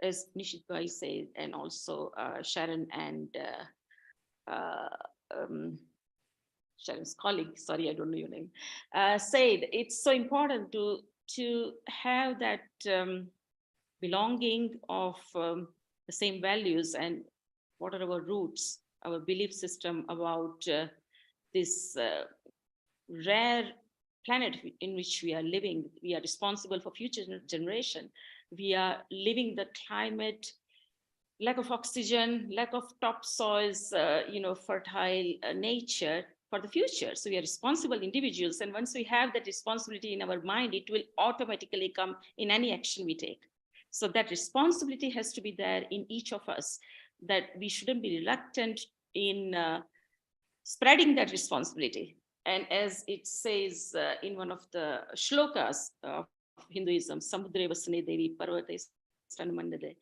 as Nishit Bhai said, and also Sharon and Sharon's colleague, sorry, I don't know your name, said it's so important to have that belonging of the same values and what are our roots, our belief system about this rare planet in which we are living. We are responsible for future generation. We are living the climate, lack of oxygen, lack of topsoils, fertile nature for the future. So we are responsible individuals. And once we have that responsibility in our mind, it will automatically come in any action we take. So that responsibility has to be there in each of us, that we shouldn't be reluctant in spreading that responsibility. And as it says in one of the shlokas of Hinduism, Samudre Vasane Devi Parvate Stanamandade,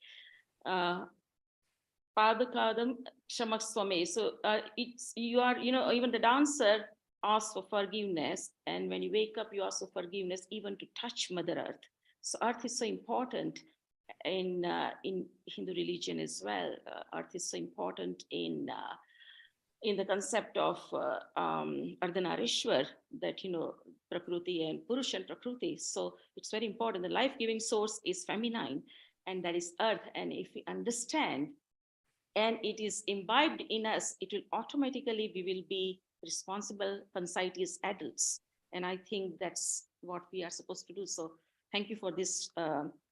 Padakadam Shamakswame. So even the dancer asks for forgiveness. And when you wake up, you ask for forgiveness, even to touch Mother Earth. So Earth is so important in Hindu religion as well. Earth is so important in the concept of Ardhanarishwar, that, Prakriti and Purush and Prakriti. So it's very important. The life-giving source is feminine, and that is Earth. And if we understand, and it is imbibed in us, it will automatically, we will be responsible, conscientious adults. And I think that's what we are supposed to do. So thank you for this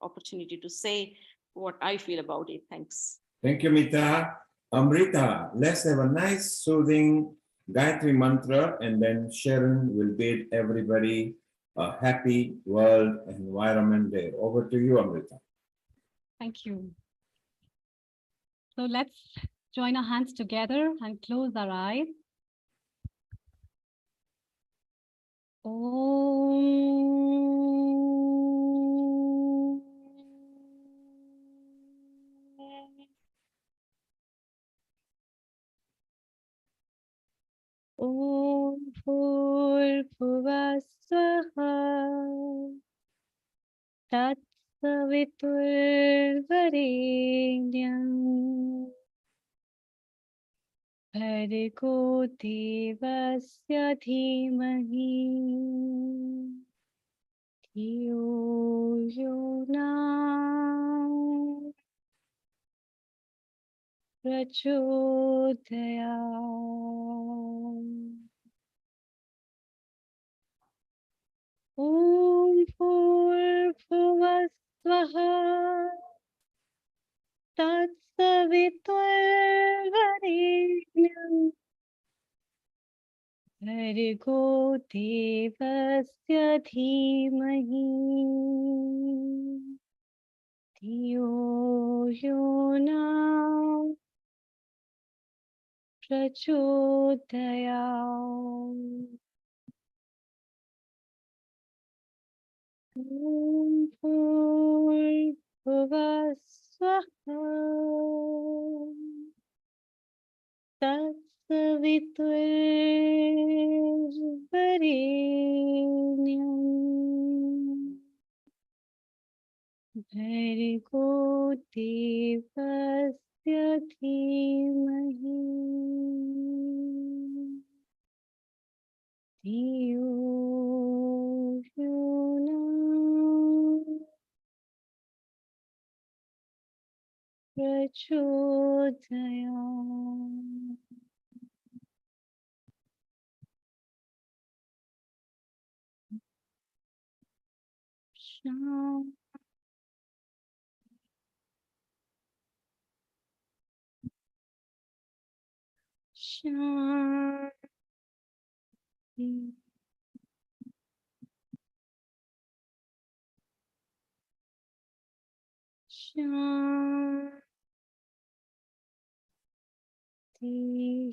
opportunity to say what I feel about it. Thanks. Thank you, Mita. Amrita, let's have a nice, soothing Gayatri mantra, and then Sharon will bid everybody a happy World Environment Day. Over to you, Amrita. Thank you. So let's join our hands together and close our eyes. Om Bhuvasvaha Tatsaviturvarenyam Bhargo Devasya Dhimahi Dhiyo Yona Prachodayam. Om Bhuvasvaha Tatsaviturvarenyam Bhargo Devasya Dhimahi Dhiyo Yona Prachodayam. Om Bhuvasvaha Tatsaviturvarenyam Bhargo Devasya Dhimahi Dhiyo Yona Prachodayam. Shanti. Shanti. Shanti.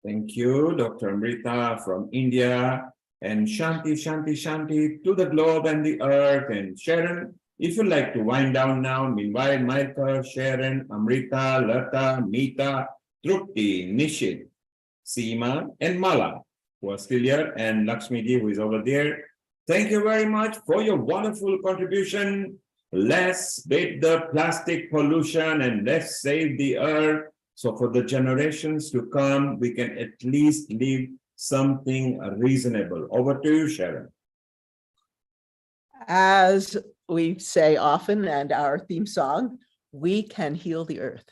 Thank you, Dr. Amrita from India, and Shanti, Shanti, Shanti to the globe and the earth. And Sharon, if you'd like to wind down now, meanwhile, Michael, Sharon, Amrita, Lata, Mita, Trupti, Nishit, Seema, and Mala, who are still here, and Lakshmi ji, who is over there. Thank you very much for your wonderful contribution. Let's beat the plastic pollution and let's save the earth. So for the generations to come, we can at least leave something reasonable. Over to you, Sharon. As we say often, and our theme song, we can heal the earth.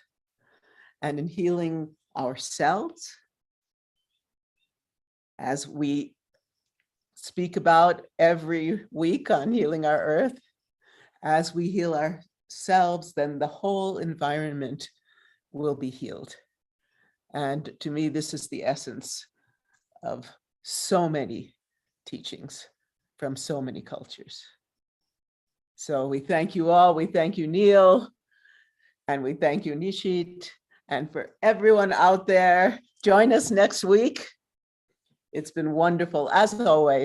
And in healing ourselves, as we speak about every week on healing our earth, as we heal ourselves, then the whole environment will be healed. And to me, this is the essence of so many teachings from so many cultures. So we thank you all. We thank you, Neil, and we thank you, Nishit, and for everyone out there, join us next week. It's been wonderful, as always.